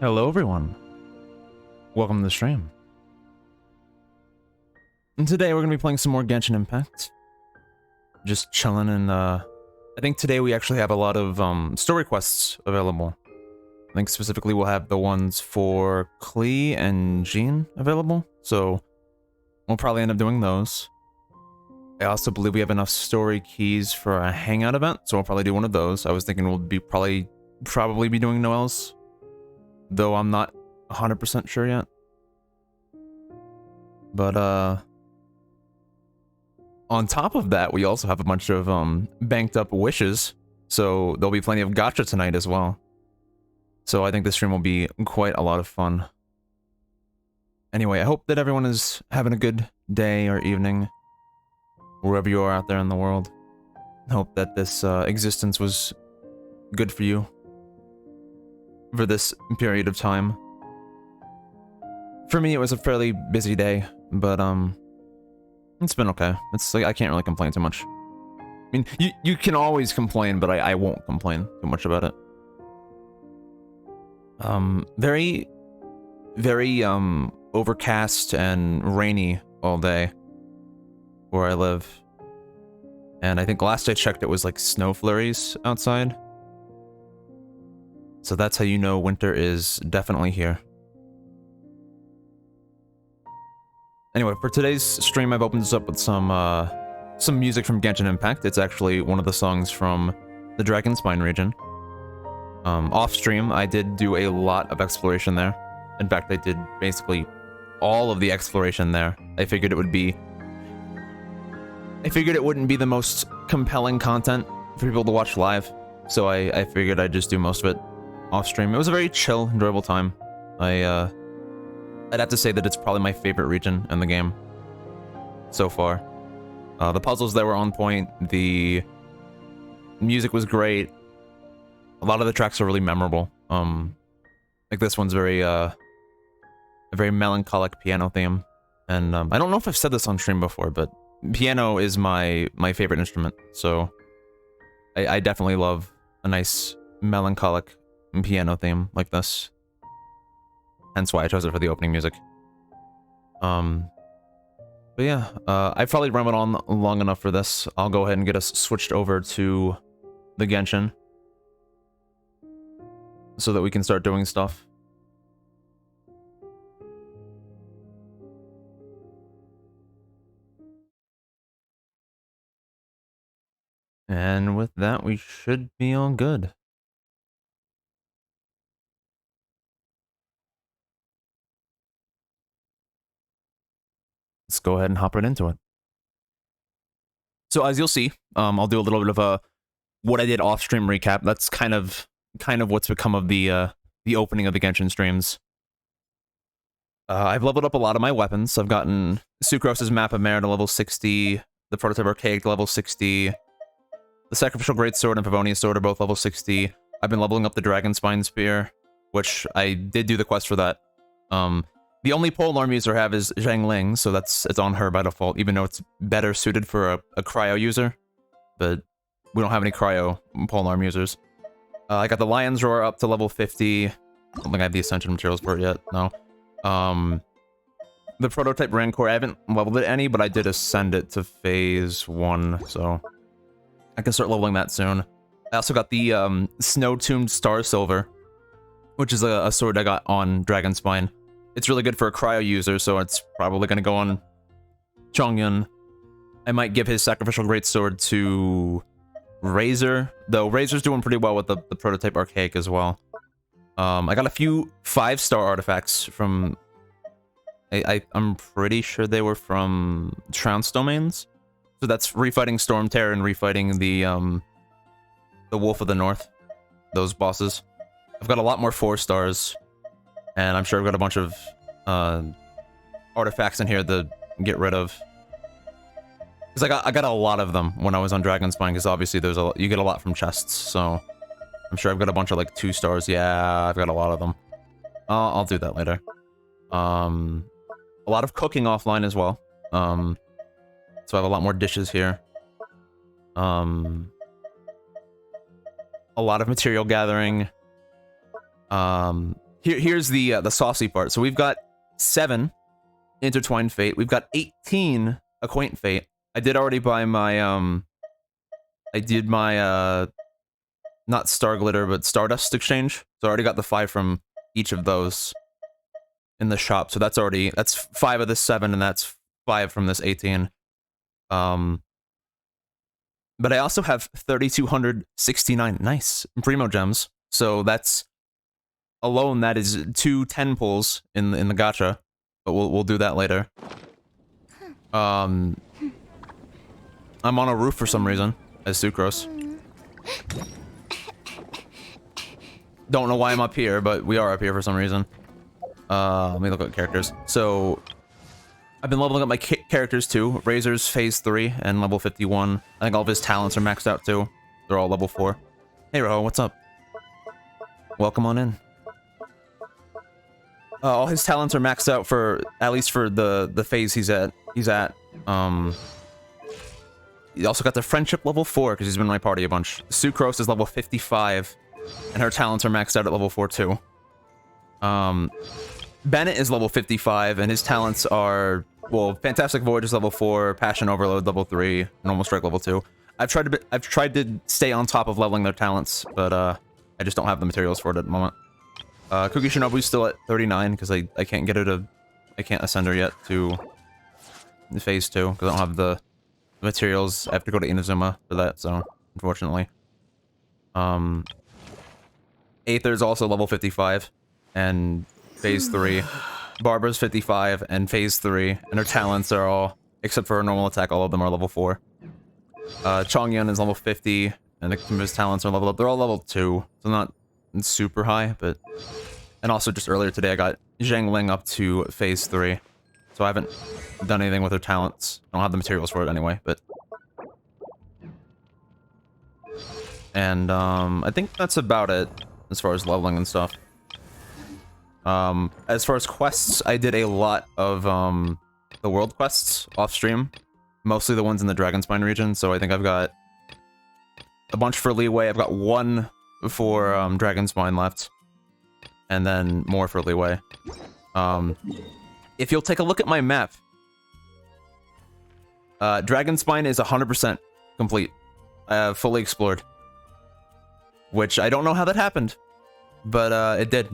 Hello everyone, welcome to the stream. And today we're going to be playing some more Genshin Impact. Just chilling and I think today we actually have a lot of story quests available. I think specifically we'll have the ones for Klee and Jean available, so we'll probably end up doing those. I also believe we have enough story keys for a hangout event, so we'll probably do one of those. I was thinking we'll be probably be doing Noelle's, though I'm not 100% sure yet. But on top of that, we also have a bunch of banked up wishes, so there'll be plenty of gacha tonight as well. So I think this stream will be quite a lot of fun. Anyway, I hope that everyone is having a good day or evening, wherever you are out there in the world. I hope that this existence was good for you for this period of time. For me, it was a fairly busy day, but it's been okay. It's like I can't really complain too much. I mean, you can always complain, but I won't complain too much about it. Very overcast and rainy all day where I live. And I think last I checked it was like snow flurries outside. So that's how you know winter is definitely here. Anyway, for today's stream, I've opened this up with some music from Genshin Impact. It's actually one of the songs from the Dragonspine region. Off stream, I did do a lot of exploration there. In fact, I did basically all of the exploration there. I figured it wouldn't be the most compelling content for people to watch live, so I figured I'd just do most of it off stream. It was a very chill, enjoyable time. I'd have to say that it's probably my favorite region in the game so far. The puzzles there were on point, the music was great, a lot of the tracks are really memorable. Like this one's a very melancholic piano theme, and I don't know if I've said this on stream before, but piano is my favorite instrument, so I definitely love a nice melancholic piano theme like this. Hence why I chose it for the opening music. But yeah, I've probably run it on long enough for this. I'll go ahead and get us switched over to the Genshin so that we can start doing stuff. And with that, we should be all good. Let's go ahead and hop right into it. So as you'll see, I'll do a little bit of a what I did off stream recap. That's kind of what's become of the opening of the Genshin streams. I've leveled up a lot of my weapons. I've gotten Sucrose's Map of Mare to level 60, the Prototype Archaic to level 60, the Sacrificial Greatsword and Favonius Sword are both level 60. I've been leveling up the Dragonspine Spear, which I did do the quest for that. The only polearm user I have is Zhang, so it's on her by default, even though it's better suited for a cryo user. But we don't have any cryo polearm users. I got the Lion's Roar up to level 50. I don't think I have the Ascension materials for it yet, no. The Prototype Rancor, I haven't leveled it any, but I did ascend it to phase 1, so I can start leveling that soon. I also got the Snow-Tombed Star Silver, which is a sword I got on Dragonspine. It's really good for a cryo user, so it's probably going to go on Chongyun. I might give his Sacrificial Greatsword to Razor, though Razor's doing pretty well with the Prototype Archaic as well. I got a few 5-star artifacts from... I'm pretty sure they were from Trounce Domains. So that's refighting Storm Terror and refighting the Wolf of the North. Those bosses. I've got a lot more 4-stars. And I'm sure I've got a bunch of artifacts in here to get rid of. Because I got a lot of them when I was on Dragonspine, because obviously you get a lot from chests, so I'm sure I've got a bunch of like 2 stars. Yeah, I've got a lot of them. I'll do that later. A lot of cooking offline as well. So I have a lot more dishes here. A lot of material gathering. here's the saucy part. So we've got 7 intertwined fate. We've got 18 acquaint fate. I did already buy my I did my not star glitter but stardust exchange. So I already got the 5 from each of those in the shop. So that's 5 of the 7, and that's 5 from this 18. But I also have 3,269 nice primo gems. So that's alone, that is 2 10 pulls in the gacha. But we'll do that later. I'm on a roof for some reason as Sucrose. Don't know why I'm up here, but we are up here for some reason. Let me look at characters. So I've been leveling up my characters too. Razor's phase 3 and level 51. I think all of his talents are maxed out too. They're all level 4. Hey Ro, what's up? Welcome on in. All his talents are maxed out for, at least for the phase he's at. He also got the friendship level 4 because he's been in my party a bunch. Sucrose is level 55 and her talents are maxed out at level 4 too. Bennett is level 55 and his talents are, well, Fantastic Voyage is level 4, Passion Overload level 3, Normal Strike level 2. I've tried to stay on top of leveling their talents, but I just don't have the materials for it at the moment. Cookie Shinobu's still at 39 because I can't get her to, I can't ascend her yet to phase 2 because I don't have the materials. I have to go to Inazuma for that, so unfortunately. Aether's also level 55 and phase 3. Barbara's 55 and phase 3, and her talents are all, except for her normal attack, all of them are level 4. Chongyun is level 50 and his talents are leveled up. They're all level 2, so not super high, but... And also just earlier today I got Zhang Ling up to phase 3. So I haven't done anything with her talents. I don't have the materials for it anyway, but... And, I think that's about it, as far as leveling and stuff. As far as quests, I did a lot of, the world quests off-stream. Mostly the ones in the Dragonspine region, so I think I've got a bunch for Leeway. I've got 1 for, Dragonspine left. And then more for Leeway. If you'll take a look at my map, Dragonspine is 100% complete. Fully explored. Which I don't know how that happened, but it did.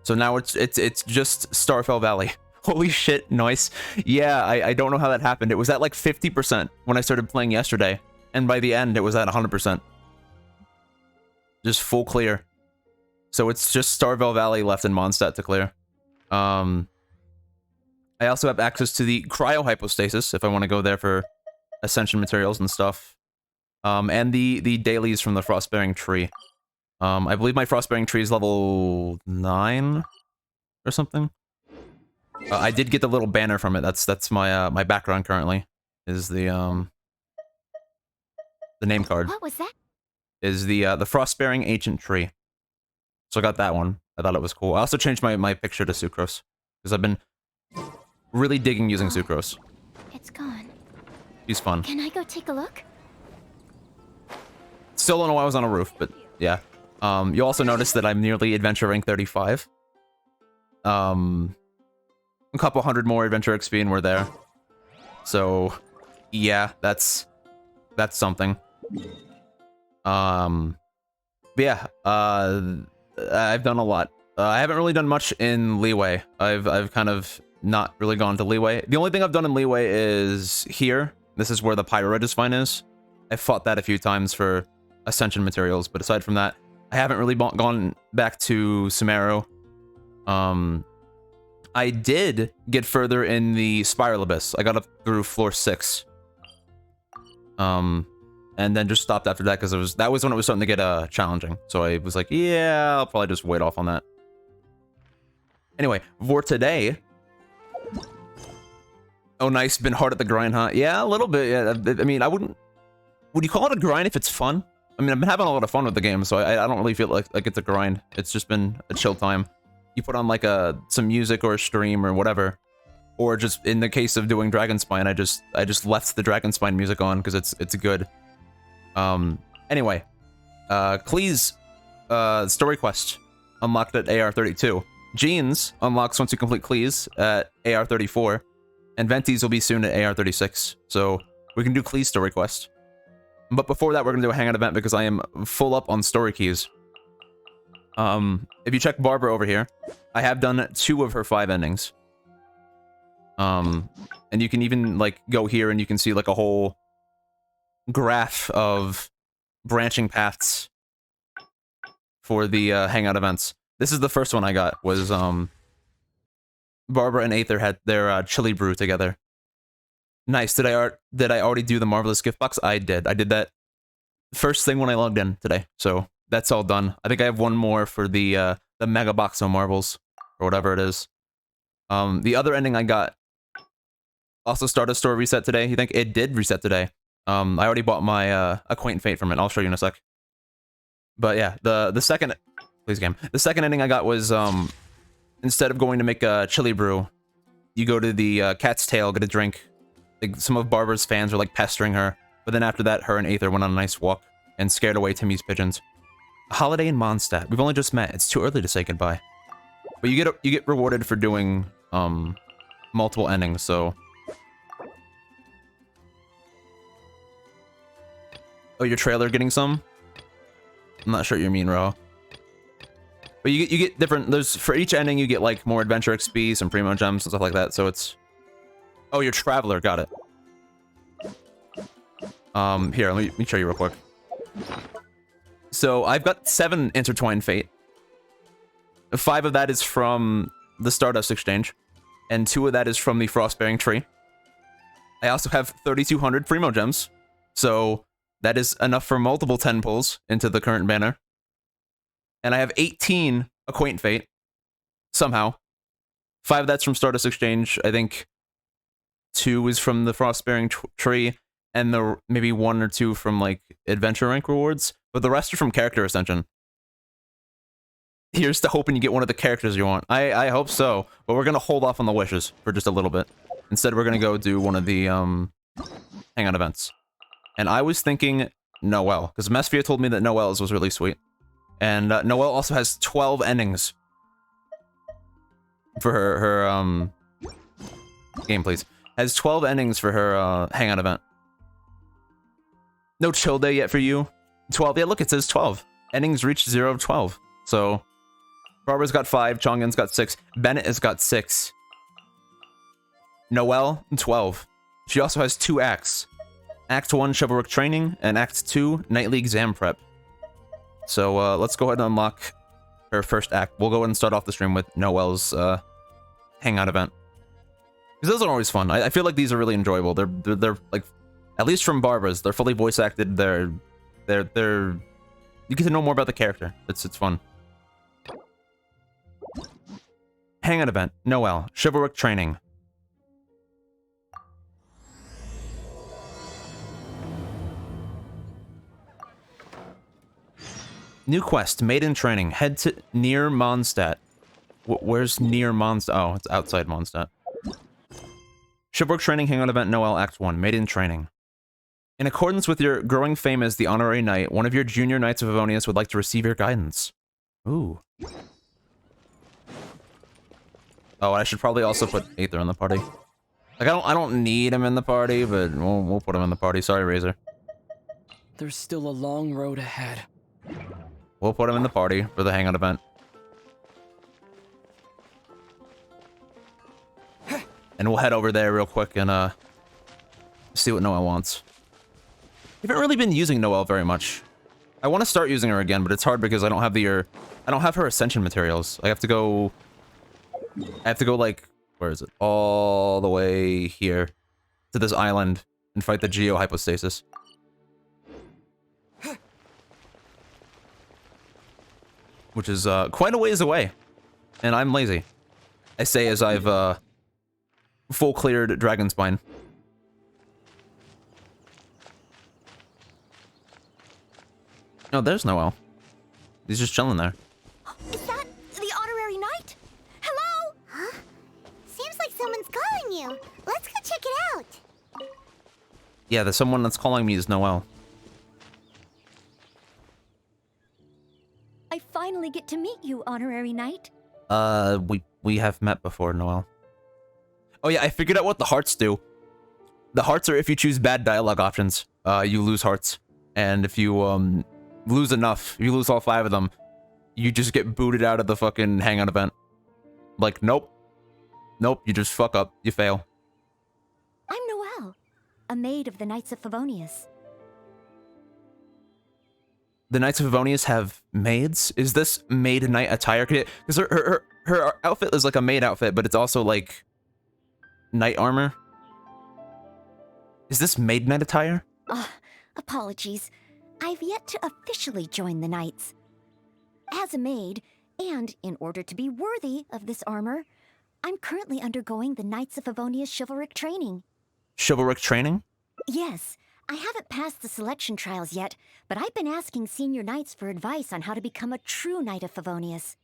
So now it's just Starfell Valley. Holy shit, nice. Yeah, I don't know how that happened. It was at like 50% when I started playing yesterday, and by the end it was at 100%. Just full clear. So it's just Starfell Valley left in Mondstadt to clear. I also have access to the cryohypostasis if I want to go there for ascension materials and stuff. And the dailies from the Frostbearing Tree. I believe my Frostbearing Tree is level 9 or something. I did get the little banner from it. That's my my background currently. Is the name card. What was that? Is the Frostbearing Ancient Tree. So I got that one. I thought it was cool. I also changed my picture to Sucrose because I've been really digging using Sucrose. It's gone. She's fun. Can I go take a look? Still don't know why I was on a roof, but yeah. You also notice that I'm nearly adventure rank 35. A couple hundred more adventure XP and we're there. So yeah, that's something. But yeah, I've done a lot. I haven't really done much in Leeway. I've kind of not really gone to Leeway. The only thing I've done in Leeway is here. This is where the Pyro Registine is. I've fought that a few times for Ascension materials, but aside from that, I haven't really gone back to Sumeru. I did get further in the Spiral Abyss. I got up through floor 6. And then just stopped after that because that was when it was starting to get challenging. So I was like, yeah, I'll probably just wait off on that. Anyway, for today. Oh, nice. Been hard at the grind, huh? Yeah, a little bit. Yeah, I mean, I wouldn't. Would you call it a grind if it's fun? I mean, I've been having a lot of fun with the game, so I don't really feel like it's a grind. It's just been a chill time. You put on like some music or a stream or whatever, or just in the case of doing Dragonspine, I just left the Dragonspine music on because it's good. Anyway, Klee's story quest unlocked at AR32. Jeans unlocks once you complete Cleese at AR34. And Venti's will be soon at AR36. So we can do Cleese story quest. But before that, we're going to do a hangout event because I am full up on story keys. If you check Barbara over here, I have done 2 of her 5 endings. And you can even, like, go here and you can see, like, a whole graph of branching paths for the hangout events. This is the first one I got, was, Barbara and Aether had their chili brew together. Nice. Did I already do the Marvelous Gift Box? I did. I did that first thing when I logged in today. So that's all done. I think I have one more for the Mega Box of Marbles, or whatever it is. The other ending I got also Stardust Store reset today. You think it did reset today? I already bought my Acquaint Fate from it. I'll show you in a sec. But yeah, the second, please game. The second ending I got was instead of going to make a chili brew, you go to the Cat's Tail, get a drink. Like, some of Barbara's fans were like pestering her, but then after that, her and Aether went on a nice walk and scared away Timmy's pigeons. Holiday in Mondstadt. We've only just met. It's too early to say goodbye. But you get rewarded for doing multiple endings. So, oh, your trailer getting some? I'm not sure what you mean, Ro. But you get different. There's, for each ending you get like more adventure XP, some primo gems and stuff like that. So it's, oh, your traveler, got it. Here, let me show you real quick. So I've got 7 intertwined fate. 5 of that is from the Stardust Exchange, and 2 of that is from the Frostbearing Tree. I also have 3,200 primo gems, so that is enough for multiple 10 pulls into the current banner. And I have 18 Acquaint Fate, somehow. 5 of that's from Stardust Exchange. I think 2 is from the Frostbearing Tree, and maybe 1 or 2 from, like, Adventure Rank rewards. But the rest are from Character Ascension. Here's to hoping you get one of the characters you want. I hope so, but we're gonna hold off on the wishes for just a little bit. Instead, we're gonna go do one of the, hangout events. And I was thinking Noelle, because Mesphere told me that Noelle's was really sweet. And Noelle also has 12 endings for her game, please. Has 12 endings for her hangout event. No chill day yet for you. 12. Yeah, look, it says 12. Endings reached 0 of 12. So Barbara's got 5, Chongyun's got 6, Bennett has got 6. Noelle, 12. She also has 2 acts. Act 1, Chivalric Training, and Act 2, Nightly Exam Prep. So let's go ahead and unlock her first act. We'll go ahead and start off the stream with Noelle's hangout event. Because those are always fun. I feel like these are really enjoyable. They're like, at least from Barbara's, they're fully voice acted. They're you get to know more about the character. It's fun. Hangout event, Noelle, Chivalric Training. New quest, Maiden Training. Head to near Mondstadt. Where's near Mondstadt? Oh, it's outside Mondstadt. Chivalric Training Hangout Event Noelle Act 1, Maiden Training. In accordance with your growing fame as the honorary knight, one of your junior knights of Avonius would like to receive your guidance. Ooh. Oh, I should probably also put Aether in the party. Like, I don't need him in the party, but we'll put him in the party. Sorry, Razor. There's still a long road ahead. We'll put him in the party for the hangout event. And we'll head over there real quick and see what Noelle wants. I haven't really been using Noelle very much. I want to start using her again, but it's hard because I don't have her Ascension materials. I have to go like, where is it? All the way here to this island and fight the Geo Hypostasis. Which is quite a ways away, and I'm lazy. I say as I've full cleared Dragonspine. Oh, there's Noelle. He's just chilling there. Is that the honorary knight? Hello? Huh? Seems like someone's calling you. Let's go check it out. Yeah, the someone that's calling me is Noelle. I finally get to meet you, Honorary Knight. We have met before, Noelle. Oh yeah, I figured out what the hearts do. The hearts are if you choose bad dialogue options, you lose hearts. And if you, lose enough, you lose all 5 of them, you just get booted out of the fucking hangout event. Like, nope. Nope, you just fuck up. You fail. I'm Noelle, a maid of the Knights of Favonius. The Knights of Favonius have maids? Is this maid knight attire? Because her outfit is like a maid outfit, but it's also like knight armor. Is this maid knight attire? Apologies. I've yet to officially join the Knights. As a maid, and in order to be worthy of this armor, I'm currently undergoing the Knights of Favonius chivalric training. Chivalric training? Yes. I haven't passed the selection trials yet, but I've been asking senior knights for advice on how to become a true Knight of Favonius.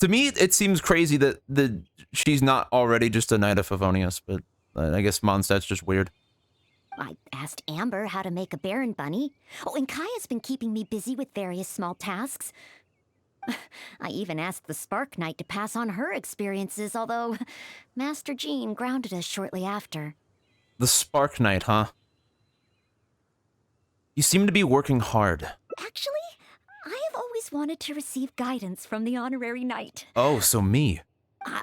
To me, it seems crazy that she's not already just a Knight of Favonius, but I guess Mondstadt's just weird. I asked Amber how to make a Baron Bunny. Oh, and Kaya's been keeping me busy with various small tasks. I even asked the Spark Knight to pass on her experiences, although Master Jean grounded us shortly after. The Spark Knight, huh? You seem to be working hard. Actually, I have always wanted to receive guidance from the Honorary Knight. Oh, so me.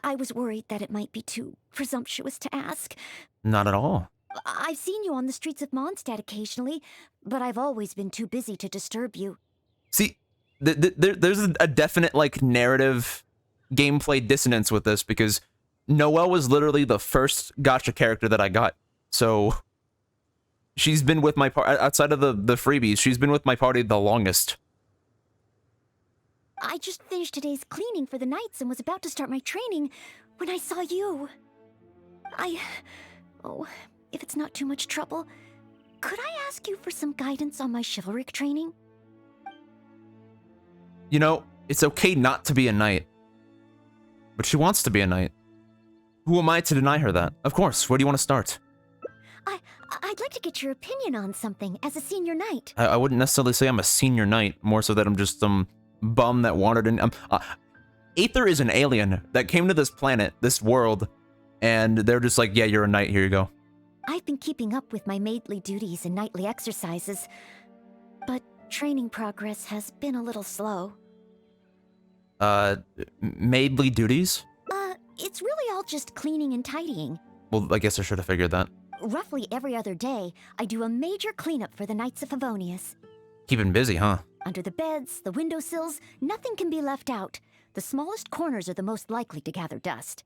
I was worried that it might be too presumptuous to ask. Not at all. I've seen you on the streets of Mondstadt occasionally, but I've always been too busy to disturb you. See, there's a definite, like, narrative gameplay dissonance with this, because Noelle was literally the first gacha character that I got. So she's been with my party, outside of the freebies, she's been with my party the longest. I just finished today's cleaning for the Knights and was about to start my training when I saw you. Oh, if it's not too much trouble, could I ask you for some guidance on my chivalric training? You know, it's okay not to be a knight. But she wants to be a knight. Who am I to deny her that? Of course, where do you want to start? I'd like to get your opinion on something as a senior knight. I wouldn't necessarily say I'm a senior knight, more so that I'm just some bum that wandered in. Aether is an alien that came to this planet, this world, and they're just like, yeah, you're a knight, here you go. I've been keeping up with my maidly duties and nightly exercises, but training progress has been a little slow. Maidly duties? It's really all just cleaning and tidying. Well, I guess I should have figured that. Roughly every other day, I do a major cleanup for the Knights of Favonius. Keeping busy, huh? Under the beds, the windowsills, nothing can be left out. The smallest corners are the most likely to gather dust.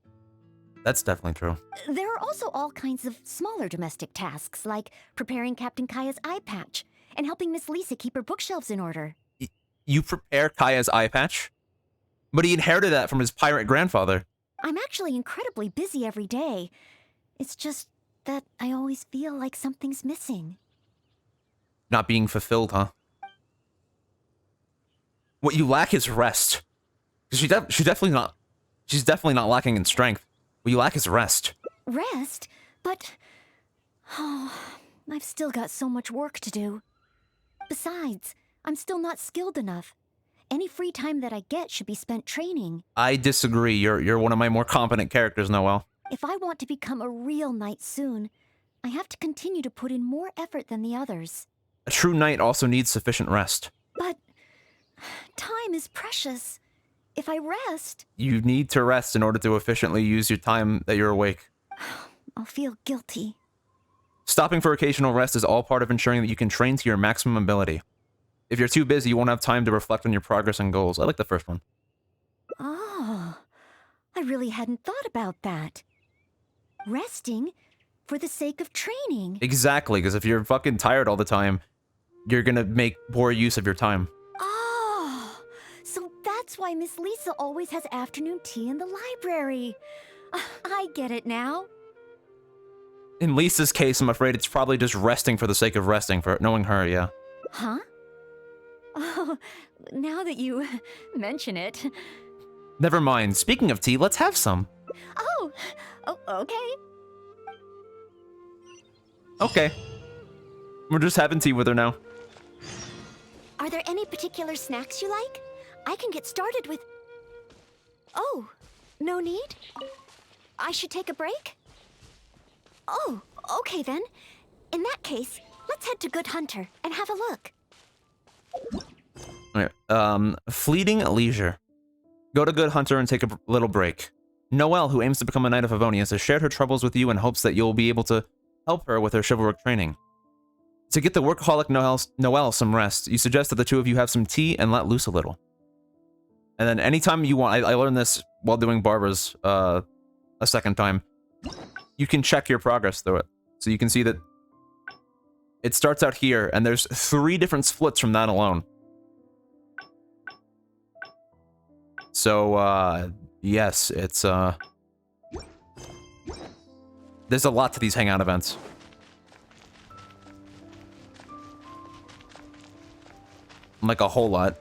That's definitely true. There are also all kinds of smaller domestic tasks, like preparing Captain Kaya's eye patch and helping Miss Lisa keep her bookshelves in order. You prepare Kaya's eye patch? But he inherited that from his pirate grandfather. I'm actually incredibly busy every day. It's just that I always feel like something's missing. Not being fulfilled, huh? What you lack is rest. She's definitely not lacking in strength. What you lack is rest. Rest? But... oh, I've still got so much work to do. Besides, I'm still not skilled enough. Any free time that I get should be spent training. I disagree. You're one of my more competent characters, Noelle. If I want to become a real knight soon, I have to continue to put in more effort than the others. A true knight also needs sufficient rest. But time is precious. If I rest... You need to rest in order to efficiently use your time that you're awake. I'll feel guilty. Stopping for occasional rest is all part of ensuring that you can train to your maximum ability. If you're too busy, you won't have time to reflect on your progress and goals. I like the first one. Oh, I really hadn't thought about that. Resting for the sake of training. Exactly, because if you're fucking tired all the time, you're gonna make poor use of your time. Oh, so that's why Miss Lisa always has afternoon tea in the library. I get it now. In Lisa's case, I'm afraid it's probably just resting for the sake of resting, for knowing her, yeah. Huh? Oh, now that you mention it. Never mind. Speaking of tea, let's have some. Oh, okay. Okay. We're just having tea with her now. Are there any particular snacks you like? I can get started with... Oh, no need? I should take a break? Oh, okay then. In that case, let's head to Good Hunter and have a look. Okay, fleeting leisure. Go to Good Hunter and take a little break. Noelle, who aims to become a Knight of Favonius, has shared her troubles with you in hopes that you'll be able to help her with her chivalric training. To get the workaholic Noelle some rest, you suggest that the two of you have some tea and let loose a little. And then anytime you want, I learned this while doing Barbara's a second time, you can check your progress through it. So you can see that it starts out here, and there's 3 different splits from that alone. So, yes, it's, there's a lot to these hangout events. Like, a whole lot.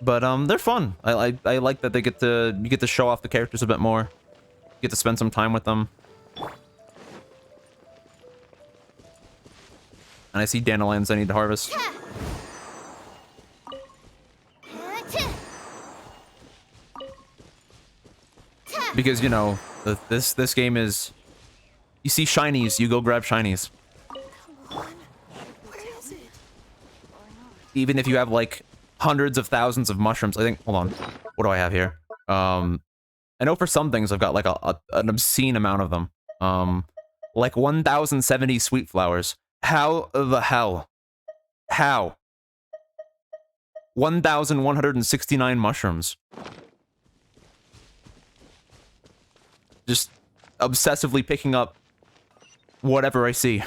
But, they're fun. I like that they you get to show off the characters a bit more. You get to spend some time with them. And I see dandelions I need to harvest. Because, you know, this game is... You see shinies, you go grab shinies. Even if you have, like, hundreds of thousands of mushrooms. I think... Hold on. What do I have here? I know for some things I've got, like, an obscene amount of them. Like 1,070 sweet flowers. How the hell? How? 1,169 mushrooms. Just obsessively picking up whatever I see.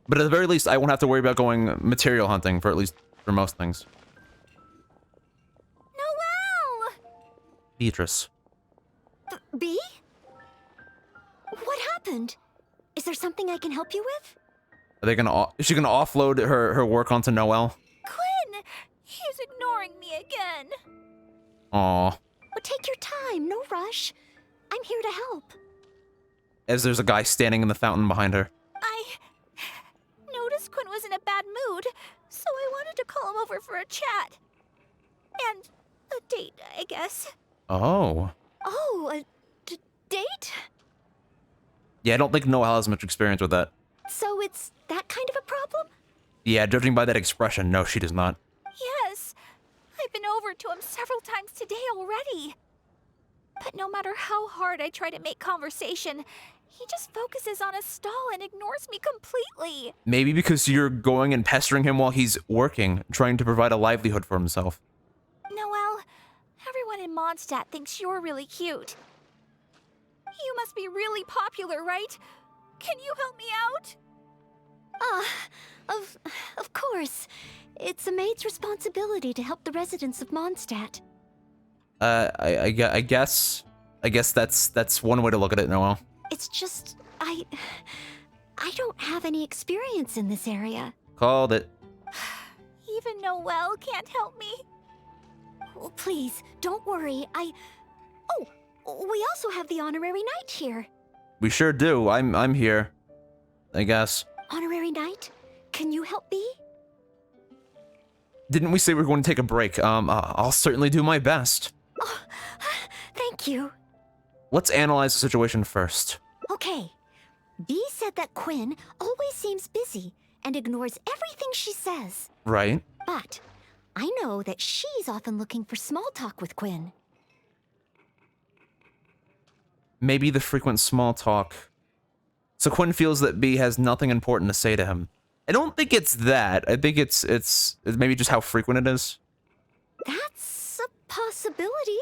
But at the very least, I won't have to worry about going material hunting for most things. Noelle! Beatrice. B? What happened? Is there something I can help you with? Are they gonna? Is she gonna offload her work onto Noelle? Quinn! He's ignoring me again. Aw. But take your time, no rush. I'm here to help. As there's a guy standing in the fountain behind her. I noticed Quinn was in a bad mood, so I wanted to call him over for a chat. And a date, I guess. Oh. Oh, a date? Yeah, I don't think Noelle has much experience with that. So it's that kind of a problem? Yeah, judging by that expression, no, she does not. Yes, I've been over to him several times today already. But no matter how hard I try to make conversation, he just focuses on his stall and ignores me completely. Maybe because you're going and pestering him while he's working, trying to provide a livelihood for himself. Noelle, everyone in Mondstadt thinks you're really cute. You must be really popular, right? Can you help me out? Of course. It's a maid's responsibility to help the residents of Mondstadt. I guess that's one way to look at it, Noelle. It's just, I don't have any experience in this area. Called it. Even Noelle can't help me. Oh, please, don't worry. Oh, we also have the honorary knight here. We sure do. I'm here. I guess. Honorary knight, can you help me? Didn't we say we were going to take a break? I'll certainly do my best. Oh, thank you. Let's analyze the situation first. Okay. B said that Quinn always seems busy and ignores everything she says. Right. But I know that she's often looking for small talk with Quinn. Maybe the frequent small talk. So Quinn feels that B has nothing important to say to him. I don't think it's that. I think it's maybe just how frequent it is. That's a possibility.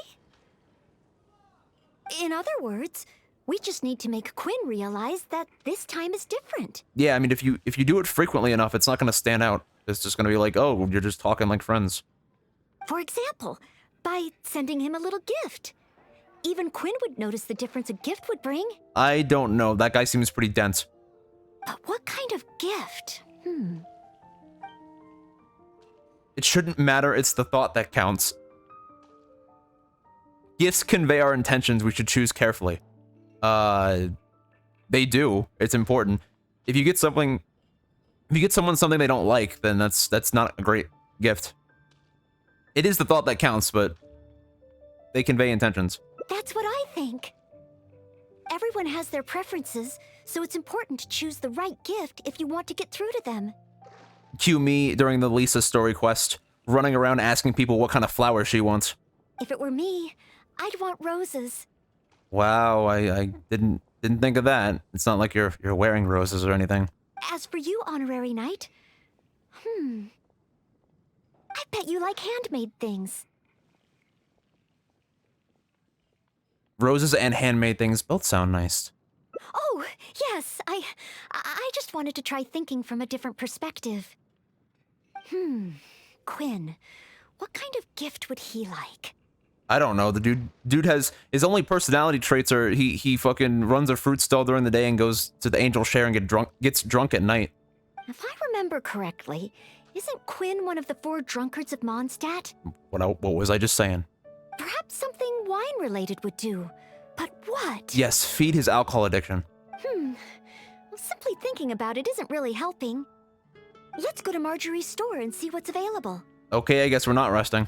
In other words, we just need to make Quinn realize that this time is different. Yeah, I mean, if you do it frequently enough, it's not going to stand out. It's just going to be like, oh, you're just talking like friends. For example, by sending him a little gift. Even Quinn would notice the difference a gift would bring. I don't know. That guy seems pretty dense. But what kind of gift? It shouldn't matter. It's the thought that counts. Gifts convey our intentions. We should choose carefully. They do. It's important. If you get someone something they don't like, then that's not a great gift. It is the thought that counts, but they convey intentions. That's what I think. Everyone has their preferences, so it's important to choose the right gift if you want to get through to them. Cue me during the Lisa story quest, running around asking people what kind of flower she wants. If it were me, I'd want roses. Wow, I didn't think of that. It's not like you're wearing roses or anything. As for you, Honorary Knight, I bet you like handmade things. Roses and handmade things both sound nice. Oh, yes, I just wanted to try thinking from a different perspective. Quinn, what kind of gift would he like? I don't know. The dude has his only personality traits are he fucking runs a fruit stall during the day and goes to the Angel Share and gets drunk at night. If I remember correctly, isn't Quinn one of the 4 drunkards of Mondstadt? What was I just saying? Perhaps something wine-related would do. But what? Yes, feed his alcohol addiction. Well, simply thinking about it isn't really helping. Let's go to Marjorie's store and see what's available. Okay, I guess we're not resting.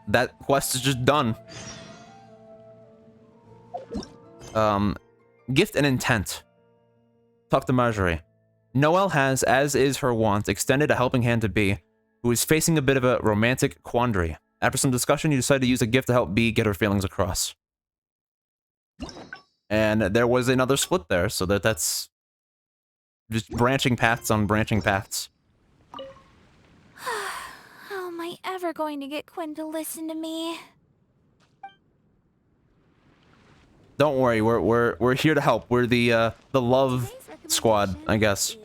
That quest is just done. Gift and intent. Talk to Marjorie. Noelle has, as is her wont, extended a helping hand to Bea, who is facing a bit of a romantic quandary. After some discussion, you decide to use a gift to help Bea get her feelings across. And there was another split there, so that's just branching paths on branching paths. How am I ever going to get Quinn to listen to me? Don't worry, we're here to help. We're the love squad, I guess.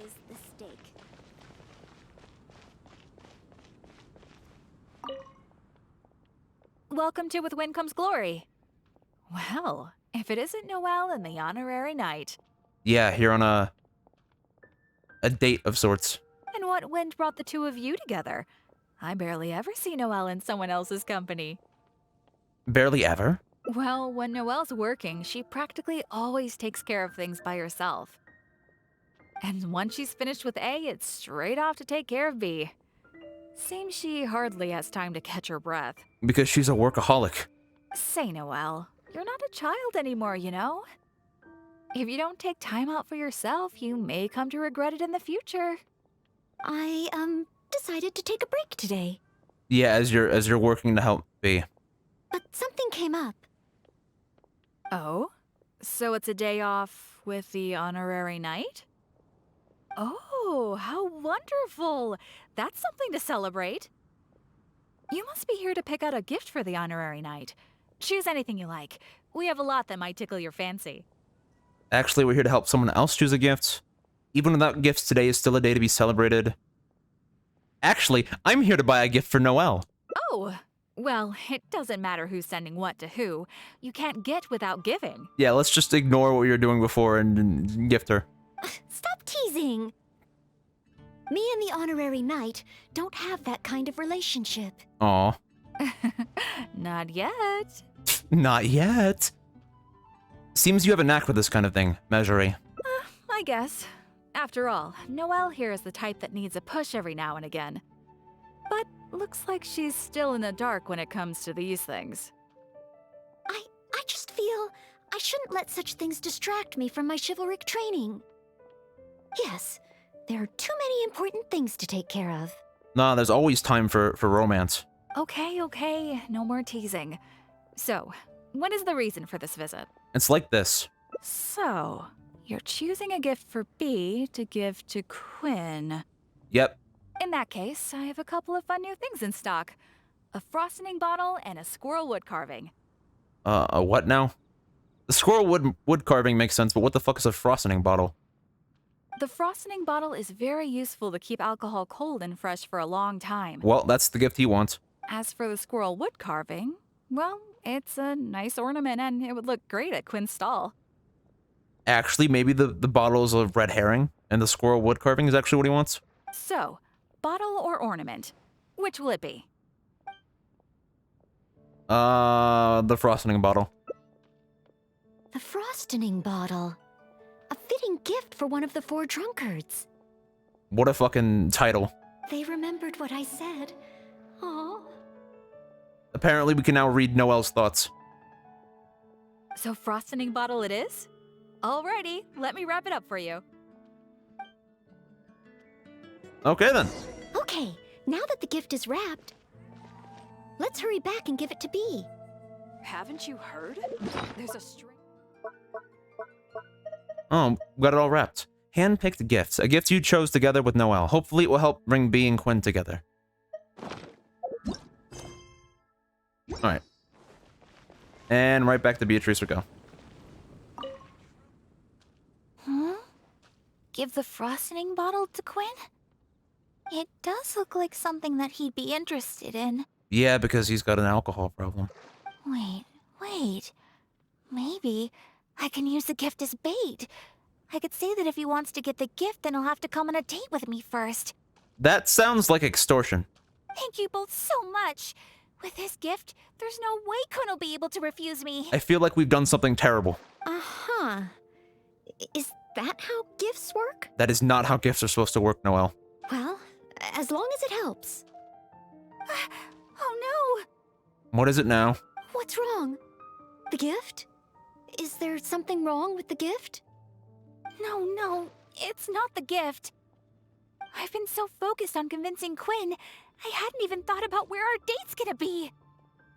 Welcome to With Wind Comes Glory. Well, if it isn't Noelle and the Honorary Knight. Yeah, here on a date of sorts. And what wind brought the two of you together? I barely ever see Noelle in someone else's company. Barely ever? Well, when Noelle's working, she practically always takes care of things by herself. And once she's finished with A, it's straight off to take care of B. Seems she hardly has time to catch her breath. Because she's a workaholic. Say, Noelle, you're not a child anymore, you know? If you don't take time out for yourself, you may come to regret it in the future. I, decided to take a break today. Yeah, as you're working to help Bea. But something came up. Oh? So it's a day off with the Honorary Knight? Oh, how wonderful! That's something to celebrate. You must be here to pick out a gift for the Honorary Knight. Choose anything you like. We have a lot that might tickle your fancy. Actually, we're here to help someone else choose a gift. Even without gifts, today is still a day to be celebrated. Actually, I'm here to buy a gift for Noelle. Oh, well, it doesn't matter who's sending what to who. You can't get without giving. Yeah, let's just ignore what we were doing before and gift her. Stop teasing! Me and the Honorary Knight don't have that kind of relationship. Aw. Not yet. Not yet. Seems you have a knack for this kind of thing, Marjorie. I guess. After all, Noelle here is the type that needs a push every now and again. But looks like she's still in the dark when it comes to these things. I just feel I shouldn't let such things distract me from my chivalric training. Yes, there are too many important things to take care of. Nah, there's always time for romance. Okay, no more teasing. So, what is the reason for this visit? It's like this. So, you're choosing a gift for B to give to Quinn. Yep. In that case, I have a couple of fun new things in stock. A frosting bottle and a squirrel wood carving. A what now? The squirrel wood carving makes sense, but what the fuck is a frosting bottle? The frosting bottle is very useful to keep alcohol cold and fresh for a long time. Well, that's the gift he wants. As for the squirrel wood carving, well, it's a nice ornament and it would look great at Quinn's stall. Actually, maybe the bottle is a red herring, and the squirrel wood carving is actually what he wants? So, bottle or ornament? Which will it be? The frosting bottle. The frosting bottle. A fitting gift for one of the 4 drunkards. What a fucking title. They remembered what I said. Aw. Apparently, we can now read Noelle's thoughts. So frosting bottle it is? Alrighty, let me wrap it up for you. Okay, then. Okay, now that the gift is wrapped, let's hurry back and give it to Bee. Haven't you heard? There's a string. Oh, got it all wrapped. Hand-picked gifts. A gift you chose together with Noelle. Hopefully it will help bring Bee and Quinn together. Alright. And right back to Beatrice we go. Give the frosting bottle to Quinn? It does look like something that he'd be interested in. Yeah, because he's got an alcohol problem. Wait. Maybe I can use the gift as bait. I could say that if he wants to get the gift, then he'll have to come on a date with me first. That sounds like extortion. Thank you both so much. With this gift, there's no way Quinn will be able to refuse me. I feel like we've done something terrible. Uh-huh. Is that how gifts work? That is not how gifts are supposed to work, Noelle. Well, as long as it helps. Oh What is it now? What's wrong? The gift? Is there something wrong with the gift? no, it's not the gift. I've been so focused on convincing Quinn, I hadn't even thought about where our date's gonna be.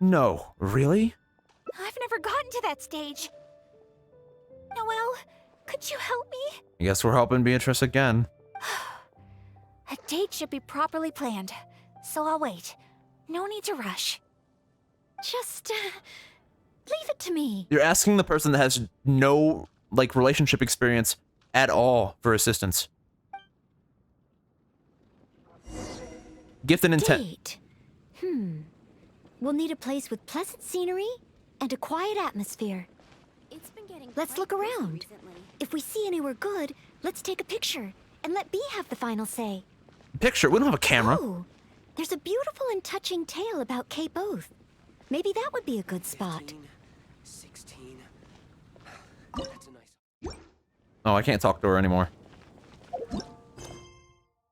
No, really? I've never gotten to that stage. Noelle, could you help me? I guess we're helping Beatrice again. A date should be properly planned, so I'll wait. No need to rush. Just, leave it to me. You're asking the person that has no, like, relationship experience at all for assistance. Gift and intent. Date. We'll need a place with pleasant scenery and a quiet atmosphere. It's been getting Let's quite look busy around. recently. If we see anywhere good, let's take a picture and let Bee have the final say. Picture. We don't have a camera. Oh, there's a beautiful and touching tale about Cape Oath. Maybe that would be a good spot. 15, 16. That's a nice. Oh, I can't talk to her anymore.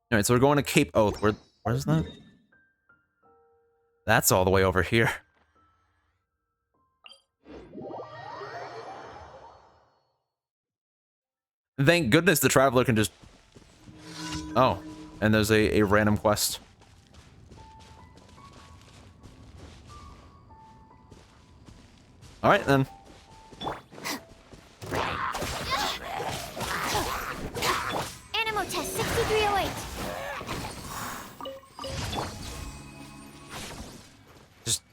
Alright, so we're going to Cape Oath. Where's that? That's all the way over here. Thank goodness the traveler can just... Oh, and there's a random quest. Alright, then. Animo test 6308.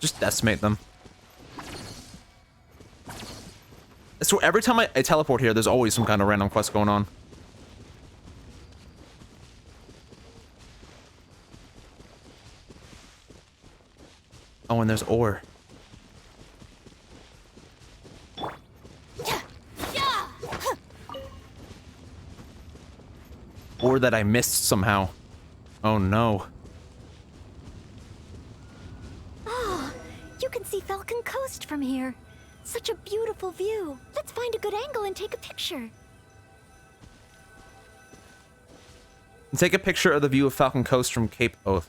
Just decimate them. So every time I teleport here, there's always some kind of random quest going on. Oh, and there's ore. Ore that I missed somehow. Oh no. You can see Falcon Coast from here. Such a beautiful view. Let's find a good angle and take a picture. Take a picture of the view of Falcon Coast from Cape Oath.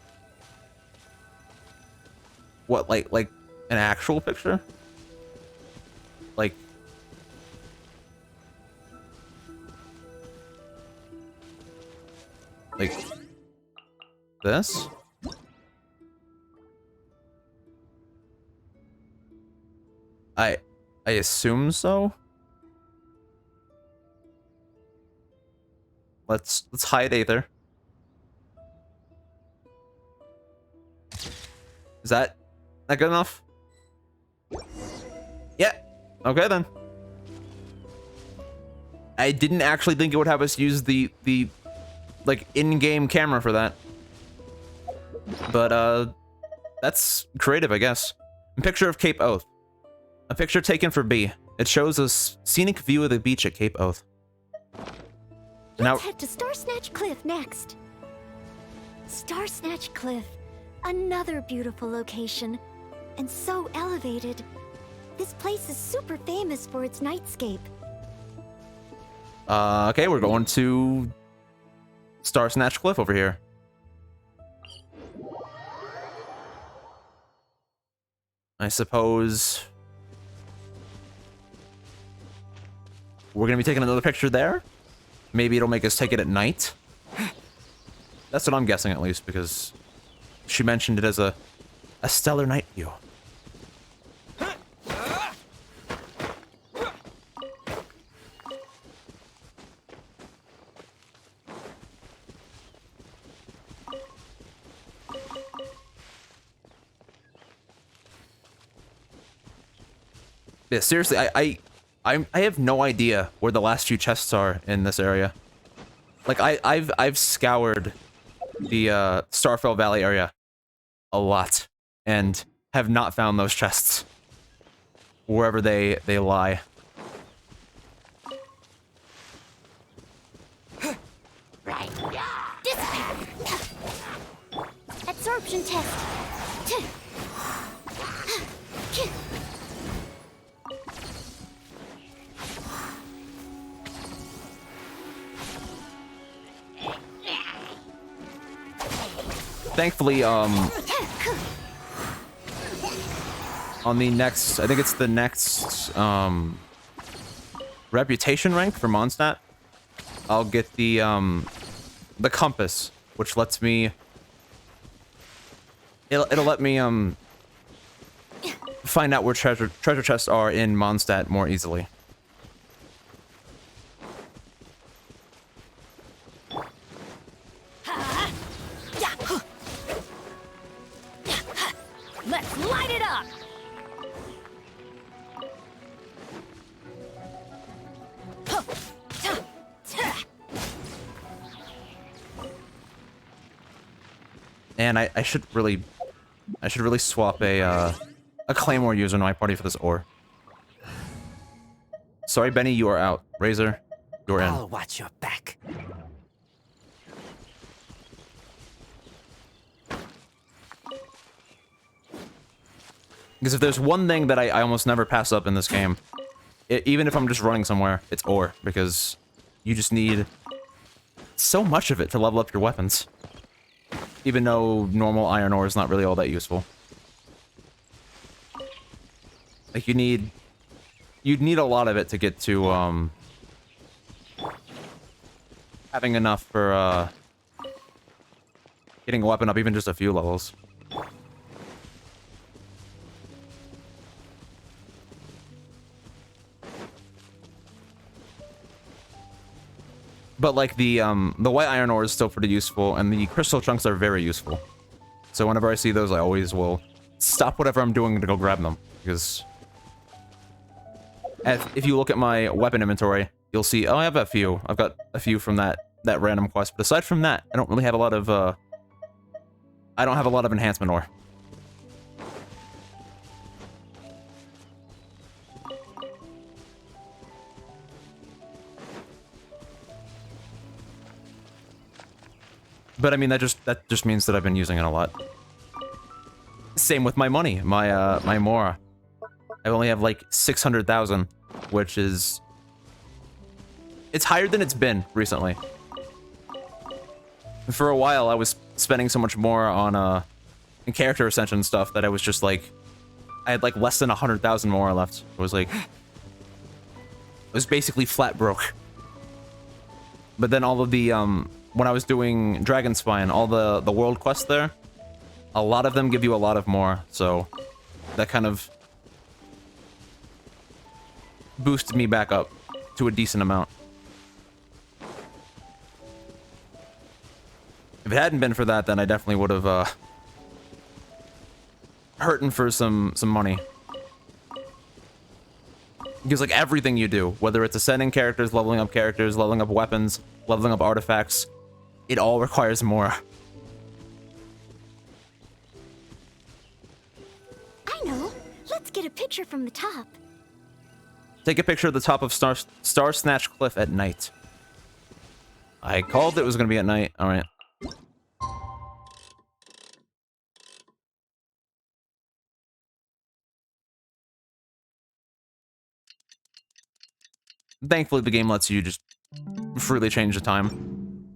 What, like an actual picture? Like... this? I assume so. Let's hide Aether. Is that good enough? Yeah. Okay then. I didn't actually think it would have us use the like in-game camera for that. But that's creative, I guess. A picture of Cape Oath. A picture taken for B. It shows a scenic view of the beach at Cape Oath. Let's head to Star Snatch Cliff next. Star Snatch Cliff. Another beautiful location. and so elevated. This place is super famous for its nightscape. Okay, we're going to Star Snatch Cliff over here. I suppose we're gonna be taking another picture there. Maybe it'll make us take it at night. That's what I'm guessing, at least, because she mentioned it as a stellar night view. Yeah, seriously, I have no idea where the last few chests are in this area. Like I've scoured the Starfell Valley area a lot and have not found those chests wherever they lie. Right. Dissipate. Absorption test. Thankfully, on the next, I think it's the next, reputation rank for Mondstadt, I'll get the compass, which lets me, it'll let me, find out where treasure chests are in Mondstadt more easily. Let's light it up! And I should really swap a Claymore user in my party for this ore. Sorry, Benny, you are out. Razor, you're in. I'll watch your back. Because if there's one thing that I almost never pass up in this game, even if I'm just running somewhere, it's ore. Because you just need so much of it to level up your weapons. Even though normal iron ore is not really all that useful. Like, you'd need a lot of it to get to, having enough for, getting a weapon up even just a few levels. But like the white iron ore is still pretty useful, and the crystal chunks are very useful. So whenever I see those, I always will stop whatever I'm doing to go grab them, because if you look at my weapon inventory, you'll see, oh, I have a few. I've got a few from that random quest, but aside from that, I don't really have a lot of I don't have a lot of enhancement ore. But I mean, that just means that I've been using it a lot. Same with my money, my Mora. I only have like 600,000, which is, it's higher than it's been recently. For a while, I was spending so much more on in character ascension stuff that I was just like, I had like less than 100,000 Mora left. It was like, it was basically flat broke. But then all of the when I was doing Dragon Spine, all the world quests there, a lot of them give you a lot of more, so that kind of boosted me back up to a decent amount. If it hadn't been for that, then I definitely would have hurting for some money. Because like everything you do, whether it's ascending characters, leveling up weapons, leveling up artifacts, it all requires more. I know. Let's get a picture from the top. Take a picture of the top of Star Snatch Cliff at night. I called it was going to be at night. All right. Thankfully, the game lets you just freely change the time.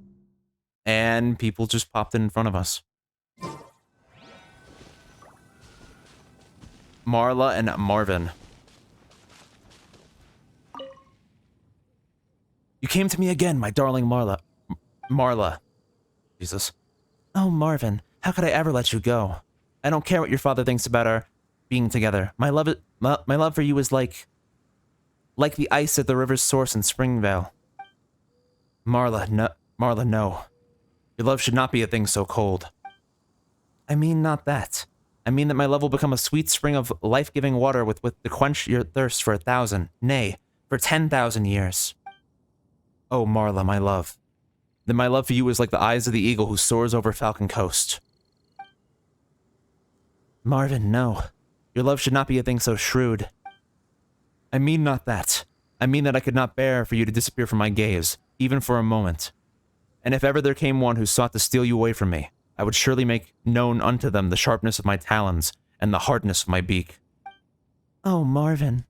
And people just popped in front of us. Marla and Marvin. You came to me again, my darling Marla. Marla. Jesus. Oh, Marvin, how could I ever let you go? I don't care what your father thinks about our being together. My love for you is like the ice at the river's source in Springvale. Marla, no. Your love should not be a thing so cold. I mean not that. I mean that my love will become a sweet spring of life-giving water with to quench your thirst for 1,000, nay, for 10,000 years. Oh, Marla, my love. Then my love for you is like the eyes of the eagle who soars over Falcon Coast. Marvin, no. Your love should not be a thing so shrewd. I mean not that. I mean that I could not bear for you to disappear from my gaze, even for a moment. And if ever there came one who sought to steal you away from me, I would surely make known unto them the sharpness of my talons and the hardness of my beak. Oh, Marvin.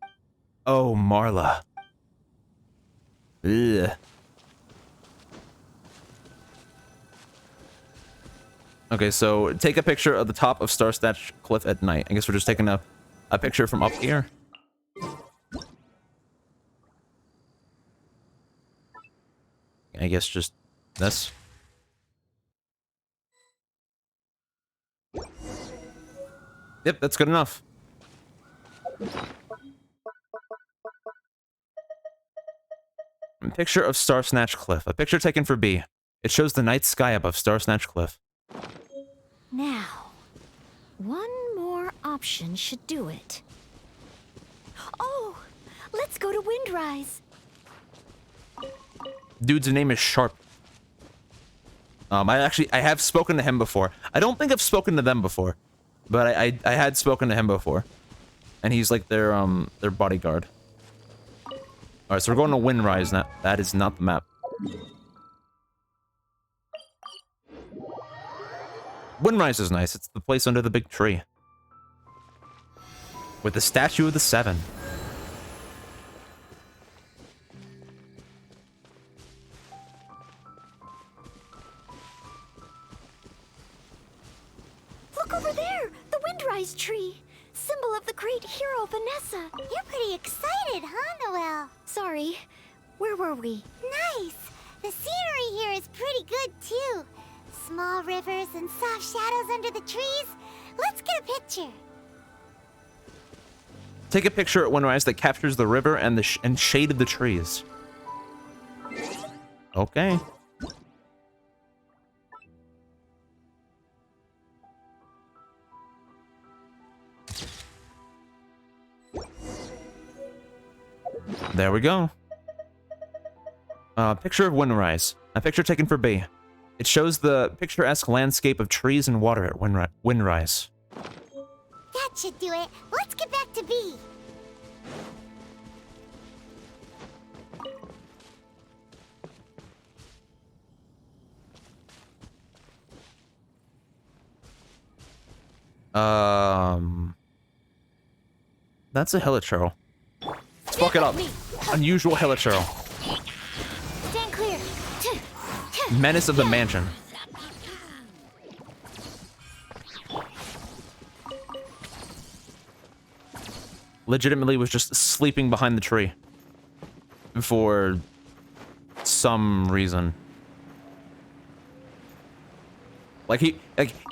Oh, Marla. Ugh. Okay, so take a picture of the top of Star Snatch Cliff at night. I guess we're just taking a picture from up here. I guess just this. Yep, that's good enough. A picture of Star Snatch Cliff. A picture taken for B. It shows the night sky above Star Snatch Cliff. Now, one more option should do it. Oh, let's go to Windrise. Dude's name is Sharp. I have spoken to him before. I don't think I've spoken to them before, but I had spoken to him before, and he's like their bodyguard. All right, so we're going to Windrise. That is not the map. Windrise is nice. It's the place under the big tree with the statue of the Seven. Look over there! The Windrise tree! Symbol of the great hero Vanessa! You're pretty excited, huh, Noelle? Sorry, where were we? Nice! The scenery here is pretty good, too. Small rivers and soft shadows under the trees. Let's get a picture. Take a picture at Windrise that captures the river and the shade of the trees. Okay. There we go. Picture of Windrise. A picture taken for B. It shows the picturesque landscape of trees and water at Windrise. That should do it. Let's get back to B. That's a hilichurl. Let's fuck it up. Unusual hilichurl. Stand clear! Menace of the Mansion. Legitimately was just sleeping behind the tree. For some reason. Like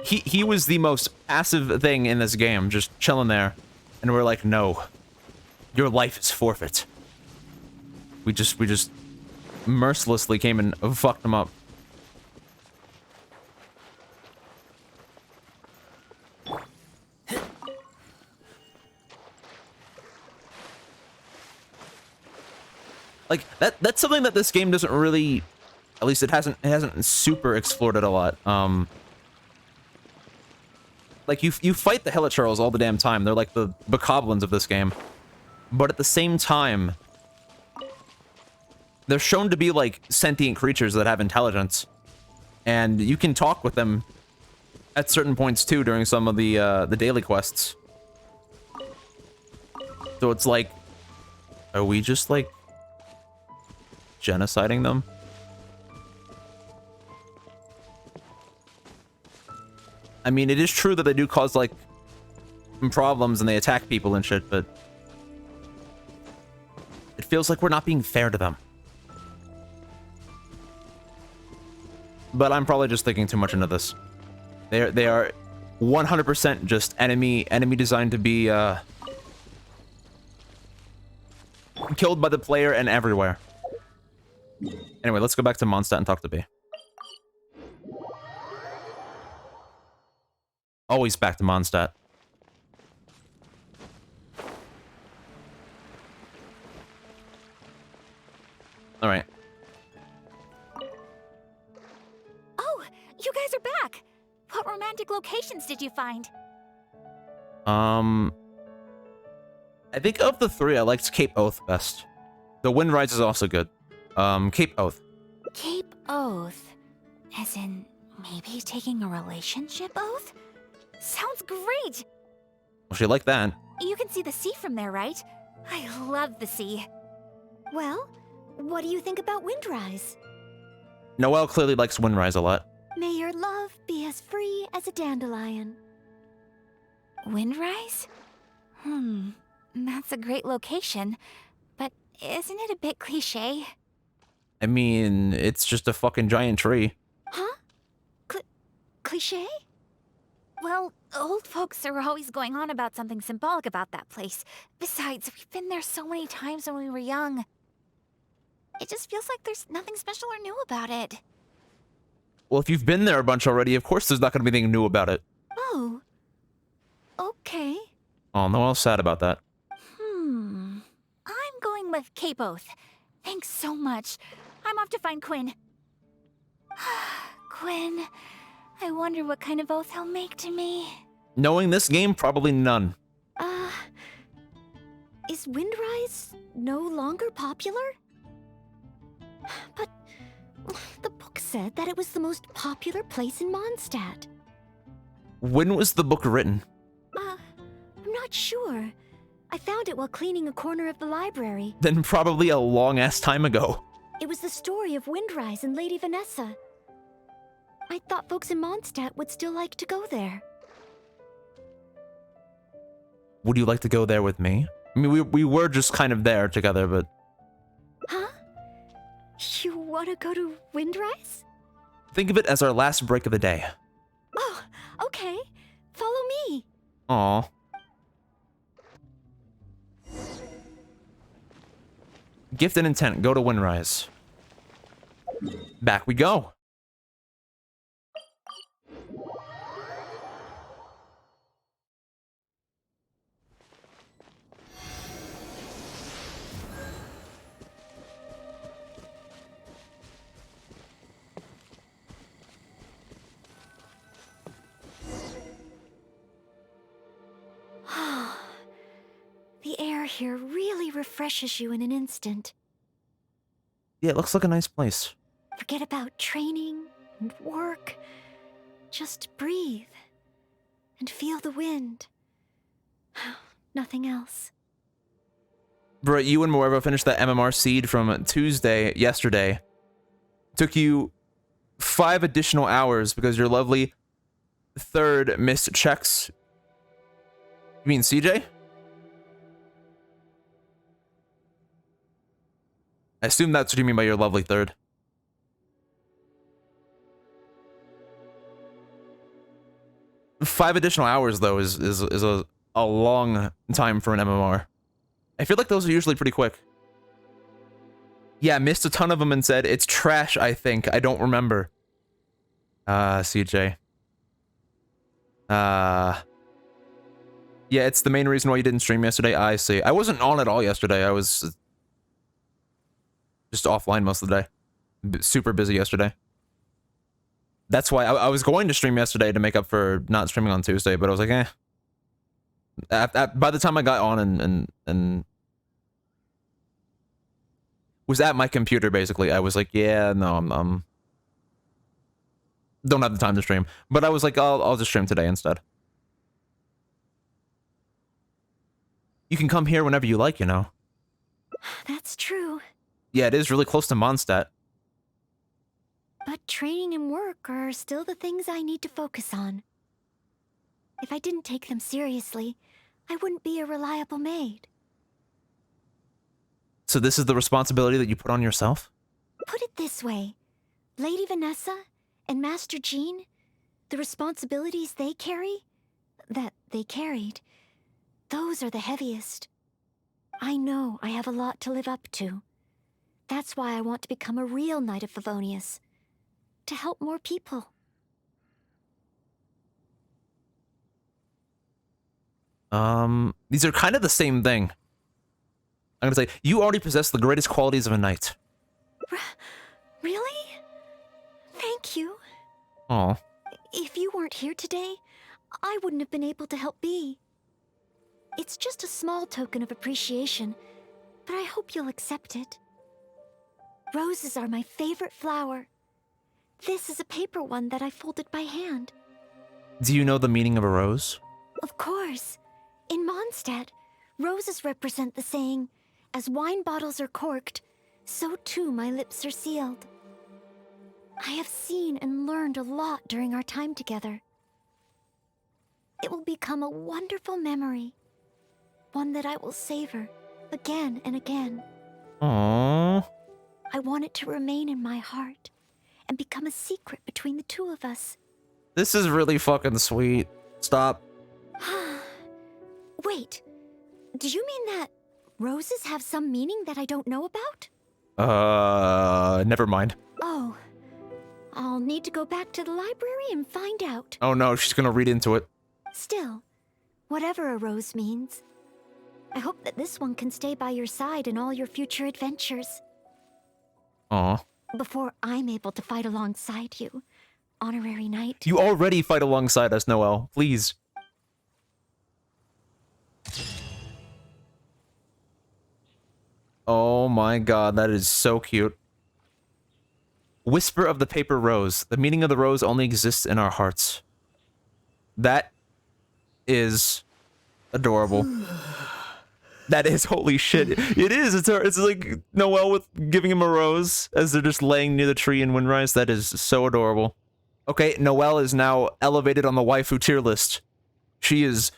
he was the most passive thing in this game, just chilling there. And we're like, no. Your life is forfeit. We just mercilessly came and fucked him up. Like that's something that this game doesn't really, at least it hasn't super explored it a lot. Like you fight the hilichurls all the damn time. They're like the bokoblins of this game. But at the same time, they're shown to be like sentient creatures that have intelligence. And you can talk with them at certain points too during some of the daily quests. So it's like, are we just like genociding them. I mean, it is true that they do cause, like, problems and they attack people and shit, but it feels like we're not being fair to them. But I'm probably just thinking too much into this. They are 100% just enemy designed to be killed by the player and everywhere. Anyway, let's go back to Mondstadt and talk to B. Always back to Mondstadt. All right. Oh, you guys are back. What romantic locations did you find? I think of the three, I liked Cape Oath best. The Windrise is also good. Cape Oath. Cape Oath? As in, maybe taking a relationship oath? Sounds great! Well, she liked that. You can see the sea from there, right? I love the sea. Well, what do you think about Windrise? Noelle clearly likes Windrise a lot. May your love be as free as a dandelion. Windrise? That's a great location. But isn't it a bit cliché? I mean, it's just a fucking giant tree. Huh? Cliché? Well, old folks are always going on about something symbolic about that place. Besides, we've been there so many times when we were young. It just feels like there's nothing special or new about it. Well, if you've been there a bunch already, of course there's not going to be anything new about it. Oh. Okay. Oh, Noelle's sad about that. I'm going with Cape Oath. Thanks so much. I'm off to find Quinn. Quinn, I wonder what kind of oath he'll make to me. Knowing this game, probably none. Is Windrise no longer popular? But the book said that it was the most popular place in Mondstadt. When was the book written? I'm not sure. I found it while cleaning a corner of the library. Then probably a long-ass time ago. It was the story of Windrise and Lady Vanessa. I thought folks in Mondstadt would still like to go there. Would you like to go there with me? I mean, we were just kind of there together, but... Huh? You want to go to Windrise? Think of it as our last break of the day. Oh, okay. Follow me. Aw. Gift and intent, go to Windrise. Back we go. The air here really refreshes you in an instant. Yeah, it looks like a nice place. Forget about training and work. Just breathe and feel the wind. Nothing else. Bro, you and Morevo finished that MMR seed from Tuesday, yesterday. Took you 5 additional hours because your lovely third missed checks. You mean CJ? I assume that's what you mean by your lovely third. Five additional hours, though, is a long time for an MMR. I feel like those are usually pretty quick. Yeah, missed a ton of them and said, it's trash, I think. I don't remember. CJ. Yeah, it's the main reason why you didn't stream yesterday. I see. I wasn't on at all yesterday. I was just offline most of the day. Super busy yesterday. That's why I was going to stream yesterday to make up for not streaming on Tuesday, but I was like, eh. By the time I got on and was at my computer, basically, I was like, yeah, no, I'm don't have the time to stream. But I was like, I'll just stream today instead. You can come here whenever you like, you know. That's true. Yeah, it is really close to Mondstadt. But training and work are still the things I need to focus on. If I didn't take them seriously, I wouldn't be a reliable maid. So this is the responsibility that you put on yourself? Put it this way. Lady Vanessa and Master Jean, the responsibilities they carry, that they carried, those are the heaviest. I know I have a lot to live up to. That's why I want to become a real Knight of Favonius. To help more people. These are kind of the same thing. I'm gonna say, you already possess the greatest qualities of a knight. Really? Thank you. Aw. If you weren't here today, I wouldn't have been able to help Bee. It's just a small token of appreciation, but I hope you'll accept it. Roses are my favorite flower. This is a paper one that I folded by hand. Do you know the meaning of a rose? Of course. In Mondstadt, roses represent the saying, "As wine bottles are corked, so too my lips are sealed." I have seen and learned a lot during our time together. It will become a wonderful memory, one that I will savor again and again. Aww. I want it to remain in my heart and become a secret between the two of us. This is really fucking sweet. Stop. Wait, do you mean that roses have some meaning that I don't know about? Never mind. Oh, I'll need to go back to the library and find out. Oh no, she's gonna read into it. Still, whatever a rose means, I hope that this one can stay by your side in all your future adventures. Aw. Before I'm able to fight alongside you, Honorary Knight. You already fight alongside us, Noelle. Please. Oh my god, that is so cute. Whisper of the Paper Rose. The meaning of the rose only exists in our hearts. That is adorable. That is holy shit. It is. It's like Noelle with giving him a rose as they're just laying near the tree in Windrise. That is so adorable. Okay, Noelle is now elevated on the waifu tier list. She is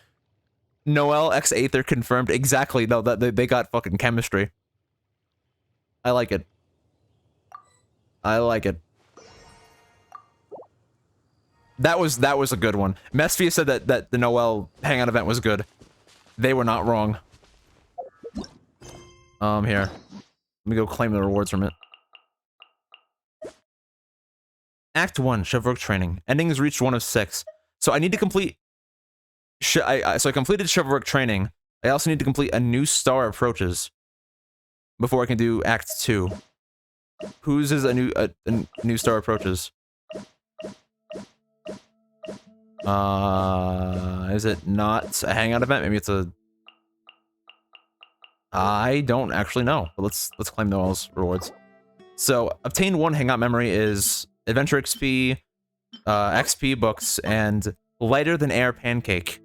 Noelle x Aether confirmed. Exactly. No, that they got fucking chemistry. I like it. I like it. That was a good one. Mesfia said that the Noelle hangout event was good. They were not wrong. Here. Let me go claim the rewards from it. Act 1, Chivalric Training. Endings reached 1 of 6. So I need to complete... so I completed Chivalric Training. I also need to complete a new Star Approaches before I can do Act 2. Whose is a new Star Approaches? Is it not a hangout event? Maybe it's a... I don't actually know, but let's claim Noelle's rewards. So, obtain 1 hangout memory is Adventure XP, XP books, and Lighter Than Air Pancake,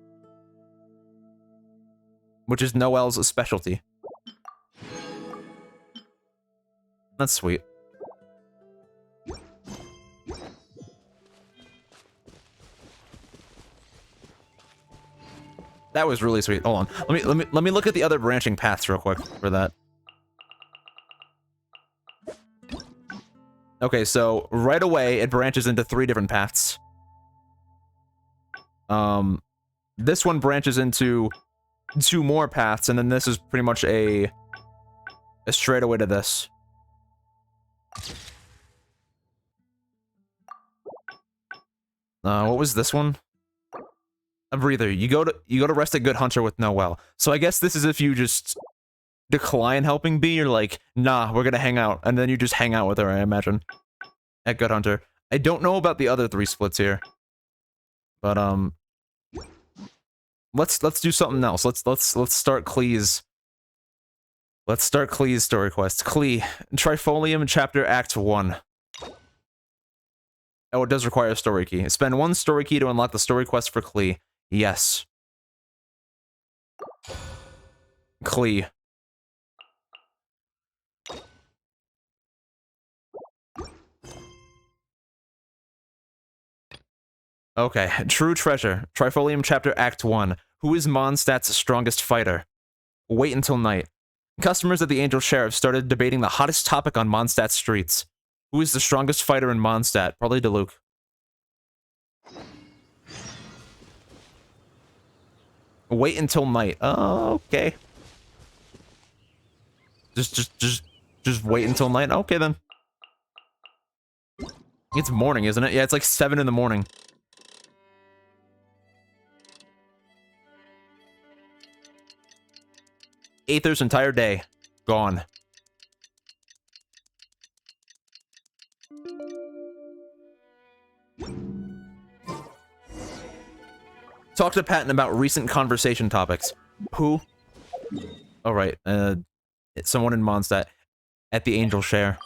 which is Noelle's specialty. That's sweet. That was really sweet. Hold on. Let me look at the other branching paths real quick for that. Okay, so right away it branches into 3 different paths. This one branches into 2 more paths, and then this is pretty much a straightaway to this. What was this one? A breather. You go to rest at Good Hunter with Noelle. So I guess this is if you just decline helping B, you're like, nah, we're gonna hang out, and then you just hang out with her, I imagine. At Good Hunter. I don't know about the other 3 splits here. But let's do something else. Let's start Klee's. Let's start Klee's story quest. Klee, Trifolium Chapter Act 1. Oh, it does require a story key. Spend 1 story key to unlock the story quest for Klee. Yes. Klee. Okay, True Treasure. Trifolium Chapter Act 1. Who is Mondstadt's strongest fighter? Wait until night. Customers at the Angel Sheriff started debating the hottest topic on Mondstadt's streets. Who is the strongest fighter in Mondstadt? Probably Diluc. Wait until night. Oh, okay. Just wait until night? Okay, then. It's morning, isn't it? Yeah, it's like 7 in the morning. Aether's entire day. Gone. Talk to Patton about recent conversation topics. Who? Oh, right. It's someone in Mondstadt. At the Angel Share.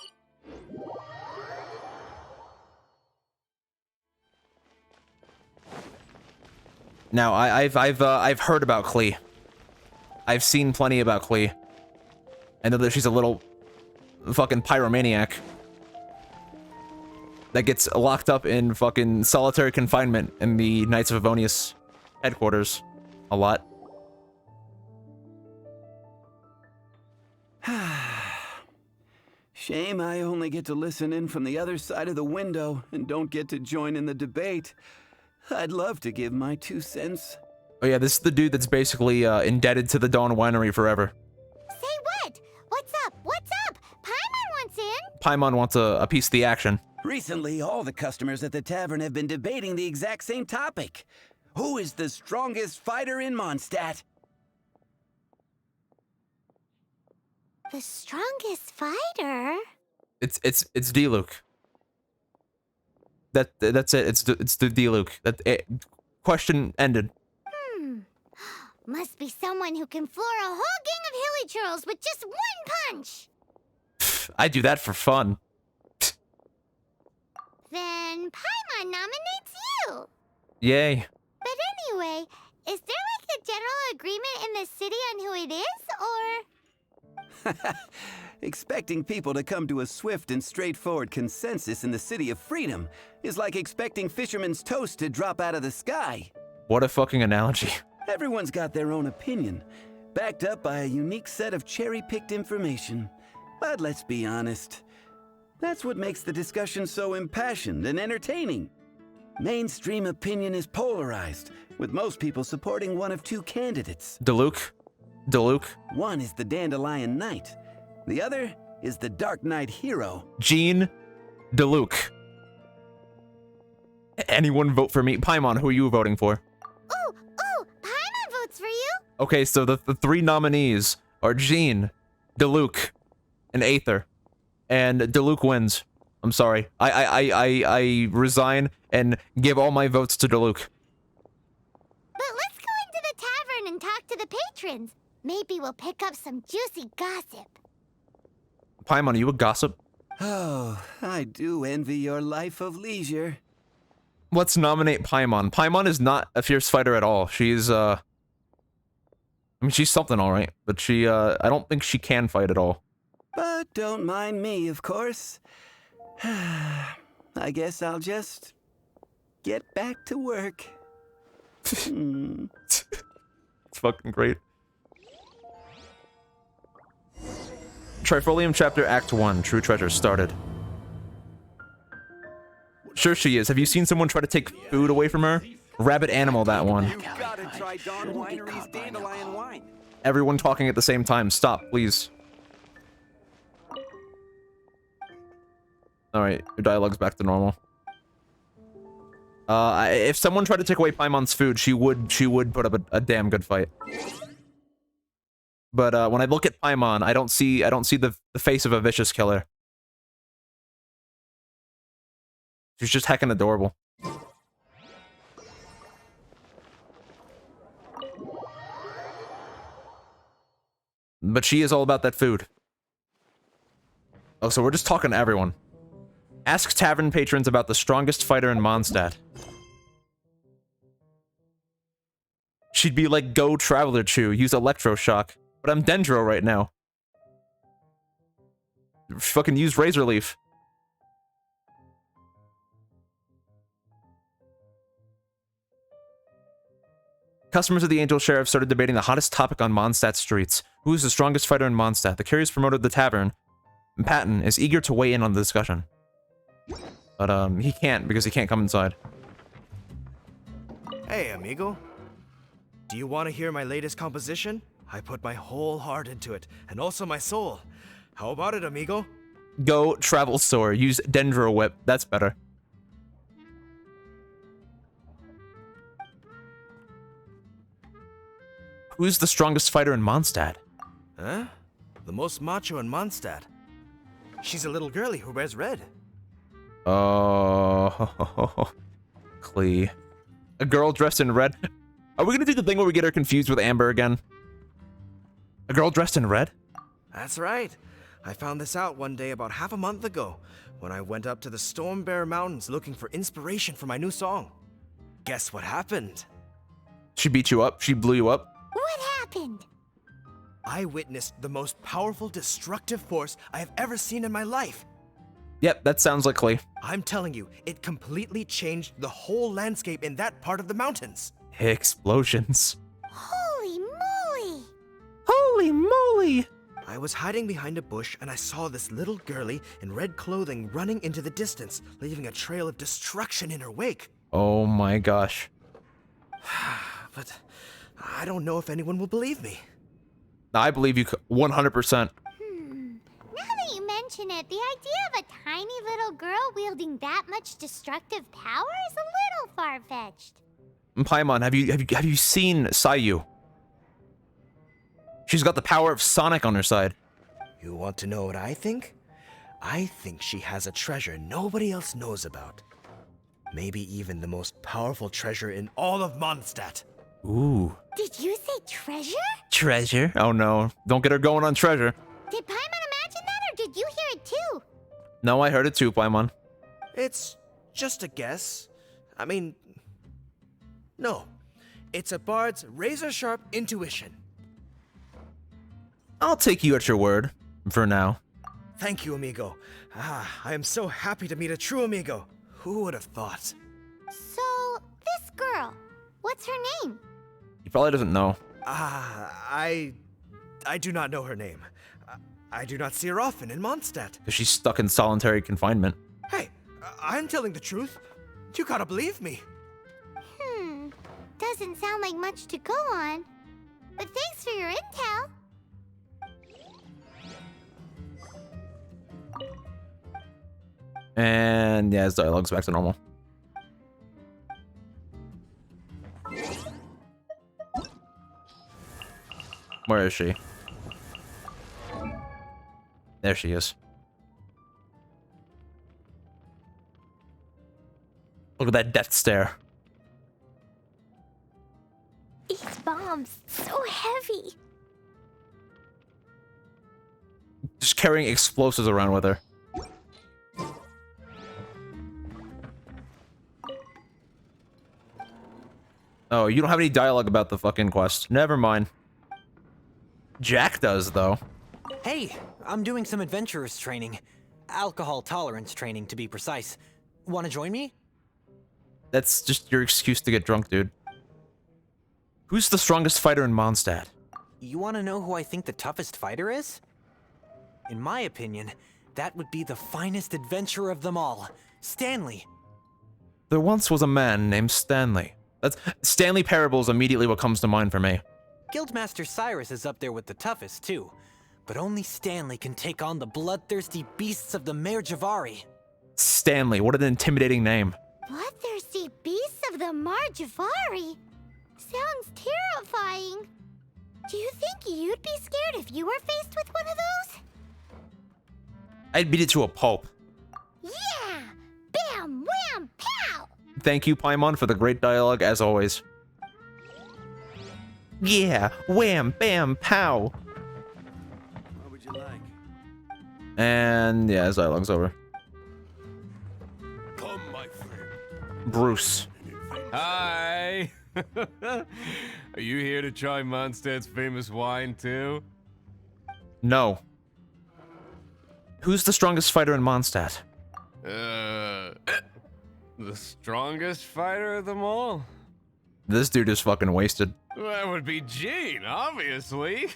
Now, I've heard about Klee. I've seen plenty about Klee. I know that she's a little fucking pyromaniac that gets locked up in fucking solitary confinement in the Knights of Avonius headquarters a lot. Shame I only get to listen in from the other side of the window and don't get to join in the debate. I'd love to give my 2 cents. Oh yeah, this is the dude that's basically indebted to the Dawn Winery forever. Say what? What's up? What's up? Paimon wants in. Paimon wants a piece of the action. Recently, all the customers at the tavern have been debating the exact same topic. Who is the strongest fighter in Mondstadt? The strongest fighter? It's Diluc. That's it. It's the Diluc. Question ended. Must be someone who can floor a whole gang of hilly churls with just one punch. I do that for fun. Then Paimon nominates you. Yay. But anyway, is there like a general agreement in the city on who it is, or? Expecting people to come to a swift and straightforward consensus in the City of Freedom is like expecting fisherman's toast to drop out of the sky. What a fucking analogy. Everyone's got their own opinion, backed up by a unique set of cherry-picked information. But let's be honest, that's what makes the discussion so impassioned and entertaining. Mainstream opinion is polarized, with most people supporting one of 2 candidates. Diluc. One is the Dandelion Knight. The other is the Dark Knight Hero. Jean Diluc. Anyone vote for me? Paimon, who are you voting for? Ooh, Paimon votes for you. Okay, so the 3 nominees are Jean, Diluc, and Aether. And Diluc wins. I'm sorry. I resign and give all my votes to Diluc. But let's go into the tavern and talk to the patrons. Maybe we'll pick up some juicy gossip. Paimon, are you a gossip? Oh, I do envy your life of leisure. Let's nominate Paimon. Paimon is not a fierce fighter at all. She's, I mean, she's something alright, but she, I don't think she can fight at all. But don't mind me, of course. I guess I'll just get back to work. It's fucking great. Trifolium Chapter Act 1, True Treasure started. Sure she is. Have you seen someone try to take food away from her? Rabbit Animal, that one. You gotta try Dawn Winery's Dandelion Wine. Everyone talking at the same time. Stop, please. Alright, your dialogue's back to normal. If someone tried to take away Paimon's food, she would put up a damn good fight. But when I look at Paimon, I don't see the face of a vicious killer. She's just heckin' adorable. But she is all about that food. Oh, so we're just talking to everyone. Ask tavern patrons about the strongest fighter in Mondstadt. She'd be like, go Traveler Chew, use Electroshock. But I'm Dendro right now. Fucking use Razor Leaf. customers of the Angel Sheriff started debating the hottest topic on Mondstadt streets. Who is the strongest fighter in Mondstadt? The curious promoter of the tavern, Patton, is eager to weigh in on the discussion. But, he can't because he can't come inside. Hey, amigo. Do you want to hear my latest composition? I put my whole heart into it, and also my soul. How about it, amigo? Go travel store. Use Dendro Whip. That's better. Who's the strongest fighter in Mondstadt? Huh? The most macho in Mondstadt. She's a little girlie who wears red. Oh, Klee. A girl dressed in red? Are we gonna do the thing where we get her confused with Amber again? A girl dressed in red? That's right. I found this out one day about half a month ago, when I went up to the Storm Bear Mountains looking for inspiration for my new song. Guess what happened? She beat you up? She blew you up? What happened? I witnessed the most powerful destructive force I have ever seen in my life. Yep, that sounds like Klee. I'm telling you, it completely changed the whole landscape in that part of the mountains. Explosions. Holy moly! Holy moly! I was hiding behind a bush and I saw this little girlie in red clothing running into the distance, leaving a trail of destruction in her wake. Oh my gosh. But I don't know if anyone will believe me. I believe you 100%. Now that you mention it, the idea of a tiny little girl wielding that much destructive power is a little far-fetched. Paimon, have you seen Sayu? She's got the power of Sonic on her side. You want to know what I think? I think she has a treasure nobody else knows about. Maybe even the most powerful treasure in all of Mondstadt. Ooh. Did you say treasure? Treasure? Oh no. Don't get her going on treasure. Did Paimon imagine that, or did you hear it too? No, I heard it too, Paimon. It's just a guess. I mean, no. It's a bard's razor-sharp intuition. I'll take you at your word. For now. Thank you, amigo. I am so happy to meet a true amigo. Who would have thought? So, this girl, what's her name? He probably doesn't know. I do not know her name. I do not see her often in Mondstadt. Because she's stuck in solitary confinement. Hey, I'm telling the truth. You gotta believe me. Doesn't sound like much to go on. But thanks for your intel. And yeah, his dialogue's back to normal. Where is she? There she is. Look at that death stare. These bombs, so heavy. Just carrying explosives around with her. Oh, you don't have any dialogue about the fucking quest. Never mind. Jack does, though. Hey, I'm doing some adventurers training. Alcohol tolerance training, to be precise. Want to join me? That's just your excuse to get drunk, dude. Who's the strongest fighter in Mondstadt? You want to know who I think the toughest fighter is? In my opinion, that would be the finest adventurer of them all, Stanley. There once was a man named Stanley. That's Stanley Parable is immediately what comes to mind for me. Guildmaster Cyrus is up there with the toughest, too. But only Stanley can take on the bloodthirsty beasts of the Mare Javari. Stanley, what an intimidating name. Bloodthirsty beasts of the Marjavari? Sounds terrifying. Do you think you'd be scared if you were faced with one of those? I'd beat it to a pulp. Yeah! Bam! Wham! Pow! Thank you, Paimon, for the great dialogue, as always. Yeah! Wham! Bam! Pow! What would you like? And yeah, his dialogue's over. Come, my friend. Bruce. Hi! Are you here to try Mondstadt's famous wine, too? No. Who's the strongest fighter in Mondstadt? The strongest fighter of them all? This dude is fucking wasted. That would be Jean, obviously.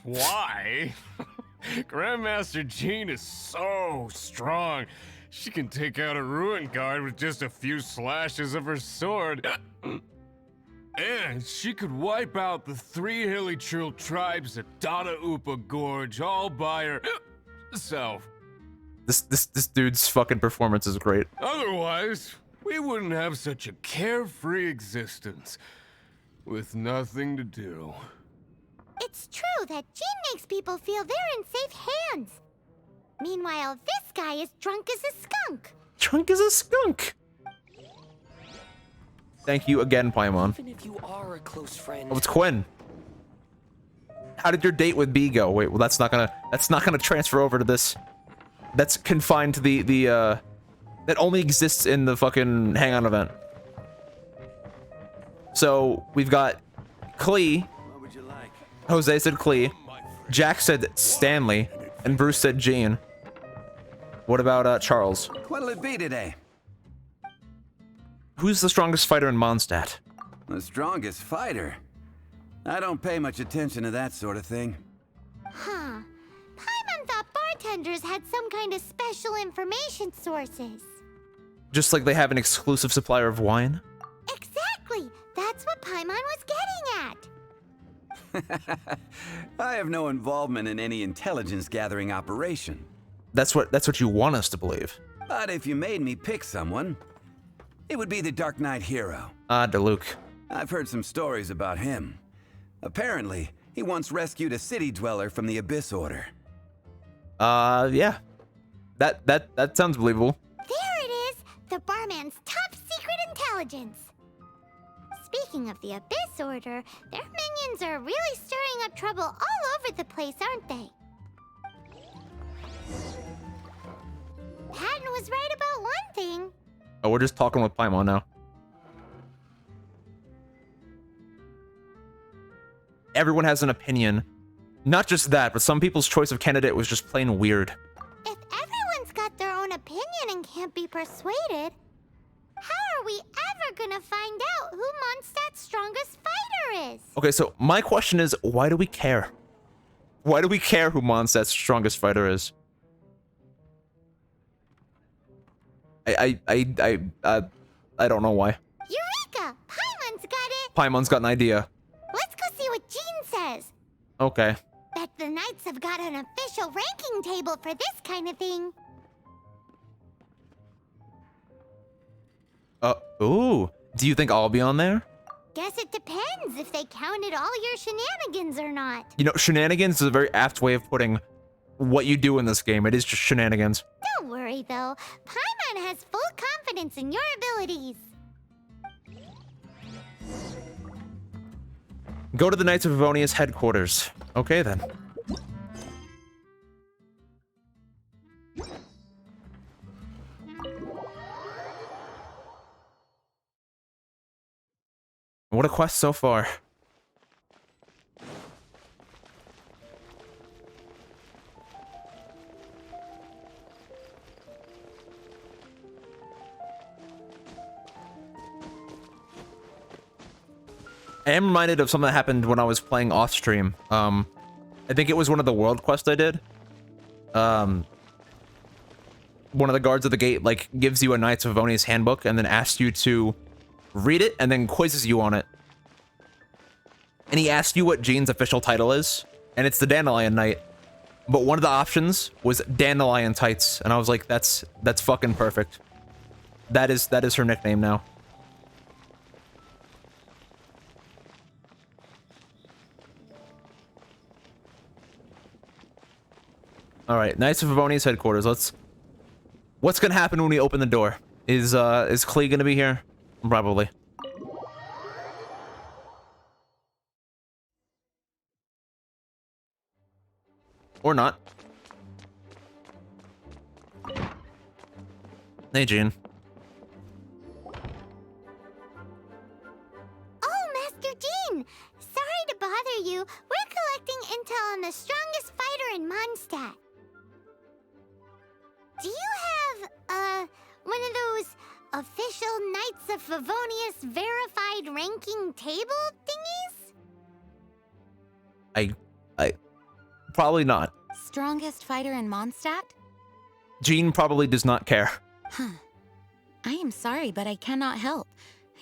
Why? Grandmaster Jean is so strong. She can take out a ruin guard with just a few slashes of her sword. And she could wipe out the 3 Hilly-Trill tribes at Dada Upa Gorge all by herself. This dude's fucking performance is great. Otherwise, we wouldn't have such a carefree existence with nothing to do. It's true that Jean makes people feel they're in safe hands. Meanwhile, this guy is drunk as a skunk. Drunk as a skunk. Thank you again, Paimon. Even if you are a close friend. Oh, it's Quinn. How did your date with B go? Wait, well that's not gonna transfer over to this. That's confined to the that only exists in the fucking Hang-On event. So we've got Klee. What would you like? Jose said Klee. Jack said Stanley, and Bruce said Jean. What about Charles? What'll it be today? Who's the strongest fighter in Mondstadt? The strongest fighter? I don't pay much attention to that sort of thing. Huh. Paimon thought bartenders had some kind of special information sources. Just like they have an exclusive supplier of wine? Exactly! That's what Paimon was getting at. I have no involvement in any intelligence gathering operation. That's what you want us to believe. But if you made me pick someone, it would be the Dark Knight hero. Deluc. I've heard some stories about him. Apparently, he once rescued a city dweller from the Abyss Order. Yeah. That sounds believable. There it is! The barman's top secret intelligence! Speaking of the Abyss Order, their minions are really stirring up trouble all over the place, aren't they? Patton was right about one thing. Oh, we're just talking with Paimon now. Everyone has an opinion. Not just that, but some people's choice of candidate was just plain weird. If everyone's got their own opinion and can't be persuaded, how are we ever gonna find out who Mondstadt's strongest fighter is? Okay, so my question is, why do we care? Why do we care who Mondstadt's strongest fighter is? I don't know why. Eureka! Paimon's got it! Paimon's got an idea. Let's go see what Jean says. Okay. Bet the Knights have got an official ranking table for this kind of thing. Ooh. Do you think I'll be on there? Guess it depends if they counted all your shenanigans or not. You know, shenanigans is a very apt way of putting what you do in this game. It is just shenanigans. Don't worry, though. Paimon has full confidence in your abilities. Go to the Knights of Avonia's headquarters. Okay, then. What a quest so far. I am reminded of something that happened when I was playing off stream. I think it was one of the world quests I did. One of the guards at the gate, like, gives you a Knights of Avonia's handbook and then asks you to read it and then quizzes you on it. And he asked you what Jean's official title is, and it's the Dandelion Knight. But one of the options was Dandelion Tights, and I was like, that's fucking perfect. That is her nickname now. All right, Knights of Avonia's headquarters. What's gonna happen when we open the door? Is Klee gonna be here? Probably. Or not. Hey, Jean. Oh, Master Jean! Sorry to bother you. We're collecting intel on the strongest fighter in Mondstadt. Do you have, one of those official Knights of Favonius verified ranking table thingies? I probably not. Strongest fighter in Mondstadt? Jean probably does not care. Huh. I am sorry, but I cannot help.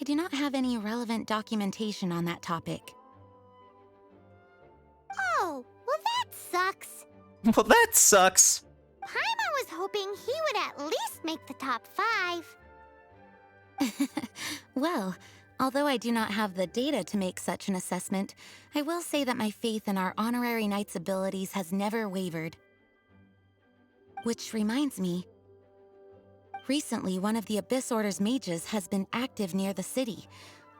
I do not have any relevant documentation on that topic. Oh, well that sucks. Well, that sucks. Paimon was hoping he would at least make the top 5. Well, although I do not have the data to make such an assessment, I will say that my faith in our honorary knight's abilities has never wavered. Which reminds me, recently one of the Abyss Order's mages has been active near the city,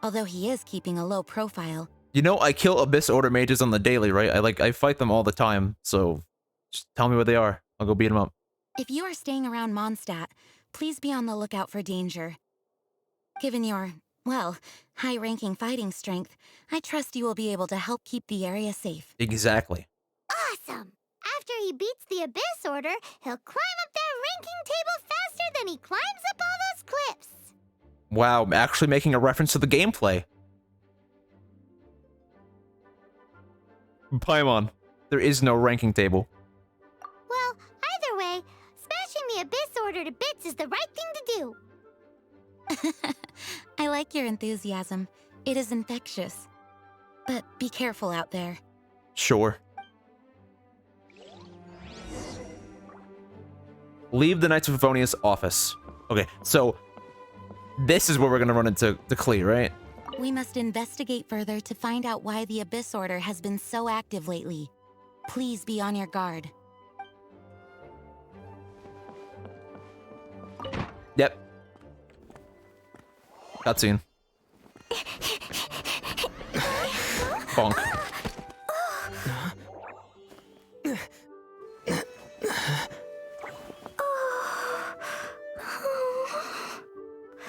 although he is keeping a low profile. You know, I kill Abyss Order mages on the daily, right? I fight them all the time, so just tell me where they are. I'll go beat them up. If you are staying around Mondstadt, please be on the lookout for danger. Given your, well, high-ranking fighting strength, I trust you will be able to help keep the area safe. Exactly. Awesome! After he beats the Abyss Order, he'll climb up that ranking table faster than he climbs up all those cliffs. Wow, actually making a reference to the gameplay. Paimon, there is no ranking table. Well, either way, smashing the Abyss Order to bits is the right thing to do. I like your enthusiasm. It is infectious. But be careful out there. Sure. Leave the Knights of Favonius office. Okay, so this is where we're gonna run into Klee, right? We must investigate further to find out why the Abyss Order has been so active lately. Please be on your guard. Yep. Cutscene. Bonk.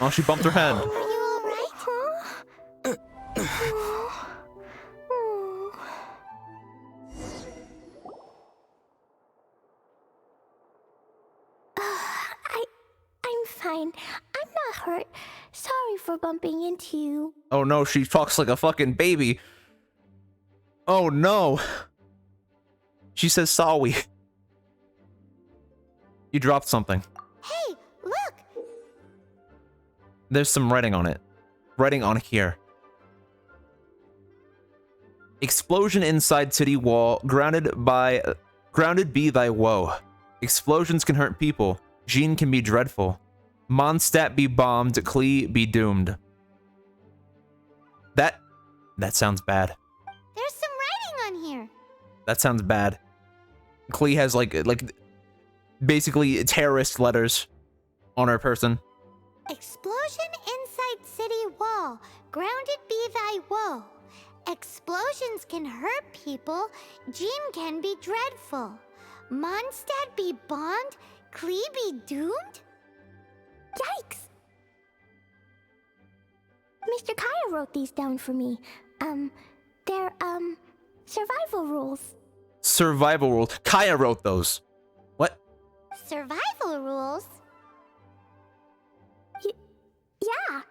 Oh, she bumped her head. Are you all right? I'm fine. I'm not hurt. Sorry for bumping into you. Oh no, she talks like a fucking baby. Oh no. She says sorry. You dropped something. Hey, look! There's some writing on it. Writing on here. Explosion inside city wall, grounded be thy woe. Explosions can hurt people. Jean can be dreadful. Mondstadt be bombed, Klee be doomed. That sounds bad. There's some writing on here. That sounds bad. Klee has like basically terrorist letters on her person. Explosion inside city wall, grounded be thy woe. Explosions can hurt people, Jean can be dreadful. Mondstadt be bombed, Klee be doomed? Yikes! Mr. Kaya wrote these down for me. They're, survival rules. Survival rules. Kaya wrote those. What? Survival rules? Yeah.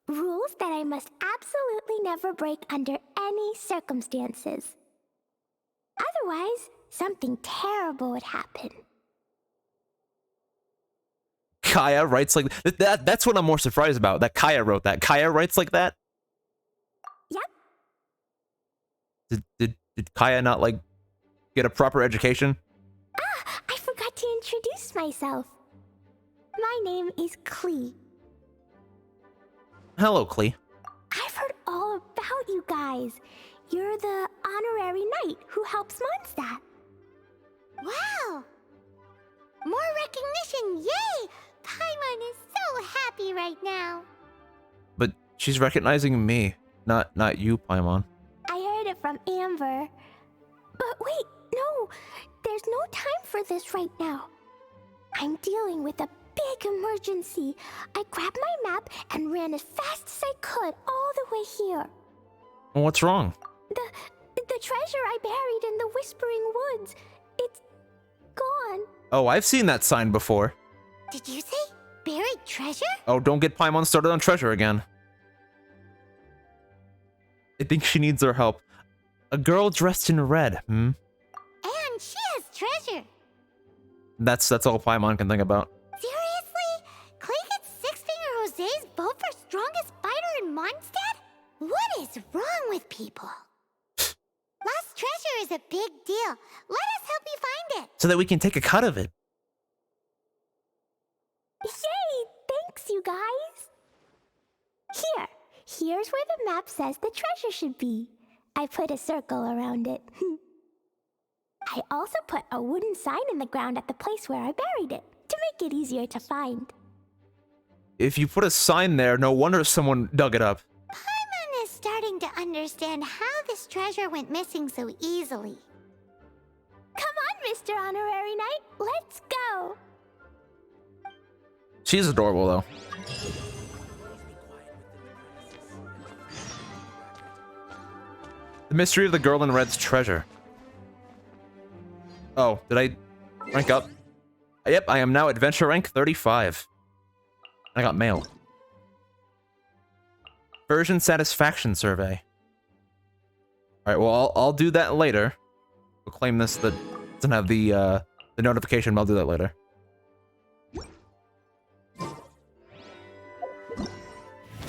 Rules that I must absolutely never break under any circumstances. Otherwise, something terrible would happen. Kaya writes like that. That's what I'm more surprised about. That Kaya wrote that. Kaya writes like that? Yep. Did Kaya not like get a proper education? Ah, I forgot to introduce myself. My name is Klee. Hello, Klee. I've heard all about you guys. You're the honorary knight who helps Mondstadt. Wow! More recognition, yay! Paimon is so happy right now. But she's recognizing me, not you, Paimon. I heard it from Amber. But wait, no! There's no time for this right now. I'm dealing with a big emergency. I grabbed my map and ran as fast as I could all the way here. Well, what's wrong? The treasure I buried in the Whispering Woods. It's gone. Oh, I've seen that sign before. Did you say Buried treasure? Oh, don't get Paimon started on treasure again. I think she needs our help. A girl dressed in red, And she has treasure. That's all Paimon can think about. Seriously? Clay gets Six-Finger Jose's vote for strongest fighter in Mondstadt? What is wrong with people? Lost treasure is a big deal. Let us help you find it. So that we can take a cut of it. Yay! Thanks, you guys! Here's where the map says the treasure should be. I put a circle around it. I also put a wooden sign in the ground at the place where I buried it, to make it easier to find. If you put a sign there, no wonder someone dug it up. Paimon is starting to understand how this treasure went missing so easily. Come on, Mr. Honorary Knight, let's go! She's adorable, though. The mystery of the girl in red's treasure. Oh, did I rank up? Yep, I am now adventure rank 35. I got mail. Version satisfaction survey. All right, well, I'll do that later. We'll claim this that doesn't have the notification, but I'll do that later.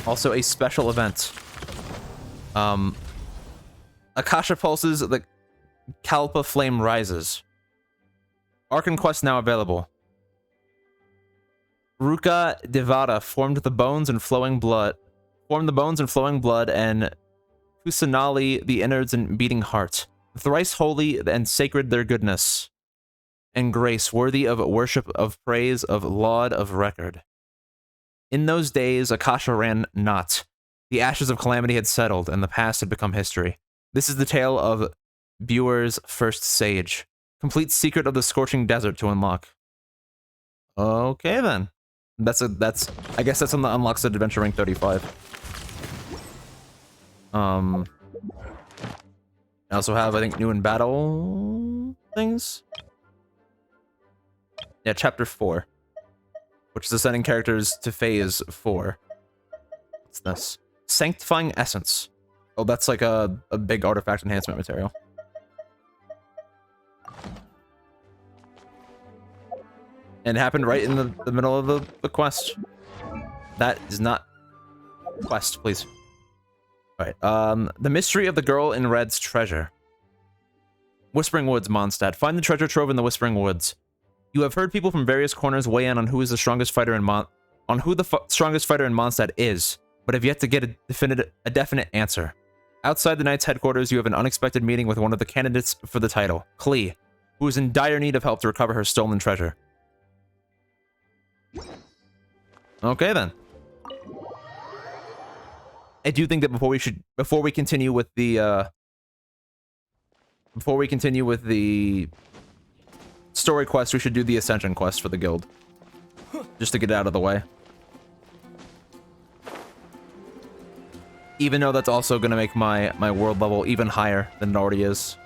Also, a special event. Akasha pulses, the Kalpa flame rises. Archon quest now available. Ruka Devata formed the bones and flowing blood, and Kusanali the innards and beating heart. Thrice holy and sacred their goodness and grace, worthy of worship, of praise, of laud, of record. In those days, Akasha ran not. The ashes of calamity had settled, and the past had become history. This is the tale of Buer's first sage. Complete secret of the scorching desert to unlock. Okay then. I guess that's on the unlocks at adventure rank 35. I also have, I think, new in battle things. Yeah, chapter 4. Which is ascending characters to phase 4. What's this? Sanctifying Essence. Oh, that's like a big artifact enhancement material. And it happened right in the middle of the quest. That is not... Quest, please. Alright, the mystery of the girl in red's treasure. Whispering Woods, Mondstadt. Find the treasure trove in the Whispering Woods. You have heard people from various corners weigh in on who is the strongest fighter in strongest fighter in Mondstadt is, but have yet to get a definite answer. Outside the Knight's headquarters, you have an unexpected meeting with one of the candidates for the title, Klee, who is in dire need of help to recover her stolen treasure. Okay then. I do think that before we continue with the story quest, we should do the Ascension quest for the guild. Just to get it out of the way. Even though that's also going to make my world level even higher than it already is.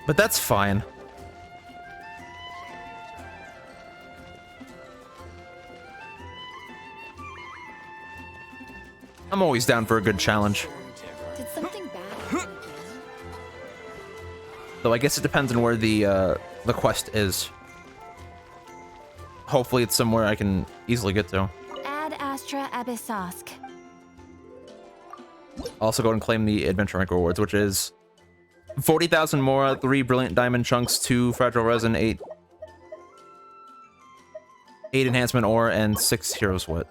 But that's fine. I'm always down for a good challenge. Did something bad? Though I guess it depends on where the quest is. Hopefully it's somewhere I can easily get to. Ad Astra Abyssosk. Also go and claim the adventure rank rewards, which is 40,000 Mora, 3 brilliant diamond chunks, 2 fragile resin, 8 enhancement ore, and 6 hero's wit.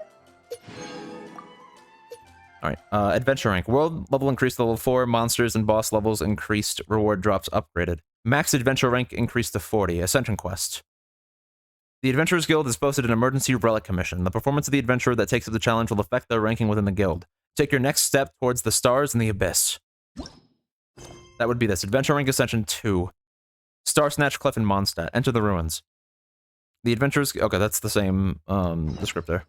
Alright, adventure rank. World level increased to level 4, monsters and boss levels increased, reward drops upgraded. Max adventure rank increased to 40, Ascension quest. The Adventurers Guild has posted an emergency relic commission. The performance of the adventurer that takes up the challenge will affect their ranking within the guild. Take your next step towards the stars and the abyss. That would be this. Adventure rank Ascension 2. Star Snatch Cliff in Mondstadt. Enter the ruins. The adventurers... Okay, that's the same descriptor.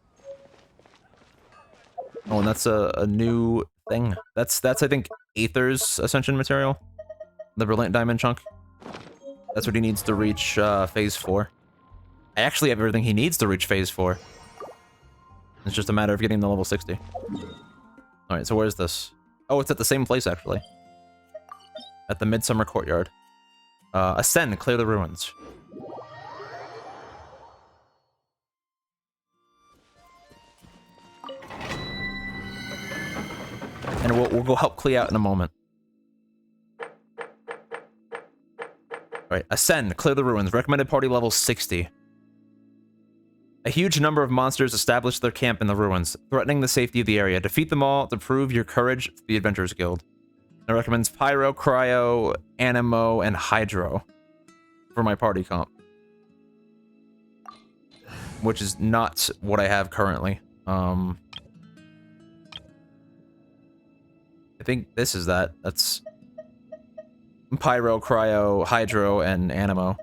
Oh, and that's a new thing. That's I think, Aether's Ascension material. The Brilliant Diamond chunk. That's what he needs to reach phase 4. I actually have everything he needs to reach phase 4. It's just a matter of getting the level 60. Alright, so where's this? Oh, it's at the same place, actually. At the Midsummer Courtyard. Ascend, clear the ruins. And we'll go help Clea out in a moment. Alright, ascend, clear the ruins. Recommended party level 60. A huge number of monsters establish their camp in the ruins, threatening the safety of the area. Defeat them all to prove your courage to the Adventurers Guild. It recommends Pyro, Cryo, Animo, and Hydro for my party comp. Which is not what I have currently. I think this is that. That's Pyro, Cryo, Hydro, and Animo.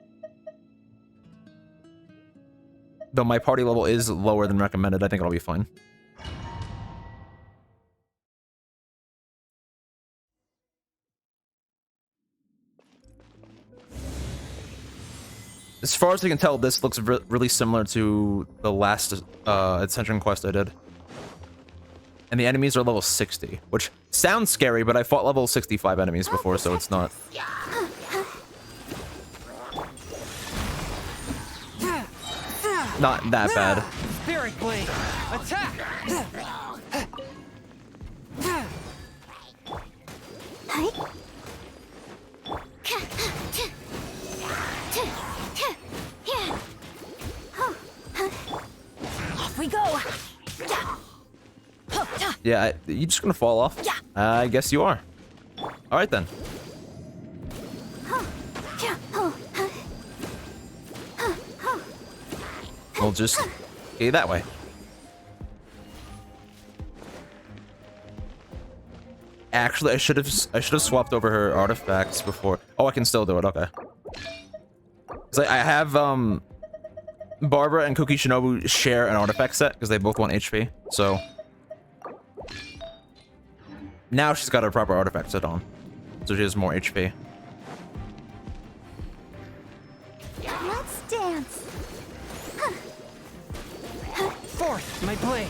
Though my party level is lower than recommended, I think it'll be fine. As far as I can tell, this looks really similar to the last Ascension quest I did. And the enemies are level 60, which sounds scary, but I fought level 65 enemies before, so it's not. Not that bad. Spirit Blade, attack! Off we go. Yeah, you just gonna fall off? Yeah. I guess you are. All right then. We'll just get that way. Actually, I should have swapped over her artifacts before. Oh, I can still do it. Okay. So I have Barbara and Cookie Shinobu share an artifact set because they both want HP. So now she's got her proper artifact set on, so she has more HP. Let's dance. Forth, my blade.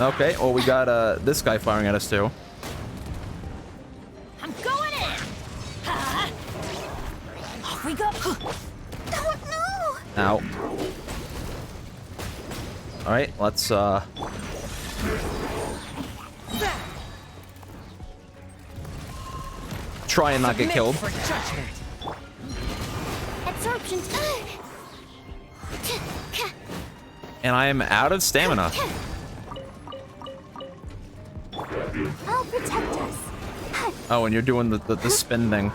Okay, well we got this guy firing at us too. I'm going in. Off we go. Oh no! Ow. All right, let's try and not get killed. For judgment. Absorption. And I am out of stamina. I'll protect us. Oh, and you're doing the spin thing.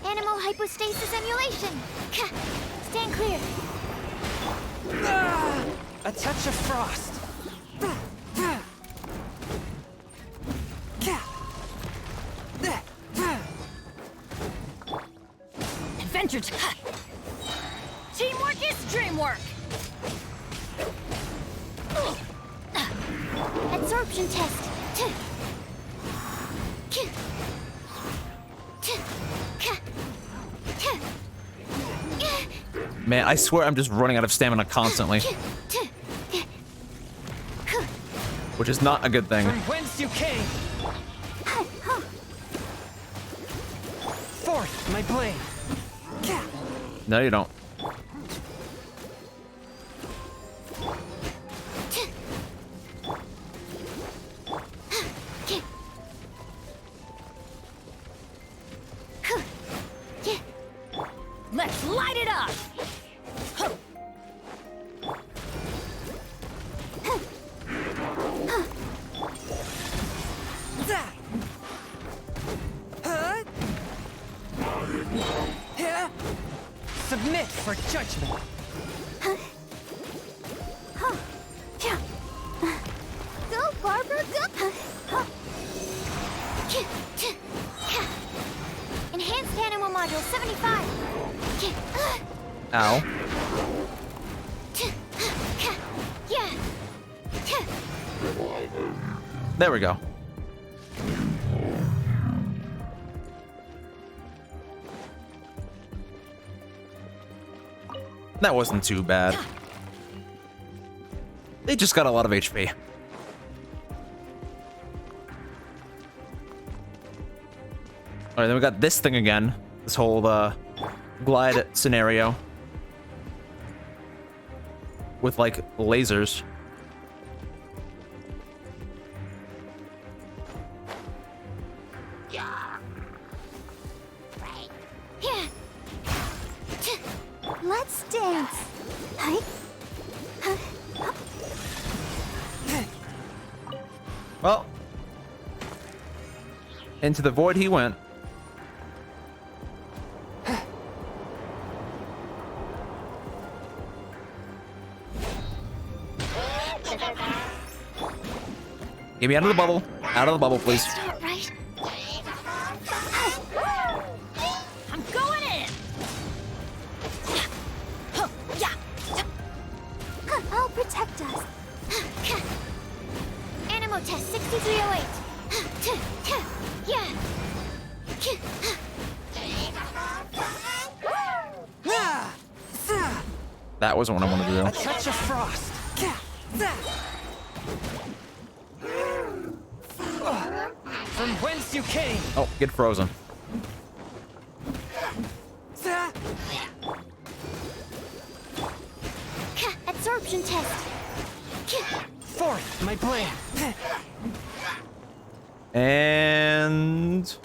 Animal hypostasis emulation. Stand clear. A touch of frost. Adventure. Teamwork is dreamwork. Absorption test. Man, I swear I'm just running out of stamina constantly. Which is not a good thing. From whence you came. Forth, my blade. No, you don't. Let's light it up. Submit for judgment. Go, Barbara, go! Enhanced animal module 75. Ow. There we go. That wasn't too bad. They just got a lot of HP. Alright, then we got this thing again. This whole glide scenario. With like lasers. Let's dance. Hi. Well, into the void he went. Get me out of the bubble. Out of the bubble, please. Not right. I'm going in! I'll protect us. Animal test 6308. That wasn't what I wanted to A do. touch of frost. From whence you came. Oh, get frozen. Absorption test. Forth, my blade. And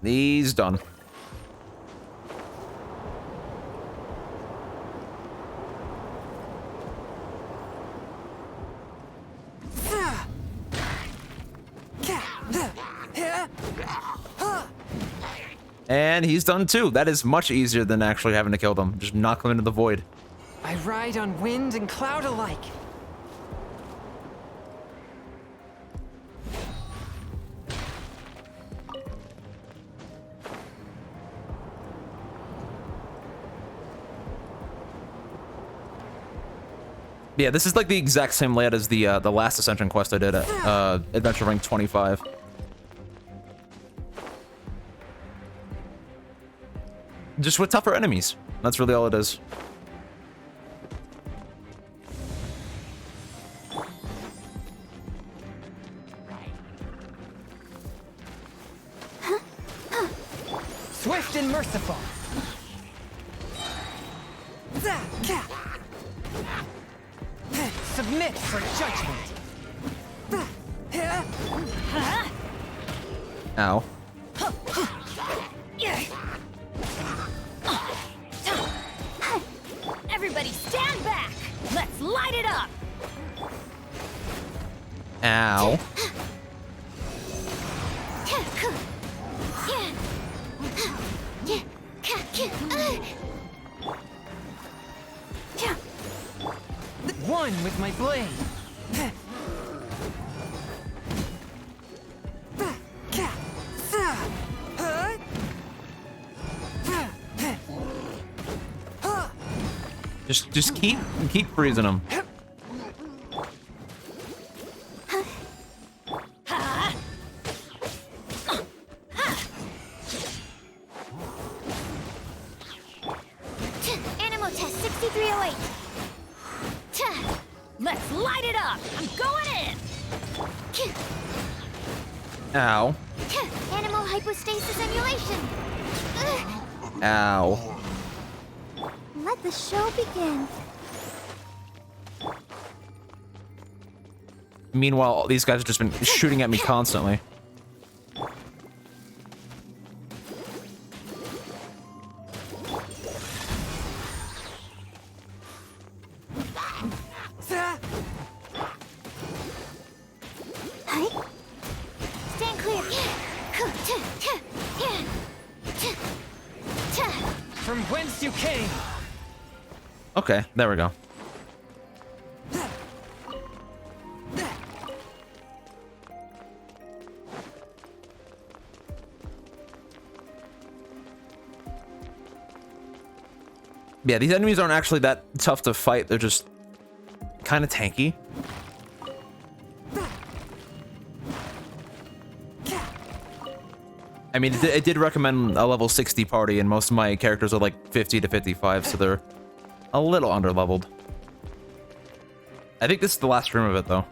he's done. And he's done too. That is much easier than actually having to kill them. Just knock them into the void. I ride on wind and cloud alike. Yeah, this is like the exact same layout as the last Ascension quest I did at Adventure Rank 25. Just with tougher enemies. That's really all it is. Swift and merciful. Submit for judgment. Ow. Everybody stand back! Let's light it up! Ow. One with my blade. Just keep freezing them. Animal test 6308. Let's light it up! I'm going in! Ow. Animal hypostasis emulation. Ow. Let the show begin. Meanwhile, these guys have just been shooting at me constantly. Stand clear. From whence you came. Okay, there we go. Yeah, these enemies aren't actually that tough to fight. They're just kind of tanky. I mean, it did recommend a level 60 party, and most of my characters are like 50 to 55, so they're a little underleveled. I think this is the last stream of it, though.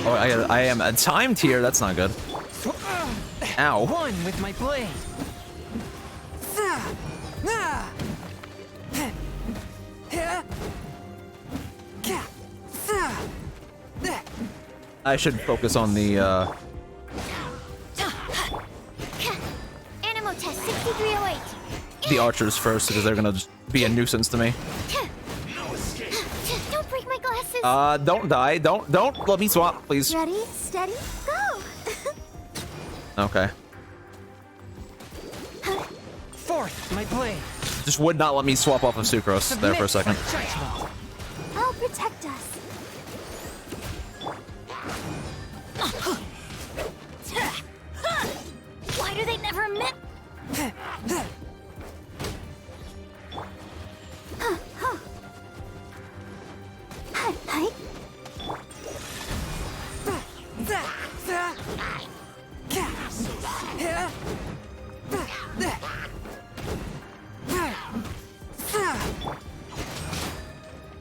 Oh, I am timed here. That's not good. Ow. One with my blade. I should focus on the Animal test 6308. the archers first, because they're gonna just be a nuisance to me. Don't break my glasses. Don't die. Don't let me swap, please. Ready, steady, go. Okay. Fourth, my blade. Just would not let me swap off of Sucrose there for a second. I'll protect us. Why do they never admit?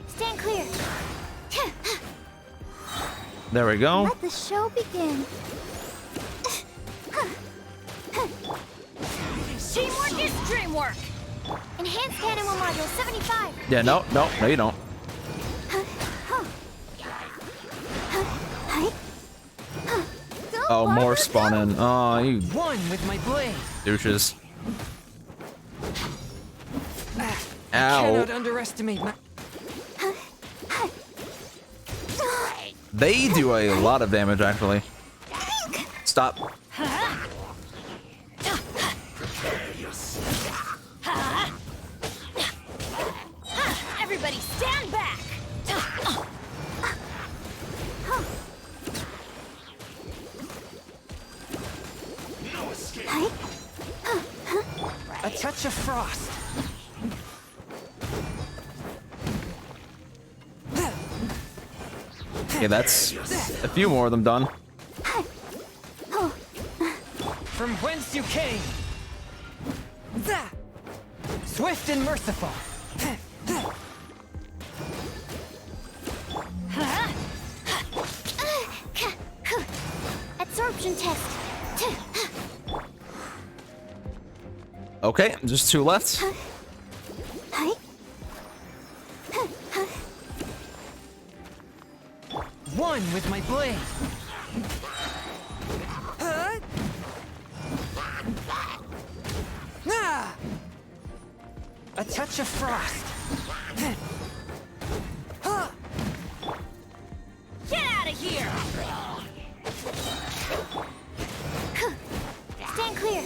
Stand clear. There we go. Let the show begin. Teamwork is dreamwork. Enhanced animal module 75. Yeah, no, you don't. Oh, more spawning. Oh, you One with my blade. douches. Ow. Cannot underestimate my. They do a lot of damage, actually. Stop. Everybody stand back. A touch of frost. Okay, that's a few more of them done. From whence you came. Swift and merciful. Absorption test. Okay, just 2 left. One with my blade. A touch of frost. Get out of here. Stand clear.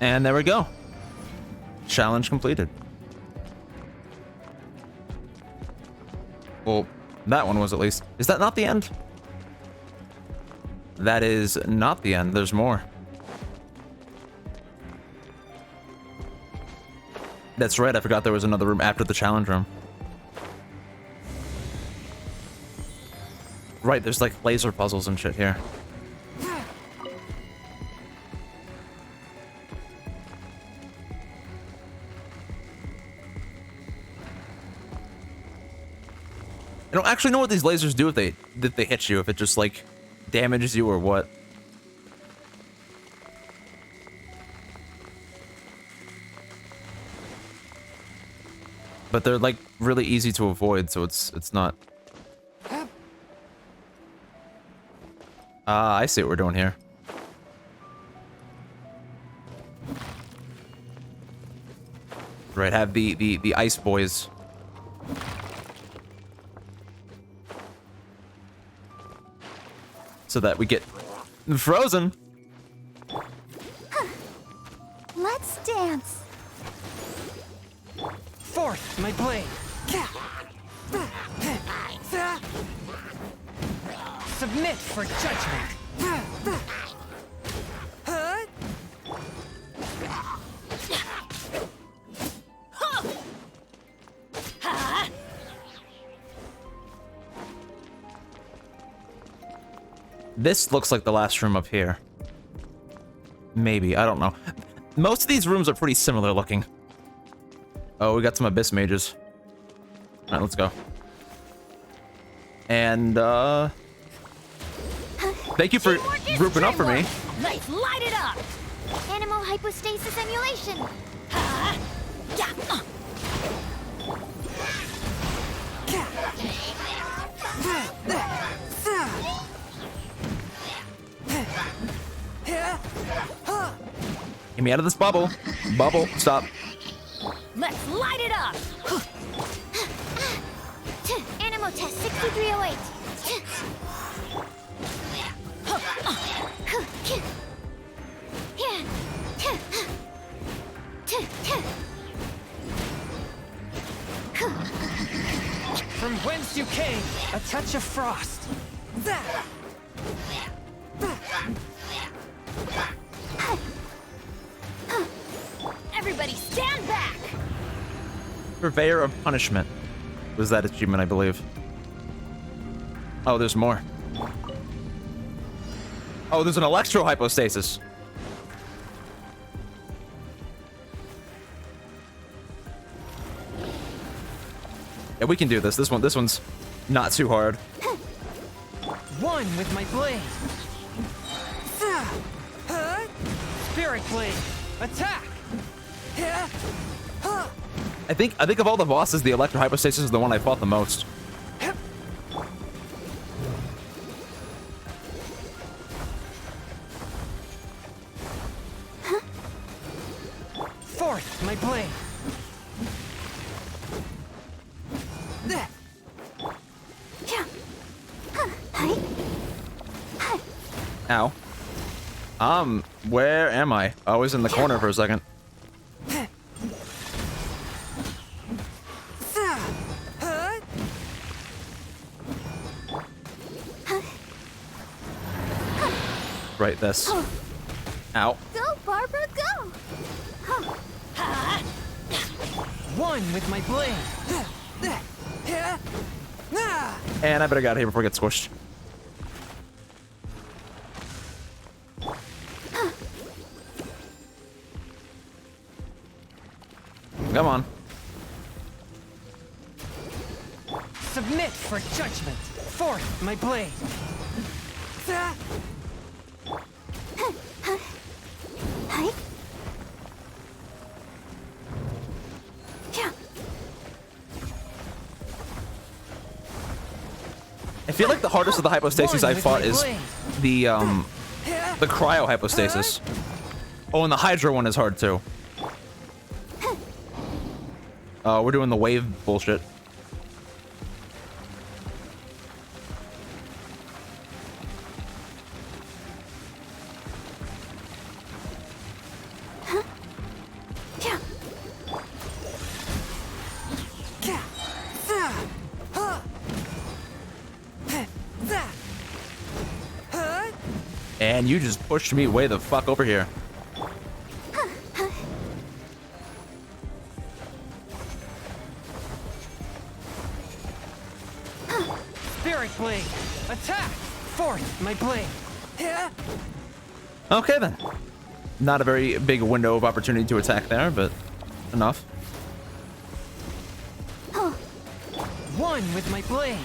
And there we go. Challenge completed. Well, that one was at least. Is that not the end? That is not the end. There's more. That's right. I forgot there was another room after the challenge room. Right, there's like laser puzzles and shit here. I don't actually know what these lasers do if they hit you, if it just like damages you or what. But they're like really easy to avoid, so it's not. I see what we're doing here. Right, have the ice boys. So that we get frozen. Let's dance. Fourth, my blade. Submit for judgment. This looks like the last room up here. Maybe, I don't know. Most of these rooms are pretty similar looking. Oh, we got some Abyss Mages. Alright, let's go. And, thank you for grouping up for me. Let's light it up! Animal hypostasis emulation. Get me out of this bubble. Bubble, stop. Let's light it up! Animal test 6308. From whence you came, a touch of frost. Everybody stand back! Purveyor of Punishment was that achievement, I believe. Oh, there's more. Oh, there's an Electro Hypostasis. Yeah, we can do this. This one's not too hard. One with my blade. Spirit blade. Attack. I think of all the bosses, the Electro Hypostasis is the one I fought the most. Fourth, my blade. Ow. Where am I? I was in the corner for a second. Right, this. Ow. Go, Barbara, go! One with my blade. And I better get out of here before I get squished. Come on. Submit for judgment. Fourth, my blade. I feel like the hardest of the hypostases I fought is the cryo hypostasis. Oh, and the Hydra one is hard too. We're doing the wave bullshit. And you just pushed me way the fuck over here. Spirit blade. Attack. Fourth, my blade. Okay then. Not a very big window of opportunity to attack there, but enough. One with my blade.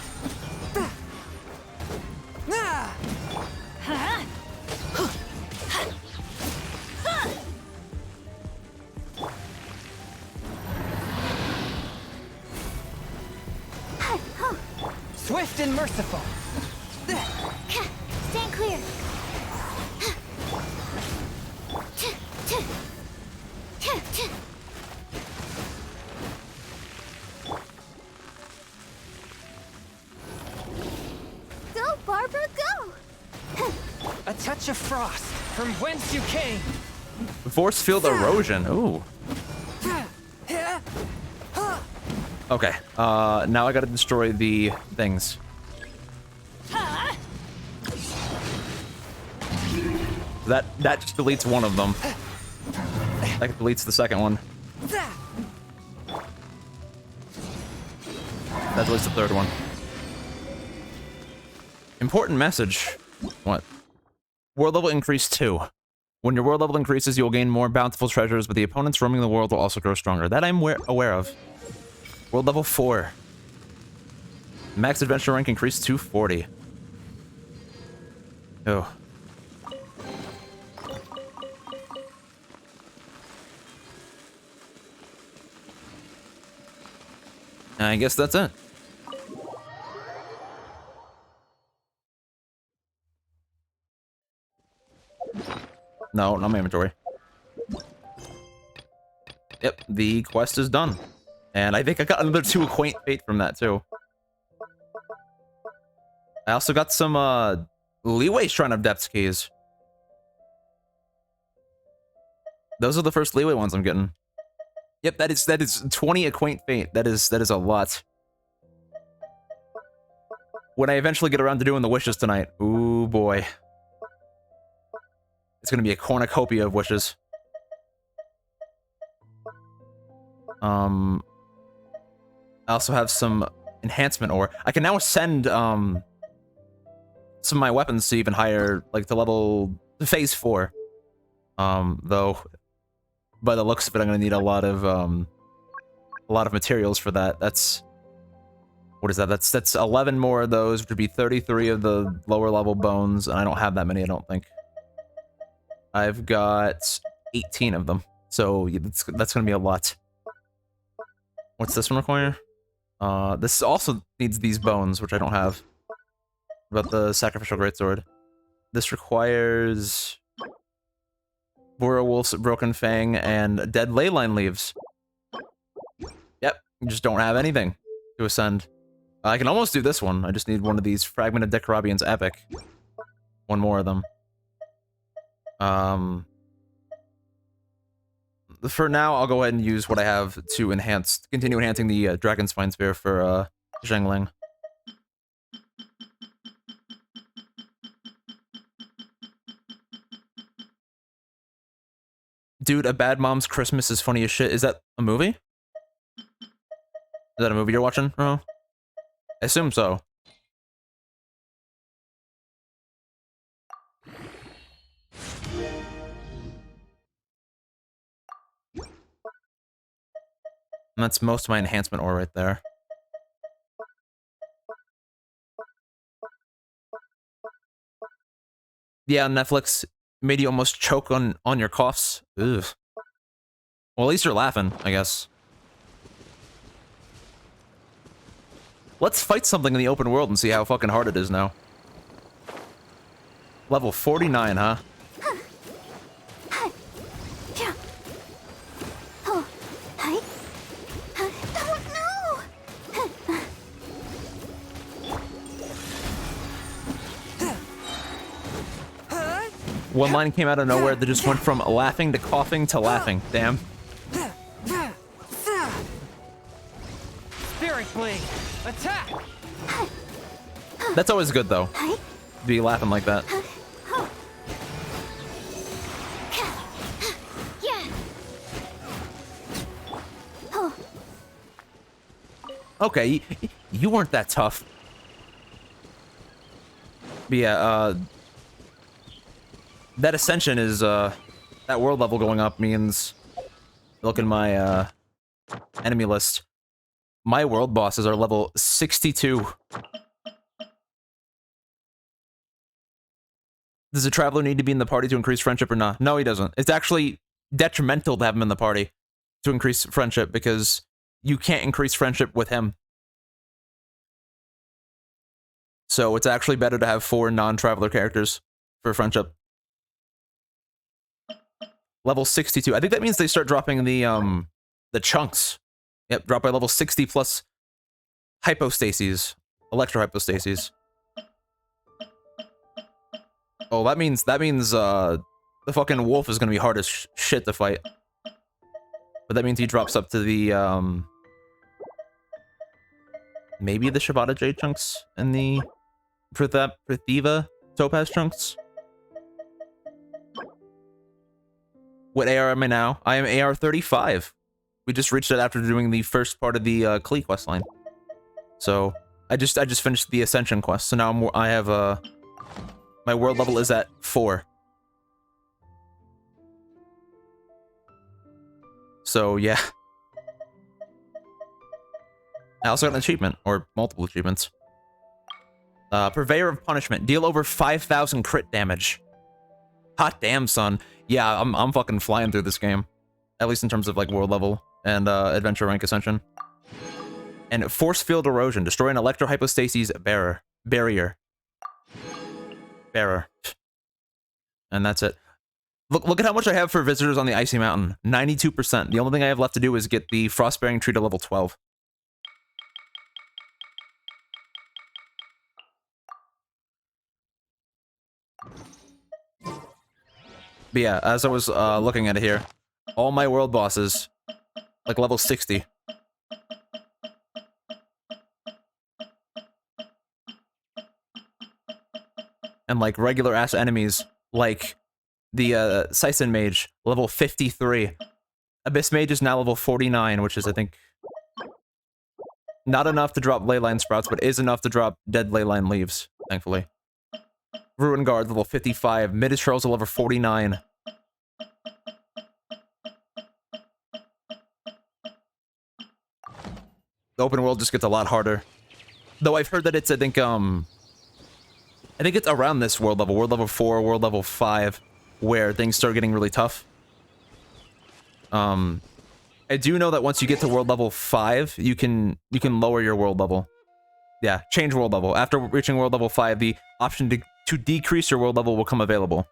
Swift and merciful. Stand clear. Go, Barbara, go! A touch of frost. From whence you came. Force field erosion. Ooh. Okay. Now I gotta destroy the things. That just deletes one of them. That deletes the second one. That deletes the third one. Important message. what? World level increase 2. When your world level increases, you will gain more bountiful treasures, but the opponents roaming the world will also grow stronger. That I'm aware of. World level 4. Max adventure rank increased to 40. Oh. I guess that's it. No, not my inventory. Yep, the quest is done. And I think I got another 2 Acquaint Fate from that, too. I also got some, Leeway Shrine of Depths keys. Those are the first Leeway ones I'm getting. Yep, that is 20 Acquaint Fate. That is a lot. When I eventually get around to doing the wishes tonight, ooh boy. It's gonna be a cornucopia of wishes. I also have some enhancement ore. I can now send, some of my weapons to even higher, like, to phase 4. Though, by the looks of it, I'm gonna need a lot of materials for that. That's... What is that? That's 11 more of those, which would be 33 of the lower level bones, and I don't have that many, I don't think. I've got 18 of them, so that's gonna be a lot. What's this one require? This also needs these bones, which I don't have. About the Sacrificial Greatsword. This requires... Werewolf's Broken Fang and Dead Leyline Leaves. Yep, you just don't have anything to ascend. I can almost do this one. I just need one of these Fragmented Decarabian's Epic. One more of them. For now, I'll go ahead and use what I have to continue enhancing the Dragon Spine Spear for Zhengling. Dude, A Bad Mom's Christmas is funny as shit. Is that a movie? Is that a movie you're watching, Ro? I assume so. And that's most of my enhancement ore right there. Yeah, Netflix made you almost choke on your coughs. Ugh. Well, at least you're laughing, I guess. Let's fight something in the open world and see how fucking hard it is now. Level 49, huh? One line came out of nowhere that just went from laughing to coughing to laughing. Damn. Spirit Blade, attack! That's always good, though. Be laughing like that. Okay, you weren't that tough. But yeah, that ascension is, that world level going up means, look in my, enemy list. My world bosses are level 62. Does a traveler need to be in the party to increase friendship or not? No, he doesn't. It's actually detrimental to have him in the party to increase friendship because you can't increase friendship with him. So it's actually better to have 4 non-traveler characters for friendship. Level 62. I think that means they start dropping the chunks. Yep, drop by level 60 plus hypostases. Electro-hypostases. Oh, that means, the fucking wolf is gonna be hard as shit to fight. But that means he drops up to the, maybe the Shibata Jade chunks and the Prithiva Topaz chunks? What AR am I now? I am AR 35. We just reached it after doing the first part of the Klee quest line. So I just finished the Ascension quest. So now I have My world level is at 4. So, yeah. I also got an achievement, or multiple achievements. Purveyor of Punishment. Deal over 5,000 crit damage. Hot damn, son. Yeah, I'm fucking flying through this game. At least in terms of, like, world level and adventure rank ascension. And Force Field Erosion. Destroy an electrohypostasis barrier. Bearer. And that's it. Look at how much I have for visitors on the Icy Mountain. 92%. The only thing I have left to do is get the Frostbearing Tree to level 12. But yeah, as I was looking at it here, all my world bosses, like level 60. And like regular ass enemies, like the Sison Mage, level 53. Abyss Mage is now level 49, which is, I think, not enough to drop Leyline Sprouts, but is enough to drop dead Leyline Leaves, thankfully. Ruin Guard, level 55. Midistrel's level 49. The open world just gets a lot harder. Though I've heard that it's, I think it's around this world level 4, world level 5, where things start getting really tough. I do know that once you get to world level 5, you can lower your world level. Yeah, change world level. After reaching world level 5, the option to decrease your world level will come available.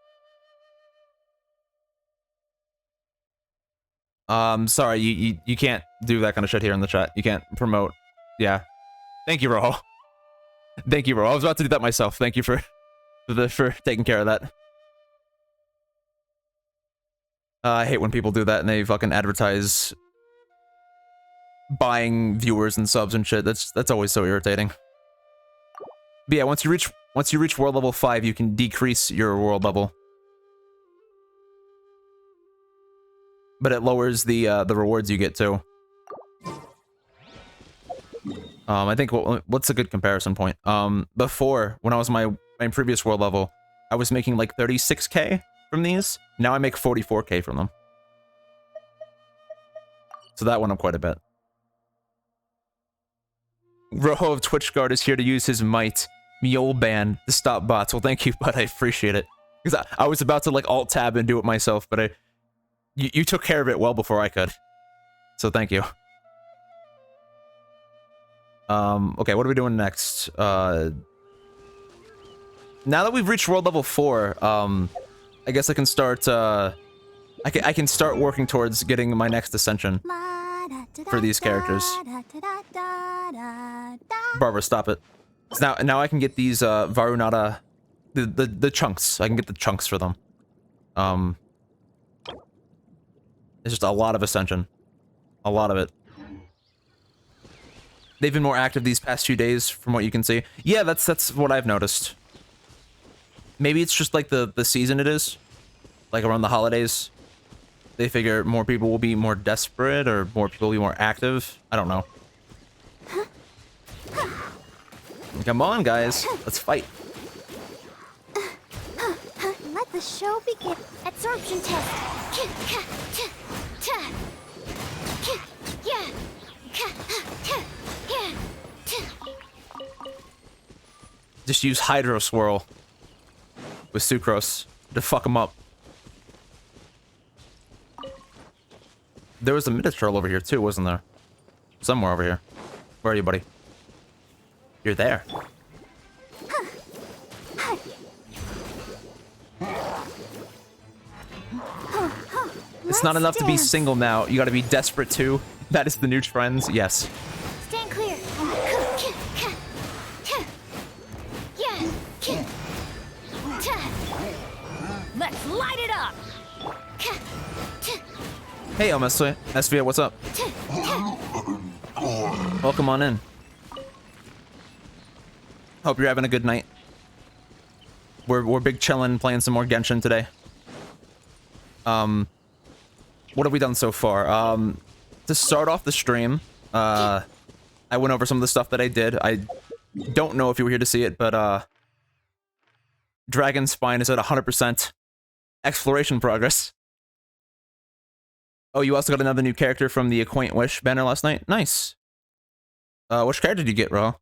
Sorry, you can't do that kind of shit here in the chat. You can't promote. Yeah. Thank you, Roho. Thank you, Roho. I was about to do that myself. Thank you for taking care of that. I hate when people do that and they fucking advertise buying viewers and subs and shit. That's always so irritating. But yeah, once you reach world level 5, you can decrease your world level. But it lowers the rewards you get too. I think what's a good comparison point? Before, when I was my previous world level, I was making like 36k from these. Now I make 44k from them. So that went up quite a bit. Roho of Twitchguard is here to use his might, miHoYo ban, to stop bots. Well, thank you, but I appreciate it. Because I was about to like alt-tab and do it myself, but you took care of it well before I could. So thank you. Okay, what are we doing next? Now that we've reached world level 4, I guess I can start, I can start working towards getting my next ascension for these characters. Barbara, stop it. So now I can get these, Varunata, the chunks. I can get the chunks for them. It's just a lot of ascension. A lot of it. They've been more active these past few days, from what you can see. Yeah, that's what I've noticed. Maybe it's just like the season it is. Like around the holidays. They figure more people will be more desperate, or more people will be more active. I don't know. Come on, guys. Let's fight. Let the show begin. Absorption test. Just use Hydro Swirl with Sucrose to fuck them up. There was a Minitroll over here too, wasn't there? Somewhere over here. Where are you, buddy? You're there. It's not enough to be single now. You gotta be desperate too. That is the new trends. Yes. Stand clear. Let's light it up! Hey, Svia, what's up? Welcome on in. Hope you're having a good night. We're big chillin', playing some more Genshin today. What have we done so far? To start off the stream, I went over some of the stuff that I did. I don't know if you were here to see it, but Dragon Spine is at 100% exploration progress. Oh, you also got another new character from the Acquaint Wish banner last night? Nice. Which character did you get, Ro?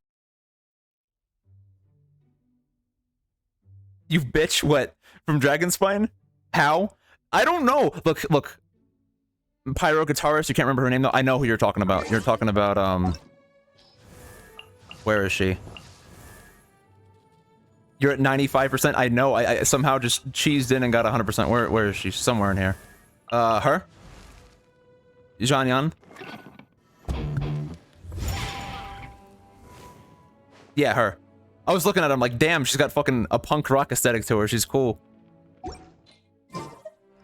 You bitch, what? From Dragon Spine? How? I don't know. Look. Pyro guitarist, you can't remember her name though. I know who you're talking about. You're talking about, where is she? You're at 95%. I know. I somehow just cheesed in and got 100%. Where is she? Somewhere in here. Her? Zhan Yan? Yeah, her. I was looking at her, I'm like, damn, she's got fucking a punk rock aesthetic to her. She's cool.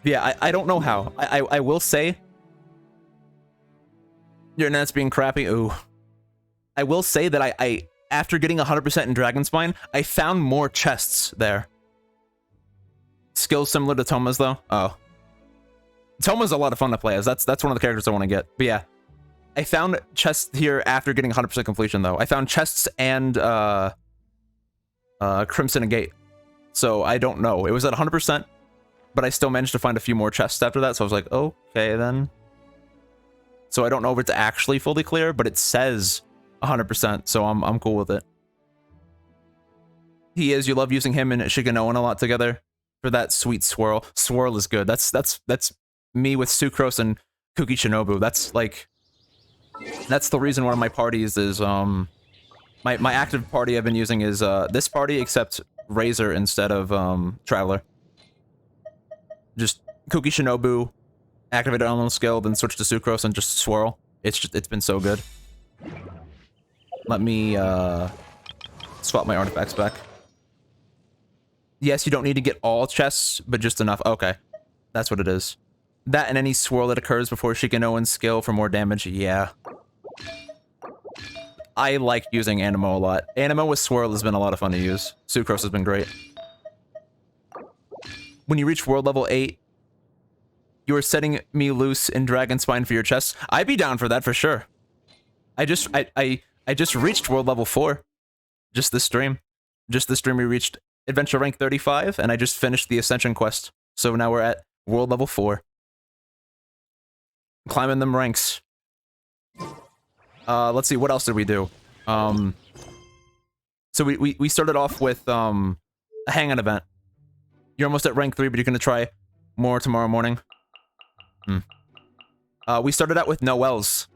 Yeah, I don't know how. I will say... Your internet's being crappy. Ooh. I will say that I after getting 100% in Dragon Spine, I found more chests there. Skills similar to Toma's, though? Oh. Toma's a lot of fun to play as. That's one of the characters I want to get. But yeah. I found chests here after getting 100% completion, though. I found chests and, Crimson and Gate. So, I don't know. It was at 100%, but I still managed to find a few more chests after that, so I was like, okay, then. So, I don't know if it's actually fully clear, but it says 100%, so I'm cool with it. He is. You love using him and Shiganoan a lot together for that sweet swirl. Swirl is good. That's me with Sucrose and Kuki Shinobu. That's like... That's the reason one of my parties is, my active party I've been using is, this party, except Razor instead of, Traveler. Just Kuki Shinobu, activate an unknown skill, then switch to Sucrose and just swirl. It's been so good. Let me, swap my artifacts back. Yes, you don't need to get all chests, but just enough. Okay. That's what it is. That and any swirl that occurs before Shiganoan's skill for more damage, yeah. I like using Animo a lot. Animo with swirl has been a lot of fun to use. Sucrose has been great. When you reach world level 8, you are setting me loose in Dragon Spine for your chest. I'd be down for that for sure. I just reached world level 4. Just this stream. Just this stream we reached adventure rank 35, and I just finished the Ascension quest. So now we're at world level 4. Climbing them ranks. Let's see, what else did we do? So we started off with, a hang-out event. You're almost at rank 3, but you're gonna try more tomorrow morning. We started out with Noelle's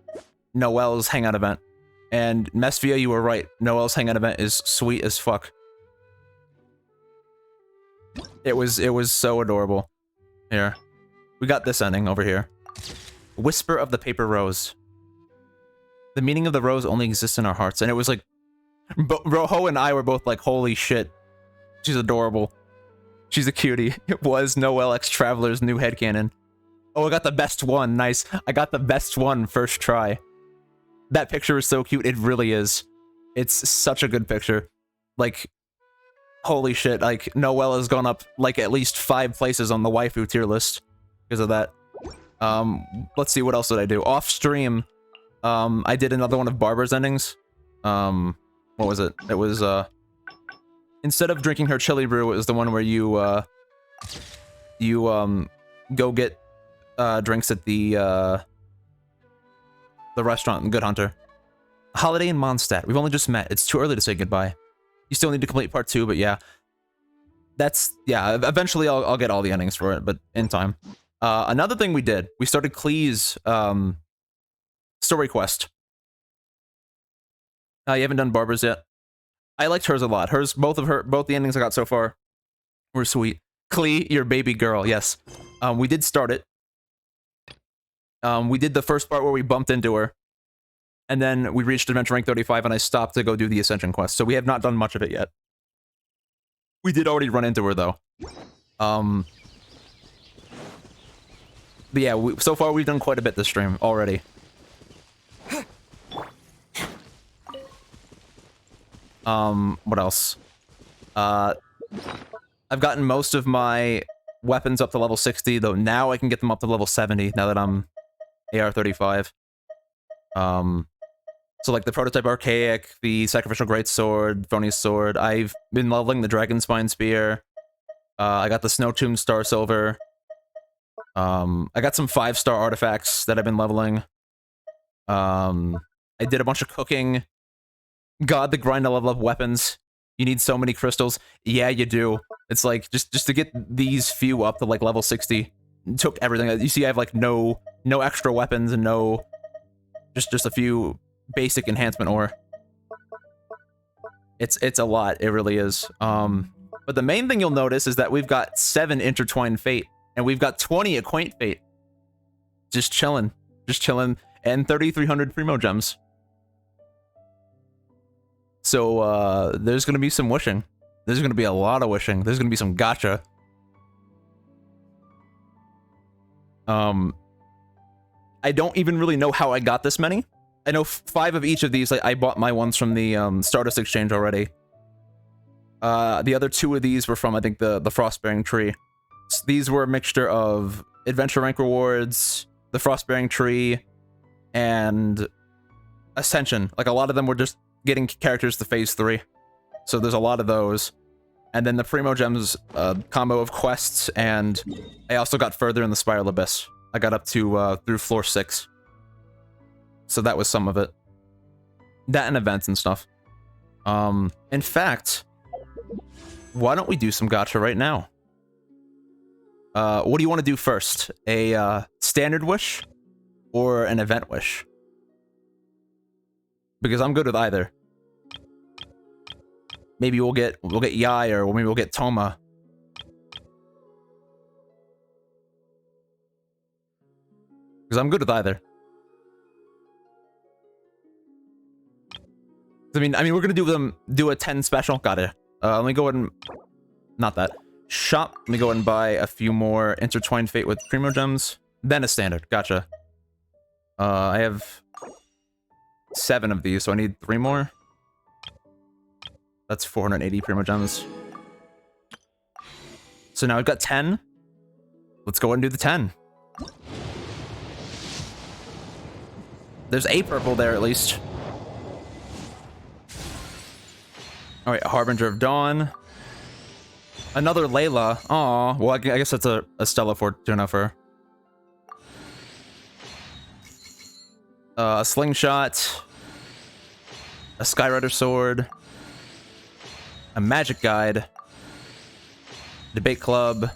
hangout event. And Mesvia, you were right. Noelle's hangout event is sweet as fuck. It was so adorable. Here. We got this ending over here. Whisper of the Paper Rose. The meaning of the rose only exists in our hearts. And it was like... Roho and I were both like, holy shit. She's adorable. She's a cutie. It was Noelle X Traveler's new headcanon. Oh, I got the best one. Nice. I got the best one first try. That picture is so cute. It really is. It's such a good picture. Like... Holy shit. Like, Noelle has gone up like at least 5 places on the waifu tier list. Because of that. Let's see, what else did I do? Off stream, I did another one of Barbara's endings. What was it? It was, instead of drinking her chili brew, it was the one where you go get, drinks at the restaurant in Good Hunter. Holiday in Mondstadt. We've only just met. It's too early to say goodbye. You still need to complete part 2, but yeah. Yeah, eventually I'll get all the endings for it, but in time. Another thing we did, we started Klee's, story quest. You haven't done Barbara's yet? I liked hers a lot. Both the endings I got so far were sweet. Klee, your baby girl, yes. We did start it. We did the first part where we bumped into her. And then we reached adventure rank 35 and I stopped to go do the Ascension quest. So we have not done much of it yet. We did already run into her though. But yeah, so far we've done quite a bit this stream already. What else? I've gotten most of my weapons up to level 60, though now I can get them up to level 70 now that I'm AR-35. So like the Prototype Archaic, the Sacrificial Greatsword, Phony's Sword, I've been leveling the Dragon Spine Spear, I got the Snow Tomb Star Silver. I got some 5-star artifacts that I've been leveling. I did a bunch of cooking. God, the grind to level up weapons. You need so many crystals. Yeah, you do. It's like, just to get these few up to like level 60, it took everything. You see, I have like no extra weapons and no, just a few basic enhancement ore. It's a lot, it really is. But the main thing you'll notice is that we've got 7 intertwined fate, and we've got 20 acquaint fate. Just chilling, and 3,300 primo gems. So, there's gonna be some wishing. There's gonna be a lot of wishing. There's gonna be some gacha. I don't even really know how I got this many. I know 5 of each of these, I bought my ones from the Stardust Exchange already. The other 2 of these were from, I think, the Frostbearing Tree. So these were a mixture of Adventure Rank rewards, the Frostbearing Tree, and Ascension. Like, a lot of them were just getting characters to Phase 3. So there's a lot of those. And then the Primo Gems combo of quests, and I also got further in the Spiral Abyss. I got up to through floor 6. So that was some of it. That and events and stuff. In fact, why don't we do some gacha right now? What do you want to do first? A standard wish or an event wish? Because I'm good with either. Maybe we'll get Yai, or maybe we'll get Toma. Because I'm good with either. I mean, we're gonna do a 10 special. Got it. Let me go ahead and not that shop. Let me go ahead and buy a few more intertwined fate with primo gems, then a standard. Gotcha. I have 7 of these, so I need 3 more. That's 480 primo gems. So now I've got 10. Let's go ahead and do the 10. There's a purple there at least. All right, Harbinger of Dawn. Another Layla. Aw, well, I guess that's a Stella Fortuna for a Slingshot, a Skyrider Sword, a Magic Guide, Debate Club,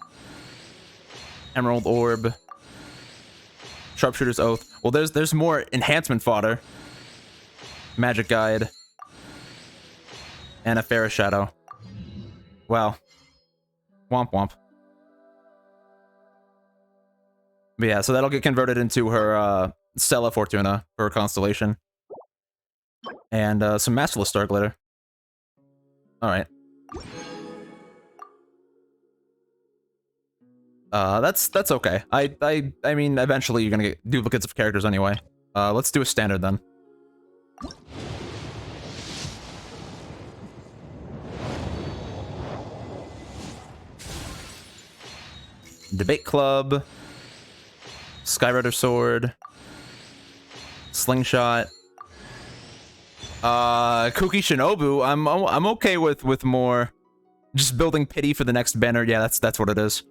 Emerald Orb, Sharpshooter's Oath. Well, there's more enhancement fodder. Magic Guide. And a Ferris Shadow. Wow. Womp womp. But yeah, so that'll get converted into her Stella Fortuna for her constellation. And some Masterless Star Glitter. Alright. That's okay. I mean, eventually you're gonna get duplicates of characters anyway. Let's do a standard then. Debate Club, Skyrider Sword, Slingshot, Kuki Shinobu. I'm okay with more. Just building pity for the next banner. Yeah, that's what it is.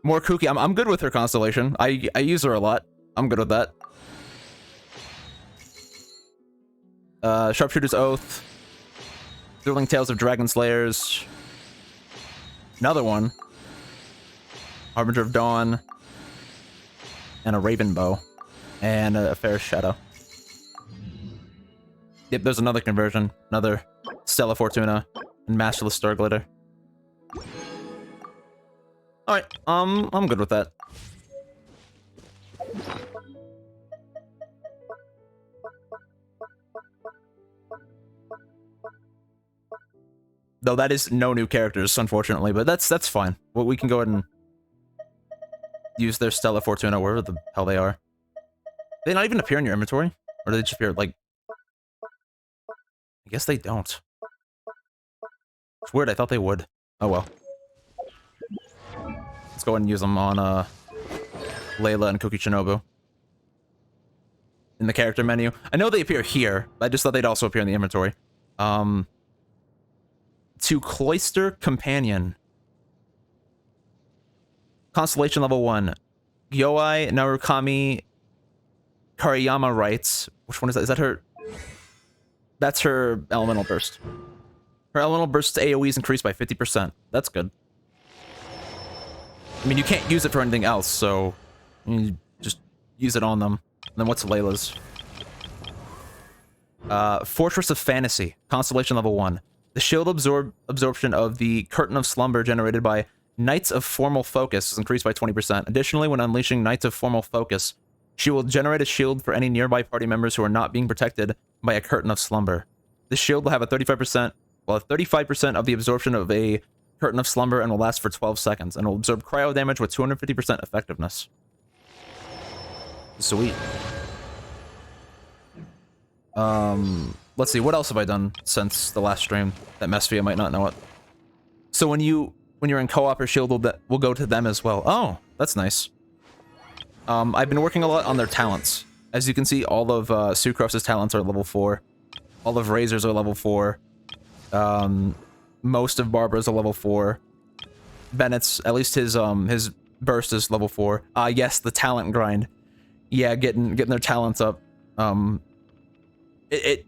More Kuki. I'm good with her constellation. I use her a lot. I'm good with that. Sharpshooter's Oath, Thrilling Tales of Dragon Slayers. Another one. Harbinger of Dawn, and a Raven Bow, and a Ferris Shadow. Yep, there's another conversion, another Stella Fortuna, and Masterless Star Glitter. Alright, I'm good with that. Though that is no new characters, unfortunately, but that's fine. Well, we can go ahead and use their Stella Fortuna wherever the hell they are. They not even appear in your inventory? Or do they just appear, like... I guess they don't. It's weird, I thought they would. Oh well. Let's go ahead and use them on, Layla and Kuki Shinobu. In the character menu. I know they appear here, but I just thought they'd also appear in the inventory. To Cloister Companion. Constellation level 1. Gyoi Narukami Kariyama writes. Which one is that? Is that her? That's her elemental burst. Her elemental burst AoE is increased by 50%. That's good. I mean, you can't use it for anything else, so you just use it on them. And then what's Layla's? Fortress of Fantasy, Constellation level 1. The shield absorption of the Curtain of Slumber generated by Knights of Formal Focus is increased by 20%. Additionally, when unleashing Knights of Formal Focus, she will generate a shield for any nearby party members who are not being protected by a Curtain of Slumber. The shield will have a 35% of the absorption of a Curtain of Slumber and will last for 12 seconds, and will absorb cryo damage with 250% effectiveness. Sweet. Let's see, what else have I done since the last stream that Mesfia might not know it? So when you're in co-op, your shield will go to them as well. Oh, that's nice. I've been working a lot on their talents. As you can see, all of Sucrose's talents are level 4. All of Razor's are level 4. Most of Barbara's are level 4. Bennett's, at least his burst is level 4. Yes, the talent grind. Yeah, getting their talents up.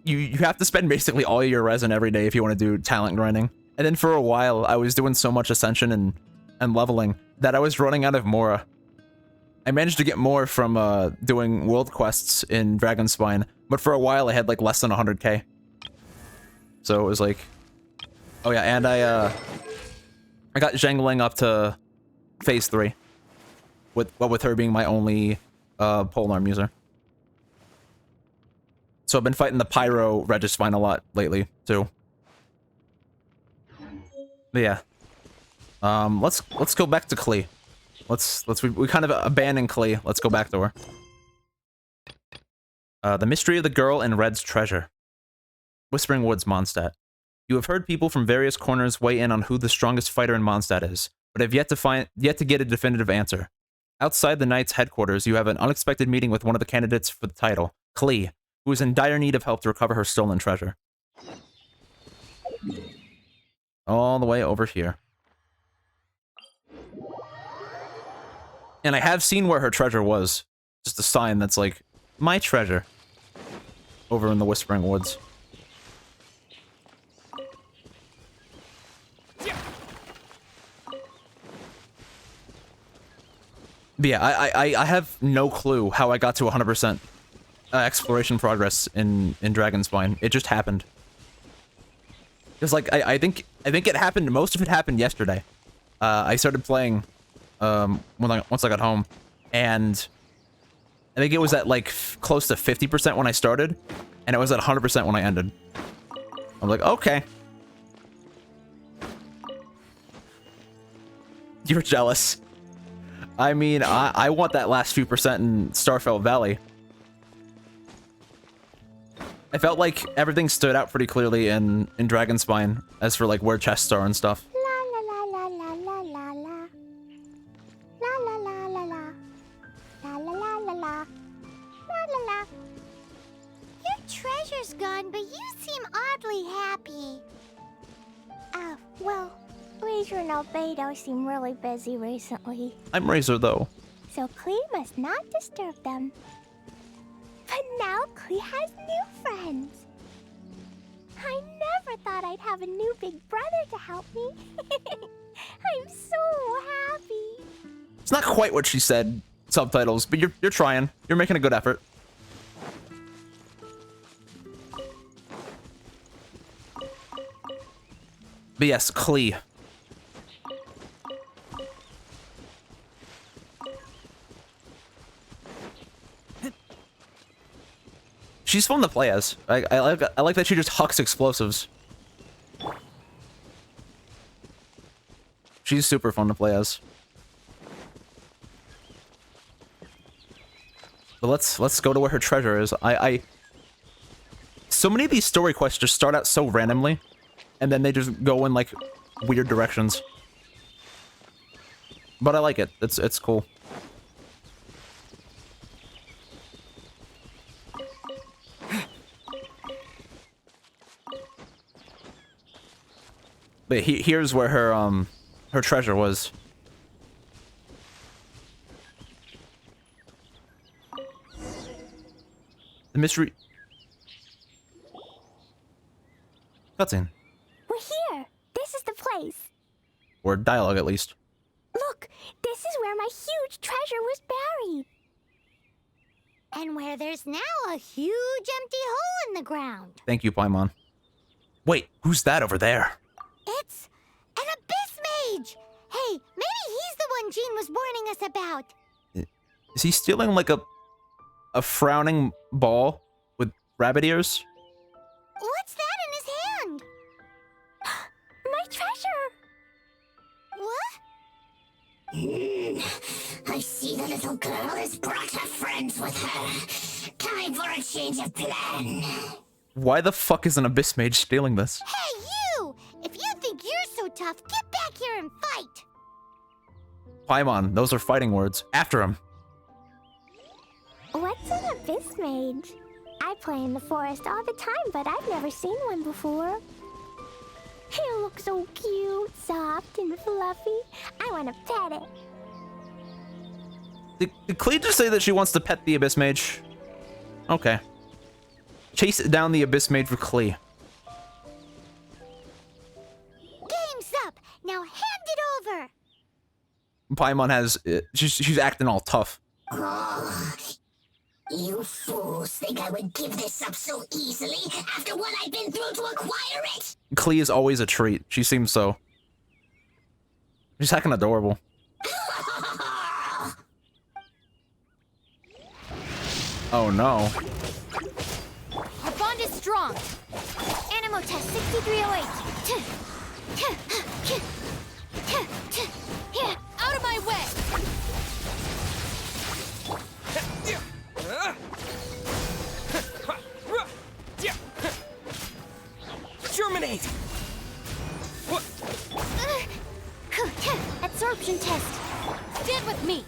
You have to spend basically all your resin every day if you want to do talent grinding. And then for a while, I was doing so much ascension and leveling that I was running out of Mora. I managed to get more from doing world quests in Dragonspine, but for a while I had like less than 100k. So it was like, oh yeah, and I got Zhengling up to phase 3, with her being my only polearm user. So I've been fighting the Pyro Regispine a lot lately too. But yeah, let's go back to Klee. We kind of abandoned Klee. Let's go back to her. The mystery of the girl in Red's treasure. Whispering Woods, Mondstadt. You have heard people from various corners weigh in on who the strongest fighter in Mondstadt is, but have yet to get a definitive answer. Outside the Knight's headquarters, you have an unexpected meeting with one of the candidates for the title, Klee, who is in dire need of help to recover her stolen treasure. All the way over here. And I have seen where her treasure was. Just a sign that's like, my treasure. Over in the Whispering Woods. But yeah, I have no clue how I got to 100% exploration progress in Dragonspine. It just happened. Because like I think it happened. Most of it happened yesterday. I started playing once I got home, and I think it was at like close to 50% when I started, and it was at 100% when I ended. I'm like, okay. You're jealous. I mean, I want that last few percent in Starfell Valley. I felt like everything stood out pretty clearly in Dragonspine, as for like where chests are and stuff. La la la la la la la. La la la la la. La la la la la. La la la. Your treasure's gone, but you seem oddly happy. Well, Razor and Albedo seem really busy recently. I'm Razor, though. So Klee must not disturb them. But now Klee has new friends. I never thought I'd have a new big brother to help me. I'm so happy. It's not quite what she said, subtitles, but you're trying. You're making a good effort. But yes, Klee. She's fun to play as. I like that she just hucks explosives. She's super fun to play as. But let's go to where her treasure is. So many of these story quests just start out so randomly, and then they just go in like weird directions. But I like it. It's cool. But here's where her treasure was. The mystery... Cutscene. We're here. This is the place. Or dialogue, at least. Look, this is where my huge treasure was buried. And where there's now a huge empty hole in the ground. Thank you, Paimon. Wait, who's that over there? It's an abyss mage! Hey, maybe he's the one Jean was warning us about. Is he stealing like a frowning ball with rabbit ears? What's that in his hand? My treasure! What? I see the little girl has brought her friends with her. Time for a change of plan. Why the fuck is an abyss mage stealing this? Hey, you! If you think you're so tough, get back here and fight! Paimon, those are fighting words. After him. What's an abyss mage? I play in the forest all the time, but I've never seen one before. He looks so cute, soft, and fluffy. I want to pet it. Did Klee just say that she wants to pet the abyss mage? Okay. Chase down the abyss mage for Klee. Game's up! Now hand it over! Paimon has... she's acting all tough. Oh, you fools think I would give this up so easily after what I've been through to acquire it? Klee is always a treat. She seems so... She's heckin' adorable. Oh no. Our bond is strong. Animo test 6308. Out of my way! Germinate! Absorption test. Stand with me.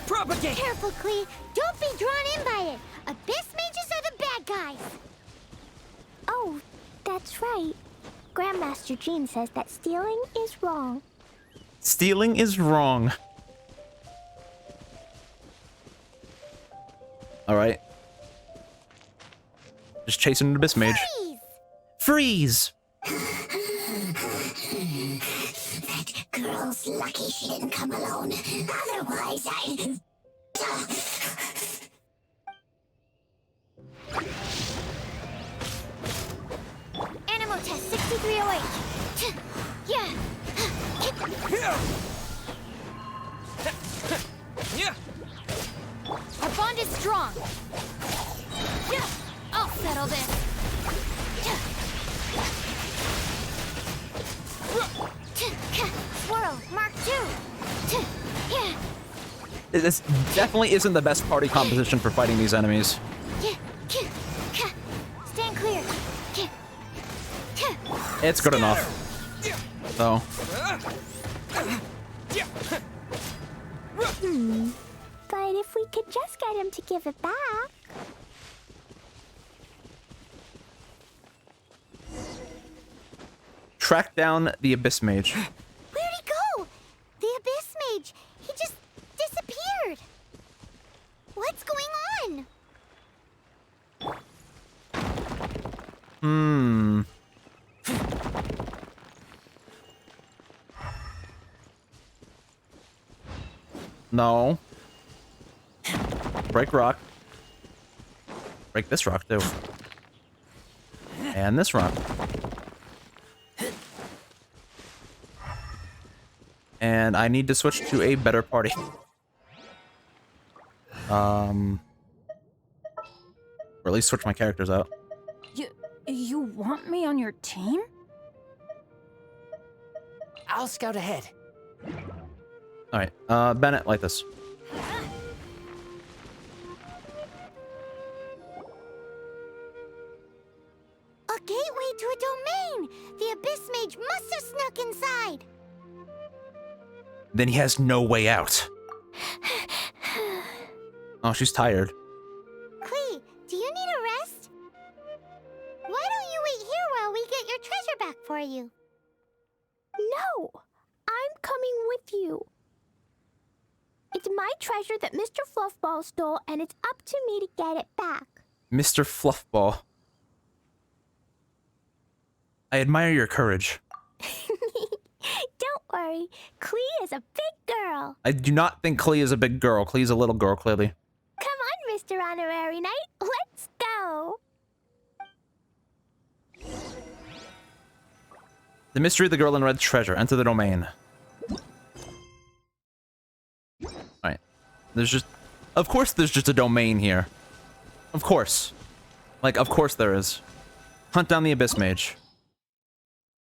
Propagate! Careful, Klee. Don't be drawn in by it. Abyss mages are the bad guys. Oh, that's right. Grandmaster Jean says that stealing is wrong. Stealing is wrong. Alright. Just chasing an abyss mage. Freeze! That girl's lucky she didn't come alone. Otherwise, I... Animo test 6308. Yeah. Our bond is strong. Yeah. I'll settle this. Swirl, Mark 2. Yeah. This definitely isn't the best party composition for fighting these enemies. Stand clear. It's good enough. Though. But if we could just get him to give it back. Track down the abyss mage. Where'd he go? The abyss mage. He just disappeared. What's going on? No. Break rock. Break this rock, too. And this rock. And I need to switch to a better party. Or at least switch my characters out. You want me on your team? I'll scout ahead. Alright, Bennett, like this. A gateway to a domain! The abyss mage must have snuck inside! Then he has no way out. Oh, she's tired. Klee, do you need a rest? Why don't you wait here for you. No! I'm coming with you. It's my treasure that Mr. Fluffball stole, and it's up to me to get it back. Mr. Fluffball. I admire your courage. Don't worry, Klee is a big girl. I do not think Klee is a big girl. Klee's a little girl, clearly. Come on, Mr. Honorary Knight, let's go. The mystery of the girl in red treasure. Enter the domain. Alright. There's just... Of course there's just a domain here. Of course. Like, of course there is. Hunt down the Abyss Mage.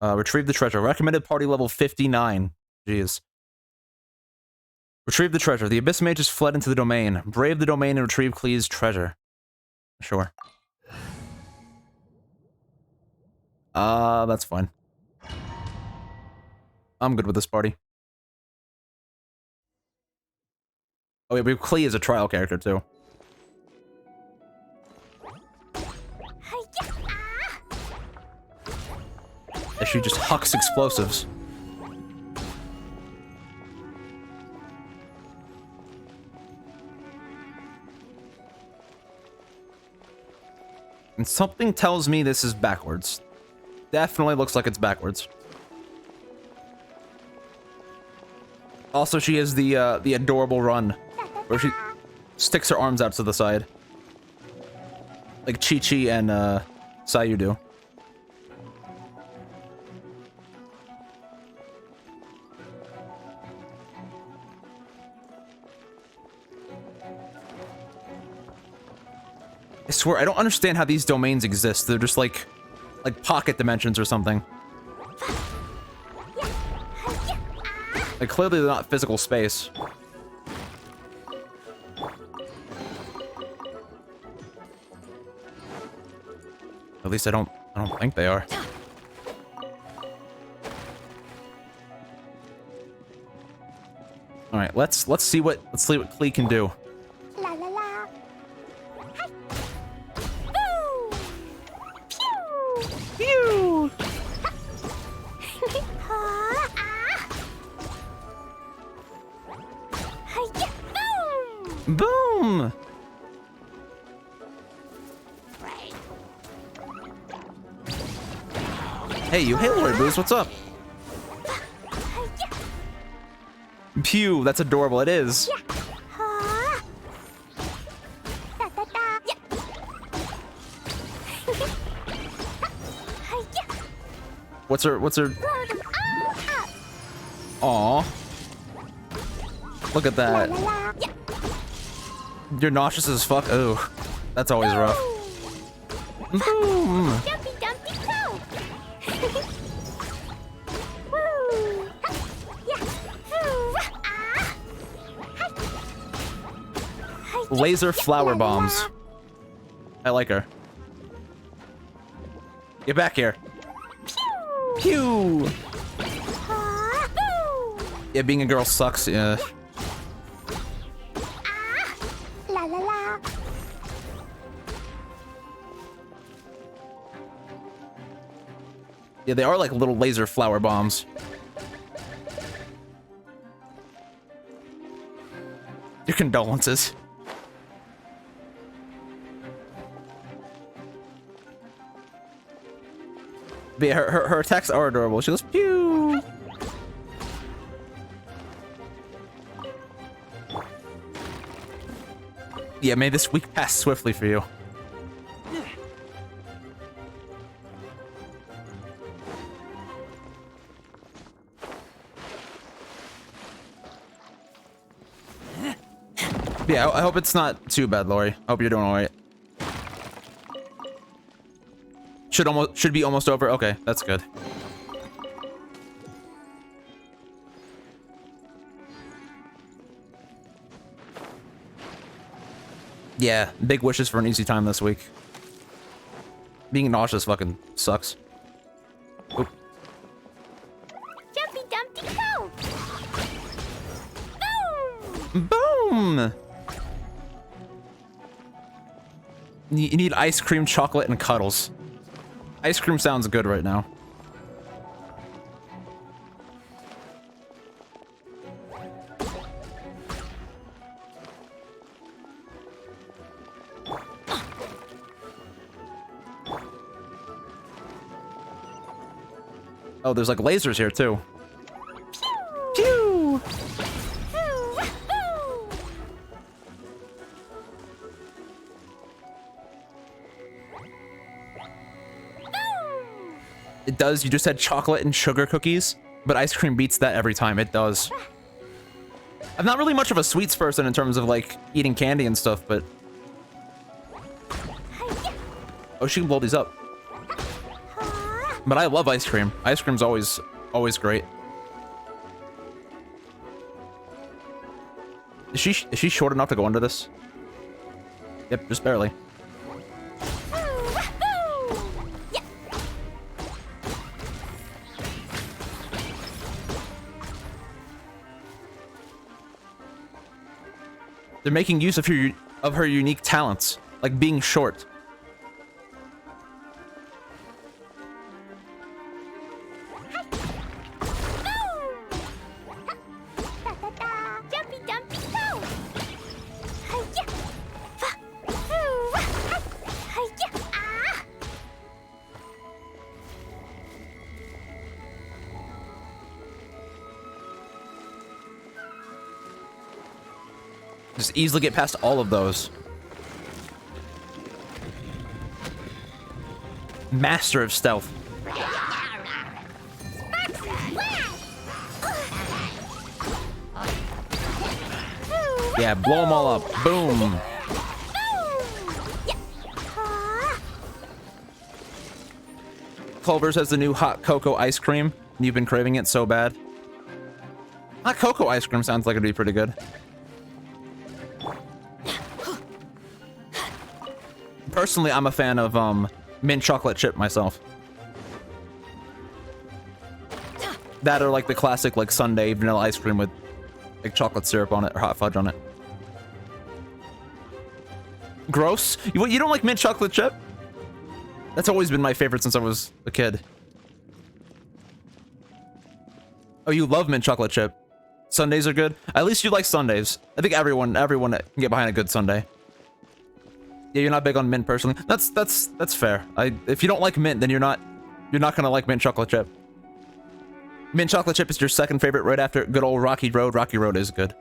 Retrieve the treasure. Recommended party level 59. Jeez. Retrieve the treasure. The Abyss Mage has fled into the domain. Brave the domain and retrieve Klee's treasure. Sure. That's fine. I'm good with this party. Oh yeah, but Klee is a trial character too. And she just hucks explosives. And something tells me this is backwards. Definitely looks like it's backwards. Also, she has the adorable run, where she sticks her arms out to the side. Like Chi-Chi and Sayu do. I swear, I don't understand how these domains exist. They're just like pocket dimensions or something. Like, clearly they're not physical space. At least I don't think they are. All right, let's see what Klee can do. La la la. Pew! Boom! Hey, you Halo Boost, what's up? Pew, that's adorable, it is. What's her? Aw. Look at that. You're nauseous as fuck. Oh, that's always rough. Boom. Laser flower bombs. I like her. Get back here. Pew! Yeah, being a girl sucks, yeah. La la la. Yeah, they are like little laser flower bombs. Your condolences. But yeah, her attacks are adorable. She goes pew. Yeah, may this week pass swiftly for you. Yeah, I hope it's not too bad, Lori. I hope you're doing alright. Should be almost over. Okay, that's good. Yeah, big wishes for an easy time this week. Being nauseous fucking sucks. Oop. Jumpy Dumpty go! Boom! Boom! You need ice cream, chocolate, and cuddles. Ice cream sounds good right now. Oh, there's like lasers here too. Pew! It does. You just had chocolate and sugar cookies, but ice cream beats that every time. It does. I'm not really much of a sweets person in terms of like eating candy and stuff, but oh, she can blow these up. But I love ice cream. Ice cream's always great. Is she short enough to go under this? Yep, just barely. They're making use of her unique talents, like being short. Just easily get past all of those. Master of stealth. Yeah, blow them all up. Boom. Culver's has the new hot cocoa ice cream. You've been craving it so bad. Hot cocoa ice cream sounds like it'd be pretty good. Personally, I'm a fan of mint chocolate chip myself. That or like the classic like sundae vanilla ice cream with like chocolate syrup on it or hot fudge on it. Gross. You don't like mint chocolate chip? That's always been my favorite since I was a kid. Oh, you love mint chocolate chip. Sundays are good. At least you like Sundays. I think everyone can get behind a good sundae. Yeah, you're not big on mint personally. That's fair. If you don't like mint, then you're not gonna like mint chocolate chip. Mint chocolate chip is your second favorite right after good old Rocky Road. Rocky Road is good.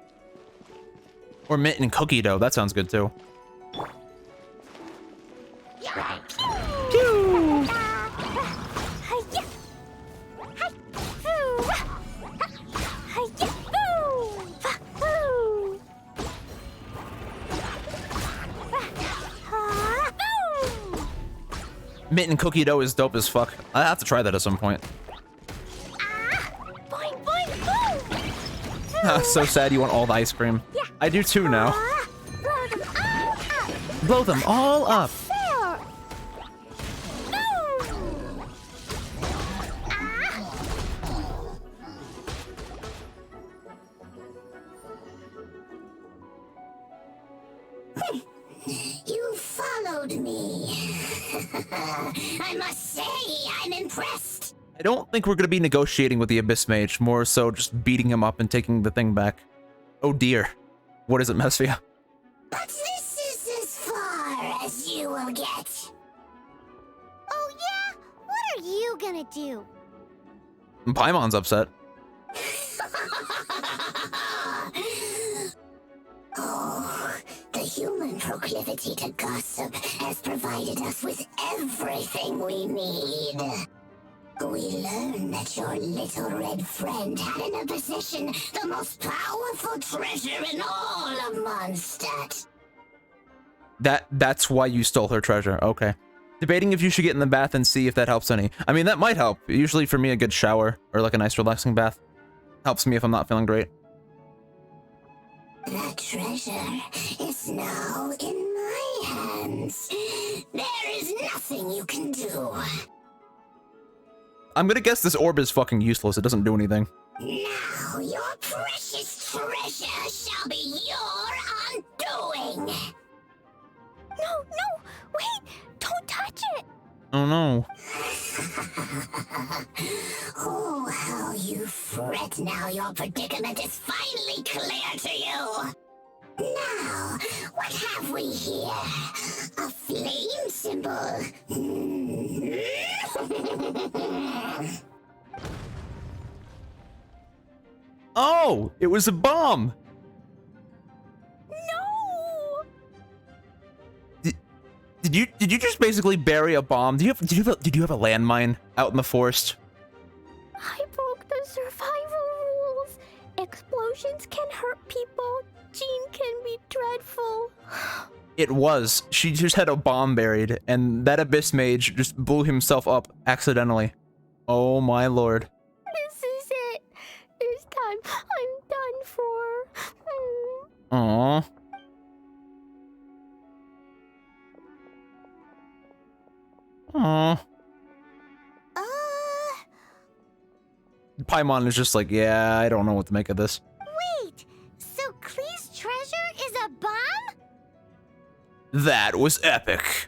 Or mint and cookie dough. That sounds good too. Pew! Mint and cookie dough is dope as fuck. I have to try that at some point. So sad you want all the ice cream. Yeah. I do too now. Blow them all up. Blow them all up. You followed me. I must say, I'm impressed. I don't think we're going to be negotiating with the Abyss Mage, more so just beating him up and taking the thing back. Oh dear. What is it, Mesphia? But this is as far as you will get. Oh yeah? What are you gonna do? Paimon's upset. Oh, the human proclivity to gossip has provided us with everything we need. We learned that your little red friend had in her possession the most powerful treasure in all of Mondstadt. That's why you stole her treasure. Okay. Debating if you should get in the bath and see if that helps any. I mean, that might help. Usually for me, a good shower or like a nice relaxing bath helps me if I'm not feeling great. That treasure is now in my hands. There is nothing you can do. I'm gonna guess this orb is fucking useless. It doesn't do anything. Now your precious treasure shall be your undoing. No, wait! Don't touch it! Oh no. Oh, how you fret now your predicament is finally clear to you. Now, what have we here? A flame symbol. Oh, it was a bomb. No! Did you just basically bury a bomb? Did you have a landmine out in the forest? I broke the survival rules. Explosions can hurt people. Jean can be dreadful. It was. She just had a bomb buried, and that Abyss Mage just blew himself up accidentally. Oh my lord. This is it. This time I'm done for. Aww. Aww. Paimon is just like, yeah, I don't know what to make of this. Wait, so Klee's treasure is a bomb? That was epic.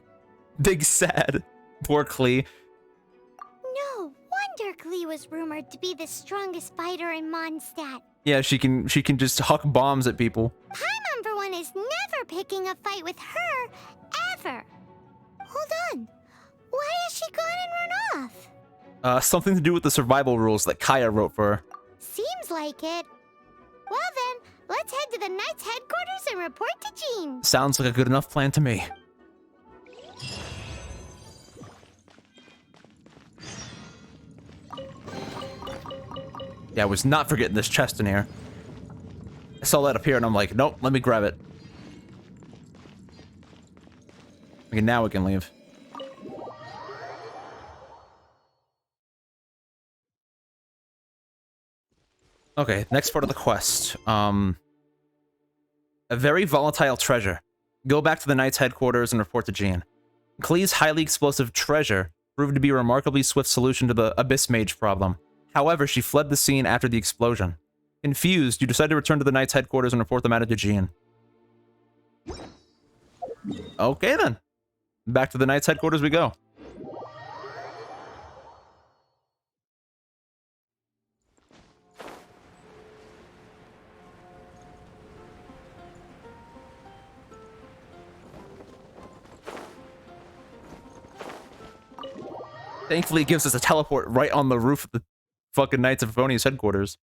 Big sad. Poor Klee. No wonder Klee was rumored to be the strongest fighter in Mondstadt. Yeah, she can just huck bombs at people. Paimon, for one, is never picking a fight with her, ever. Hold on. Why has she gone and run off? Something to do with the survival rules that Kaya wrote for her. Seems like it. Well then, let's head to the Knight's headquarters and report to Jean. Sounds like a good enough plan to me. Yeah, I was not forgetting this chest in here. I saw that up here and I'm like, nope, let me grab it. Okay, now we can leave. Okay, next part of the quest. A very volatile treasure. Go back to the Knight's headquarters and report to Jean. Klee's highly explosive treasure proved to be a remarkably swift solution to the Abyss Mage problem. However, she fled the scene after the explosion. Confused, you decide to return to the Knight's headquarters and report the matter to Jean. Okay then. Back to the Knight's headquarters we go. Thankfully, it gives us a teleport right on the roof of the fucking Knights of Favonius headquarters.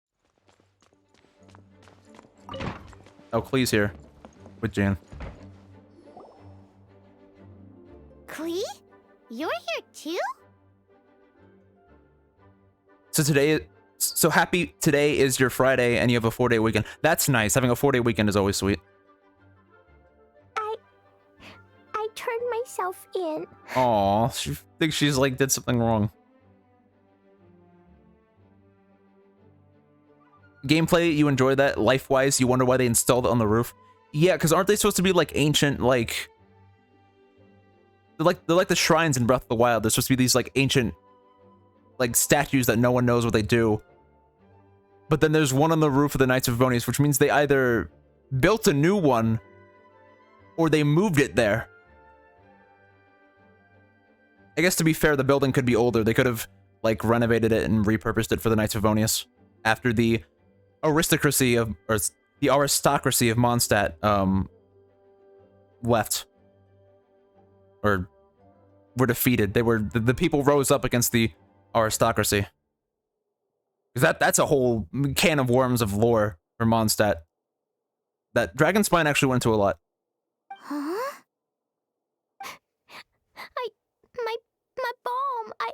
Oh, Klee's here. With Jan. Klee? You're here too? So happy today is your Friday and you have a 4-day weekend. That's nice. Having a 4-day weekend is always sweet. I turned myself in. Aw, she thinks she's like did something wrong. Gameplay, you enjoy that? Life-wise, you wonder why they installed it on the roof? Yeah, because aren't they supposed to be like ancient, like... They're like the shrines in Breath of the Wild. They're supposed to be these like ancient, like statues that no one knows what they do. But then there's one on the roof of the Knights of Favonius, which means they either built a new one or they moved it there. I guess to be fair, the building could be older. They could have like renovated it and repurposed it for the Knights of Favonius after the aristocracy of Mondstadt left. Or were defeated. They were the people rose up against the aristocracy. Because that's a whole can of worms of lore for Mondstadt that Dragonspine actually went into a lot. Huh? My bomb. I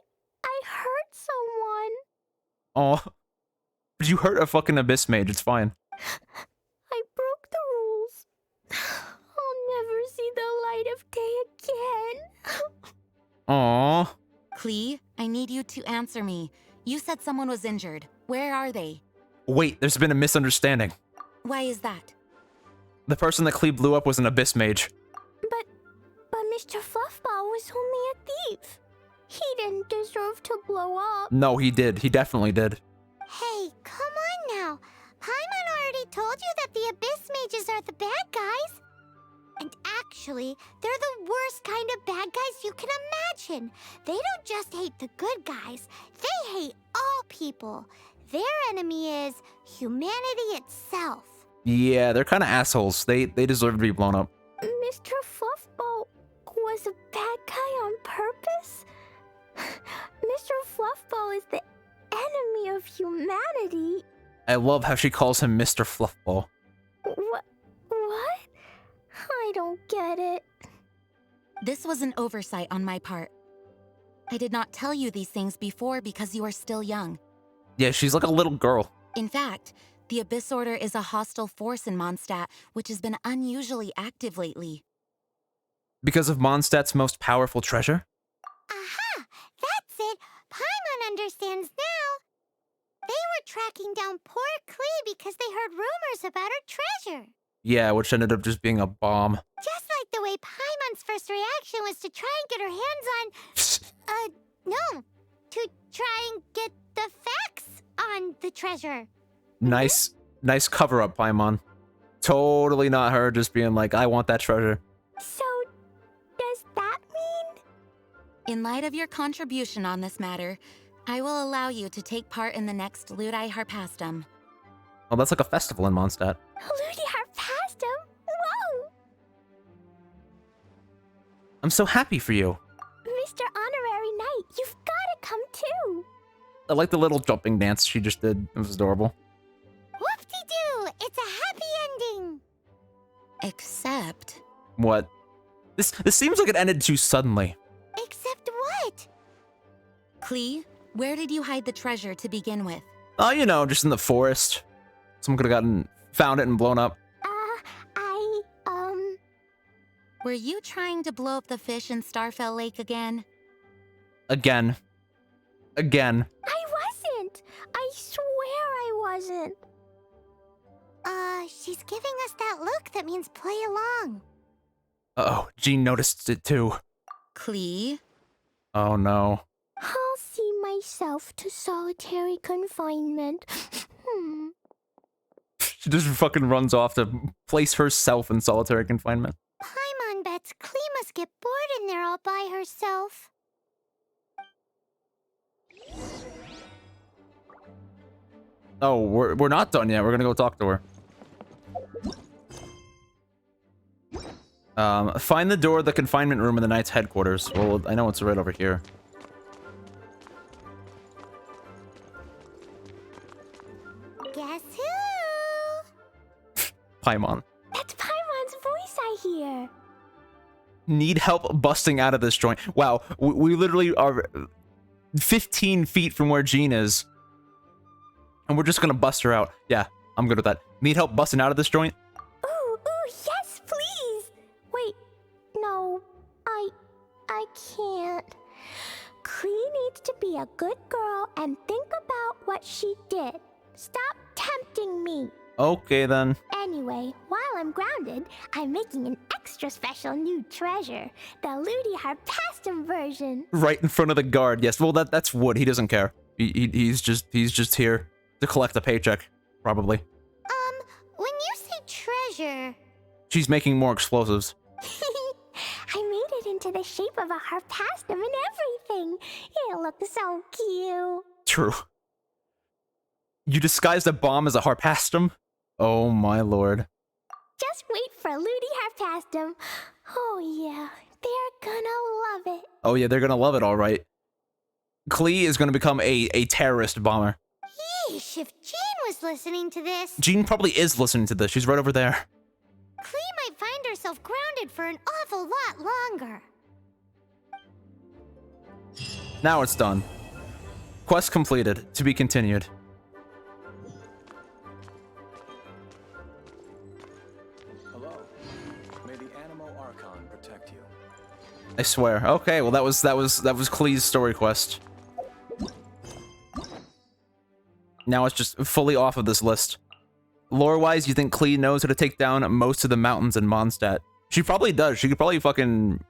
hurt someone. Oh, but you hurt a fucking Abyss Mage. It's fine. I broke the rules. I'll never see the light of day again. Aww. Klee, I need you to answer me. You said someone was injured. Where are they? Wait, there's been a misunderstanding. Why is that? The person that Klee blew up was an Abyss Mage. But Mr. Fluffball was only a thief. He didn't deserve to blow up. No, he did. He definitely did. Hey, come on now. Paimon already told you that the Abyss Mages are the bad guys. And actually, they're the worst kind of bad guys you can imagine. They don't just hate the good guys. They hate all people. Their enemy is humanity itself. Yeah, they're kind of assholes. They deserve to be blown up. Mr. Fluffball was a bad guy on purpose? Mr. Fluffball is the enemy of humanity. I love how she calls him Mr. Fluffball. What? I don't get it. This was an oversight on my part. I did not tell you these things before because you are still young. Yeah, she's like a little girl. In fact, the Abyss Order is a hostile force in Mondstadt, which has been unusually active lately. Because of Mondstadt's most powerful treasure? Aha! That's it! Paimon understands now! They were tracking down poor Klee because they heard rumors about her treasure. Yeah, which ended up just being a bomb. Just like the way Paimon's first reaction was to try and get her hands on... no. To try and get the facts on the treasure. Nice cover-up, Paimon. Totally not her just being like, I want that treasure. So, does that mean? In light of your contribution on this matter, I will allow you to take part in the next Ludi Harpastum. Oh, that's like a festival in Mondstadt. Ludi Harpastum? Whoa! I'm so happy for you. Mr. Honorary Knight, you've gotta come too! I like the little jumping dance she just did. It was adorable. Whoop-de-doo! It's a happy ending! Except... What? This seems like it ended too suddenly. Except what? Klee, where did you hide the treasure to begin with? Oh, you know, just in the forest. Someone could have found it and blown up. Were you trying to blow up the fish in Starfell Lake again? Again. I wasn't! I swear I wasn't! She's giving us that look that means play along. Uh-oh, Jean noticed it too. Klee? Oh no. I'll see myself to solitary confinement. She just fucking runs off to place herself in solitary confinement. Paimon bets Klee must get bored in there all by herself. Oh, we're not done yet. We're gonna go talk to her. Find the door of the confinement room in the Knight's headquarters. Well, I know it's right over here. Guess who? Paimon. That's Paimon's voice I hear. Need help busting out of this joint. Wow, we literally are 15 feet from where Jean is. And we're just gonna bust her out. Yeah, I'm good with that. Need help busting out of this joint? Ooh, yes, please! Wait, no, I can't. Klee needs to be a good girl and think about what she did. Stop tempting me. Okay, then. Anyway, while I'm grounded, I'm making an extra special new treasure. The Ludi Harpastum version. Right in front of the guard. Yes, well, that's Wood. He doesn't care. He's just here to collect a paycheck, probably. When you say treasure... She's making more explosives. I made it into the shape of a harpastum and everything. It looks so cute. True. You disguised a bomb as a harpastum? Oh my lord. Just wait for Ludi Harpastum. Oh yeah, they're gonna love it. Oh yeah, they're gonna love it, alright. Klee is gonna become a terrorist bomber. Yeesh, if Jean was listening to this... Jean probably is listening to this. She's right over there. Klee might find herself grounded for an awful lot longer. Now it's done. Quest completed. To be continued. Hello. May the Animo Archon protect you. I swear. Okay, well that was Klee's story quest. Now it's just fully off of this list. Lore-wise, you think Klee knows how to take down most of the mountains in Mondstadt? She probably does. She could probably fucking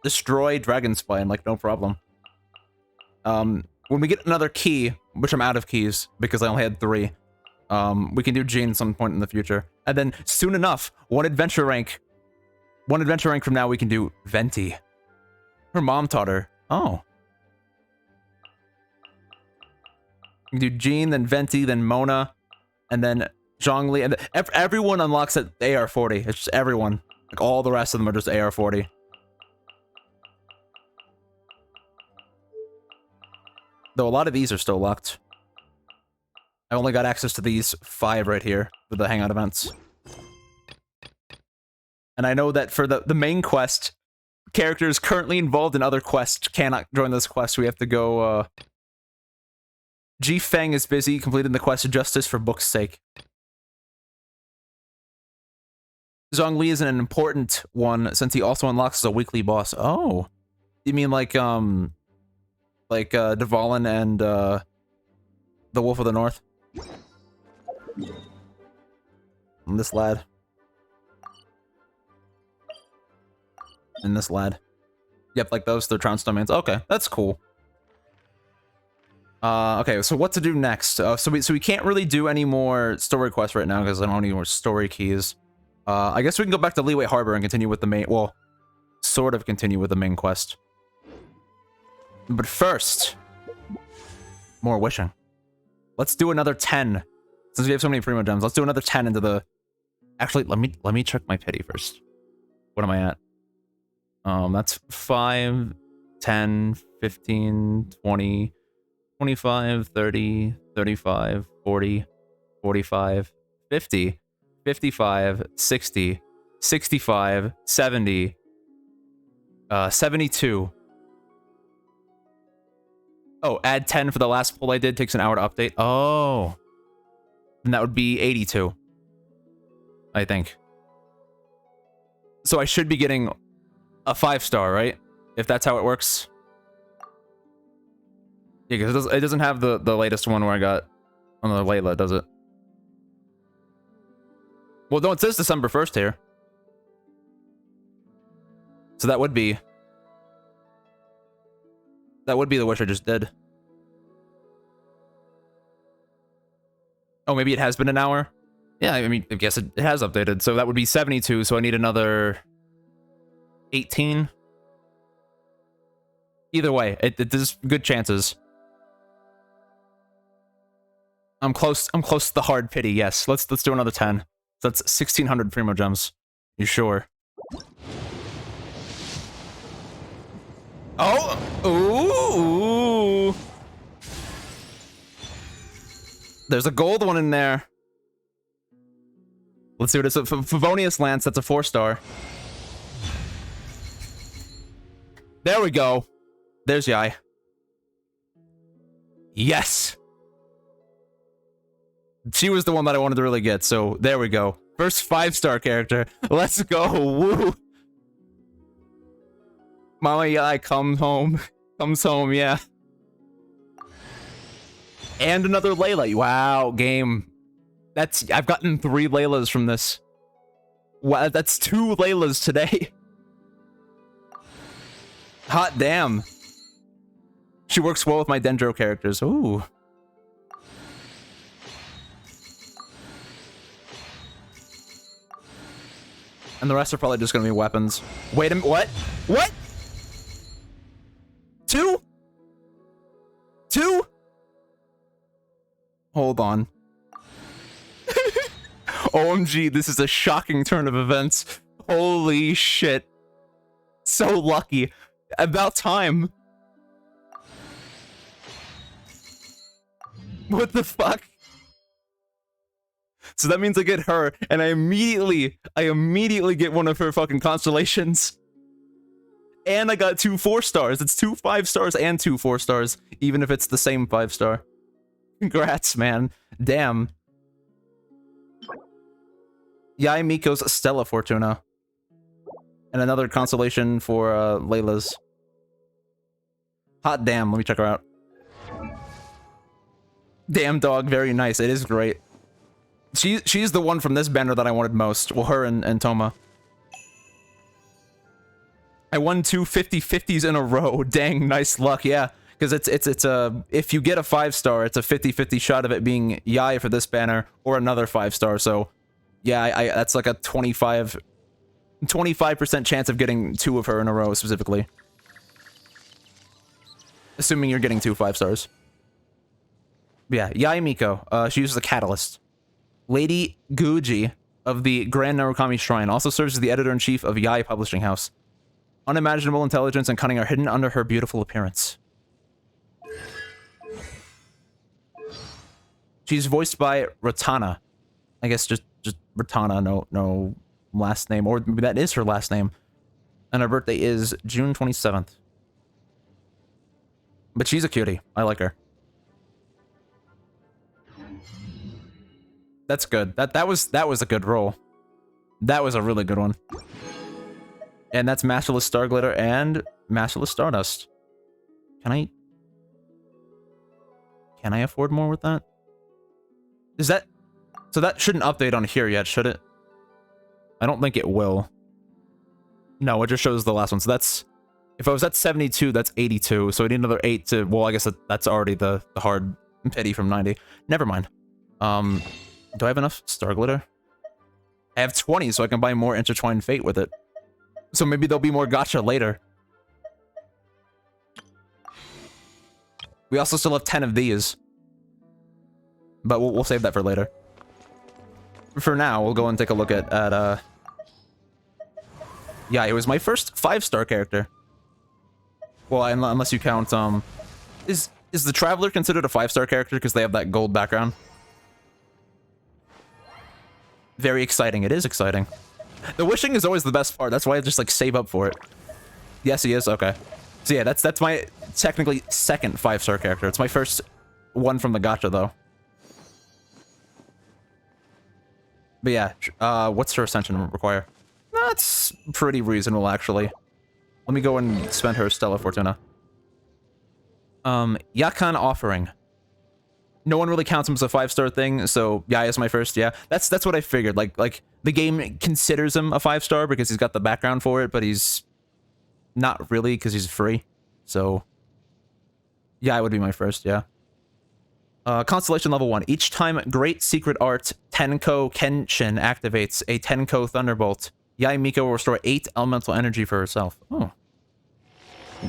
destroy Dragonspine, like, no problem. When we get another key, which I'm out of keys, because I only had 3, we can do Jean some point in the future. And then, soon enough, one adventure rank from now, we can do Venti. Her mom taught her. Oh. We can do Jean, then Venti, then Mona, and then Zhongli, and everyone unlocks at AR-40. It's just everyone. Like, all the rest of them are just AR-40. Though a lot of these are still locked. I only got access to these 5 right here for the hangout events. And I know that for the main quest, characters currently involved in other quests cannot join this quest. We have to go, Ji Feng is busy completing the quest of justice for book's sake. Zhongli is an important one since he also unlocks as a weekly boss. Oh. You mean like Dvalin and, the Wolf of the North? And this lad. And this lad. Yep, like those, they're Trounstone mans. Okay, that's cool. Okay, so what to do next? So we can't really do any more story quests right now because I don't have any more story keys. I guess we can go back to Leeway Harbor and continue with the main, well, sort of continue with the main quest. But first, more wishing. Let's do another 10. Since we have so many Primo Gems, let's do another 10 into the... Actually, let me check my pity first. What am I at? That's 5, 10, 15, 20, 25, 30, 35, 40, 45, 50, 55, 60, 65, 70, 72. Oh, add 10 for the last pull I did. Takes an hour to update. Oh. And that would be 82. I think. So I should be getting a 5-star, right? If that's how it works. Yeah, because it doesn't have the latest one where I got on the Layla, does it? Well, no, it says December 1st here. So that would be... That would be the wish I just did. Oh, maybe it has been an hour? Yeah, I mean, I guess it has updated. So that would be 72, so I need another... 18? Either way, there's good chances. I'm close to the hard pity, yes. Let's do another 10. So that's 1,600 Primo Gems. You sure? Oh! Ooh! There's a gold one in there. Let's see what it's a Favonius Lance, that's a 4-star. There we go. There's Yai. Yes! She was the one that I wanted to really get, so there we go. First 5-star character. Let's go. Woo! Mama Yai comes home. Comes home, yeah. And another Layla. Wow, game. I've gotten 3 Laylas from this. Wow, that's 2 Laylas today. Hot damn. She works well with my Dendro characters. Ooh. And the rest are probably just gonna be weapons. Wait a minute, what? What? 2? 2? Hold on. OMG, this is a shocking turn of events. Holy shit. So lucky. About time. What the fuck? So that means I get her, and I immediately get one of her fucking constellations. And I got 2 4-stars. It's 2 5-stars and 2 4-stars, even if it's the same 5-star. Congrats, man. Damn. Yai Miko's Stella Fortuna. And another constellation for Layla's. Hot damn, let me check her out. Damn dog, very nice. It is great. She's the one from this banner that I wanted most. Well, her and Toma. I won 2 50/50s in a row. Dang, nice luck. Yeah, because it's a if you get a 5-star, it's a 50/50 shot of it being Yai for this banner or another 5-star. So, yeah, that's like a 25% chance of getting 2 of her in a row specifically. Assuming you're getting 2 5-stars. Yeah, Yai Miko. She uses a catalyst. Lady Guji of the Grand Narukami Shrine also serves as the editor-in-chief of Yai Publishing House. Unimaginable intelligence and cunning are hidden under her beautiful appearance. She's voiced by Ratana. I guess just Ratana, no last name, or maybe that is her last name. And her birthday is June 27th. But she's a cutie. I like her. That's good. That was a good roll. That was a really good one. And that's Masterless Star Glitter and Masterless Stardust. Can I afford more with that? Is that... So that shouldn't update on here yet, should it? I don't think it will. No, it just shows the last one. So that's... If I was at 72, that's 82. So I need another 8 to... Well, I guess that's already the hard pity from 90. Never mind. Do I have enough Star Glitter? I have 20, so I can buy more Intertwined Fate with it. So maybe there'll be more gacha later. We also still have 10 of these. But we'll save that for later. For now, we'll go and take a look at yeah, it was my first 5-star character. Well, unless you count, is the Traveler considered a 5-star character because they have that gold background? Very exciting. It is exciting. The wishing is always the best part. That's why I just, like, save up for it. Yes, he is? Okay. So yeah, that's my technically second 5-star character. It's my first one from the gacha, though. But yeah, what's her ascension require? That's pretty reasonable, actually. Let me go and spend her Stella Fortuna. Yakan Offering. No one really counts him as a 5-star thing, so Yai is my first, yeah. That's what I figured. Like the game considers him a 5-star because he's got the background for it, but he's not really because he's free. So Yai would be my first, yeah. Constellation level 1. Each time Great Secret Art Tenko Kenshin activates a Tenko Thunderbolt, Yai Miko will restore 8 elemental energy for herself. Oh.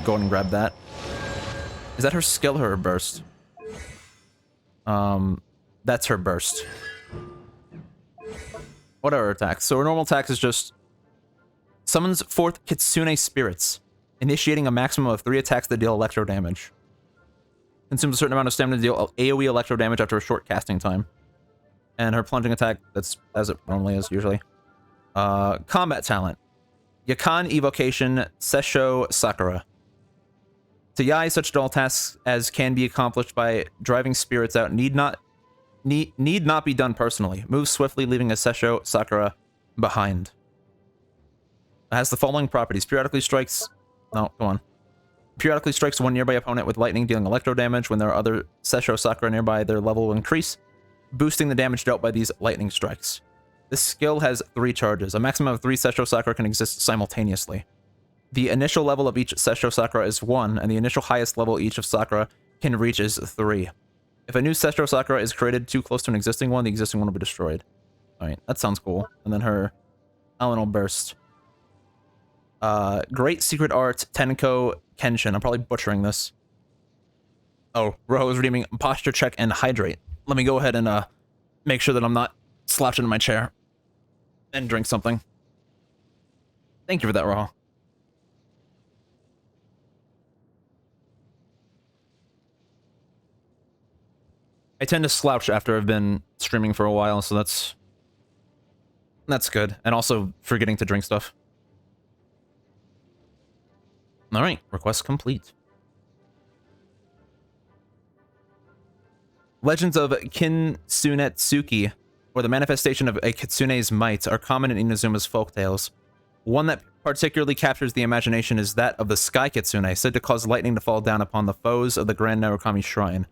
Go and grab that. Is that her skill or her burst? That's her burst. What are her attacks? So her normal attacks is just summons forth Kitsune Spirits, initiating a maximum of 3 attacks that deal electro damage. Consumes a certain amount of stamina to deal AoE electro damage after a short casting time. And her plunging attack, that's as it normally is, usually. Combat talent. Yakan Evocation Sesho Sakura. To Yai, such dull tasks as can be accomplished by driving spirits out need not be done personally. Move swiftly, leaving a Sesho Sakura behind. It has the following properties. Periodically strikes... No, go on. Periodically strikes one nearby opponent with lightning, dealing electro damage. When there are other Sesho Sakura nearby, their level will increase, boosting the damage dealt by these lightning strikes. This skill has 3 charges. A maximum of 3 Sesho Sakura can exist simultaneously. The initial level of each Sesho Sakura is 1, and the initial highest level each of Sakura can reach is 3. If a new Sesho Sakura is created too close to an existing one, the existing one will be destroyed. Alright, that sounds cool. And then her Elemental Burst. Great Secret Art Tenko Kenshin. I'm probably butchering this. Oh, Roho is redeeming Posture Check and Hydrate. Let me go ahead and make sure that I'm not slouching in my chair. And drink something. Thank you for that, Roho. I tend to slouch after I've been streaming for a while, so that's good. And also forgetting to drink stuff. Alright, request complete. Legends of Kinsunetsuki, or the manifestation of a kitsune's might, are common in Inazuma's folktales. One that particularly captures the imagination is that of the Sky Kitsune, said to cause lightning to fall down upon the foes of the Grand Narukami Shrine.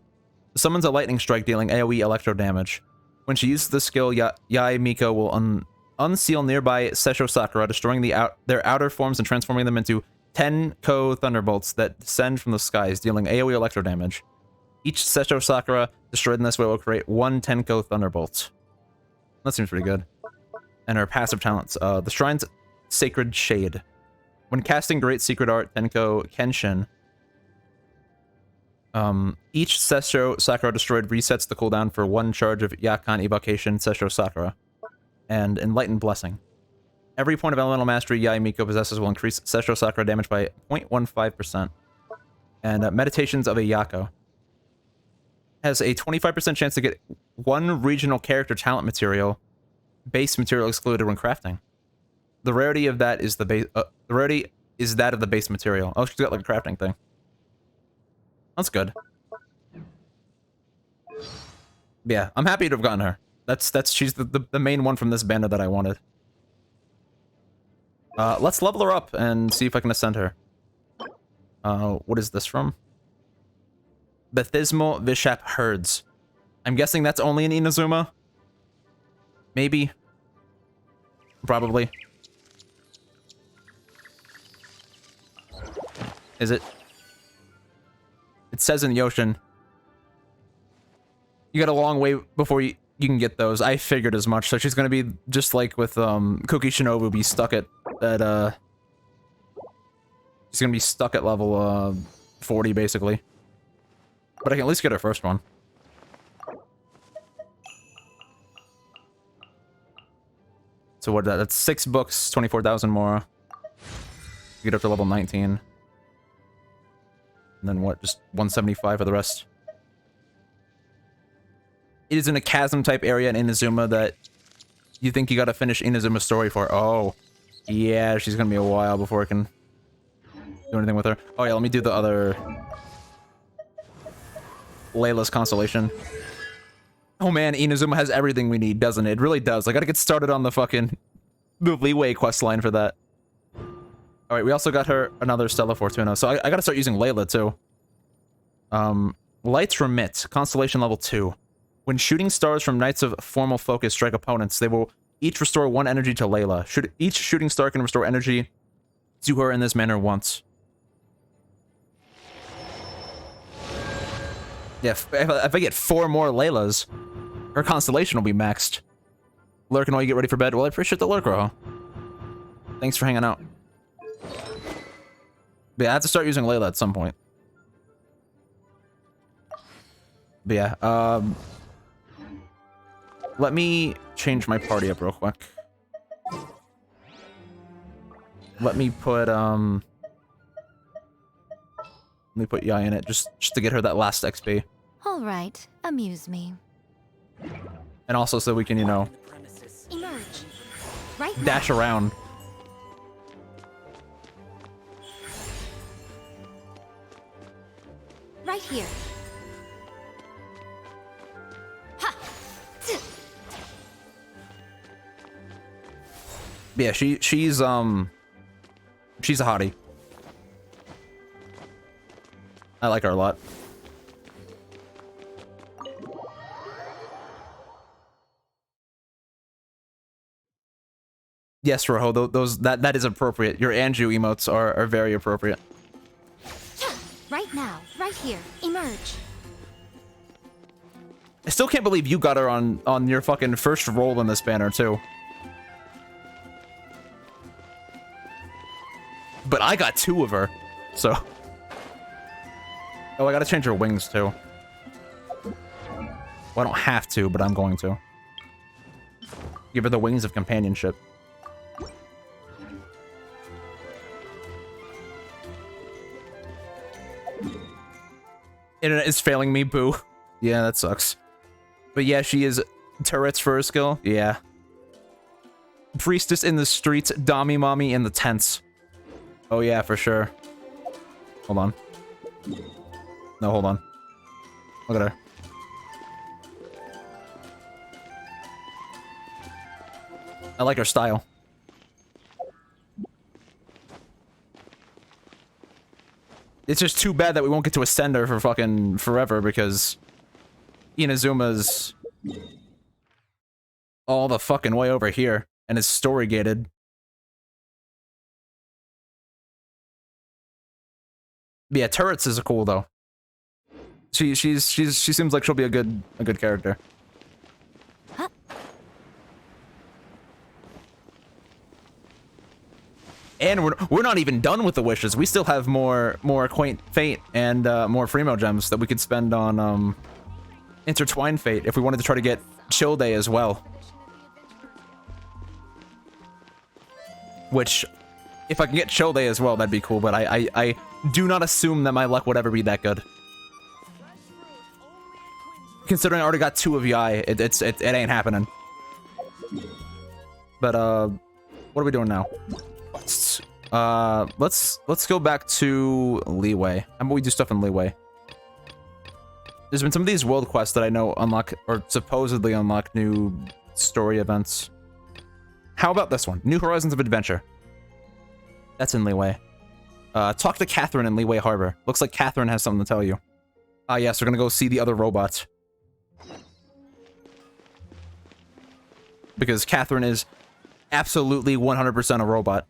Summons a lightning strike, dealing AoE electro damage. When she uses the skill, Yai Miko will unseal nearby Sesho Sakura, destroying their outer forms and transforming them into Tenko Thunderbolts that descend from the skies, dealing AoE electro damage. Each Sesho Sakura destroyed in this way will create 1 Tenko Thunderbolt. That seems pretty good. And her passive talents. The Shrine's Sacred Shade. When casting Great Secret Art Tenko Kenshin, each Sesho Sakura destroyed resets the cooldown for 1 charge of Yakan Evocation Sesho Sakura. And Enlightened Blessing. Every point of elemental mastery Yai Miko possesses will increase Sesho Sakura damage by 0.15%. And Meditations of a Yako. Has a 25% chance to get 1 regional character talent material, base material excluded when crafting. The rarity of that is the base. The rarity is that of the base material. Oh, she's got like a crafting thing. That's good. Yeah, I'm happy to have gotten her. She's the main one from this banner that I wanted. Let's level her up and see if I can ascend her. What is this from? Bathismal Vishap Herds. I'm guessing that's only in Inazuma? Maybe. Probably. Is it? It says in the ocean. You got a long way before you can get those. I figured as much. So she's gonna be just like with Cookie Shinobu, be stuck at she's gonna be stuck at level 40 basically. But I can at least get her first one. So what? That's 6 books, 24,000 more. Get up to level 19. And then what? Just 175 for the rest. It is in a chasm type area in Inazuma that you think you gotta finish Inazuma's story for. Oh, yeah, she's gonna be a while before I can do anything with her. Oh yeah, let me do the other Layla's Constellation. Oh man, Inazuma has everything we need, doesn't it? It really does. I gotta get started on the fucking Leeway quest line for that. Alright, we also got her another Stella Fortuna, so I gotta start using Layla too. Lights Remit, Constellation level 2. When shooting stars from Knights of Formal Focus strike opponents, they will each restore 1 energy to Layla. Each shooting star can restore energy to her in this manner once. Yeah, if I get 4 more Laylas, her Constellation will be maxed. Lurk and all you get ready for bed. Well, I appreciate the lurk, Rojo. Thanks for hanging out. But yeah, I have to start using Layla at some point. But yeah, let me change my party up real quick. Let me put Yai in it just to get her that last XP. All right, amuse me. And also so we can, you know, Emerge. Right now. dash around. Right here. Ha! Yeah, she's a hottie. I like her a lot. Yes, Rojo, that is appropriate. Your Anju emotes are very appropriate. Right now, right here. Emerge. I still can't believe you got her on your fucking first roll in this banner too. But I got 2 of her, so. Oh, I gotta change her wings too. Well, I don't have to, but I'm going to. Give her the wings of companionship. Internet is failing me, boo. Yeah, that sucks. But yeah, she is turrets for her skill. Yeah. Priestess in the streets, Dami Mommy in the tents. Oh yeah, for sure. Hold on. No, hold on. Look at her. I like her style. It's just too bad that we won't get to ascend her for fucking forever because Inazuma's all the fucking way over here and is story gated. Yeah, turrets is cool though. She seems like she'll be a good character. Huh? And we're not even done with the wishes. We still have more Quaint Fate and more Freemo gems that we could spend on Intertwined Fate if we wanted to try to get Chill Day as well. Which, if I can get Chill Day as well, that'd be cool. But I do not assume that my luck would ever be that good. considering I already got 2 of Yai, it ain't happening. But what are we doing now? Let's go back to Leeway. How about we do stuff in Leeway? There's been some of these world quests that I know unlock, or supposedly unlock, new story events. How about this one? New Horizons of Adventure. That's in Leeway. Talk to Catherine in Leeway Harbor. Looks like Catherine has something to tell you. Yes, we're gonna go see the other robots. Because Catherine is absolutely 100% a robot.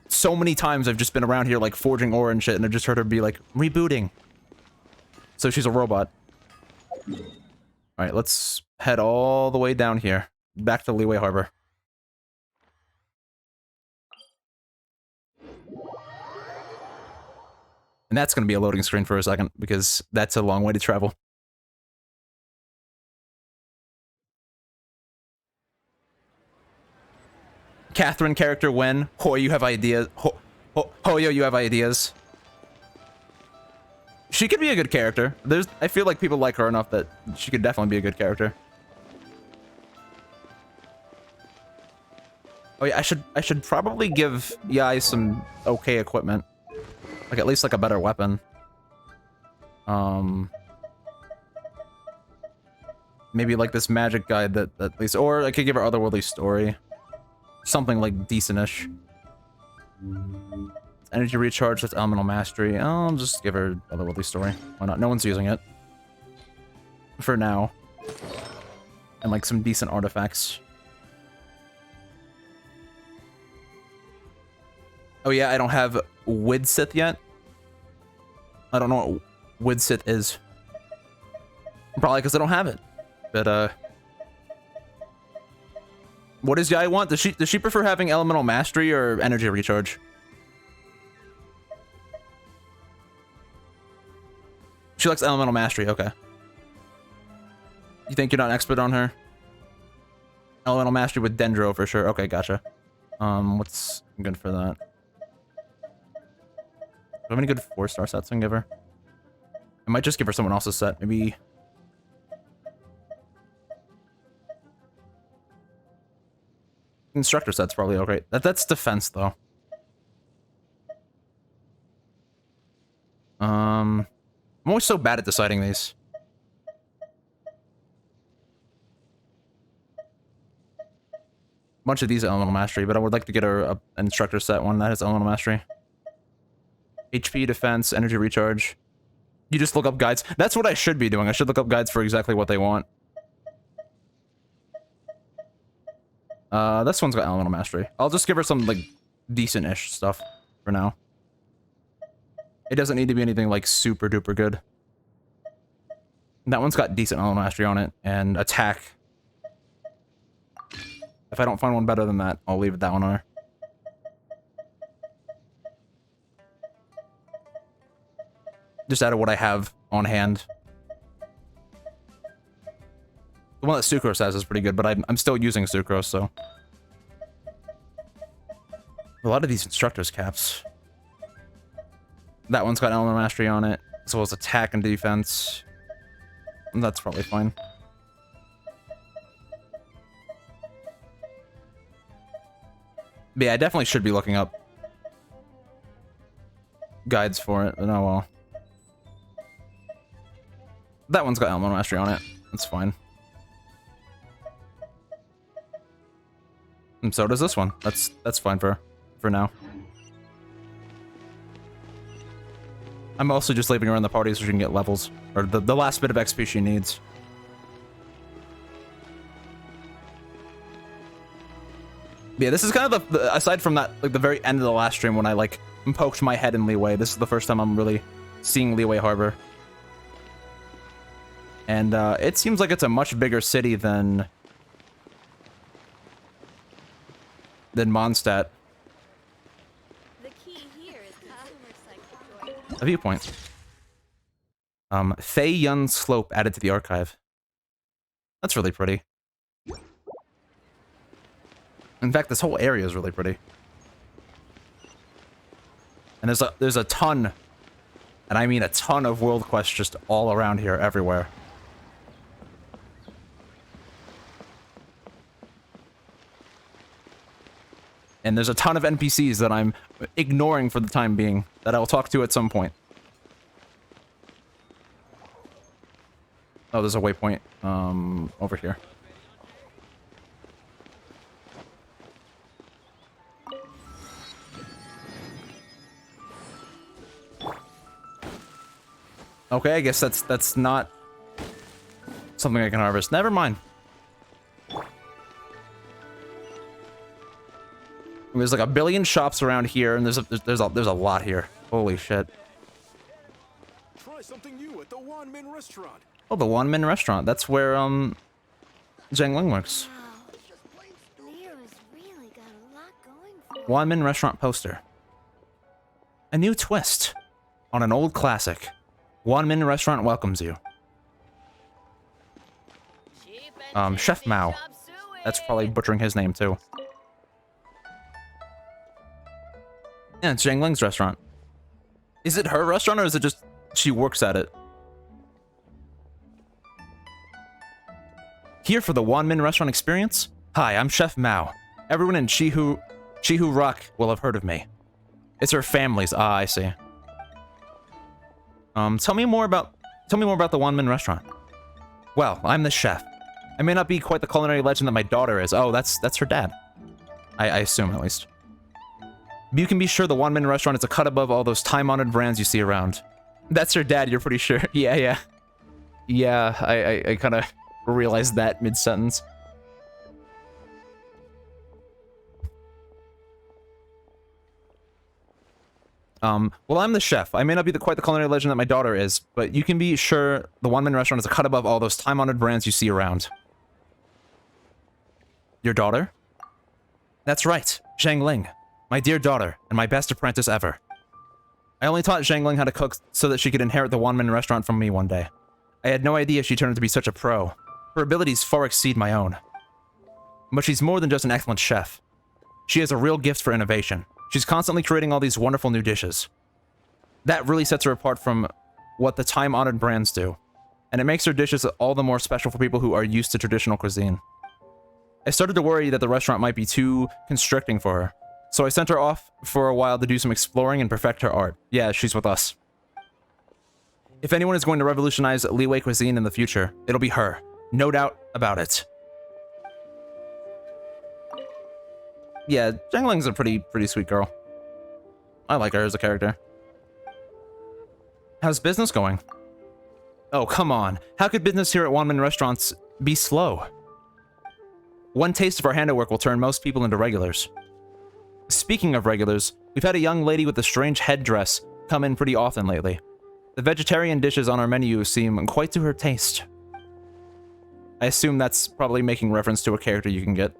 So many times I've just been around here like forging ore and shit, and I've just heard her be like, rebooting. So she's a robot. Alright, let's head all the way down here. Back to Leeway Harbor. And that's going to be a loading screen for a second, because that's a long way to travel. Catherine character when? Hoy, you have ideas. Hoyo, you have ideas. She could be a good character. I feel like people like her enough that she could definitely be a good character. Oh yeah, I should probably give Yai some okay equipment. Like at least like a better weapon. Maybe like this magic guide that at least, or I could give her Otherworldly Story. Something like decent-ish. Energy recharge, that's elemental mastery. I'll just give her Otherworldly Story. Why not? No one's using it. For now. And like some decent artifacts. Oh yeah, I don't have Widsith yet. I don't know what Widsith is. Probably because I don't have it. But what does Yai want? Does she prefer having elemental mastery or energy recharge? She likes elemental mastery, okay. You think you're not an expert on her? Elemental mastery with Dendro for sure. Okay, gotcha. What's good for that? Do I have any good 4-star sets I can give her? I might just give her someone else's set. Maybe... Instructor set's probably okay. That's defense, though. I'm always so bad at deciding these. A bunch of these are elemental mastery, but I would like to get her an instructor set one that has elemental mastery. HP, defense, energy recharge. You just look up guides. That's what I should be doing. I should look up guides for exactly what they want. This one's got elemental mastery. I'll just give her some, like, decent-ish stuff for now. It doesn't need to be anything, like, super duper good. That one's got decent elemental mastery on it, and attack. If I don't find one better than that, I'll leave that one on her. Just out of what I have on hand. The one that Sucrose has is pretty good, but I'm still using Sucrose, so... A lot of these instructors caps. That one's got elemental mastery on it, as well as attack and defense. And that's probably fine. But yeah, I definitely should be looking up guides for it, but oh well. That one's got elemental mastery on it. That's fine. And so does this one. That's fine for now. I'm also just leaving her in the party so she can get levels. Or the last bit of XP she needs. Yeah, this is kind of the aside from that, like the very end of the last stream when I like poked my head in Leeway, this is the first time I'm really seeing Leeway Harbor. And it seems like it's a much bigger city than Mondstadt. The key here is A viewpoint. Fei Yun Slope added to the archive. That's really pretty. In fact, this whole area is really pretty. And there's a ton And I mean a ton of world quests just all around here, everywhere. And there's a ton of NPCs that I'm ignoring for the time being, that I'll talk to at some point. Oh, there's a waypoint, over here. Okay, I guess that's not something I can harvest. Never mind. There's like a billion shops around here, and there's a lot here. Holy shit! Try something new at the Wanmin restaurant. Oh, the Wanmin restaurant. That's where Zhang Ling works. Wanmin restaurant poster. A new twist on an old classic. Wanmin restaurant welcomes you. Chef Mao. That's probably butchering his name too. Yeah, it's Zhang Ling's restaurant. Is it her restaurant, or is it just she works at it? Here for the Wanmin restaurant experience? Hi, I'm Chef Mao. Everyone in Chihu Rock will have heard of me. It's her family's. Ah, I see. Tell me more about the Wanmin restaurant. Well, I'm the chef. I may not be quite the culinary legend that my daughter is. Oh, that's her dad. I assume, at least. You can be sure the Wanmin restaurant is a cut above all those time-honored brands you see around. That's her dad, you're pretty sure. Yeah. Yeah, I kind of realized that mid-sentence. Well, I'm the chef. I may not be quite the culinary legend that my daughter is, but you can be sure the Wanmin restaurant is a cut above all those time-honored brands you see around. Your daughter? That's right, Zhang Ling. My dear daughter, and my best apprentice ever. I only taught Zhang Ling how to cook so that she could inherit the Wanmin restaurant from me one day. I had no idea she turned out to be such a pro. Her abilities far exceed my own. But she's more than just an excellent chef. She has a real gift for innovation. She's constantly creating all these wonderful new dishes. That really sets her apart from what the time-honored brands do, and it makes her dishes all the more special for people who are used to traditional cuisine. I started to worry that the restaurant might be too constricting for her, so I sent her off for a while to do some exploring and perfect her art. Yeah, she's with us. If anyone is going to revolutionize Liyue cuisine in the future, it'll be her. No doubt about it. Yeah, Zhang Ling's a pretty sweet girl. I like her as a character. How's business going? Oh, come on. How could business here at Wanmin restaurants be slow? One taste of our handiwork will turn most people into regulars. Speaking of regulars, we've had a young lady with a strange headdress come in pretty often lately. The vegetarian dishes on our menu seem quite to her taste. I assume that's probably making reference to a character you can get.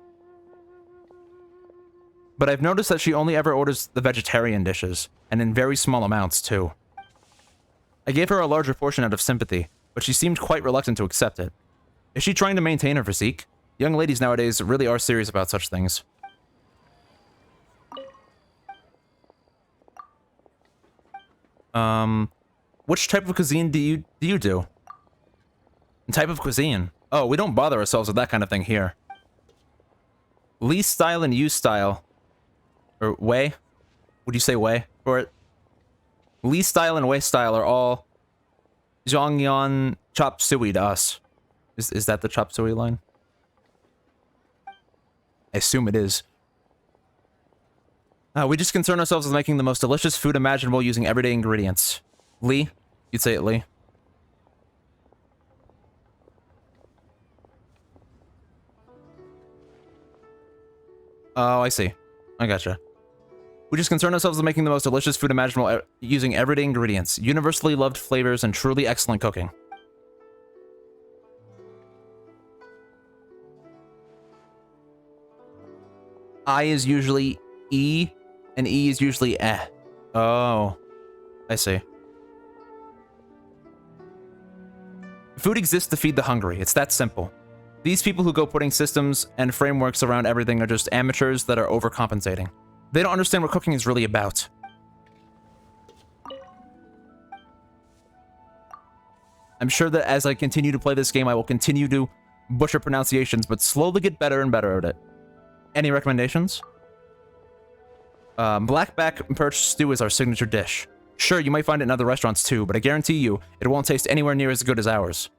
But I've noticed that she only ever orders the vegetarian dishes, and in very small amounts, too. I gave her a larger portion out of sympathy, but she seemed quite reluctant to accept it. Is she trying to maintain her physique? Young ladies nowadays really are serious about such things. Which type of cuisine do you do? Type of cuisine? Oh, we don't bother ourselves with that kind of thing here. Lee style and Yu style. Or Wei? Would you say Wei for it? Lee style and Wei style are all Zhongyan chop suey to us. Is that the chop suey line? I assume it is. We just concern ourselves with making the most delicious food imaginable using everyday ingredients. Lee? You'd say it, Lee. Oh, I see. I gotcha. We just concern ourselves with making the most delicious food imaginable using everyday ingredients, universally loved flavors, and truly excellent cooking. I is usually E, and E is usually eh. Oh, I see. Food exists to feed the hungry. It's that simple. These people who go putting systems and frameworks around everything are just amateurs that are overcompensating. They don't understand what cooking is really about. I'm sure that as I continue to play this game, I will continue to butcher pronunciations, but slowly get better and better at it. Any recommendations? Blackback perch stew is our signature dish. Sure, you might find it in other restaurants too, but I guarantee you, it won't taste anywhere near as good as ours.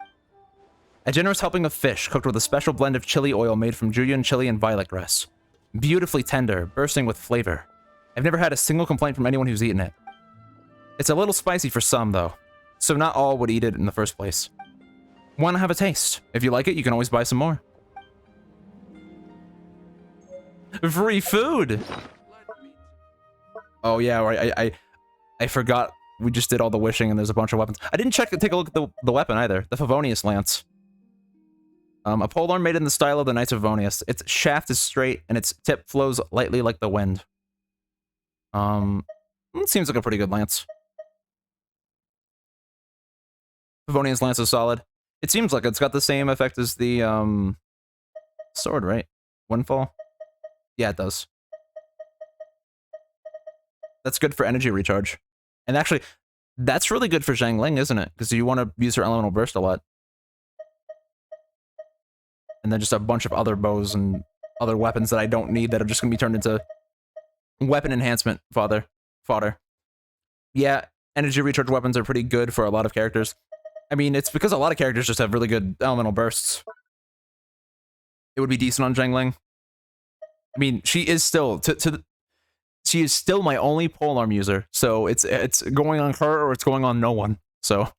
A generous helping of fish cooked with a special blend of chili oil made from julienne chili and violet grass. Beautifully tender, bursting with flavor. I've never had a single complaint from anyone who's eaten it. It's a little spicy for some, though, so not all would eat it in the first place. Want to have a taste? If you like it, you can always buy some more. Free food! Oh yeah, right, I forgot we just did all the wishing and there's a bunch of weapons. I didn't take a look at the weapon either. The Favonius Lance. A polearm made in the style of the Knights of Favonius. Its shaft is straight and its tip flows lightly like the wind. It seems like a pretty good lance. Favonius Lance is solid. It seems like it's got the same effect as the, sword, right? Windfall? Yeah, it does. That's good for energy recharge. And actually, that's really good for Zhangling, isn't it? Because you want to use her elemental burst a lot. And then just a bunch of other bows and other weapons that I don't need that are just going to be turned into weapon enhancement fodder. Yeah, energy recharge weapons are pretty good for a lot of characters. I mean, it's because a lot of characters just have really good elemental bursts. It would be decent on Zhangling. I mean, she is still she is still my only polearm user, so it's going on her or it's going on no one. So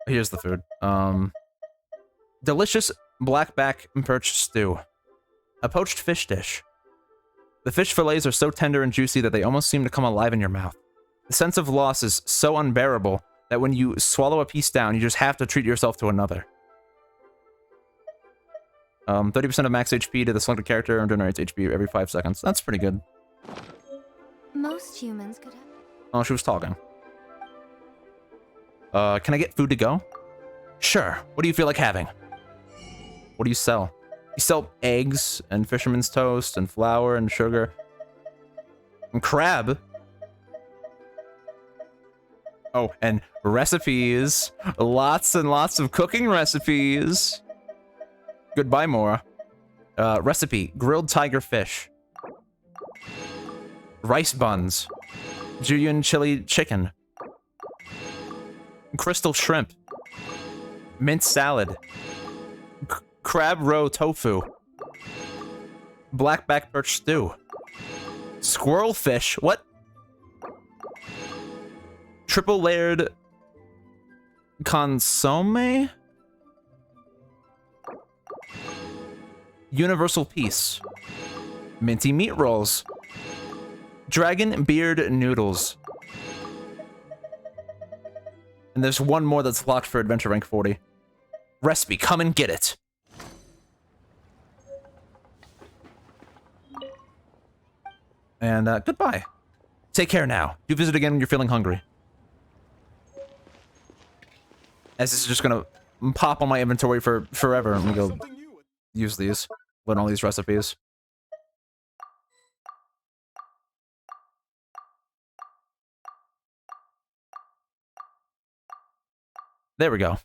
here's the food. Delicious blackback perch stew. A poached fish dish. The fish fillets are so tender and juicy that they almost seem to come alive in your mouth. The sense of loss is so unbearable that when you swallow a piece down, you just have to treat yourself to another. 30% of max HP to the selected character and generates HP every 5 seconds. That's pretty good. Most humans could have... Oh, she was talking. Can I get food to go? Sure. What do you feel like having? What do you sell? You sell eggs and fisherman's toast and flour and sugar. And crab. Oh, and recipes. Lots and lots of cooking recipes. Goodbye, Mora. Recipe. Grilled tiger fish. Rice buns. Julienne chili chicken. Crystal shrimp. Mint salad. Crab roe tofu. Blackback perch stew. Squirrel fish. What? Triple layered consomme? Universal Peace. Minty meat rolls. Dragon beard noodles. And there's one more that's locked for Adventure Rank 40. Recipe, come and get it. And goodbye. Take care now. Do visit again when you're feeling hungry. As this is just gonna pop on my inventory for forever. I'm gonna go use these. Learn all these recipes. There we go.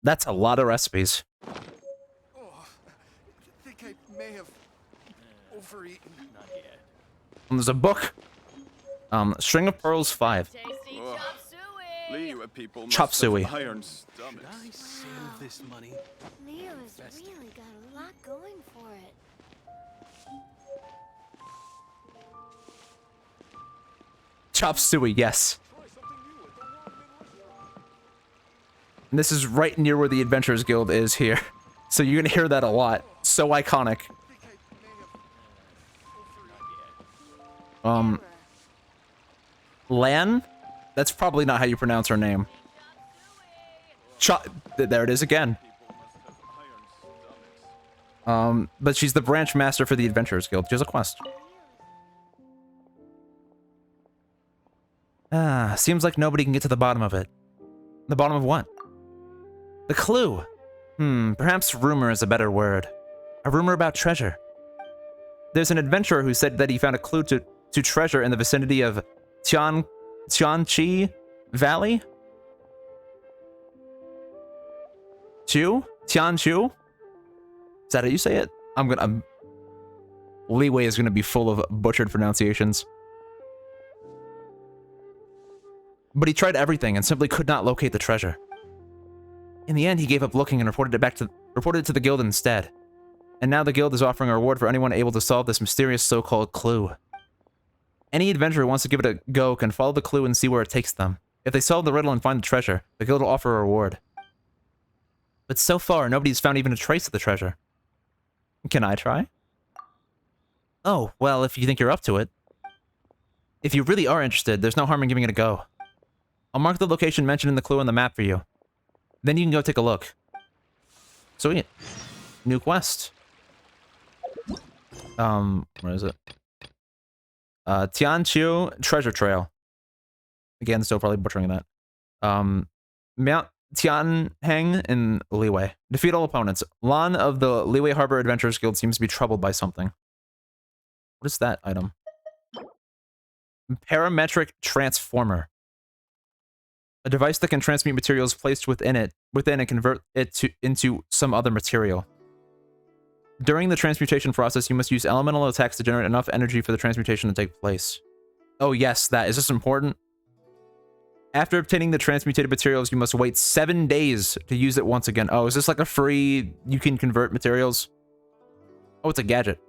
That's a lot of recipes. Oh, I think I may have overeaten. Not yet. And there's a book. String of Pearls 5. Liyue people must Chop suey. have iron stomachs. Should I save this money? Leo has really got a lot going for it. Chop suey, yes. And this is right near where the Adventurers Guild is here. So you're gonna hear that a lot. So iconic. Lan? That's probably not how you pronounce her name. There it is again. But she's the branch master for the Adventurers Guild. She has a quest. Seems like nobody can get to the bottom of it. The bottom of what? The clue. Perhaps rumor is a better word. A rumor about treasure. There's an adventurer who said that he found a clue to to treasure in the vicinity of Tianqi Valley? Tianqiu? Is that how you say it? Leeway is gonna be full of butchered pronunciations. But he tried everything and simply could not locate the treasure. In the end, he gave up looking and reported it to the guild instead. And now the guild is offering a reward for anyone able to solve this mysterious so-called clue. Any adventurer who wants to give it a go can follow the clue and see where it takes them. If they solve the riddle and find the treasure, the guild will offer a reward. But so far, nobody's found even a trace of the treasure. Can I try? Oh, well, if you think you're up to it. If you really are interested, there's no harm in giving it a go. I'll mark the location mentioned in the clue on the map for you. Then you can go take a look. Sweet. New quest. Where is it? Tianqiu Treasure Trail. Again, still probably butchering that. Mount Tianheng in Leeway. Defeat all opponents. Lan of the Leeway Harbor Adventurers Guild seems to be troubled by something. What is that item? Parametric Transformer. A device that can transmute materials placed within it and convert it into some other material. During the transmutation process, you must use elemental attacks to generate enough energy for the transmutation to take place. Oh yes, that. Is this important? After obtaining the transmutated materials, you must wait 7 days to use it once again. Oh, is this like a free... you can convert materials? Oh, it's a gadget.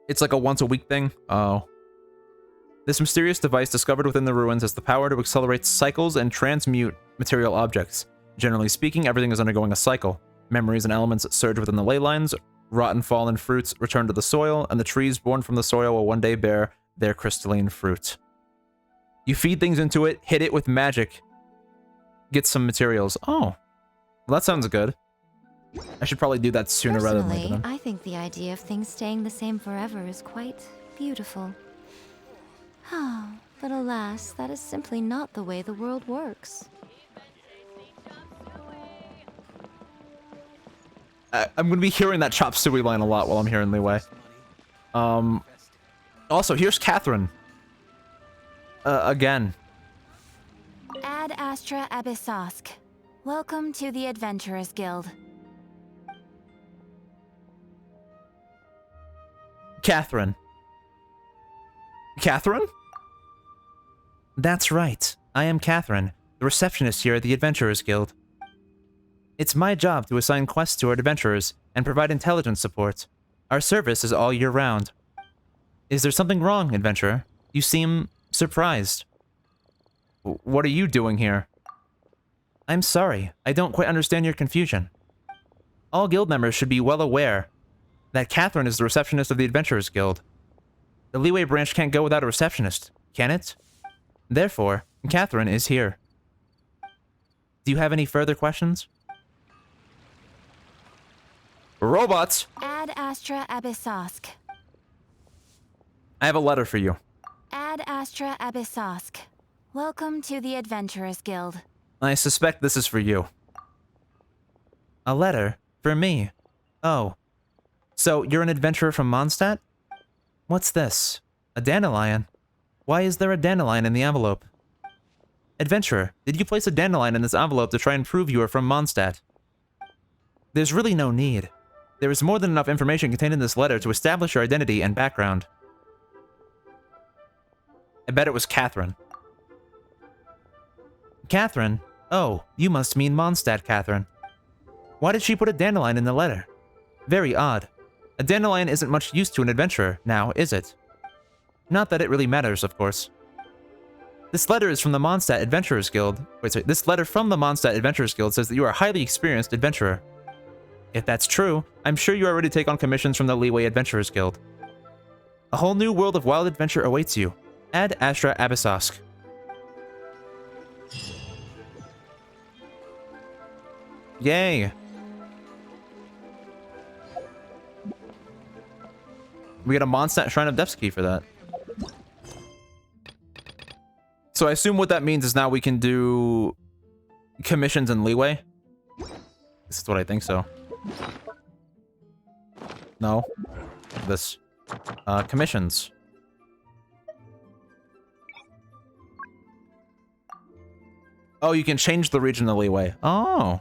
It's like a once-a-week thing? Oh. This mysterious device discovered within the ruins has the power to accelerate cycles and transmute material objects. Generally speaking, everything is undergoing a cycle. Memories and elements surge within the ley lines, rotten fallen fruits return to the soil, and the trees born from the soil will one day bear their crystalline fruit. You feed things into it, hit it with magic, get some materials. Oh, well, that sounds good. I should probably do that sooner rather than later. Personally, I think the idea of things staying the same forever is quite beautiful. But alas, that is simply not the way the world works. I'm gonna be hearing that chop suey line a lot while I'm here in Leeway. Also, here's Catherine. Again. Ad Astra Abyssosk. Welcome to the Adventurers Guild. Catherine. Catherine? That's right. I am Catherine, the receptionist here at the Adventurers Guild. It's my job to assign quests to our adventurers and provide intelligence support. Our service is all year round. Is there something wrong, adventurer? You seem surprised. What are you doing here? I'm sorry, I don't quite understand your confusion. All guild members should be well aware that Catherine is the receptionist of the Adventurers Guild. The Leeway branch can't go without a receptionist, can it? Therefore, Catherine is here. Do you have any further questions? Robots! Ad Astra Abyssosk. I have a letter for you. Ad Astra Abyssosk. Welcome to the Adventurers Guild. I suspect this is for you. A letter? For me? Oh. So, you're an adventurer from Mondstadt? What's this? A dandelion? Why is there a dandelion in the envelope? Adventurer, did you place a dandelion in this envelope to try and prove you are from Mondstadt? There's really no need. There is more than enough information contained in this letter to establish your identity and background. I bet it was Catherine. Catherine? Oh, you must mean Mondstadt, Catherine. Why did she put a dandelion in the letter? Very odd. A dandelion isn't much use to an adventurer, now, is it? Not that it really matters, of course. This letter is from the Mondstadt Adventurers Guild. Wait, sorry. This letter from the Mondstadt Adventurers Guild says that you are a highly experienced adventurer. If that's true, I'm sure you are ready to take on commissions from the Leeway Adventurers Guild. A whole new world of wild adventure awaits you. Ad Astra Abyssosk. Yay! We get a Mondstadt Shrine of Depths key for that. So I assume what that means is now we can do commissions in Leeway. This is what I think so. No. This. Commissions. Oh, you can change the region of leeway. Oh.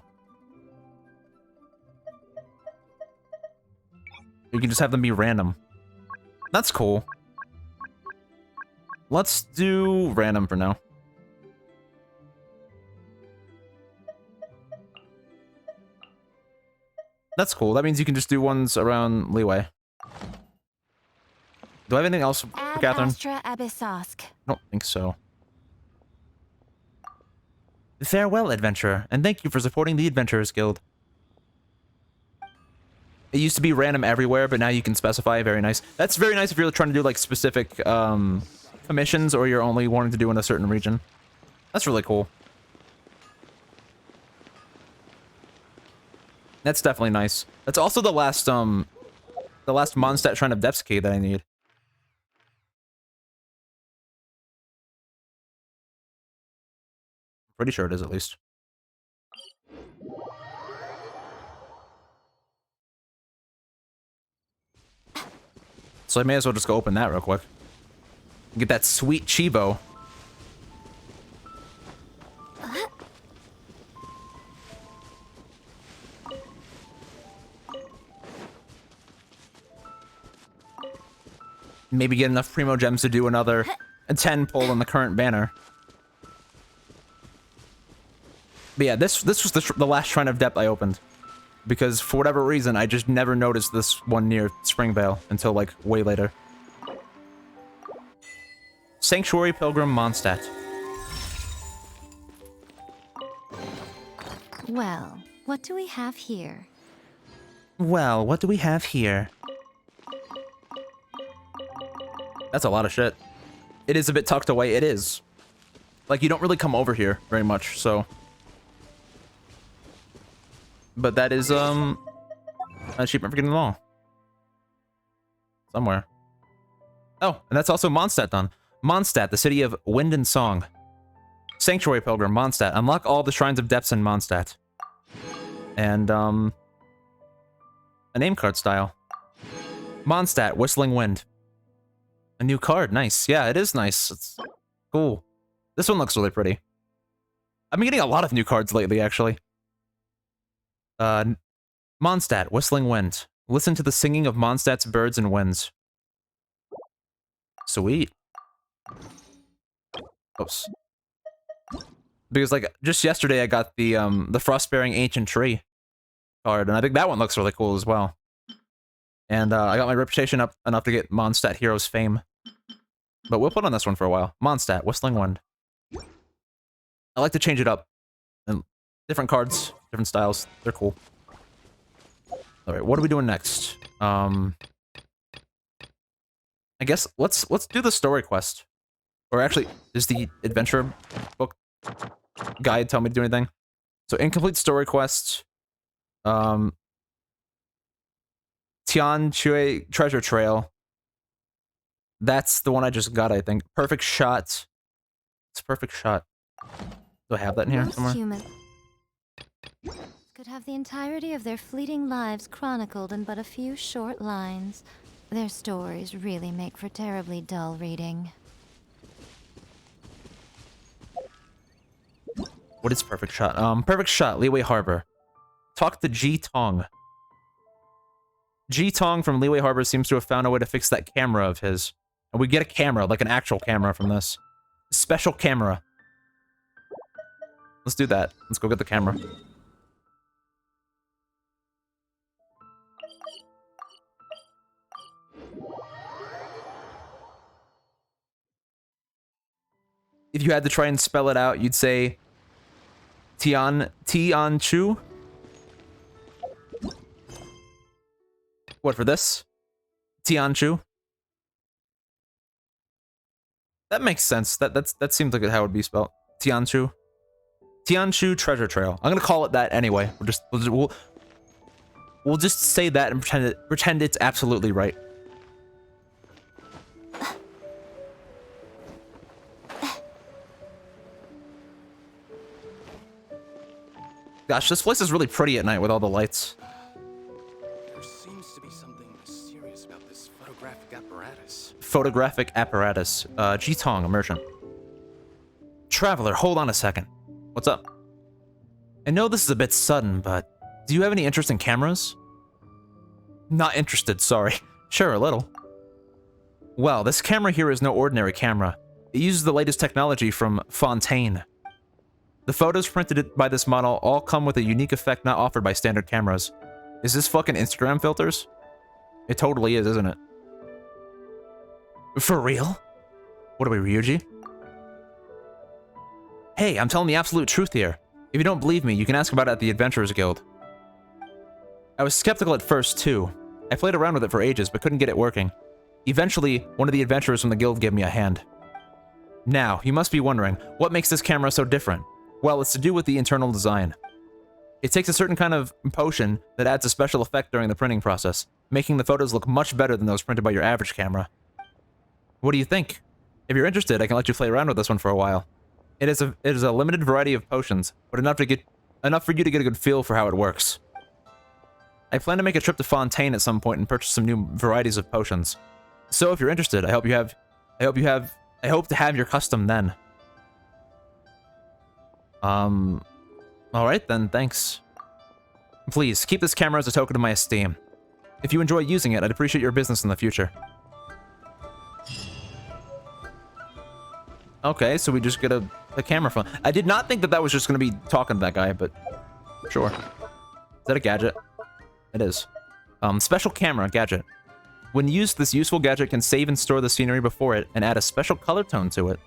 You can just have them be random. That's cool. Let's do random for now. That's cool. That means you can just do ones around leeway. Do I have anything else for Catherine? Astra Abyssosk. I don't think so. Farewell, adventurer, and thank you for supporting the Adventurers Guild. It used to be random everywhere, but now you can specify. Very nice. That's very nice if you're trying to do like specific commissions or you're only wanting to do in a certain region. That's really cool. That's definitely nice. That's also the last Mondstadt Shrine of Depths key that I need. Pretty sure it is, at least. So I may as well just go open that real quick. Get that sweet Chibo. Maybe get enough Primo Gems to do another 10 pull on the current banner. But yeah, this was the last Shrine of Depth I opened. Because for whatever reason, I just never noticed this one near Springvale until like way later. Sanctuary Pilgrim Mondstadt. Well, what do we have here? Well, what do we have here? That's a lot of shit. It is a bit tucked away. It is. Like, you don't really come over here very much, so... But that is, an achievement for getting them all. Somewhere. Oh, and that's also Mondstadt done. Mondstadt, the city of wind and song. Sanctuary Pilgrim, Mondstadt. Unlock all the Shrines of Depths in Mondstadt. And, a name card style. Mondstadt, Whistling Wind. A new card, nice. Yeah, it is nice. It's cool. This one looks really pretty. I've been getting a lot of new cards lately, actually. Mondstadt, Whistling Wind. Listen to the singing of Mondstadt's birds and winds. Sweet. Oops. Because, like, just yesterday I got the Frostbearing Ancient Tree card, and I think that one looks really cool as well. And, I got my reputation up enough to get Mondstadt Heroes fame. But we'll put on this one for a while. Mondstadt, Whistling Wind. I like to change it up. And different cards, different styles. They're cool. Alright, what are we doing next? I guess let's do the story quest. Or actually, does the adventure book guide tell me to do anything? So incomplete story quest. Tian Chui Treasure Trail. That's the one I just got, I think. Perfect Shot. It's a perfect shot. Do I have that in here somewhere? Human could have the entirety of their fleeting lives chronicled in but a few short lines. Their stories really make for terribly dull reading. What is Perfect Shot? Perfect Shot, Leeway Harbor. Talk to Ji Tong. Ji Tong from Leeway Harbor seems to have found a way to fix that camera of his. And we get a camera, like an actual camera from this. Special camera. Let's do that. Let's go get the camera. If you had to try and spell it out, you'd say Tian Chu. What for this? Tian Chu. That makes sense. That seems like how it would be spelled. Tian Chu. Tian Chu Treasure Trail. I'm gonna call it that anyway. We'll just say that and pretend it's absolutely right. Gosh, this place is really pretty at night with all the lights. There seems to be something mysterious about this photographic photographic apparatus. Jitong, a merchant. Traveler, hold on a second. What's up? I know this is a bit sudden, but do you have any interest in cameras? Not interested, sorry. Sure, a little. Well, this camera here is no ordinary camera. It uses the latest technology from Fontaine. The photos printed by this model all come with a unique effect not offered by standard cameras. Is this fucking Instagram filters? It totally is, isn't it? For real? What are we, Ryuji? Hey, I'm telling the absolute truth here. If you don't believe me, you can ask about it at the Adventurers Guild. I was skeptical at first, too. I played around with it for ages, but couldn't get it working. Eventually, one of the adventurers from the guild gave me a hand. Now, you must be wondering, what makes this camera so different? Well, it's to do with the internal design. It takes a certain kind of potion that adds a special effect during the printing process, making the photos look much better than those printed by your average camera. What do you think? If you're interested, I can let you play around with this one for a while. It is a limited variety of potions, but enough for you to get a good feel for how it works. I plan to make a trip to Fontaine at some point and purchase some new varieties of potions. So if you're interested, I hope to have your custom then. Alright then, thanks. Please, keep this camera as a token of my esteem. If you enjoy using it, I'd appreciate your business in the future. Okay, so we just get a camera phone. I did not think that that was just going to be talking to that guy, but sure. Is that a gadget? It is. Special camera gadget. When used, this useful gadget can save and store the scenery before it and add a special color tone to it.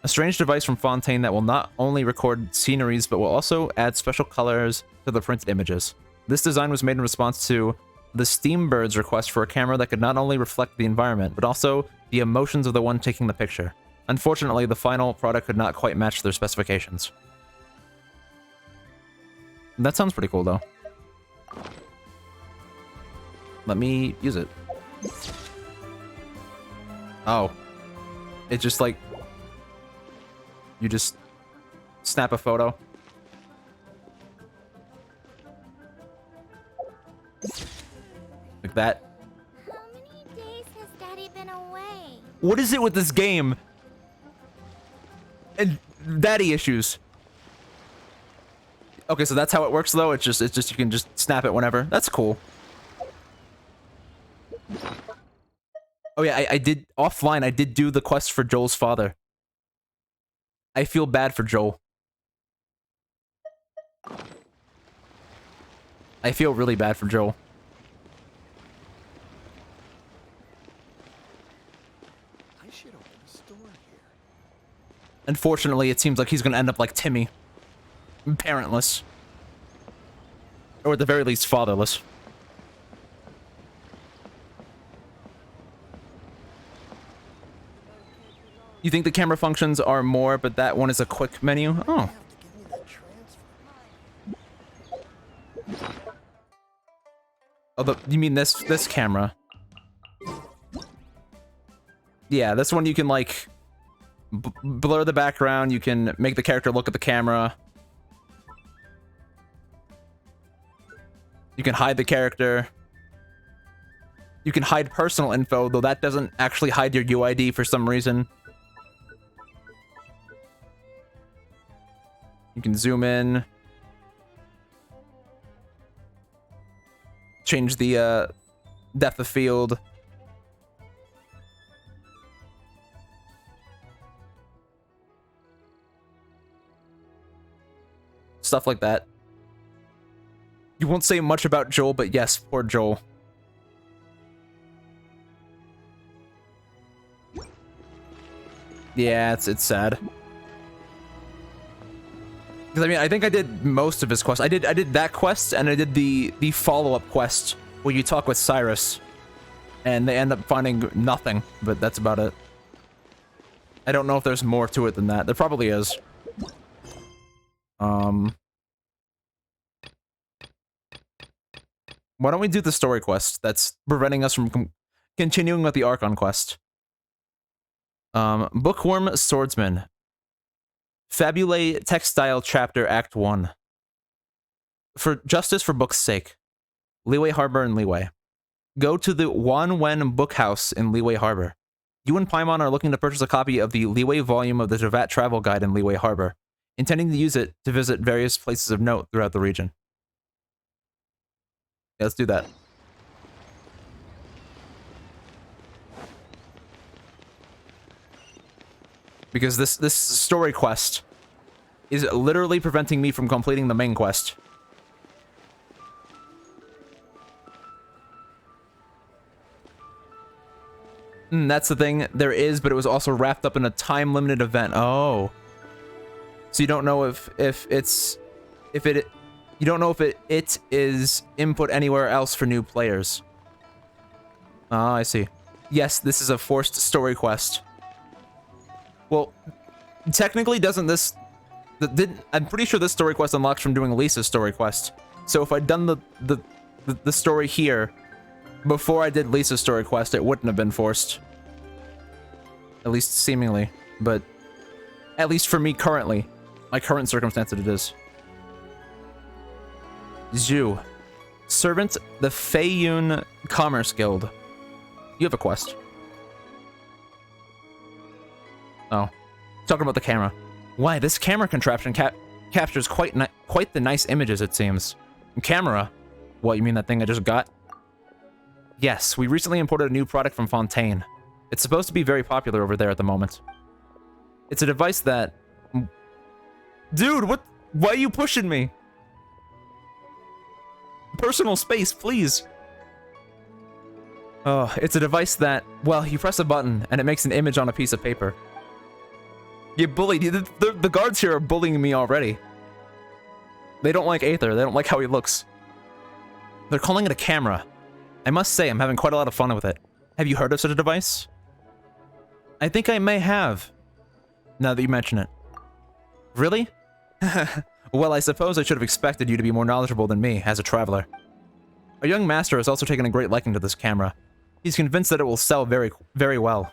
A strange device from Fontaine that will not only record sceneries, but will also add special colors to the printed images. This design was made in response to the Steambird's request for a camera that could not only reflect the environment, but also the emotions of the one taking the picture. Unfortunately, the final product could not quite match their specifications. That sounds pretty cool, though. Let me use it. Oh. It just, like... You just snap a photo. Like that. How many days has Daddy been away? What is it with this game? And daddy issues. Okay, so that's how it works though. It's just you can just snap it whenever. That's cool. Oh yeah, I did offline. I did do the quest for Joel's father. I feel bad for Joel. I feel really bad for Joel. I should open a store here. Unfortunately, it seems like he's gonna end up like Timmy. Parentless. Or at the very least, fatherless. You think the camera functions are more, but that one is a quick menu? Oh. Oh, you mean this camera? Yeah, this one you can like blur the background. You can make the character look at the camera. You can hide the character. You can hide personal info, though that doesn't actually hide your UID for some reason. You can zoom in. Change the depth of field. Stuff like that. You won't say much about Joel, but yes, poor Joel. Yeah, it's sad. Because I mean, I think I did most of his quests. I did that quest, and I did the follow-up quest where you talk with Cyrus, and they end up finding nothing. But that's about it. I don't know if there's more to it than that. There probably is. Why don't we do the story quest that's preventing us from continuing with the Archon quest? Bookworm Swordsman. Fabulae Textile Chapter Act 1. For justice for book's sake. Leeway Harbor and Leeway. Go to the Wanwen Bookhouse in Liyue Harbor. You and Paimon are looking to purchase a copy of the Liyue volume of the Javat Travel Guide in Liyue Harbor, intending to use it to visit various places of note throughout the region. Yeah, let's do that. Because this story quest is literally preventing me from completing the main quest. That's the thing. There is, but it was also wrapped up in a time-limited event. Oh. So you don't know if it is input anywhere else for new players. Ah, I see. Yes, this is a forced story quest. Well, technically doesn't this... I'm pretty sure this story quest unlocks from doing Lisa's story quest. So if I'd done the story here before I did Lisa's story quest, it wouldn't have been forced. At least seemingly. But at least for me currently. My current circumstance it is. Zhu. Servant, the Feiyun Commerce Guild. You have a quest. Oh. Talking about the camera. Why, this camera contraption captures quite the nice images, it seems. Camera? What, you mean that thing I just got? Yes, we recently imported a new product from Fontaine. It's supposed to be very popular over there at the moment. It's a device that... Dude, what? Why are you pushing me? Personal space, please. Oh, it's a device that, well, you press a button and it makes an image on a piece of paper. You bullied. The guards here are bullying me already. They don't like Aether. They don't like how he looks. They're calling it a camera. I must say, I'm having quite a lot of fun with it. Have you heard of such a device? I think I may have, now that you mention it. Really? Well, I suppose I should have expected you to be more knowledgeable than me, as a traveler. Our young master has also taken a great liking to this camera. He's convinced that it will sell very, very well.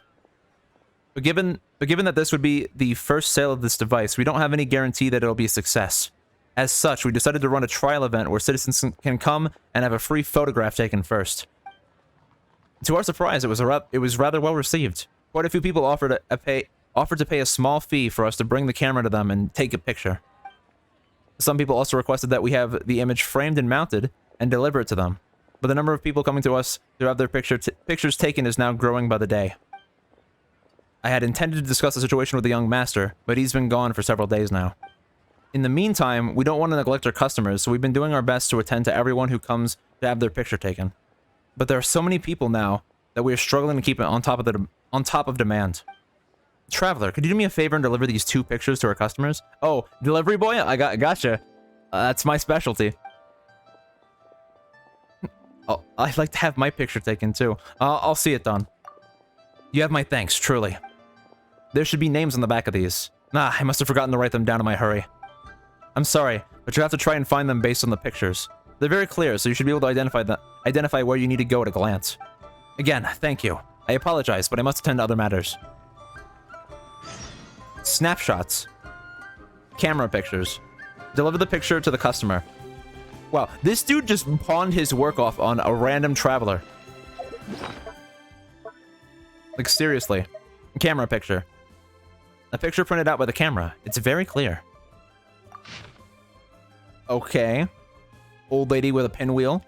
But given that this would be the first sale of this device, we don't have any guarantee that it'll be a success. As such, we decided to run a trial event where citizens can come and have a free photograph taken first. To our surprise, it was rather well received. Quite a few people offered to pay a small fee for us to bring the camera to them and take a picture. Some people also requested that we have the image framed and mounted and deliver it to them. But the number of people coming to us to have their pictures taken is now growing by the day. I had intended to discuss the situation with the young master, but he's been gone for several days now. In the meantime, we don't want to neglect our customers, so we've been doing our best to attend to everyone who comes to have their picture taken. But there are so many people now that we are struggling to keep it on top of demand. Traveler, could you do me a favor and deliver these 2 pictures to our customers? Oh, delivery boy? I gotcha. That's my specialty. Oh, I'd like to have my picture taken too. I'll see it done. You have my thanks, truly. There should be names on the back of these. Nah, I must have forgotten to write them down in my hurry. I'm sorry, but you have to try and find them based on the pictures. They're very clear, so you should be able to identify where you need to go at a glance. Again, thank you. I apologize, but I must attend to other matters. Snapshots. Camera pictures. Deliver the picture to the customer. Wow, this dude just pawned his work off on a random traveler. Like, seriously. Camera picture. A picture printed out by the camera. It's very clear. Okay. Old lady with a pinwheel.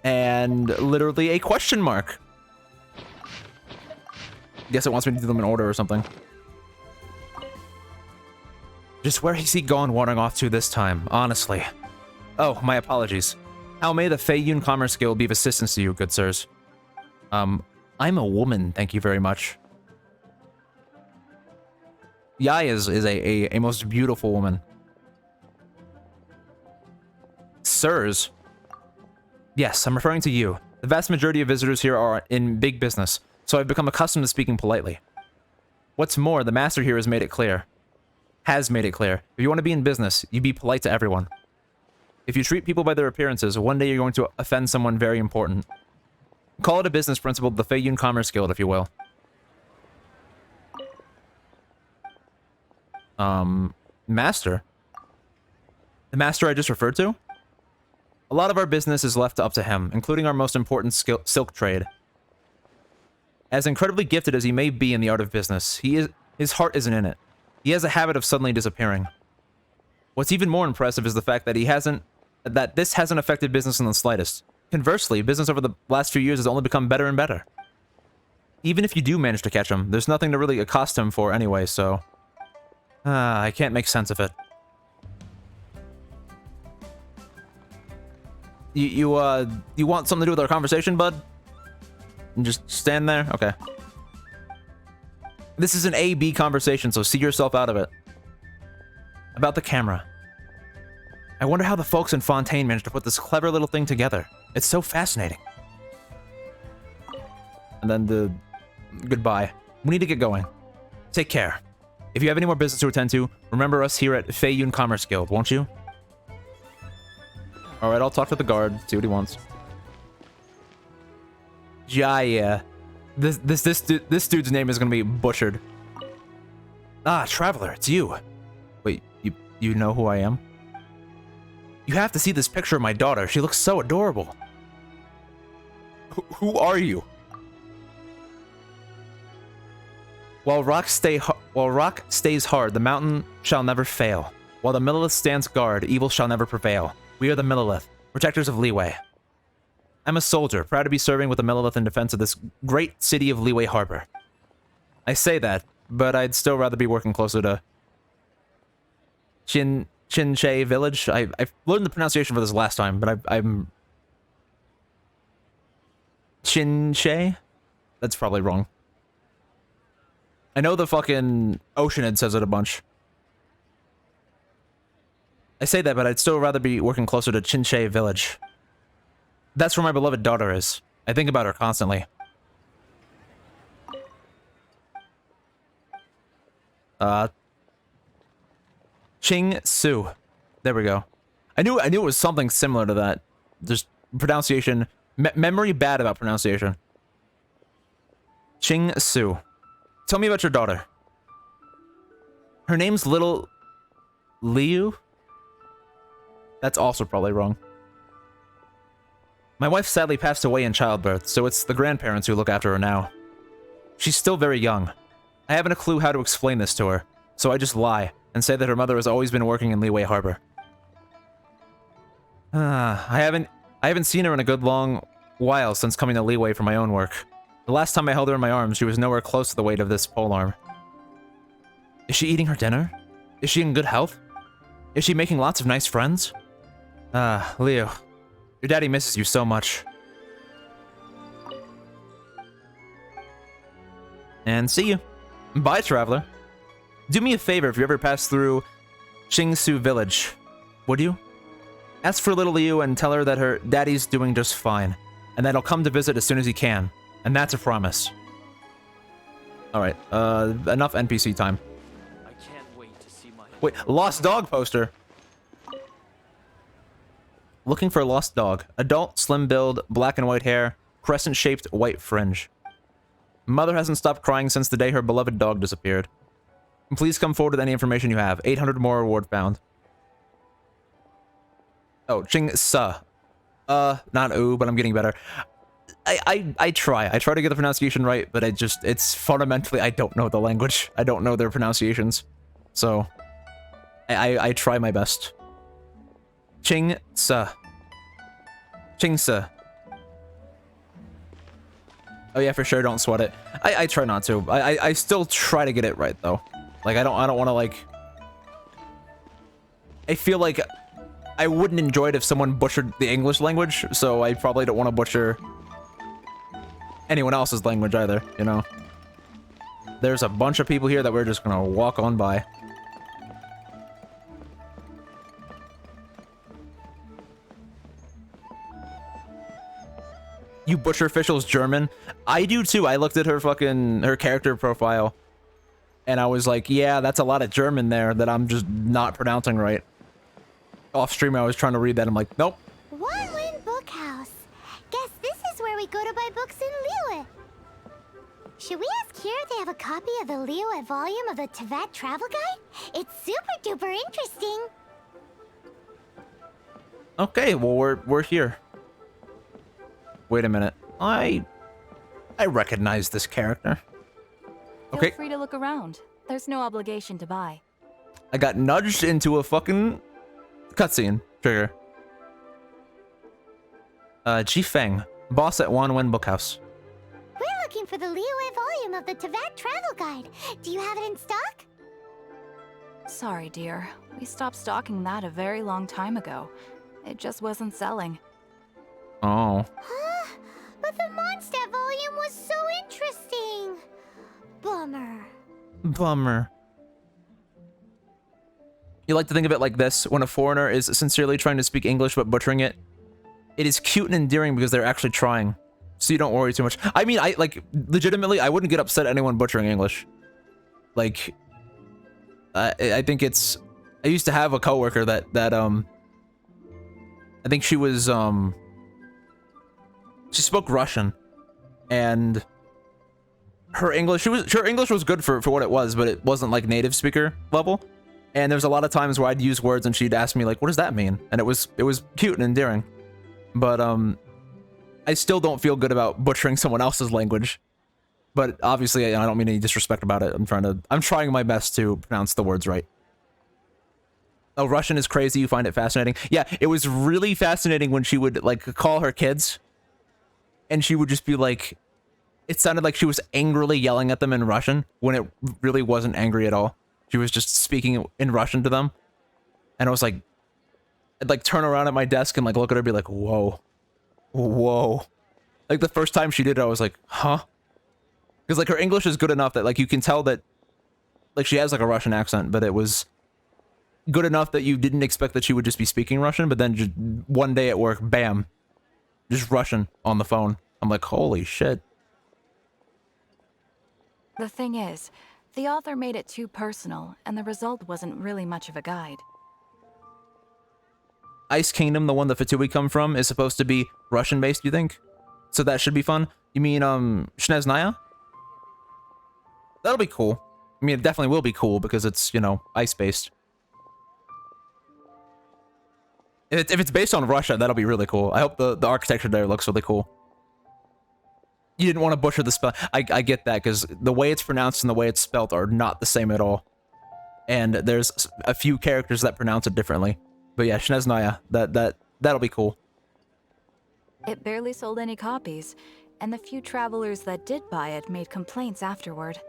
And literally a question mark. Guess it wants me to do them in order or something. Just where has he gone wandering off to this time, honestly? Oh, my apologies. How may the Feiyun Commerce Guild be of assistance to you, good sirs? I'm a woman, thank you very much. Yai is a most beautiful woman. Sirs? Yes, I'm referring to you. The vast majority of visitors here are in big business, so I've become accustomed to speaking politely. What's more, the master here has made it clear. If you want to be in business, you be polite to everyone. If you treat people by their appearances, one day you're going to offend someone very important. Call it a business principle of the Feiyun Commerce Guild, if you will. Master? The master I just referred to? A lot of our business is left up to him, including our most important silk trade. As incredibly gifted as he may be in the art of business, his heart isn't in it. He has a habit of suddenly disappearing. What's even more impressive is the fact that this hasn't affected business in the slightest. Conversely, business over the last few years has only become better and better. Even if you do manage to catch him, there's nothing to really accost him for anyway, so... I can't make sense of it. You want something to do with our conversation, bud? And just stand there? Okay. This is an A-B conversation, so see yourself out of it. About the camera. I wonder how the folks in Fontaine managed to put this clever little thing together. It's so fascinating. And then the... Goodbye. We need to get going. Take care. If you have any more business to attend to, remember us here at Feiyun Commerce Guild, won't you? Alright, I'll talk to the guard, see what he wants. Jaya. This dude's name is gonna be butchered. Ah, Traveler, it's you. Wait, you know who I am? You have to see this picture of my daughter. She looks so adorable. Who are you? While rock stays hard, the mountain shall never fail. While the Millelith stands guard, evil shall never prevail. We are the Millelith, protectors of Liyue. I'm a soldier, proud to be serving with the Millelith in defense of this great city of Liyue Harbor. I say that, but I'd still rather be working closer to Chinche Village. I learned the pronunciation for this last time, but I'm... Chinche? That's probably wrong. I know the fucking Oceanid says it a bunch. I say that, but I'd still rather be working closer to Chinche Village. That's where my beloved daughter is. I think about her constantly. Ching Su. There we go. I knew it was something similar to that. Just pronunciation. Memory bad about pronunciation. Ching Su. Tell me about your daughter. Her name's Little Liu? That's also probably wrong. My wife sadly passed away in childbirth, so it's the grandparents who look after her now. She's still very young. I haven't a clue how to explain this to her, so I just lie and say that her mother has always been working in Liyue Harbor. I haven't seen her in a good long while since coming to Liyue for my own work. The last time I held her in my arms, she was nowhere close to the weight of this polearm. Is she eating her dinner? Is she in good health? Is she making lots of nice friends? Leo, your daddy misses you so much. And see you. Bye, Traveler. Do me a favor if you ever pass through Qingsu Village. Would you? Ask for little Liu and tell her that her daddy's doing just fine, and that he'll come to visit as soon as he can. And that's a promise. Alright, enough NPC time. I can't wait to see my... Wait, lost dog poster. Looking for a lost dog. Adult, slim build, black and white hair, crescent-shaped white fringe. Mother hasn't stopped crying since the day her beloved dog disappeared. Please come forward with any information you have. 800 more reward found. Oh, Ching Sa. Not ooh, but I'm getting better. I try. I try to get the pronunciation right, but it's fundamentally, I don't know the language. I don't know their pronunciations. So, I try my best. Ching Sa. Ching Sa. Oh yeah, for sure, don't sweat it. I try not to. I still try to get it right, though. Like, I don't want to, like... I feel like I wouldn't enjoy it if someone butchered the English language, so I probably don't want to butcher anyone else's language either, you know? There's a bunch of people here that we're just gonna walk on by. You butcher official's German? I do too. I looked at her character profile, and I was like, yeah, that's a lot of German there that I'm just not pronouncing right. Off stream, I was trying to read that. I'm like, nope. One Win Bookhouse. Guess this is where we go to buy books in Liyue. Should we ask here if they have a copy of the Liyue volume of the Teyvat Travel Guide? It's super duper interesting. Okay, well we're here. Wait a minute. I recognize this character. Okay. Feel free to look around. There's no obligation to buy. I got nudged into a fucking cutscene. Trigger. Ji Feng, boss at Wanwen Bookhouse. We're looking for the Liyue volume of the Teyvat Travel Guide. Do you have it in stock? Sorry, dear. We stopped stocking that a very long time ago. It just wasn't selling. Oh. Huh? But the Mondstadt volume was so interesting. Bummer. Bummer. You like to think of it like this: when a foreigner is sincerely trying to speak English but butchering it, it is cute and endearing because they're actually trying. So you don't worry too much. I mean, I like legitimately, I wouldn't get upset at anyone butchering English. Like, I think it's. I used to have a coworker that I think she was she spoke Russian, and her English was good for what it was, but it wasn't like native speaker level. And there's a lot of times where I'd use words and she'd ask me like, "What does that mean?" And it was cute and endearing. But I still don't feel good about butchering someone else's language. But obviously, I don't mean any disrespect about it. I'm trying my best to pronounce the words right. Oh, Russian is crazy. You find it fascinating? Yeah, it was really fascinating when she would like call her kids, and she would just be like, it sounded like she was angrily yelling at them in Russian when it really wasn't angry at all. She was just speaking in Russian to them, and I was like, I'd like turn around at my desk and like look at her and be like, whoa, whoa. Like the first time she did it, I was like, huh? Because like her English is good enough that like you can tell that like she has like a Russian accent, but it was good enough that you didn't expect that she would just be speaking Russian. But then just one day at work, bam, just Russian on the phone. I'm like, holy shit. The thing is, the author made it too personal, and the result wasn't really much of a guide. Ice Kingdom, the one the Fatui come from, is supposed to be Russian-based, you think? So that should be fun? You mean, Shneznaya? That'll be cool. I mean, it definitely will be cool because it's, you know, ice-based. If it's based on Russia, that'll be really cool. I hope the architecture there looks really cool. You didn't want to butcher the spell. I get that, because the way it's pronounced and the way it's spelled are not the same at all. And there's a few characters that pronounce it differently. But yeah, Shneznaya, that'll be cool. It barely sold any copies, and the few travelers that did buy it made complaints afterward.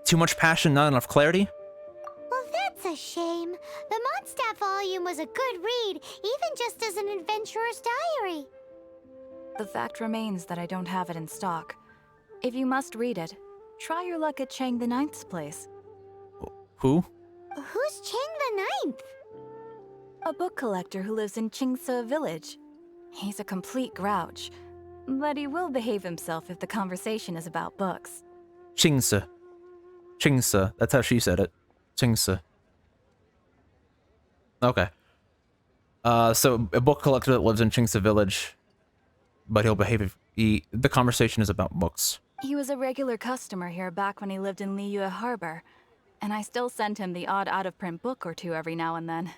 Too much passion, not enough clarity? Well, that's a shame. The Mondstadt volume was a good read, even just as an adventurer's diary. The fact remains that I don't have it in stock. If you must read it, try your luck at Chang the Ninth's place. Who? Who's Chang the Ninth? A book collector who lives in Qingse village. He's a complete grouch, but he will behave himself if the conversation is about books. Qingse. Qingse. That's how she said it. Qingse. Okay. So a book collector that lives in Qingse village, but he'll behave if the conversation is about books. He was a regular customer here back when he lived in Liyue Harbor, and I still sent him the odd out-of-print book or two every now and then.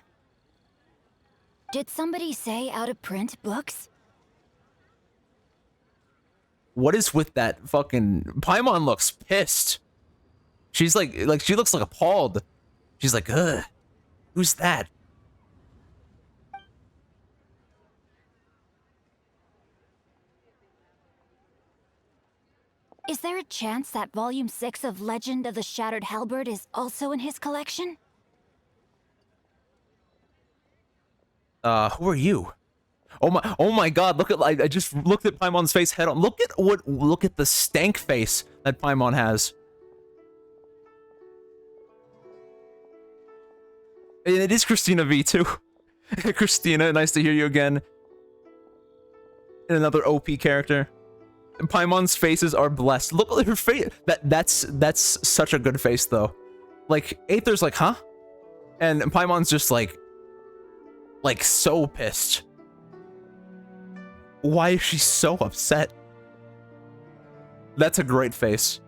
Did somebody say out-of-print books? What is with that fucking... Paimon looks pissed. She's like she looks like appalled. She's like, ugh, who's that? Is there a chance that Volume 6 of Legend of the Shattered Halberd is also in his collection? Who are you? Oh my god, look at, I just looked at Paimon's face head on. Look at the stank face that Paimon has. And it is Christina V too. Christina, nice to hear you again. And another OP character. And Paimon's faces are blessed. Look at her face. That's such a good face though. Like Aether's like, huh? And Paimon's just like so pissed. Why is she so upset? That's a great face.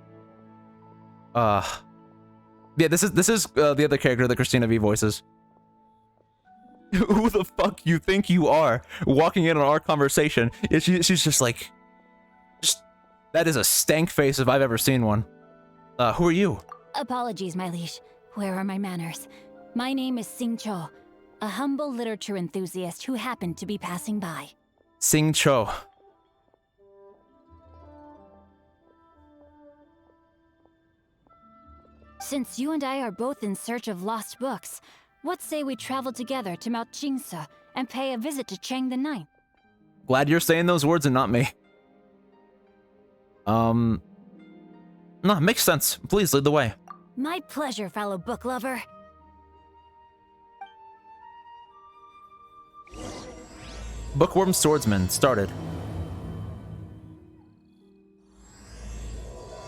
Yeah, this is the other character that Christina V voices. Who the fuck you think you are walking in on our conversation? She's just like, that is a stank face if I've ever seen one. Who are you? Apologies, my liege. Where are my manners? My name is Sing Cho, a humble literature enthusiast who happened to be passing by. Sing Cho. Since you and I are both in search of lost books, what say we travel together to Mount Jingsa and pay a visit to Chang the Ninth? Glad you're saying those words and not me. No, makes sense. Please lead the way. My pleasure, fellow book lover. Bookworm Swordsman started.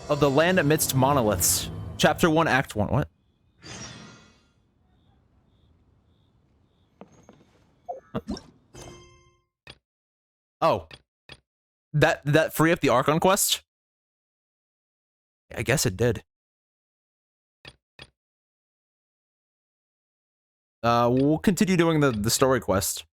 Of the Land Amidst Monoliths. Chapter 1, Act 1. What? Oh. That free up the Archon quest? I guess it did. We'll continue doing the story quest.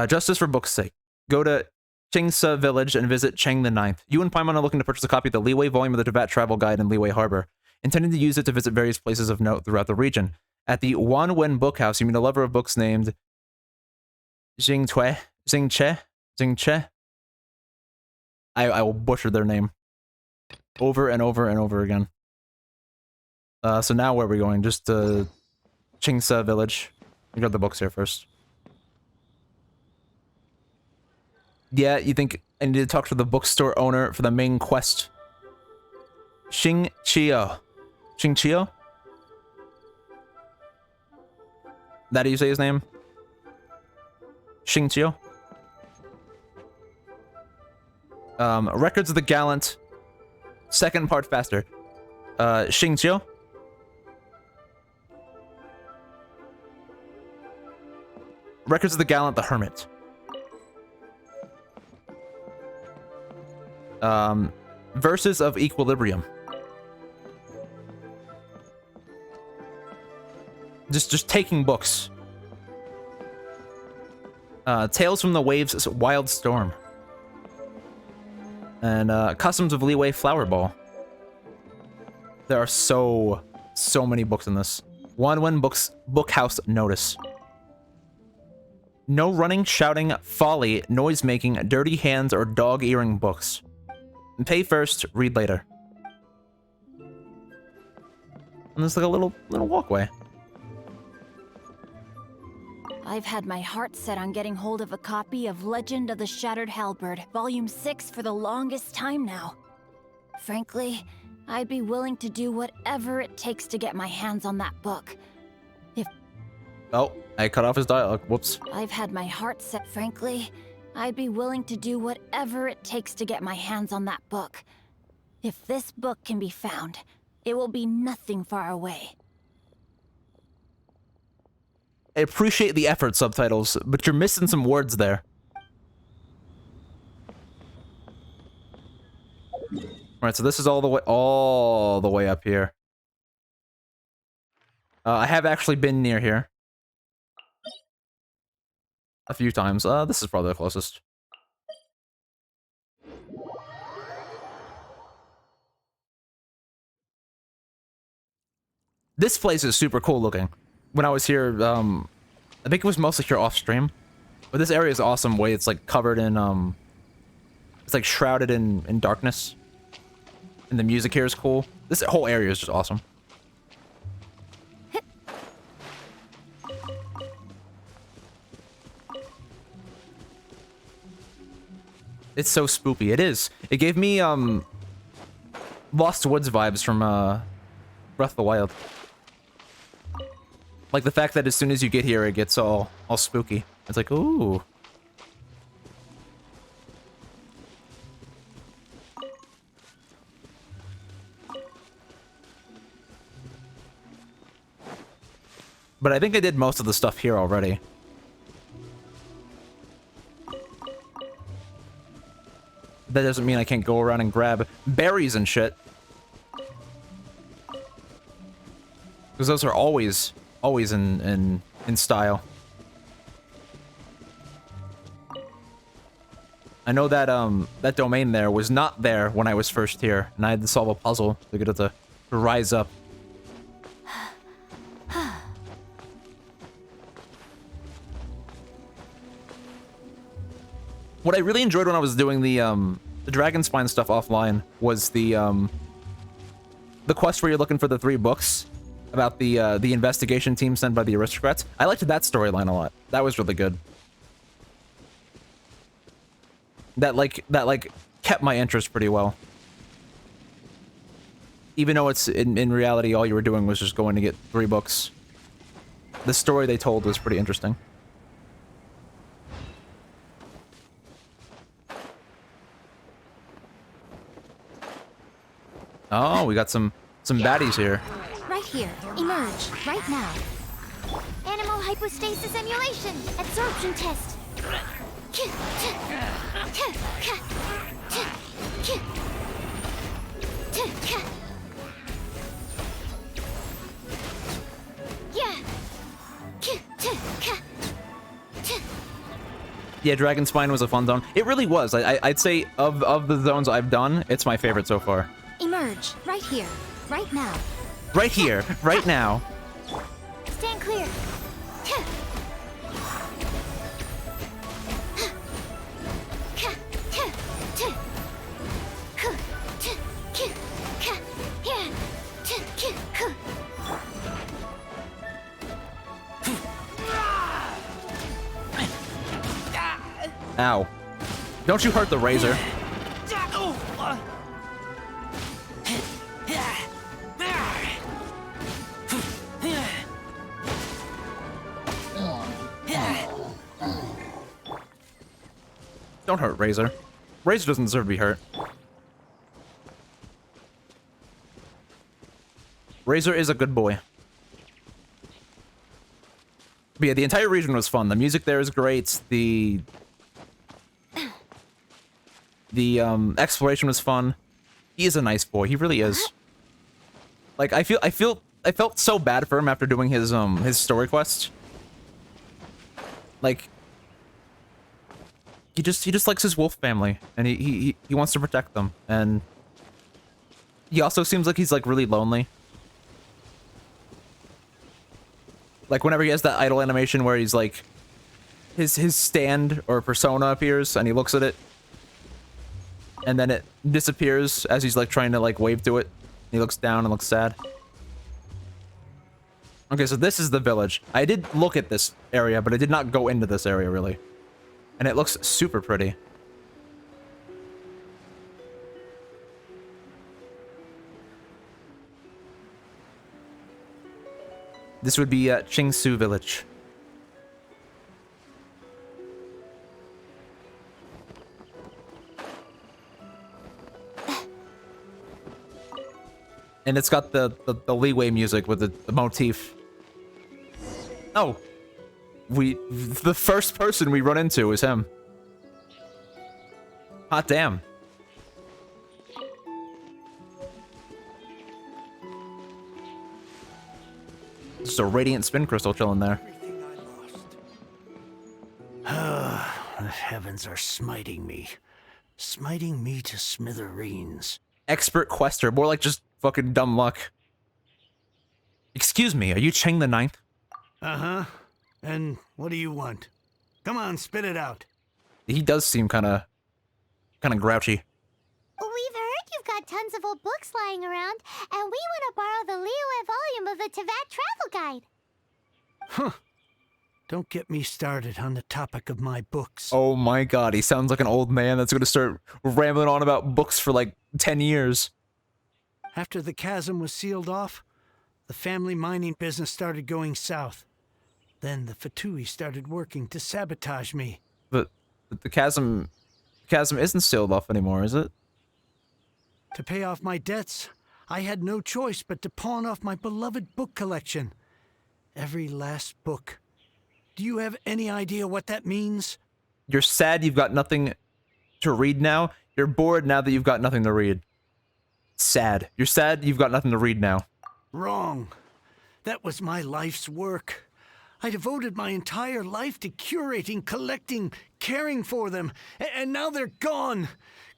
Justice for book's sake. Go to Chingsa Village and visit Chang the Ninth. You and Paimon are looking to purchase a copy of the Liyue volume of the Tibet Travel Guide in Liyue Harbor, intending to use it to visit various places of note throughout the region. At the Wanwen Bookhouse, you meet a lover of books named Jingche. I will butcher their name over and over and over again. So now where are we going? Just to Chingsa Village. We got the books here first. Yeah, you think I need to talk to the bookstore owner for the main quest? Xing Chio. Xing Chio? That how you say his name? Xing Chio? Records of the Gallant. Second part faster. Xing Chio? Records of the Gallant, the Hermit. Verses of Equilibrium. Just taking books. Tales from the Waves' Wild Storm. And Customs of Liyue Flower Ball. There are so many books in this. Wanwen Bookhouse Notice. No running, shouting, folly, noise-making, dirty hands, or dog-earing books. Pay first, read later. And there's like a little walkway. I've had my heart set on getting hold of a copy of Legend of the Shattered Halberd, Volume 6 for the longest time now. Frankly, I'd be willing to do whatever it takes to get my hands on that book. Oh, I cut off his dialogue. Whoops. I've had my heart set. Frankly, I'd be willing to do whatever it takes to get my hands on that book. If this book can be found, it will be nothing far away. I appreciate the effort, subtitles, but you're missing some words there. Alright, so this is all the way up here. I have actually been near here. A few times. This is probably the closest. This place is super cool looking. When I was here, I think it was mostly here off stream. But this area is awesome way it's like covered in, it's like shrouded in darkness. And the music here is cool. This whole area is just awesome. It's so spoopy. It is. It gave me, Lost Woods vibes from, Breath of the Wild. Like the fact that as soon as you get here, it gets all spooky. It's like, ooh. But I think I did most of the stuff here already. That doesn't mean I can't go around and grab berries and shit. Because those are always always in style. I know that that domain there was not there when I was first here, and I had to solve a puzzle to get it to rise up. What I really enjoyed when I was doing the Dragon Spine stuff offline was the quest where you're looking for the 3 books about the investigation team sent by the aristocrats. I liked that storyline a lot. That was really good. That kept my interest pretty well. Even though it's in reality all you were doing was just going to get 3 books. The story they told was pretty interesting. Oh, we got some baddies here. Right here. Emerge. Right now. Animal hypostasis emulation. Absorption test. Yeah, Dragon Spine was a fun zone. It really was. I'd say of the zones I've done, it's my favorite so far. Emerge. Right here. Right now. Right here. Right now. Stand clear. Ow. Don't you hurt the razor. Don't hurt Razor. Razor doesn't deserve to be hurt. Razor is a good boy. But yeah, the entire region was fun. The music there is great. The exploration was fun. He is a nice boy. He really is. Like I felt so bad for him after doing his story quest. Like he just likes his wolf family, and he wants to protect them, and he also seems like he's like really lonely. Like whenever he has that idle animation where he's like his stand or persona appears and he looks at it and then it disappears as he's like trying to like wave to it. He looks down and looks sad. Okay, so this is the village. I did look at this area, but I did not go into this area really. And it looks super pretty. This would be Qingsu Village. And it's got the leeway music with the motif. Oh. The first person we run into is him. Hot damn. Just a radiant spin crystal chilling there. The heavens are smiting me. Smiting me to smithereens. Expert quester, more like just fucking dumb luck. Excuse me, are you Cheng the Ninth? Uh-huh. And what do you want? Come on, spit it out. He does seem kind of grouchy. We've heard you've got tons of old books lying around, and we want to borrow the Liyue volume of the Teyvat Travel Guide. Huh. Don't get me started on the topic of my books. Oh my god, he sounds like an old man that's going to start rambling on about books for like 10 years. After the chasm was sealed off, the family mining business started going south. Then the Fatui started working to sabotage me. But the chasm isn't sealed off anymore, is it? To pay off my debts, I had no choice but to pawn off my beloved book collection. Every last book. Do you have any idea what that means? You're sad you've got nothing to read now? You're bored now that you've got nothing to read. Sad. You're sad you've got nothing to read now. Wrong. That was my life's work. I devoted my entire life to curating, collecting, caring for them, and now they're gone.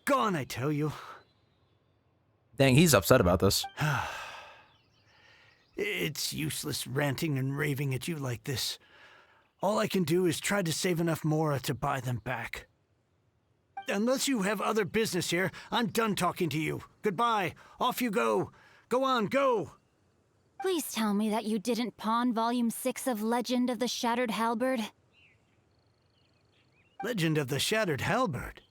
Gone, I tell you. Dang, he's upset about this. It's useless ranting and raving at you like this. All I can do is try to save enough Mora to buy them back. Unless you have other business here, I'm done talking to you. Goodbye. Off you go. Go on, go. Please tell me that you didn't pawn Volume 6 of Legend of the Shattered Halberd. Legend of the Shattered Halberd?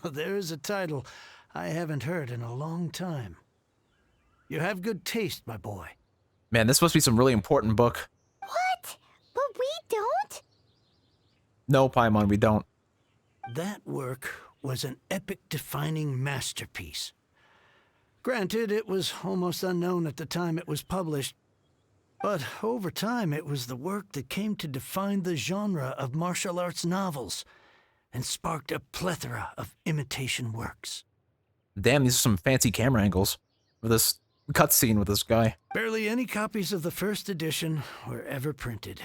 There's a title I haven't heard in a long time. You have good taste, my boy. Man, this must be some really important book. What? But we don't? No, Paimon, we don't. That work was an epic-defining masterpiece. Granted, it was almost unknown at the time it was published, but over time it was the work that came to define the genre of martial arts novels and sparked a plethora of imitation works. Damn, these are some fancy camera angles for this cutscene with this guy. Barely any copies of the first edition were ever printed.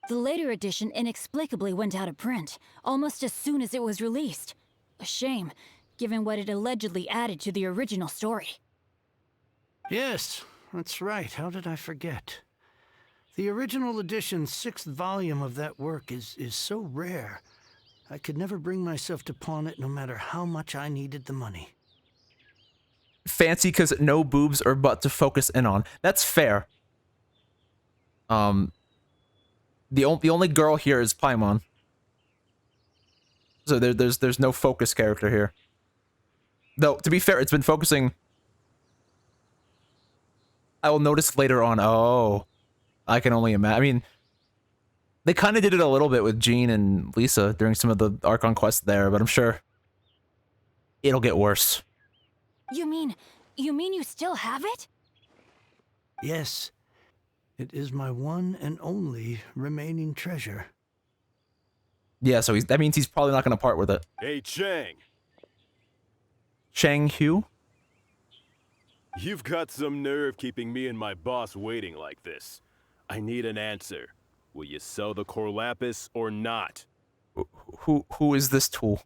The later edition inexplicably went out of print, almost as soon as it was released. A shame, given what it allegedly added to the original story. Yes, that's right. How did I forget? The original edition's 6th volume of that work is so rare, I could never bring myself to pawn it no matter how much I needed the money. Fancy because no boobs or butt to focus in on. That's fair. The only girl here is Paimon. So there's no focus character here. Though, to be fair, it's been focusing... I will notice later on, oh, I can only imagine. I mean, they kind of did it a little bit with Jean and Lisa during some of the Archon quests there, but I'm sure it'll get worse. You mean you still have it? Yes. It is my one and only remaining treasure. Yeah, so that means he's probably not going to part with it. Hey, Chang. Chang Hu? You've got some nerve keeping me and my boss waiting like this. I need an answer. Will you sell the core lapis or not? Who is this tool?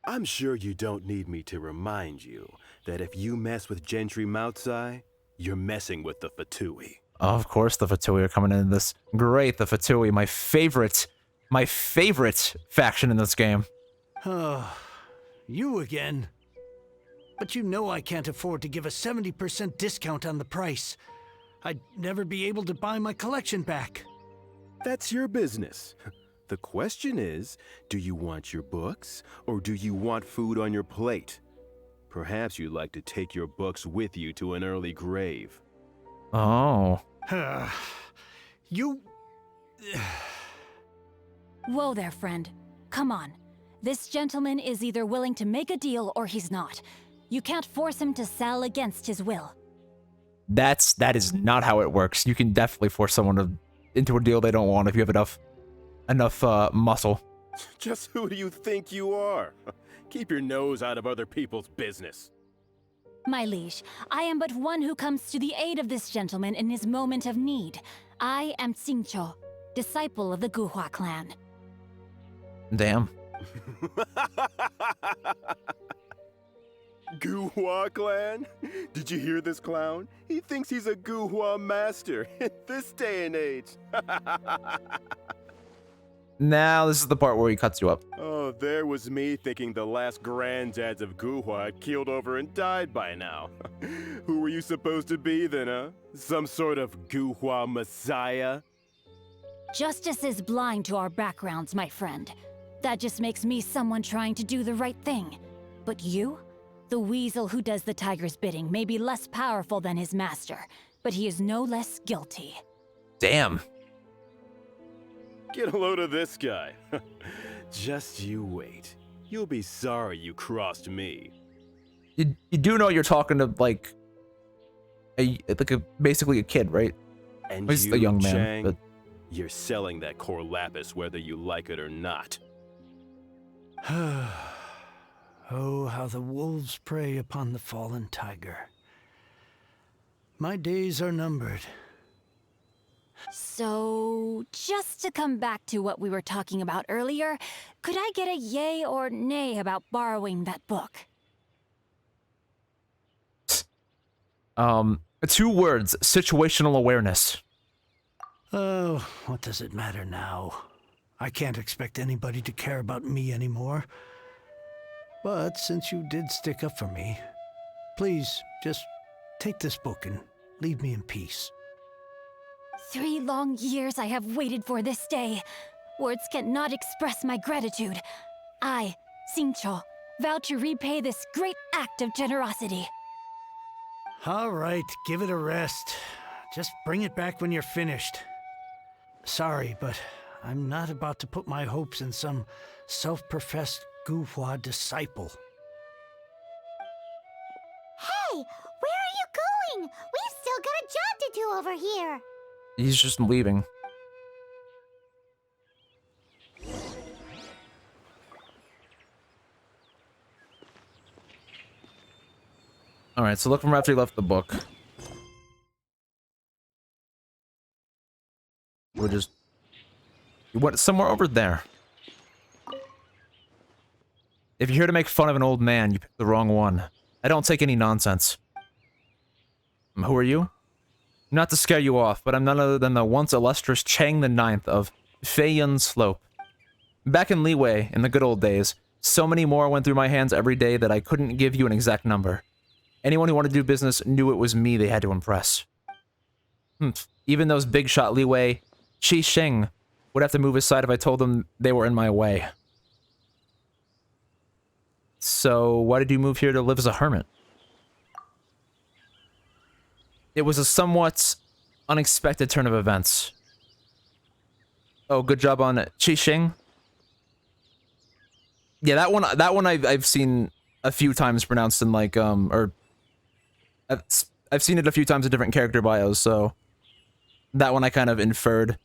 I'm sure you don't need me to remind you that if you mess with Gentry Moutsai, you're messing with the Fatui. Oh, of course the Fatui are coming in this. Great, the Fatui, my favorite faction in this game. Oh, you again. But you know I can't afford to give a 70% discount on the price. I'd never be able to buy my collection back. That's your business. The question is, do you want your books, or do you want food on your plate? Perhaps you'd like to take your books with you to an early grave. Oh. You... Whoa there, friend. Come on. This gentleman is either willing to make a deal or he's not. You can't force him to sell against his will. That is not how it works. You can definitely force someone into a deal they don't want if you have enough muscle. Just who do you think you are? Keep your nose out of other people's business. My liege, I am but one who comes to the aid of this gentleman in his moment of need. I am Xingqiu, disciple of the Guhua clan. Damn. Guhua clan? Did you hear this clown? He thinks he's a Guhua master in this day and age. Now this is the part where he cuts you up. Oh, there was me thinking the last granddads of Guhua had keeled over and died by now. Who were you supposed to be then, huh? Some sort of Guhua messiah? Justice is blind to our backgrounds, my friend. That just makes me someone trying to do the right thing. But you? The weasel who does the tiger's bidding may be less powerful than his master, but he is no less guilty. Damn. Get a load of this guy. Just you wait. You'll be sorry you crossed me. You do know you're talking to like basically a kid, right? And he's you, a young man. Chang, But... you're selling that core lapis whether you like it or not. Oh, how the wolves prey upon the fallen tiger. My days are numbered. So, just to come back to what we were talking about earlier, could I get a yay or nay about borrowing that book? 2 words, situational awareness. Oh, what does it matter now? I can't expect anybody to care about me anymore. But since you did stick up for me, please just take this book and leave me in peace. 3 long years I have waited for this day. Words cannot express my gratitude. I, Xingqiu, vow to repay this great act of generosity. All right, give it a rest. Just bring it back when you're finished. Sorry, but I'm not about to put my hopes in some self-professed Guhua disciple. Hey, where are you going? We've still got a job to do over here. He's just leaving. Alright, so look from after he left the book. We're just... You went somewhere over there. If you're here to make fun of an old man, you picked the wrong one. I don't take any nonsense. Who are you? Not to scare you off, but I'm none other than the once illustrious Chang the Ninth of Feiyun Slope. Back in Liwei, in the good old days, so many more went through my hands every day that I couldn't give you an exact number. Anyone who wanted to do business knew it was me they had to impress. Even those big shot Liwei, Qi Sheng, would have to move aside if I told them they were in my way. So, why did you move here to live as a hermit? It was a somewhat unexpected turn of events. Oh, good job on Qi Sheng. Yeah, that one I've seen a few times pronounced in like I've seen it a few times in different character bios, so that one I kind of inferred.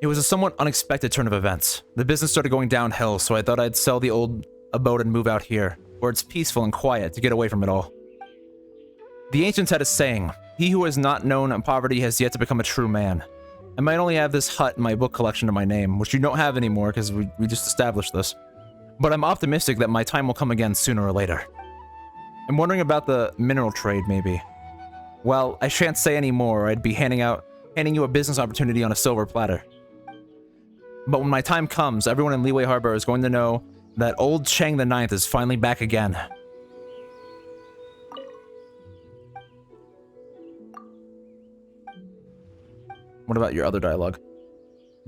It was a somewhat unexpected turn of events. The business started going downhill, so I thought I'd sell the old abode and move out here, where it's peaceful and quiet, to get away from it all. The ancients had a saying, he who has not known poverty has yet to become a true man. I might only have this hut in my book collection to my name, which you don't have anymore because we just established this. But I'm optimistic that my time will come again sooner or later. I'm wondering about the mineral trade, maybe. Well, I shan't say any more, or I'd be handing you a business opportunity on a silver platter. But when my time comes, everyone in Liyue Harbor is going to know that old Chang the Ninth is finally back again. What about your other dialogue?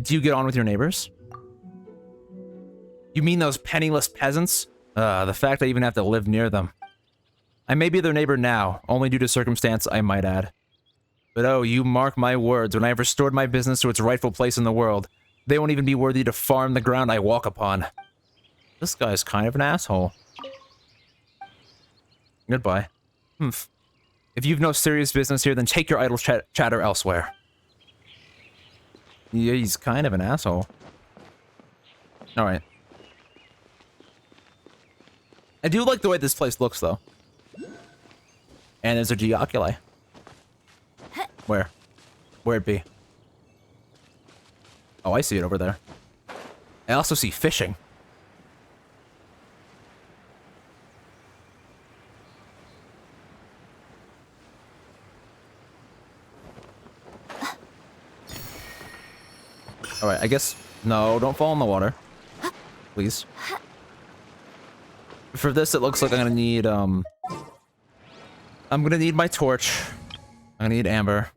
Do you get on with your neighbors? You mean those penniless peasants? The fact I even have to live near them. I may be their neighbor now, only due to circumstance, I might add. But oh, you mark my words, when I have restored my business to its rightful place in the world, they won't even be worthy to farm the ground I walk upon. This guy's kind of an asshole. Goodbye. If you've no serious business here, then take your idle chatter elsewhere. Yeah, he's kind of an asshole. Alright. I do like the way this place looks, though. And there's a geoculi. Where? Where'd it be? Oh, I see it over there. I also see fishing. Alright, I guess... No, don't fall in the water. Please. For this, it looks like I'm gonna need, I'm gonna need my torch. I'm gonna need amber.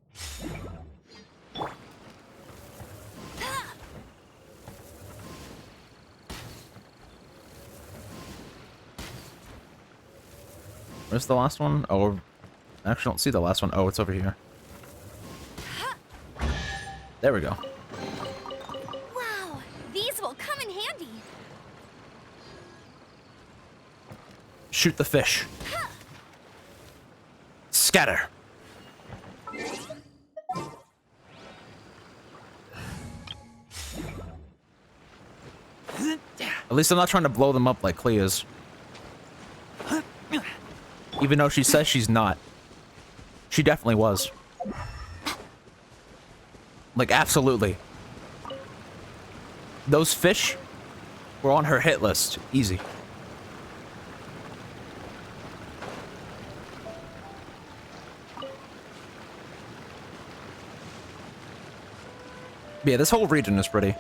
Where's the last one? Oh, I actually don't see the last one. Oh, it's over here. There we go. Wow, these will come in handy. Shoot the fish. Scatter. At least I'm not trying to blow them up like Clea is. even though she says she's not. She definitely was. Like, absolutely. Those fish were on her hit list. Easy. Yeah, this whole region is pretty.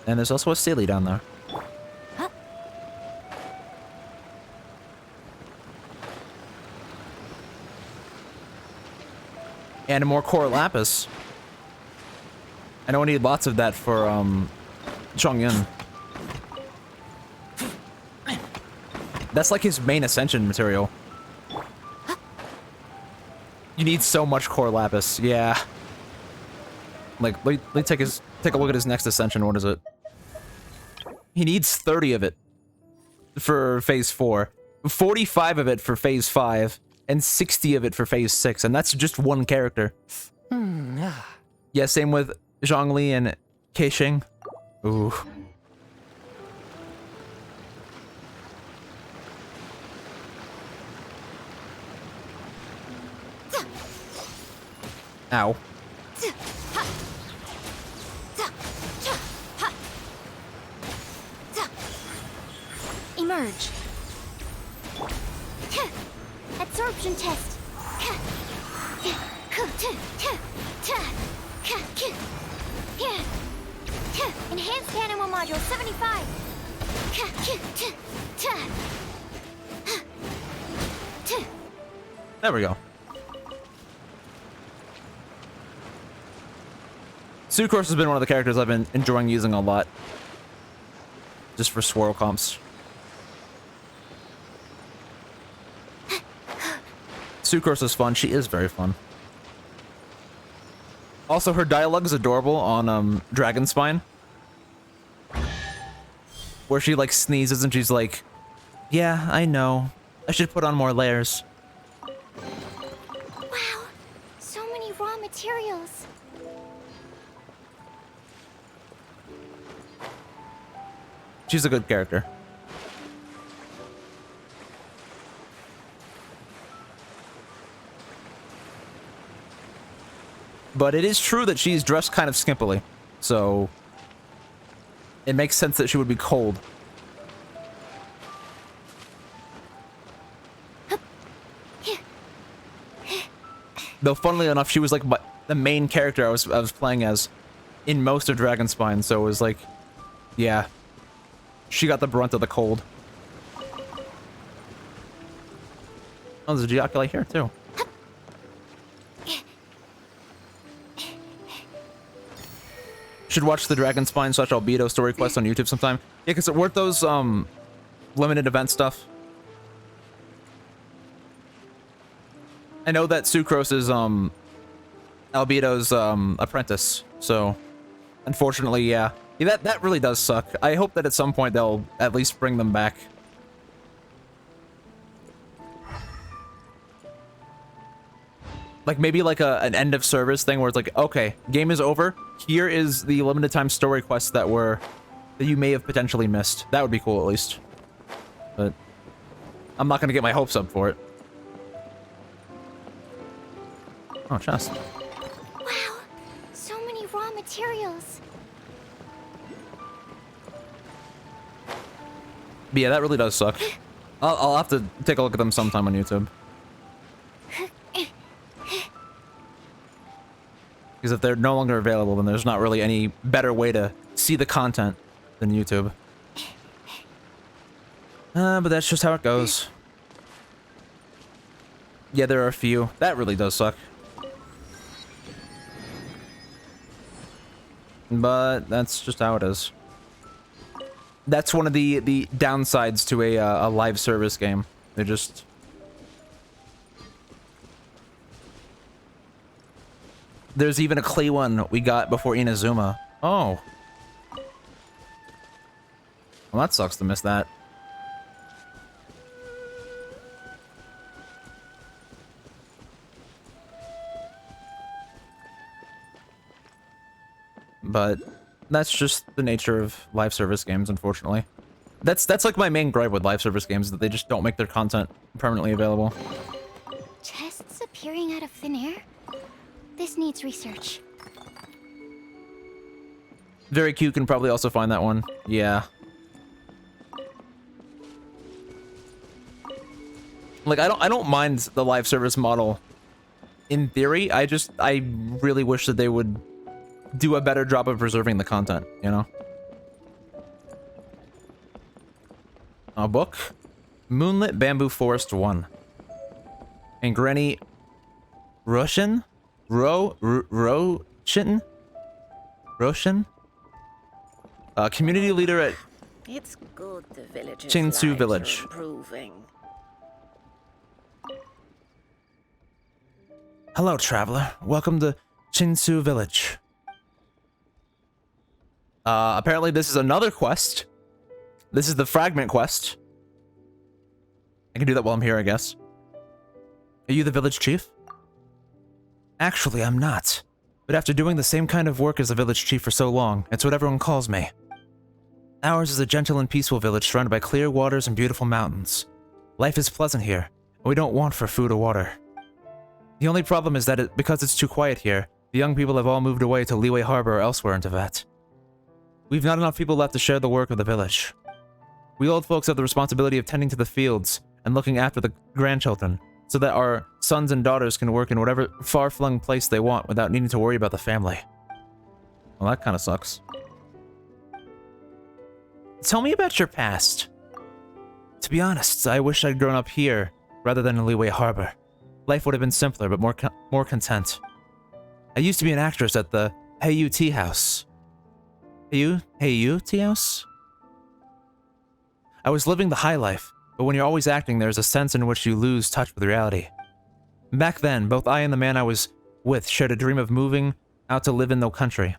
And there's also a Sealy down there. And more Core Lapis. I know I need lots of that for, Chongyun. That's like his main Ascension material. You need so much Core Lapis, yeah. Like, let me take a look at his next Ascension, what is it? He needs 30 of it for Phase 4, 45 of it for Phase 5, and 60 of it for Phase 6, and that's just one character. Yeah, same with Zhongli and Keishing. Ooh. Ow. Emerge. Absorption test. Enhanced animal module 75. There we go. Sucrose has been one of the characters I've been enjoying using a lot. Just for swirl comps. Sucrose is fun. She is very fun. Also, her dialogue is adorable on Dragon Spine. Where she like sneezes and she's like, yeah, I know. I should put on more layers. Wow, so many raw materials. She's a good character. But it is true that she's dressed kind of skimpily, so it makes sense that she would be cold. Though, funnily enough, she was like the main character I was playing as in most of Dragon Spine, so it was like, yeah, she got the brunt of the cold. Oh, there's a Geoculate here too. Should watch the Dragon Spine / Albedo story quest on YouTube sometime. Yeah, because weren't those limited event stuff? I know that Sucrose is Albedo's apprentice, so unfortunately, yeah. That really does suck. I hope that at some point they'll at least bring them back. Like maybe like an end of service thing where it's like, okay, game is over. Here is the limited time story quests that you may have potentially missed. That would be cool at least. But I'm not gonna get my hopes up for it. Oh, chest. Wow, so many raw materials. But yeah, that really does suck. I'll have to take a look at them sometime on YouTube. Because if they're no longer available, then there's not really any better way to see the content than YouTube. But that's just how it goes. Yeah, there are a few. That really does suck. But that's just how it is. That's one of the downsides to a live service game. They're just... There's even a Klee one we got before Inazuma. Oh. Well, that sucks to miss that. But That's just the nature of live service games, unfortunately. That's like my main gripe with live service games, that they just don't make their content permanently available. Chests appearing out of thin air? This needs research. Very cute can probably also find that one. Yeah. Like, I don't mind the live service model in theory. I really wish that they would do a better job of preserving the content, you know? A book? Moonlit Bamboo Forest 1. And Granny Roshan? Roshan? Community leader at It's good the villagers' Chinsu lives Village. are improving. Hello, traveler. Welcome to Chinsu Village. Apparently this is another quest. This is the fragment quest. I can do that while I'm here, I guess. Are you the village chief? Actually, I'm not. But after doing the same kind of work as the village chief for so long, it's what everyone calls me. Ours is a gentle and peaceful village surrounded by clear waters and beautiful mountains. Life is pleasant here, and we don't want for food or water. The only problem is that because it's too quiet here, the young people have all moved away to Liyue Harbor or elsewhere in Tibet. We've not enough people left to share the work of the village. We old folks have the responsibility of tending to the fields and looking after the grandchildren, so that our sons and daughters can work in whatever far-flung place they want without needing to worry about the family. Well, that kind of sucks. Tell me about your past. To be honest, I wish I'd grown up here rather than in Liyue Harbor. Life would have been simpler, but more content. I used to be an actress at the Heyu Tea House. Heyu Tea House? I was living the high life, but when you're always acting, there's a sense in which you lose touch with reality. Back then, both I and the man I was with shared a dream of moving out to live in the country.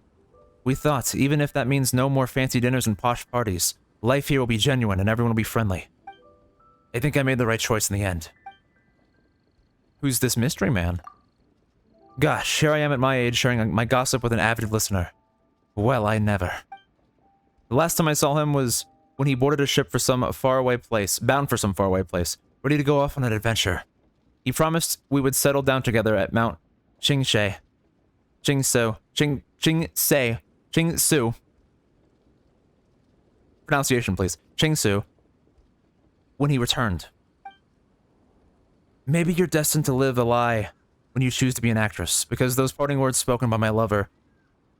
We thought, even if that means no more fancy dinners and posh parties, life here will be genuine and everyone will be friendly. I think I made the right choice in the end. Who's this mystery man? Gosh, here I am at my age sharing my gossip with an avid listener. Well, I never. The last time I saw him was when he boarded a ship for some faraway place, bound for some faraway place, ready to go off on an adventure. He promised we would settle down together at Mount Qingse. Qingsu. Pronunciation, please. Qingsu. When he returned. Maybe you're destined to live a lie when you choose to be an actress, because those parting words spoken by my lover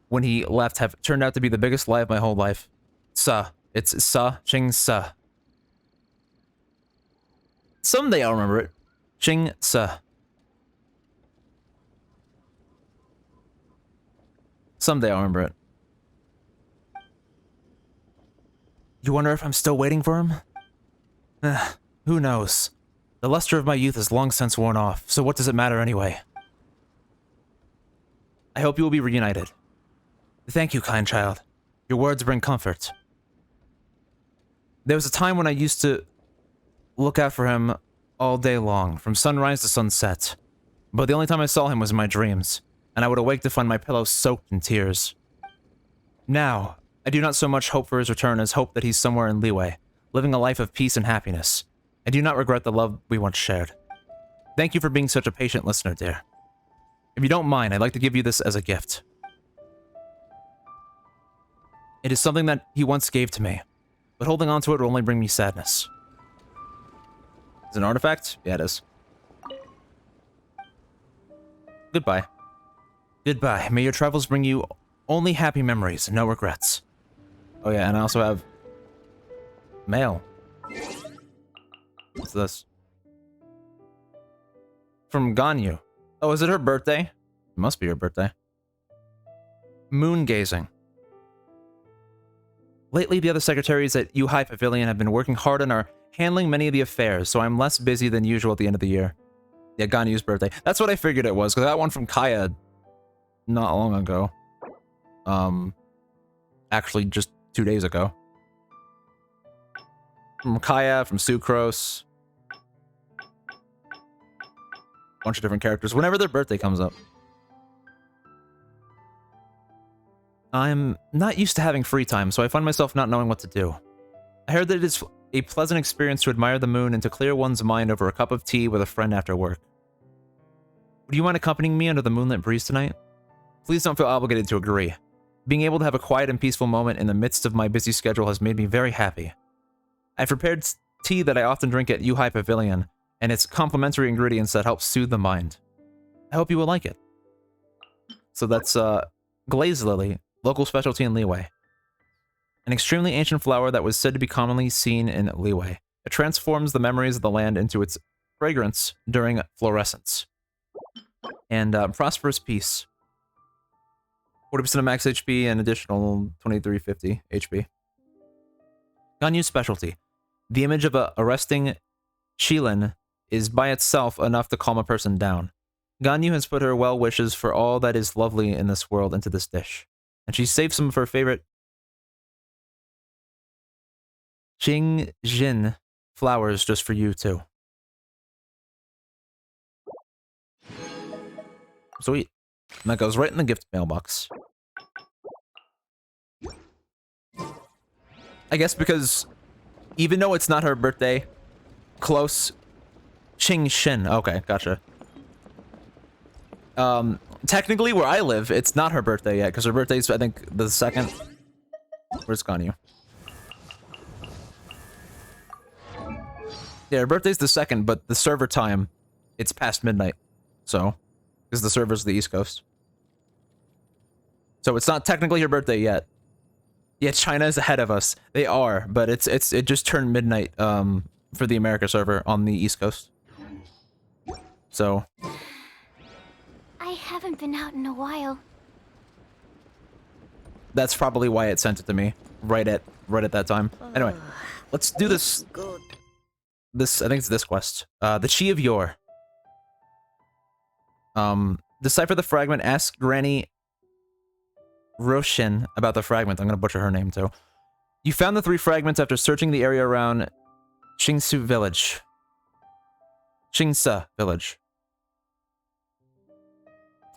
when he left have turned out to be the biggest lie of my whole life. It's Sa, Ching Sa. Someday I'll remember it. Ching Sa. Someday I'll remember it. You wonder if I'm still waiting for him? Who knows? The luster of my youth is long since worn off, so what does it matter anyway? I hope you will be reunited. Thank you, kind child. Your words bring comfort. There was a time when I used to look out for him all day long, from sunrise to sunset. But the only time I saw him was in my dreams, and I would awake to find my pillow soaked in tears. Now, I do not so much hope for his return as hope that he's somewhere in Liyue, living a life of peace and happiness. I do not regret the love we once shared. Thank you for being such a patient listener, dear. If you don't mind, I'd like to give you this as a gift. It is something that he once gave to me, but holding on to it will only bring me sadness. Is it an artifact? Yeah, it is. Goodbye. Goodbye. May your travels bring you only happy memories and no regrets. Oh yeah, and I also have mail. What's this? From Ganyu. Oh, is it her birthday? It must be her birthday. Moon gazing. Lately, the other secretaries at Yuhai Pavilion have been working hard and are handling many of the affairs, so I'm less busy than usual at the end of the year. Yeah, Ganyu's birthday. That's what I figured it was, because I got one from Kaya not long ago. Actually, just 2 days ago. From Kaya, from Sucrose. Bunch of different characters, whenever their birthday comes up. I'm not used to having free time, so I find myself not knowing what to do. I heard that it is a pleasant experience to admire the moon and to clear one's mind over a cup of tea with a friend after work. Would you mind accompanying me under the moonlit breeze tonight? Please don't feel obligated to agree. Being able to have a quiet and peaceful moment in the midst of my busy schedule has made me very happy. I've prepared tea that I often drink at miHoYo Pavilion, and it's complementary ingredients that help soothe the mind. I hope you will like it. So that's glazed lily, local specialty in Liyue. An extremely ancient flower that was said to be commonly seen in Liyue. It transforms the memories of the land into its fragrance during fluorescence. And prosperous peace. 40% of max HP and additional 2350 HP. Ganyu's specialty. The image of a resting Shilin is by itself enough to calm a person down. Ganyu has put her well wishes for all that is lovely in this world into this dish. And she saved some of her favorite Jin flowers just for you, too. Sweet. And that goes right in the gift mailbox. I guess because even though it's not her birthday, close. Shin. Okay, gotcha. Technically where I live, it's not her birthday yet, because her birthday's, I think, the 2nd. Where's Ganyu? Yeah, her birthday's the 2nd, but the server time, it's past midnight. So, because the server's the East Coast. So it's not technically her birthday yet. Yeah, China is ahead of us. They are, but it just turned midnight for the America server on the East Coast. So I haven't been out in a while. that's probably why it sent it to me right at that time. Anyway, let's do this. I think it's this quest. The Chi of Yore. Decipher the fragment. Ask Granny Roshin about the fragment. I'm gonna butcher her name too. You found the 3 fragments after searching the area around Qingsu Village. Qingsa Village.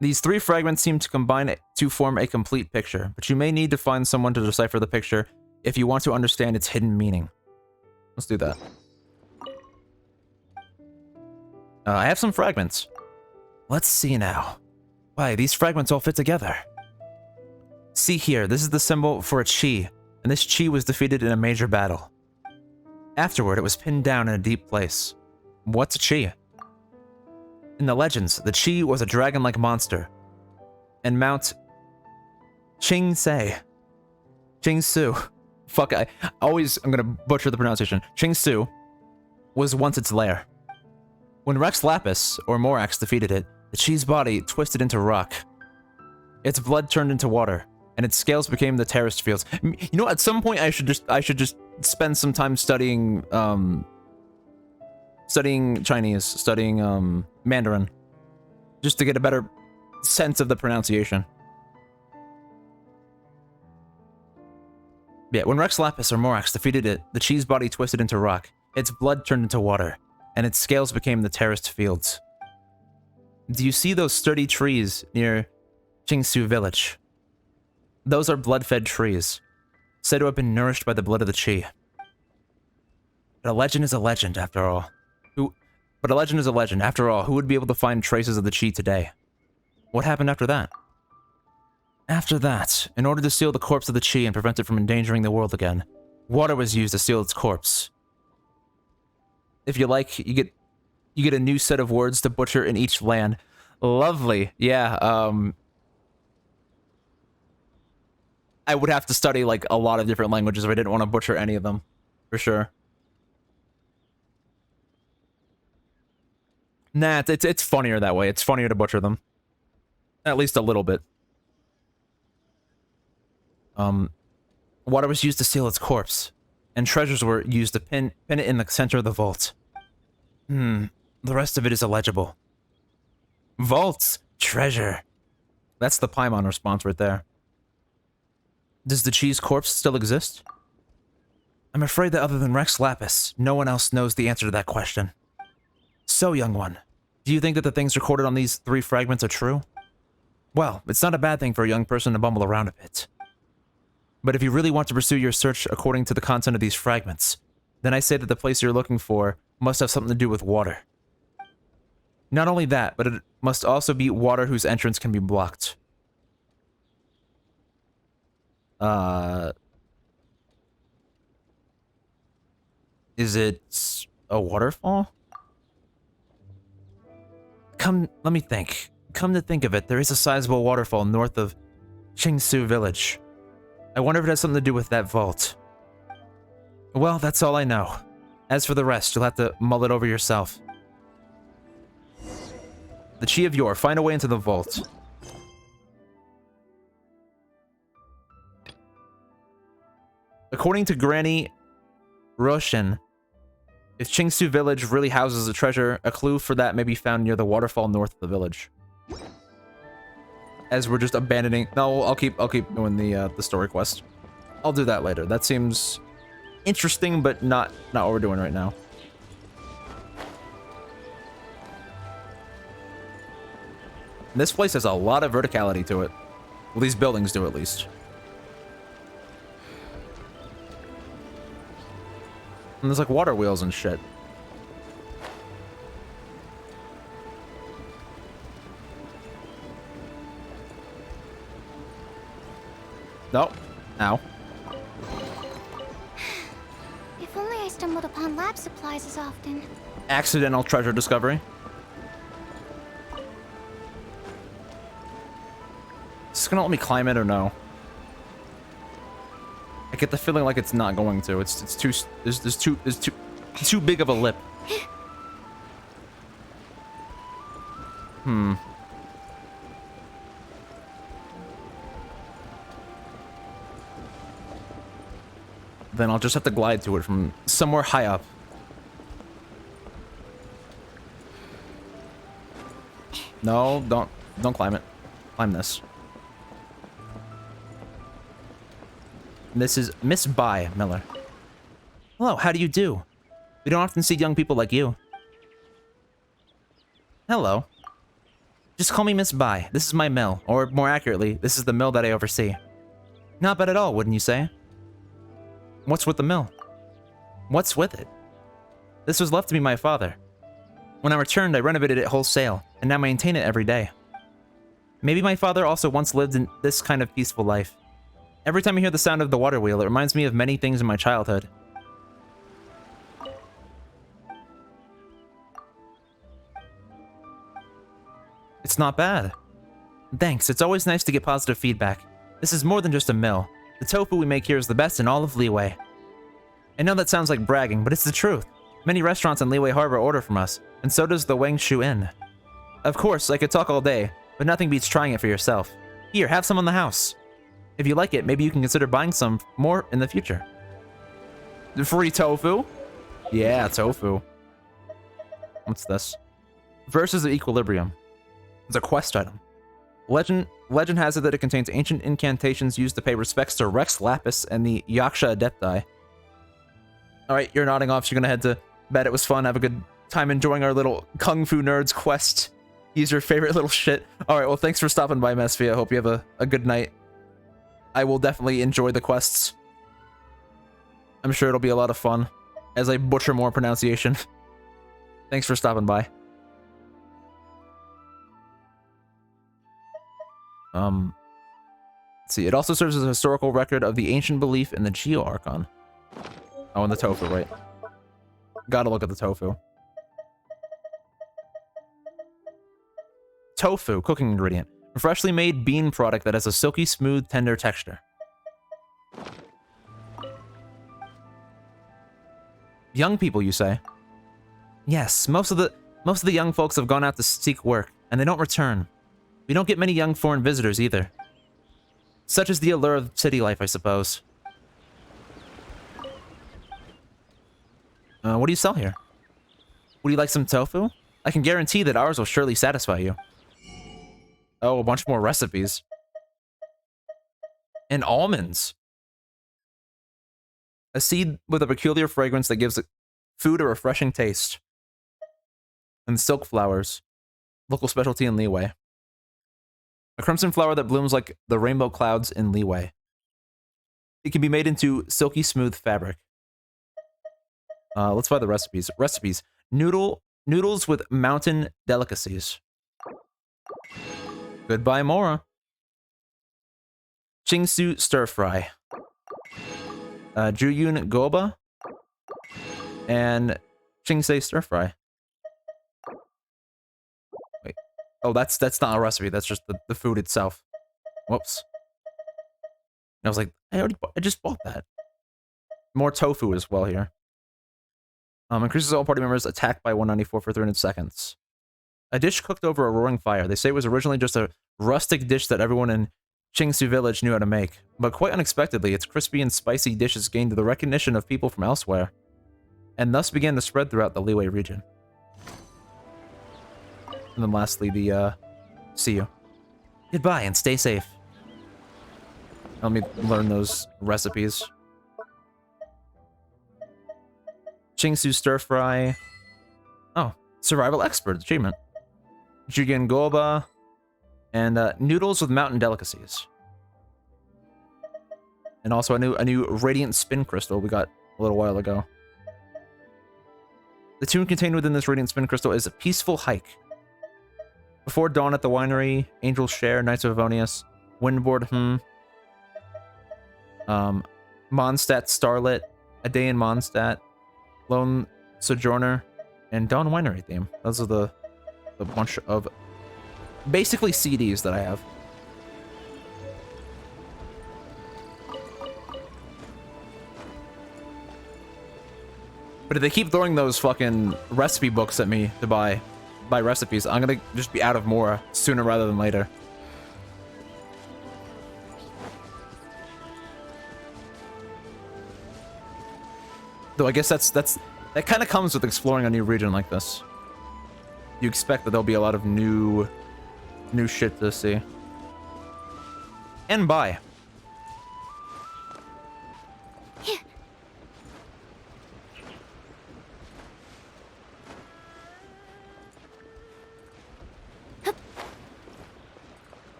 These 3 fragments seem to combine to form a complete picture, but you may need to find someone to decipher the picture if you want to understand its hidden meaning. Let's do that. I have some fragments. Let's see now. Why, these fragments all fit together. See here, this is the symbol for a chi, and this chi was defeated in a major battle. Afterward, it was pinned down in a deep place. What's a chi? In the legends, the chi was a dragon-like monster, and Mount Qingsu. Fuck, I'm gonna butcher the pronunciation. Qingsu was once its lair. When Rex Lapis, or Morax, defeated it, the chi's body twisted into rock. Its blood turned into water, and its scales became the terraced fields. You know, at some point I should just spend some time studying Chinese, studying Mandarin, just to get a better sense of the pronunciation. Yeah, when Rex Lapis or Morax defeated it, the chi's body twisted into rock, its blood turned into water, and its scales became the terraced fields. Do you see those sturdy trees near Qingsu Village? Those are blood-fed trees, said to have been nourished by the blood of the chi. But a legend is a legend, after all. Who would be able to find traces of the chi today? What happened after that? After that, in order to seal the corpse of the chi and prevent it from endangering the world again, water was used to seal its corpse. If you like, you get a new set of words to butcher in each land. Lovely. Yeah, I would have to study, like, a lot of different languages if I didn't want to butcher any of them. For sure. Nah, it's funnier that way. It's funnier to butcher them. At least a little bit. Water was used to seal its corpse, and treasures were used to pin it in the center of the vault. The rest of it is illegible. Vaults! Treasure! That's the Paimon response right there. Does the chi's corpse still exist? I'm afraid that other than Rex Lapis, no one else knows the answer to that question. So, young one, do you think that the things recorded on these 3 fragments are true? Well, it's not a bad thing for a young person to bumble around a bit. But if you really want to pursue your search according to the content of these fragments, then I say that the place you're looking for must have something to do with water. Not only that, but it must also be water whose entrance can be blocked. Is it a waterfall? Let me think. Come to think of it, there is a sizable waterfall north of Qingsu village. I wonder if it has something to do with that vault. Well, that's all I know. As for the rest, you'll have to mull it over yourself. The Chi of Yor, find a way into the vault. According to Granny Roshin, if Qingsu village really houses a treasure, a clue for that may be found near the waterfall north of the village. As we're just abandoning... No, I'll keep doing the story quest. I'll do that later. That seems interesting, but not what we're doing right now. This place has a lot of verticality to it. Well, these buildings do, at least. And there's like water wheels and shit. Nope. Ow. If only I stumbled upon lab supplies as often. Accidental treasure discovery. Is this gonna let me climb it or no? I get the feeling like it's not going to. It's too there's too big of a lip. Then I'll just have to glide to it from somewhere high up. No, don't climb it. Climb this. This is Miss Bai Miller. Hello, how do you do? We don't often see young people like you. Hello. Just call me Miss Bai. This is my mill, or more accurately, this is the mill that I oversee. Not bad at all, wouldn't you say? What's with the mill? What's with it? This was left to me by my father. When I returned, I renovated it wholesale, and now maintain it every day. Maybe my father also once lived in this kind of peaceful life. Every time I hear the sound of the water wheel, it reminds me of many things in my childhood. It's not bad. Thanks, it's always nice to get positive feedback. This is more than just a mill. The tofu we make here is the best in all of Liyue. I know that sounds like bragging, but it's the truth. Many restaurants in Liyue Harbor order from us, and so does the Wangshu Inn. Of course, I could talk all day, but nothing beats trying it for yourself. Here, have some on the house. If you like it, maybe you can consider buying some more in the future. The free tofu? Yeah, tofu. What's this? Verses of Equilibrium. It's a quest item. Legend has it that it contains ancient incantations used to pay respects to Rex Lapis and the Yaksha Adepti. Alright, you're nodding off, so you're gonna head to bed. It was fun. Have a good time enjoying our little Kung Fu Nerds quest. Use your favorite little shit. Alright, well, thanks for stopping by, Mesfia. I hope you have a good night. I will definitely enjoy the quests. I'm sure it'll be a lot of fun as I butcher more pronunciation. Thanks for stopping by. Let's see. It also serves as a historical record of the ancient belief in the Geo Archon. Oh, and the tofu, right? Gotta look at the tofu. Tofu, cooking ingredient. A freshly made bean product that has a silky, smooth, tender texture. Young people, you say? Yes, most of the young folks have gone out to seek work, and they don't return. We don't get many young foreign visitors either. Such is the allure of city life, I suppose. What do you sell here? Would you like some tofu? I can guarantee that ours will surely satisfy you. Oh, a bunch more recipes. And almonds. A seed with a peculiar fragrance that gives food a refreshing taste. And silk flowers. Local specialty in Liyue. A crimson flower that blooms like the rainbow clouds in Liyue. It can be made into silky smooth fabric. Let's find the recipes. Recipes. Noodles with mountain delicacies. Goodbye, Mora. Chingsu stir fry. Juyun goba. And Chingsei stir fry. Wait. Oh, that's not a recipe. That's just the food itself. Whoops. I was like, I just bought that. More tofu as well here. Increases all party members' attack by 194 for 300 seconds. A dish cooked over a roaring fire. They say it was originally just a rustic dish that everyone in Qingsu village knew how to make. But quite unexpectedly, its crispy and spicy dishes gained the recognition of people from elsewhere, and thus began to spread throughout the Liyue region. And then lastly, the, see you. Goodbye and stay safe. Let me learn those recipes. Chingsu stir fry. Oh, survival expert achievement. Jugen goba. And noodles with mountain delicacies. And also a new radiant spin crystal we got a little while ago. The tune contained within this radiant spin crystal is a peaceful hike. Before dawn at the winery, Angel's Share, Knights of Avonius, Windboard, Mondstadt Starlit, A Day in Mondstadt, Lone Sojourner, and Dawn Winery theme. Those are the bunch of basically CDs that I have. But if they keep throwing those fucking recipe books at me to buy recipes, I'm gonna just be out of more sooner rather than later. Though I guess that kind of comes with exploring a new region like this. You expect that there'll be a lot of new shit to see. And buy.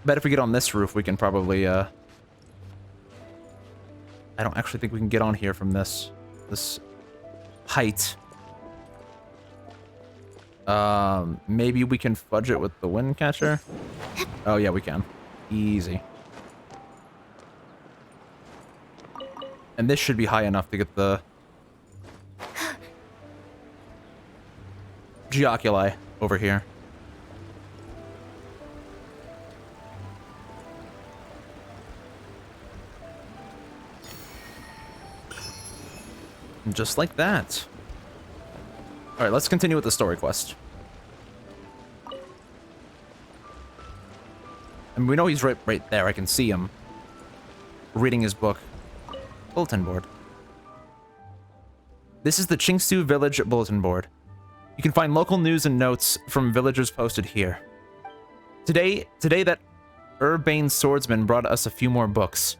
Bet if we get on this roof, we can probably, I don't actually think we can get on here from this height. Maybe we can fudge it with the wind catcher. Oh yeah, we can. Easy. And this should be high enough to get the Geoculi over here. And just like that. Alright, let's continue with the story quest. And we know he's right there. I can see him reading his book. Bulletin board. This is the Qingsu Village Bulletin Board. You can find local news and notes from villagers posted here. Today that urbane swordsman brought us a few more books.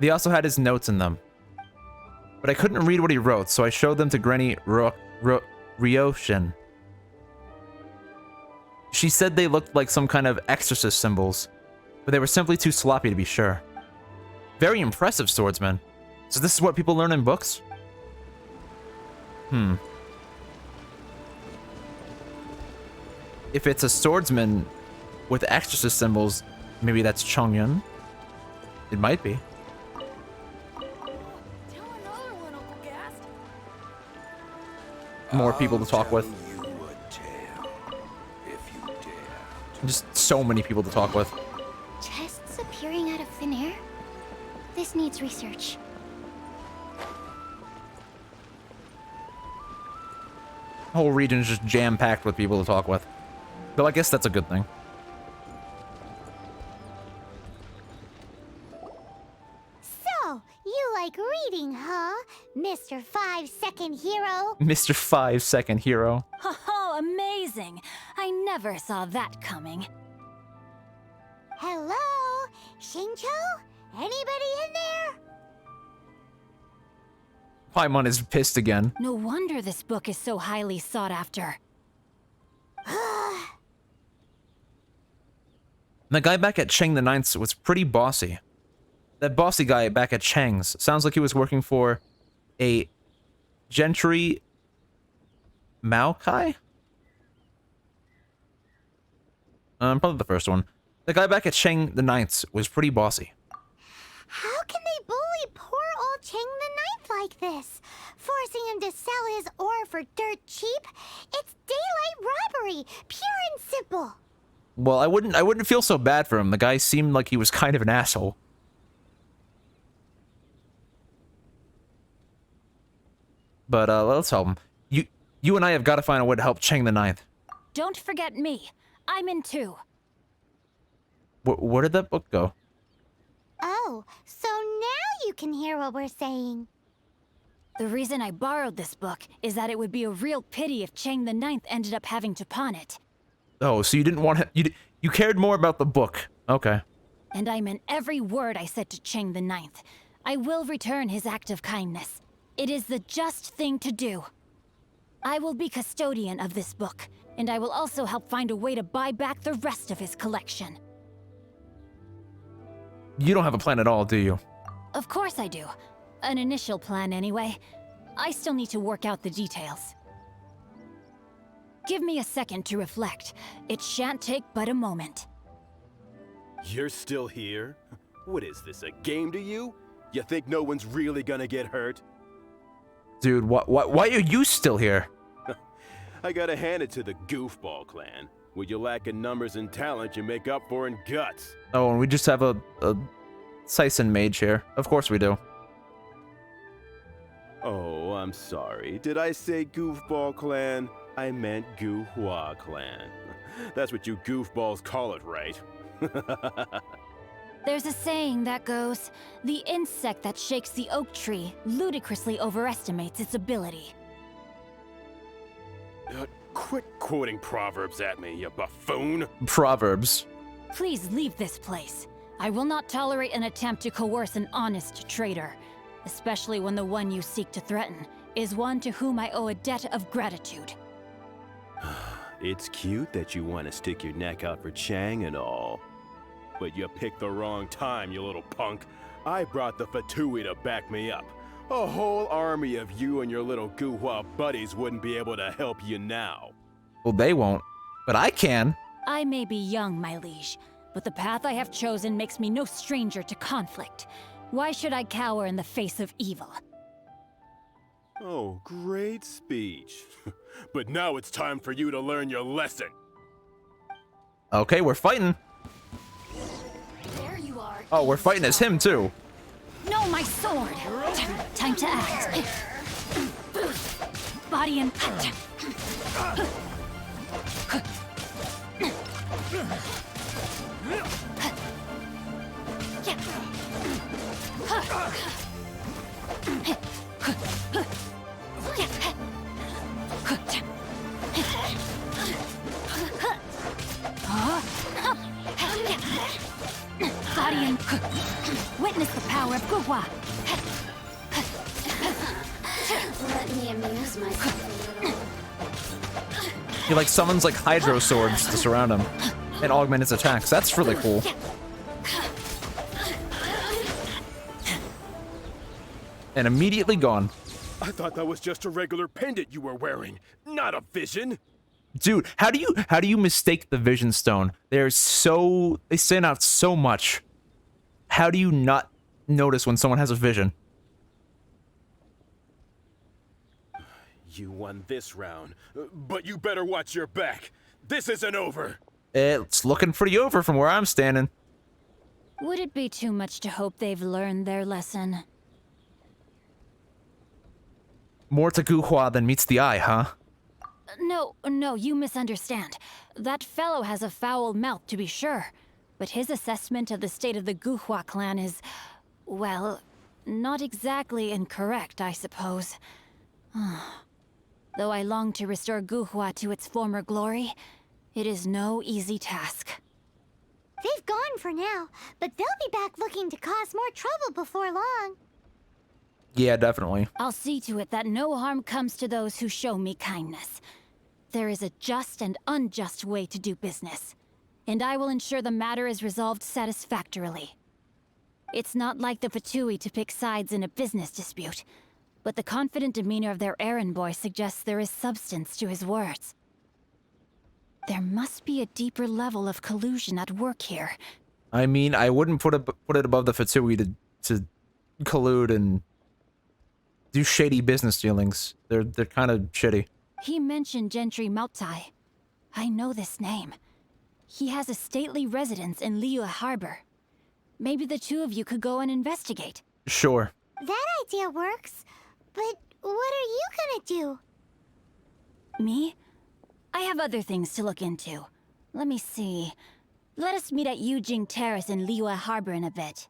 They also had his notes in them. But I couldn't read what he wrote, so I showed them to Granny Ryoshin. She said they looked like some kind of exorcist symbols, but they were simply too sloppy to be sure. Very impressive, swordsman. So this is what people learn in books? If it's a swordsman with exorcist symbols, maybe that's Chongyun. It might be. More people to talk with. Just so many people to talk with. Chests appearing out of thin air? This needs research. The whole region is just jam-packed with people to talk with. Though I guess that's a good thing. So, you like reading, huh, Mr. 5-second hero? Mr. 5-second hero. Oh, amazing! I never saw that coming. Hello? Shincho? Anybody in there? Paimon is pissed again. No wonder this book is so highly sought after. The guy back at Cheng the Ninth was pretty bossy. that bossy guy back at Chang's sounds like he was working for a Gentry Maokai? Probably the first one. The guy back at Chang the Ninth's was pretty bossy. How can they bully poor old Chang the Ninth like this? Forcing him to sell his ore for dirt cheap? It's daylight robbery, pure and simple. Well, I wouldn't feel so bad for him. The guy seemed like he was kind of an asshole. But let's help him. You and I have got to find a way to help Chang the Ninth. Don't forget me. I'm in too. Where did that book go? Oh, so now you can hear what we're saying. The reason I borrowed this book is that it would be a real pity if Chang the Ninth ended up having to pawn it. Oh, so you didn't want you cared more about the book. Okay. And I meant every word I said to Chang the Ninth. I will return his act of kindness. It is the just thing to do. I will be custodian of this book, and I will also help find a way to buy back the rest of his collection. You don't have a plan at all, do you? Of course I do. An initial plan, anyway. I still need to work out the details. Give me a second to reflect. It shan't take but a moment. You're still here? What is this, a game to you? You think no one's really gonna get hurt? Dude, why are you still here? I gotta hand it to the Goofball clan. What you lack in numbers and talent, you make up for in guts. Oh, and we just have a Sison mage here. Of course we do. Oh, I'm sorry. Did I say Goofball clan? I meant Guhua clan. That's what you goofballs call it, right? There's a saying that goes, the insect that shakes the oak tree ludicrously overestimates its ability. Quit quoting proverbs at me, you buffoon. Proverbs. Please leave this place. I will not tolerate an attempt to coerce an honest trader, especially when the one you seek to threaten is one to whom I owe a debt of gratitude. It's cute that you want to stick your neck out for Chang and all. But you picked the wrong time, you little punk. I brought the Fatui to back me up. A whole army of you and your little Guhua buddies wouldn't be able to help you now. Well, they won't, but I can. I may be young, my liege, but the path I have chosen makes me no stranger to conflict. Why should I cower in the face of evil? Oh, great speech. But now it's time for you to learn your lesson. Okay, we're fighting. There you are. Oh, we're fighting as him, too. No, my sword! Time to act. Body and cut. Body and witness the power of Guhua. Let me amuse myself a little. He like summons like hydro swords to surround him and augment his attacks. That's really cool. And immediately gone. I thought that was just a regular pendant you were wearing, not a vision. Dude, how do you mistake the vision stone? They stand out so much. How do you not notice when someone has a vision? You won this round, but you better watch your back. This isn't over. It's looking pretty over from where I'm standing. Would it be too much to hope they've learned their lesson? More to Guhua than meets the eye, huh? No, you misunderstand. That fellow has a foul mouth, to be sure. But his assessment of the state of the Guhua clan is, well, not exactly incorrect, I suppose. Though I long to restore Guhua to its former glory, it is no easy task. They've gone for now, but they'll be back looking to cause more trouble before long. Yeah, definitely. I'll see to it that no harm comes to those who show me kindness. There is a just and unjust way to do business, and I will ensure the matter is resolved satisfactorily. It's not like the Fatui to pick sides in a business dispute, but the confident demeanor of their errand boy suggests there is substance to his words. There must be a deeper level of collusion at work here. I mean, I wouldn't put it above the Fatui to collude and do shady business dealings. They're kind of shitty. He mentioned Gentry Mautai. I know this name. He has a stately residence in Liyue Harbor. Maybe the two of you could go and investigate. Sure. That idea works, but what are you gonna do? Me? I have other things to look into. Let me see. Let us meet at Yujing Terrace in Liyue Harbor in a bit.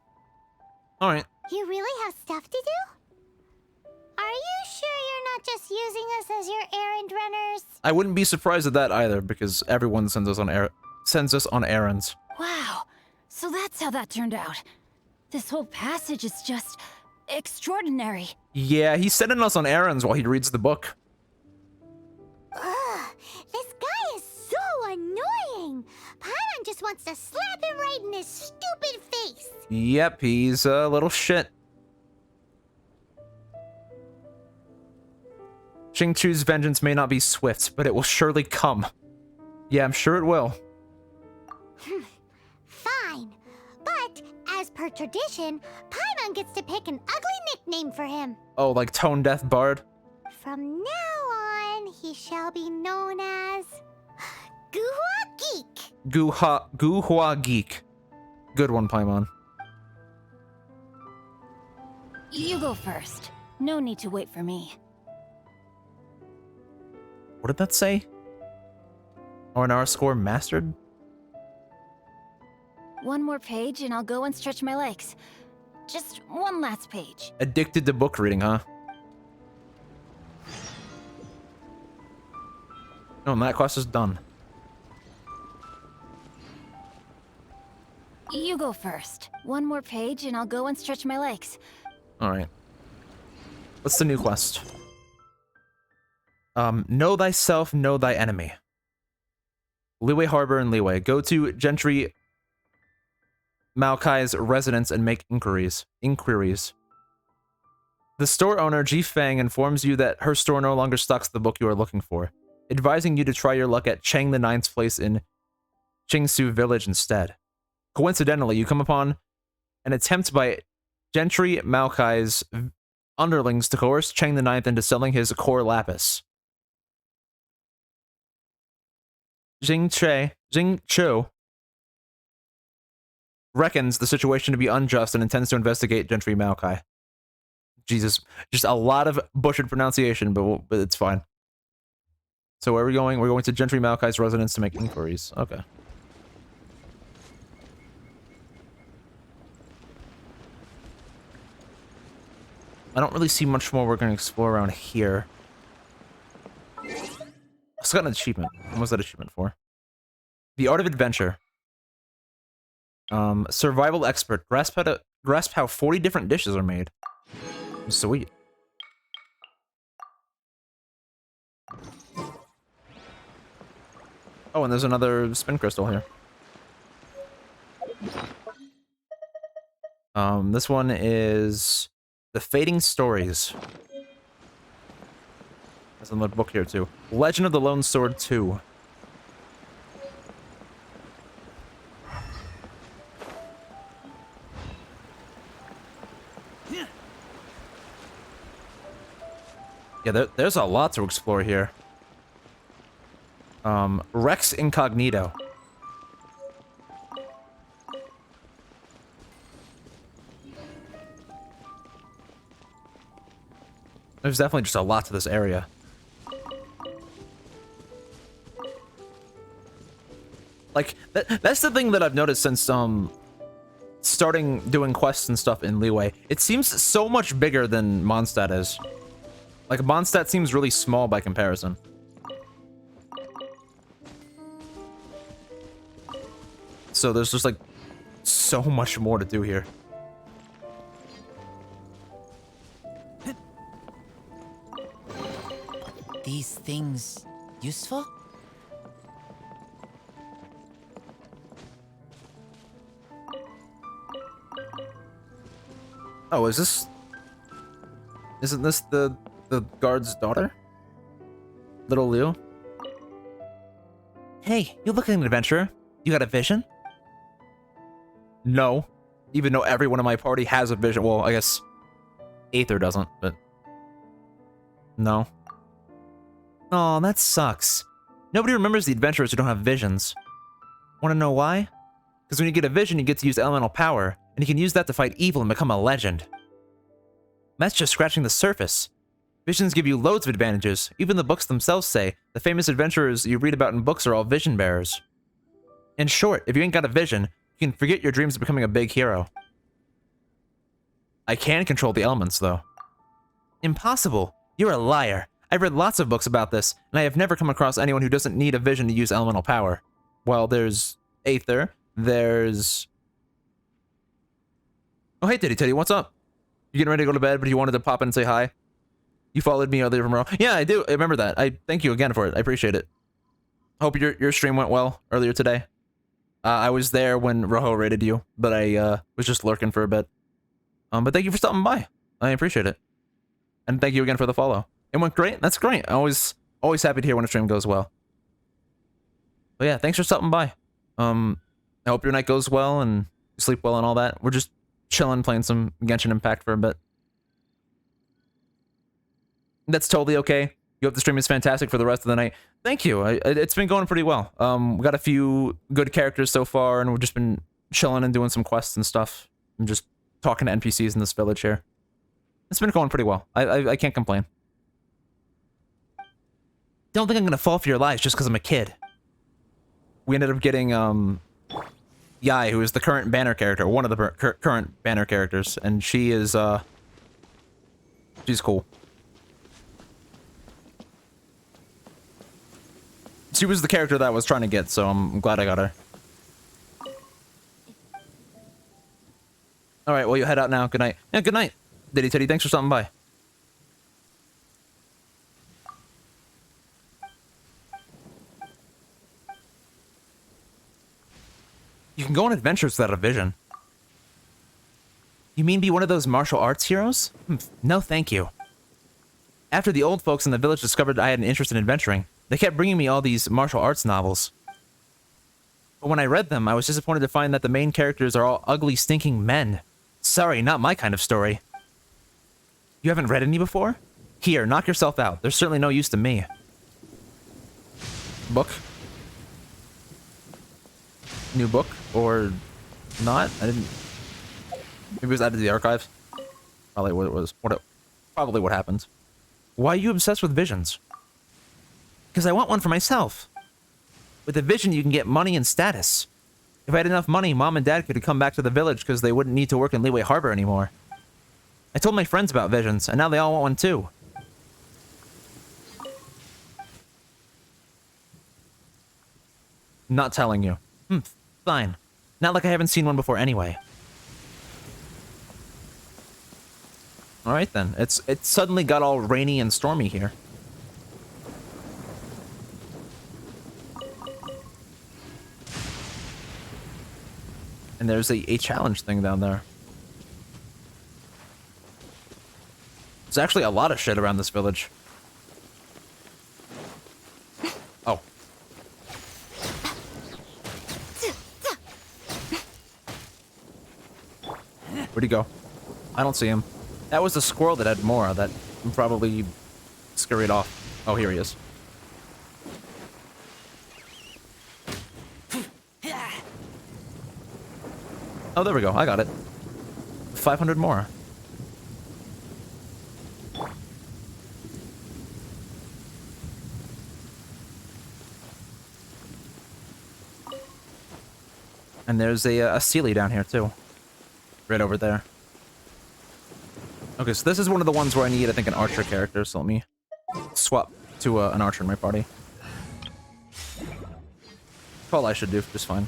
Alright. You really have stuff to do? Are you sure you're not just using us as your errand runners? I wouldn't be surprised at that either, because everyone sends us on errands. Wow. So that's how that turned out. This whole passage is just extraordinary. Yeah, he's sending us on errands while he reads the book. Ugh, this guy is so annoying. Paimon just wants to slap him right in his stupid face. Yep, he's a little shit. Xingqiu's vengeance may not be swift, but it will surely come. Yeah, I'm sure it will. Fine. But, as per tradition, Paimon gets to pick an ugly nickname for him. Oh, like Tone Deaf Bard? From now on, he shall be known as... Guhua Geek. Guhua Geek. Good one, Paimon. You go first. No need to wait for me. What did that say? R&R score mastered? One more page and I'll go and stretch my legs. Just one last page. Addicted to book reading, huh? Oh, and that quest is done. You go first. One more page and I'll go and stretch my legs. Alright. What's the new quest? Know thyself, know thy enemy. Liyue Harbor and Liyue. Go to Gentry Maokai's residence and make inquiries. The store owner, Ji Feng, informs you that her store no longer stocks the book you are looking for, advising you to try your luck at Chang the Ninth's place in Qingsu Village instead. Coincidentally, you come upon an attempt by Gentry Maokai's underlings to coerce Chang the Ninth into selling his core lapis. Jingqiu reckons the situation to be unjust and intends to investigate Gentry Maokai. Jesus, just a lot of butchered pronunciation, but it's fine. So where are we going? We're going to Gentry Maokai's residence to make inquiries. Okay. I don't really see much more we're going to explore around here. I just got an achievement. What was that achievement for? The Art of Adventure. Survival Expert. Grasp how 40 different dishes are made. Sweet. Oh, and there's another spin crystal here. This one is The Fading Stories. There's another book here too. Legend of the Lone Sword 2. Yeah, there's a lot to explore here. Rex Incognito. There's definitely just a lot to this area. Like, that's the thing that I've noticed since, starting doing quests and stuff in Liyue. It seems so much bigger than Mondstadt is. Like, Mondstadt seems really small by comparison. So there's just, like, so much more to do here. These things useful? Oh, is this... Isn't this the guard's daughter? Little Liu? Hey, you look like an adventurer. You got a vision? No. Even though everyone in my party has a vision. Well, I guess Aether doesn't, but... No. Oh, that sucks. Nobody remembers the adventurers who don't have visions. Want to know why? Because when you get a vision, you get to use elemental power, and you can use that to fight evil and become a legend. That's just scratching the surface. Visions give you loads of advantages. Even the books themselves say the famous adventurers you read about in books are all vision bearers. In short, if you ain't got a vision, you can forget your dreams of becoming a big hero. I can control the elements, though. Impossible! You're a liar. I've read lots of books about this, and I have never come across anyone who doesn't need a vision to use elemental power. Well, there's Aether, there's... Oh, hey, Teddy, what's up? You getting ready to go to bed, but you wanted to pop in and say hi? You followed me earlier from Roho. Yeah, I do. I remember that. I thank you again for it. I appreciate it. Hope your stream went well earlier today. I was there when Roho raided you, but I was just lurking for a bit. But thank you for stopping by. I appreciate it. And thank you again for the follow. It went great. That's great. Always happy to hear when a stream goes well. But yeah, thanks for stopping by. I hope your night goes well and you sleep well and all that. We're just chilling, playing some Genshin Impact for a bit. That's totally okay. You hope the stream is fantastic for the rest of the night. Thank you. It's been going pretty well. We got a few good characters so far, and we've just been chilling and doing some quests and stuff. And just talking to NPCs in this village here. It's been going pretty well. I can't complain. Don't think I'm gonna fall for your lies just because I'm a kid. We ended up getting, Yai, who is the current banner character, one of the current banner characters, and she is, she's cool. She was the character that I was trying to get, so I'm glad I got her. Alright, well, you head out now. Good night. Yeah, good night. Teddy, thanks for stopping by. You can go on adventures without a vision. You mean be one of those martial arts heroes? No, thank you. After the old folks in the village discovered I had an interest in adventuring, they kept bringing me all these martial arts novels. But when I read them, I was disappointed to find that the main characters are all ugly, stinking men. Sorry, not my kind of story. You haven't read any before? Here, knock yourself out. There's certainly no use to me. Book? New book? Or not? I didn't... Maybe it was added to the archives? Probably what it was. Probably what happened. Why are you obsessed with visions? Because I want one for myself. With a vision, you can get money and status. If I had enough money, Mom and Dad could come back to the village because they wouldn't need to work in Liyue Harbor anymore. I told my friends about visions, and now they all want one too. Not telling you. Fine. Not like I haven't seen one before anyway. Alright then. It suddenly got all rainy and stormy here. And there's a challenge thing down there. There's actually a lot of shit around this village. Oh. Where'd he go? I don't see him. That was the squirrel that had Mora that probably scurried off. Oh, here he is. Oh, there we go. I got it. 500 more. And there's a Sealy down here, too. Right over there. Okay, so this is one of the ones where I need, I think, an archer character, so let me swap to an archer in my party. That's all I should do, just fine.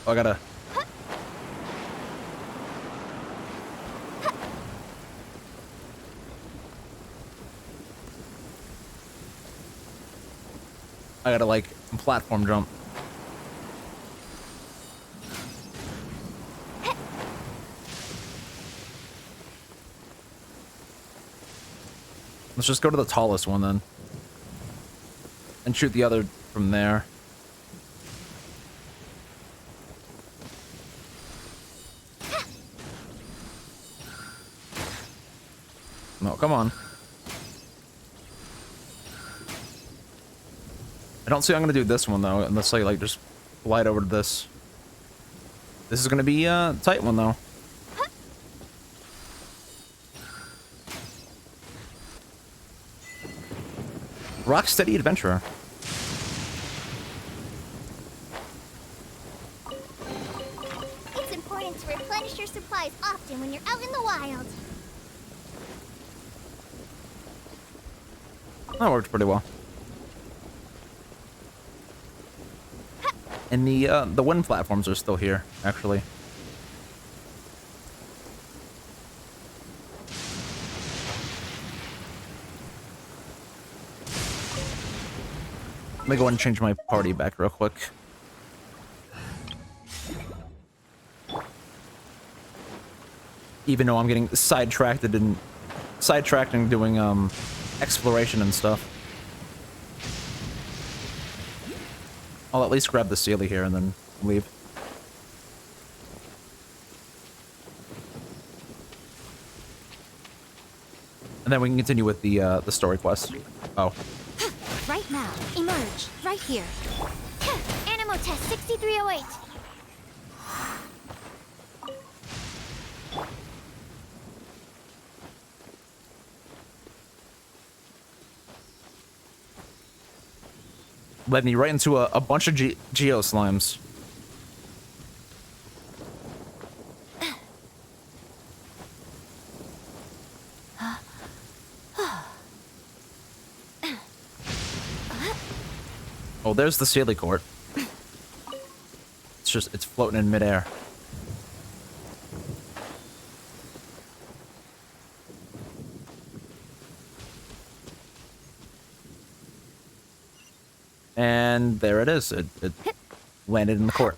Oh, I gotta... like, platform jump. Let's just go to the tallest one then. And shoot the other from there. No, come on. I don't see I'm gonna do this one though, unless I like just glide over to this. This is gonna be a tight one though. Rocksteady Adventurer. It's important to replenish your supplies often when you're out in the wild. That worked pretty well. And the wind platforms are still here, actually. Let me go ahead and change my party back real quick. Even though I'm getting sidetracked and doing exploration and stuff. I'll at least grab the Sealy here and then leave. And then we can continue with the story quest. Oh. Right now, emerge, right here. Animo test 6308. Led me right into a bunch of Geo Slimes. Oh, there's the Sealy Court. It's floating in midair. And there it is. It landed in the court.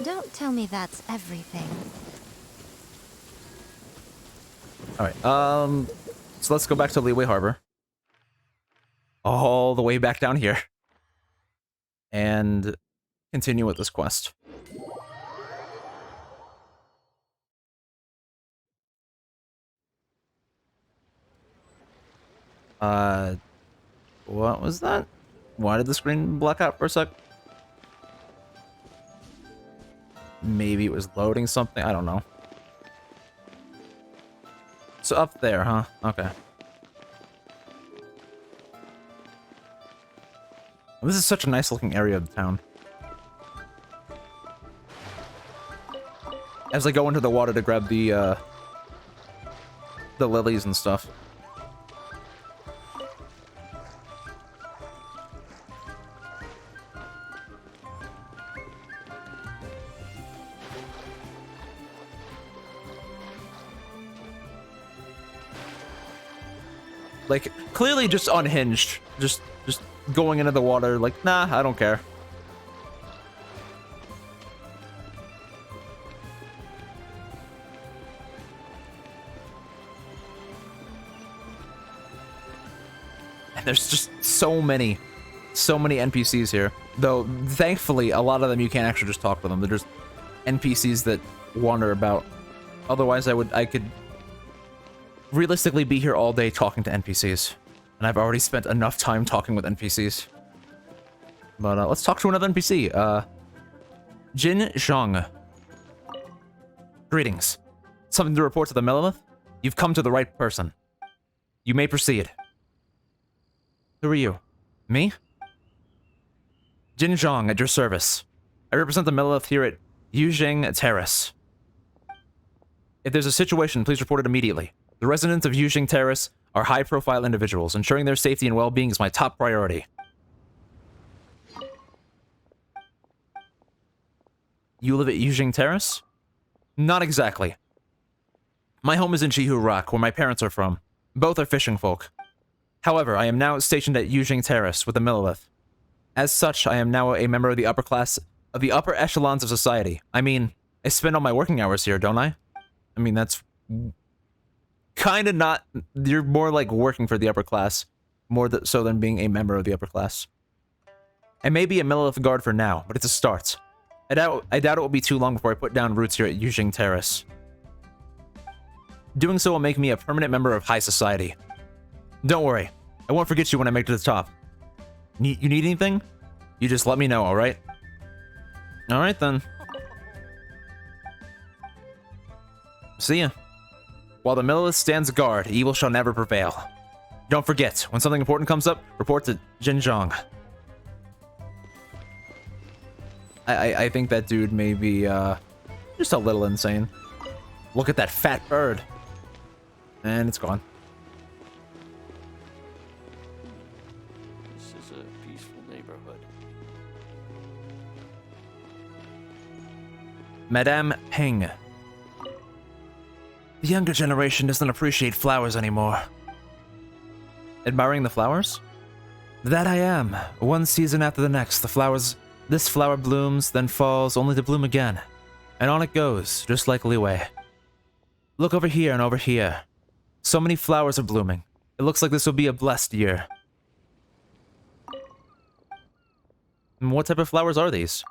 Don't tell me that's everything. Alright, so let's go back to Leeway Harbor. All the way back down here. And continue with this quest. What was that? Why did the screen black out for a sec? Maybe it was loading something? I don't know. So up there, huh? Okay. This is such a nice looking area of the town. As I go into the water to grab the lilies and stuff. Like, clearly just unhinged. Just going into the water, like, nah, I don't care. And there's just so many NPCs here. Though, thankfully, a lot of them you can't actually just talk to them. They're just NPCs that wander about. Otherwise, I could realistically be here all day talking to NPCs. And I've already spent enough time talking with NPCs. But let's talk to another NPC. Jin Zhang. Greetings. Something to report to the Millelith? You've come to the right person. You may proceed. Who are you? Me? Jin Zhang, at your service. I represent the Millelith here at Yuzheng Terrace. If there's a situation, please report it immediately. The residents of Yuzheng Terrace are high-profile individuals. Ensuring their safety and well-being is my top priority. You live at Yuzheng Terrace? Not exactly. My home is in Jihu Rock, where my parents are from. Both are fishing folk. However, I am now stationed at Yuzheng Terrace with the Millelith. As such, I am now a member of the upper class of the upper echelons of society. I mean, I spend all my working hours here, don't I? I mean, that's kind of not... You're more like working for the upper class, more so than being a member of the upper class. I may be a Millelith guard for now, but it's a start. I doubt it will be too long before I put down roots here at Yujing Terrace. Doing so will make me a permanent member of high society. Don't worry, I won't forget you when I make it to the top. You need anything? You just let me know, alright? Alright then. See ya. While the Millelith stands guard, evil shall never prevail. Don't forget, when something important comes up, report to Jinzhong. I think that dude may be, just a little insane. Look at that fat bird. And it's gone. This is a peaceful neighborhood. Madame Peng. The younger generation doesn't appreciate flowers anymore. Admiring the flowers? That I am. One season after the next, this flower blooms, then falls, only to bloom again. And on it goes, just like Liwei. Look over here and over here. So many flowers are blooming. It looks like this will be a blessed year. And what type of flowers are these?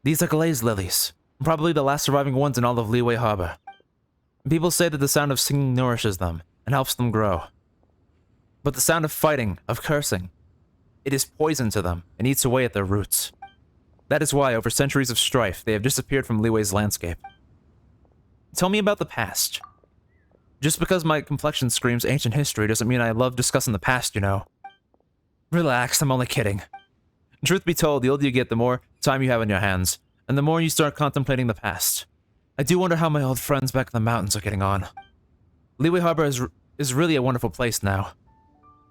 These are glaze lilies. Probably the last surviving ones in all of Liwei Harbor. People say that the sound of singing nourishes them and helps them grow. But the sound of fighting, of cursing, it is poison to them and eats away at their roots. That is why, over centuries of strife, they have disappeared from Liwei's landscape. Tell me about the past. Just because my complexion screams ancient history doesn't mean I love discussing the past, you know. Relax, I'm only kidding. Truth be told, the older you get, the more time you have in your hands, and the more you start contemplating the past. I do wonder how my old friends back in the mountains are getting on. Liwei Harbor is really a wonderful place now.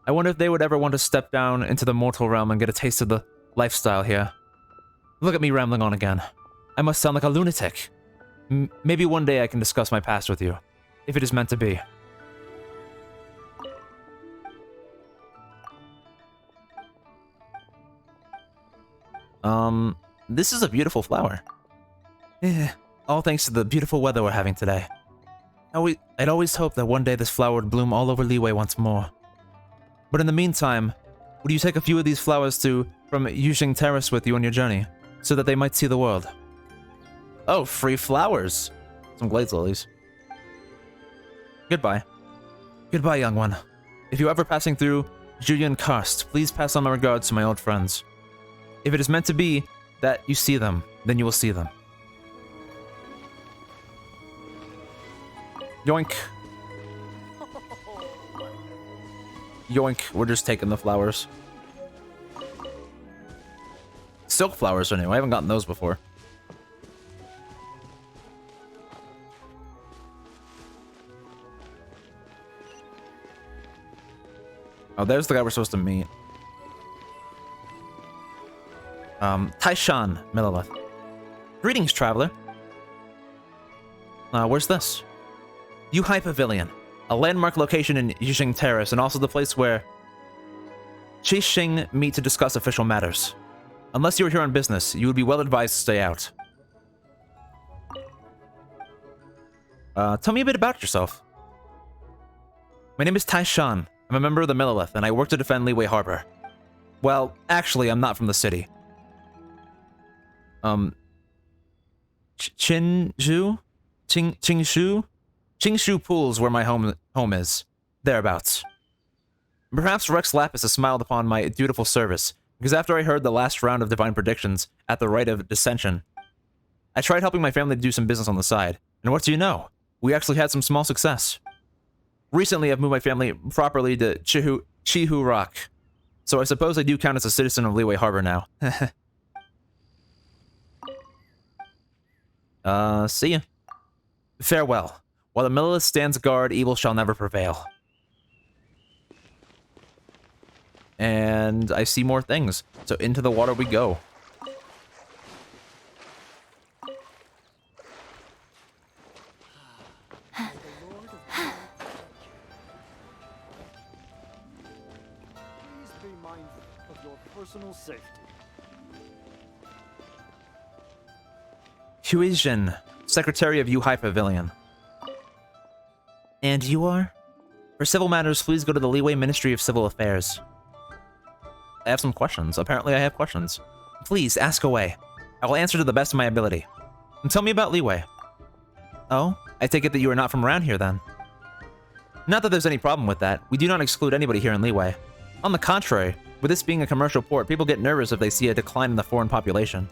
I wonder if they would ever want to step down into the mortal realm and get a taste of the lifestyle here. Look at me rambling on again. I must sound like a lunatic. Maybe one day I can discuss my past with you, if it is meant to be. This is a beautiful flower. All thanks to the beautiful weather we're having today. I'd always hoped that one day this flower would bloom all over Liwei once more. But in the meantime, would you take a few of these flowers from Yujing Terrace with you on your journey, so that they might see the world? Oh, free flowers! Some glaze lilies. Goodbye. Goodbye, young one. If you're ever passing through Julian Karst, please pass on my regards to my old friends. If it is meant to be that you see them, then you will see them. Yoink. Yoink, we're just taking the flowers. Silk flowers are new, I haven't gotten those before. Oh, there's the guy we're supposed to meet. Taishan, Millelith. Greetings, traveler. Where's this? Yuhai Pavilion, a landmark location in Yijing Terrace, and also the place where Qixing meet to discuss official matters. Unless you are here on business, you would be well advised to stay out. Tell me a bit about yourself. My name is Taishan. I'm a member of the Millelith, and I work to defend Liwei Harbor. Well, actually, I'm not from the city. Qingshu? Qingshu Pool's where my home is. Thereabouts. Perhaps Rex Lapis has smiled upon my dutiful service, because after I heard the last round of divine predictions at the Rite of Dissension, I tried helping my family to do some business on the side, and what do you know? We actually had some small success. Recently, I've moved my family properly to Chihu Rock, so I suppose I do count as a citizen of Liwei Harbor now. See ya. Farewell. While the Millelith stands guard, evil shall never prevail. And I see more things, so into the water we go. Please be mindful of your personal safety. Huijin, Secretary of Yuhai Pavilion. And you are? For civil matters, please go to the Leeway Ministry of Civil Affairs. I have some questions. Apparently I have questions. Please, ask away. I will answer to the best of my ability. And tell me about Leeway. Oh? I take it that you are not from around here, then. Not that there's any problem with that. We do not exclude anybody here in Leeway. On the contrary, with this being a commercial port, people get nervous if they see a decline in the foreign population.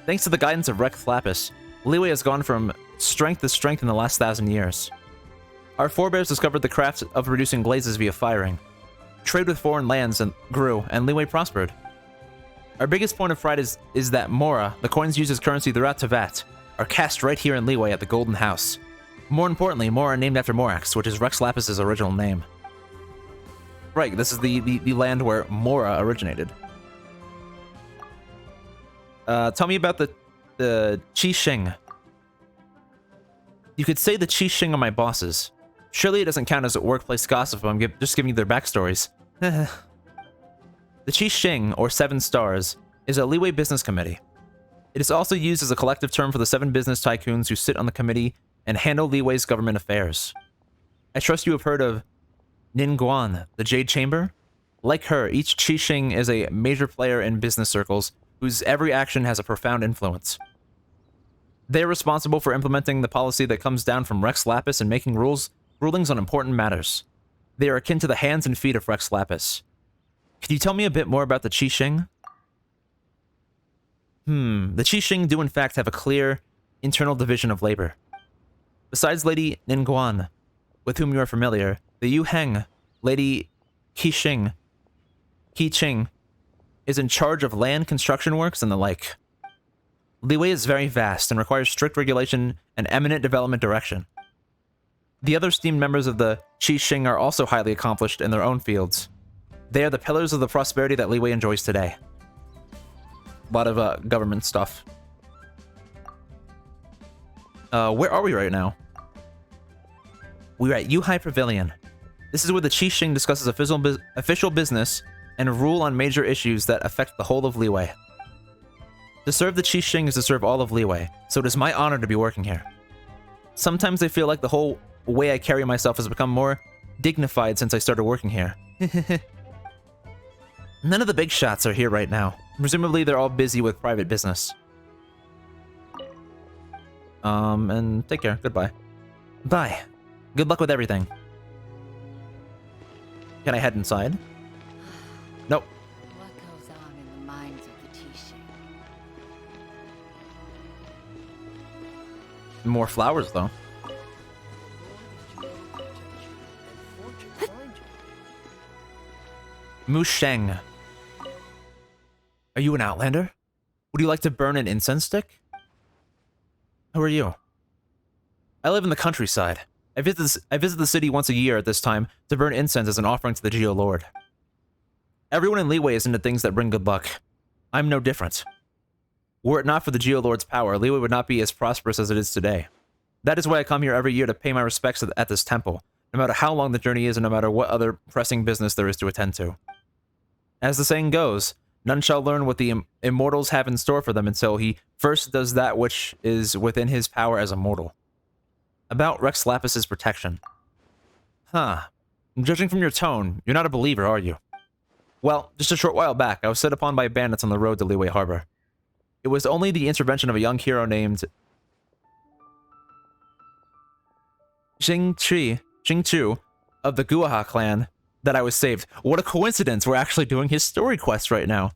Thanks to the guidance of Rex Lapis, Leeway has gone from strength to strength in the last 1,000 years. Our forebears discovered the craft of producing glazes via firing. Trade with foreign lands grew, and Leeway prospered. Our biggest point of pride is that Mora, the coins used as currency throughout Teyvat, are cast right here in Leeway at the Golden House. More importantly, Mora are named after Morax, which is Rex Lapis' original name. Right, this is the land where Mora originated. Tell me about the Qi Xing. You could say the Qi Xing are my bosses. Surely it doesn't count as a workplace gossip if I'm just giving you their backstories. The Qi Xing, or 7 Stars, is a Leeway business committee. It is also used as a collective term for the 7 business tycoons who sit on the committee and handle Leeway's government affairs. I trust you have heard of Ningguan, the Jade Chamber? Like her, each Qi Xing is a major player in business circles whose every action has a profound influence. They are responsible for implementing the policy that comes down from Rex Lapis and making rulings on important matters. They are akin to the hands and feet of Rex Lapis. Could you tell me a bit more about the Qi Xing? The Qi Xing do in fact have a clear, internal division of labor. Besides Lady Ningguan, with whom you are familiar, the Yu Heng, Lady Qi Qing, is in charge of land construction works and the like. Leeway is very vast and requires strict regulation and eminent development direction. The other esteemed members of the Qi Xing are also highly accomplished in their own fields. They are the pillars of the prosperity that Leeway enjoys today. A lot of government stuff. Where are we right now? We're at Yuhai Pavilion. This is where the Qi Xing discusses official business and rule on major issues that affect the whole of Leeway. To serve the Qi Xing is to serve all of Leeway, so it is my honor to be working here. Sometimes I feel like the whole way I carry myself has become more dignified since I started working here. None of the big shots are here right now. Presumably they're all busy with private business. And take care. Goodbye. Bye. Good luck with everything. Can I head inside? Nope. What goes on in the minds of the Qi Xing? More flowers, though. Mu Sheng. Are you an outlander? Would you like to burn an incense stick? Who are you? I live in the countryside. I visit the city once a year at this time to burn incense as an offering to the Geo Lord. Everyone in Leeway is into things that bring good luck. I'm no different. Were it not for the Geo Lord's power, Leeway would not be as prosperous as it is today. That is why I come here every year to pay my respects at this temple, no matter how long the journey is and no matter what other pressing business there is to attend to. As the saying goes, none shall learn what the immortals have in store for them until he first does that which is within his power as a mortal. About Rex Lapis' protection. Huh. Judging from your tone, you're not a believer, are you? Well, just a short while back, I was set upon by bandits on the road to Leeway Harbor. It was only the intervention of a young hero named Xing Chu of the Guaha clan that I was saved. What a coincidence, we're actually doing his story quest right now.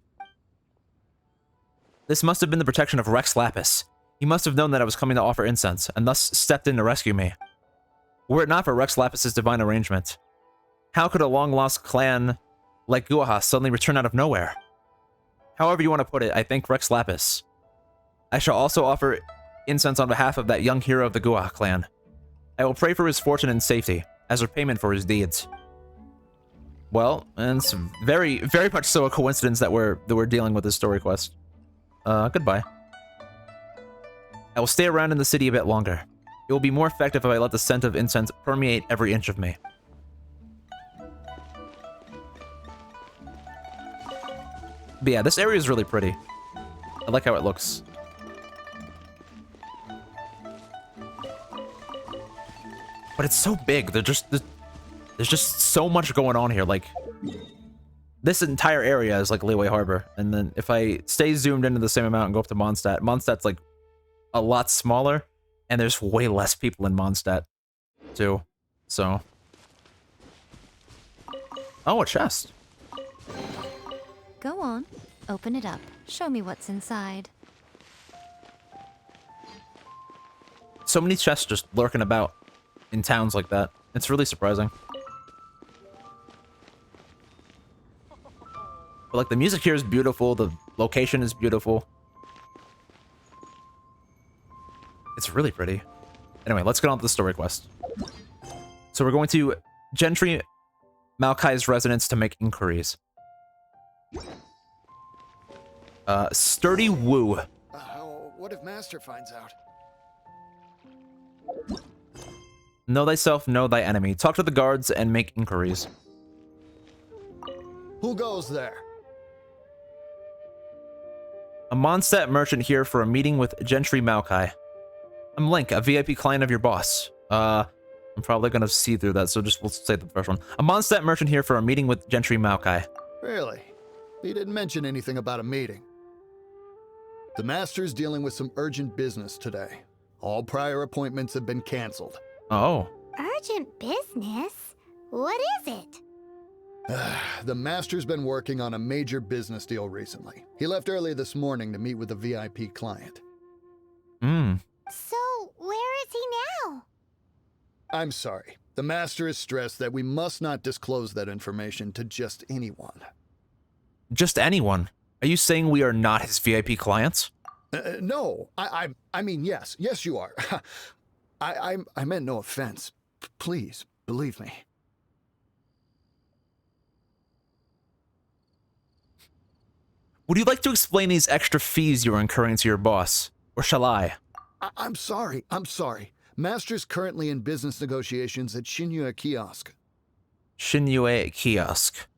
This must have been the protection of Rex Lapis. He must have known that I was coming to offer incense, and thus stepped in to rescue me. Were it not for Rex Lapis' divine arrangement, how could a long-lost clan like Guaha suddenly return out of nowhere? However you want to put it, I thank Rex Lapis. I shall also offer incense on behalf of that young hero of the Guaha clan. I will pray for his fortune and safety, as repayment for his deeds. Well, and it's very, very much so a coincidence that we're dealing with this story quest. Goodbye. I will stay around in the city a bit longer. It will be more effective if I let the scent of incense permeate every inch of me. But yeah, this area is really pretty. I like how it looks. But it's so big. There's just so much going on here. Like, this entire area is like Liyue Harbor. And then if I stay zoomed into the same amount and go up to Mondstadt, Mondstadt's like a lot smaller, and there's way less people in Mondstadt too. So, oh, a chest. Go on, open it up. Show me what's inside. So many chests just lurking about in towns like that. It's really surprising. But like, the music here is beautiful, the location is beautiful. It's really pretty. Anyway, let's get on to the story quest. So we're going to Gentry Maokai's residence to make inquiries. Sturdy Wu. What if Master finds out? Know thyself, know thy enemy. Talk to the guards and make inquiries. Who goes there? A Mondstadt merchant here for a meeting with Gentry Maokai. I'm Link, a VIP client of your boss. I'm probably gonna see through that, so we'll say the first one. A Mondstadt merchant here for a meeting with Gentry Maokai. Really? He didn't mention anything about a meeting. The Master's dealing with some urgent business today. All prior appointments have been cancelled. Oh. Urgent business? What is it? The Master's been working on a major business deal recently. He left early this morning to meet with a VIP client. So, where is he now? I'm sorry. The Master has stressed that we must not disclose that information to just anyone. Just anyone? Are you saying we are not his VIP clients? No. I mean, yes. Yes, you are. I meant no offense. Please, believe me. Would you like to explain these extra fees you are incurring to your boss? Or shall I? I'm sorry. Master's currently in business negotiations at Shinyue Kiosk. Shinyue Kiosk.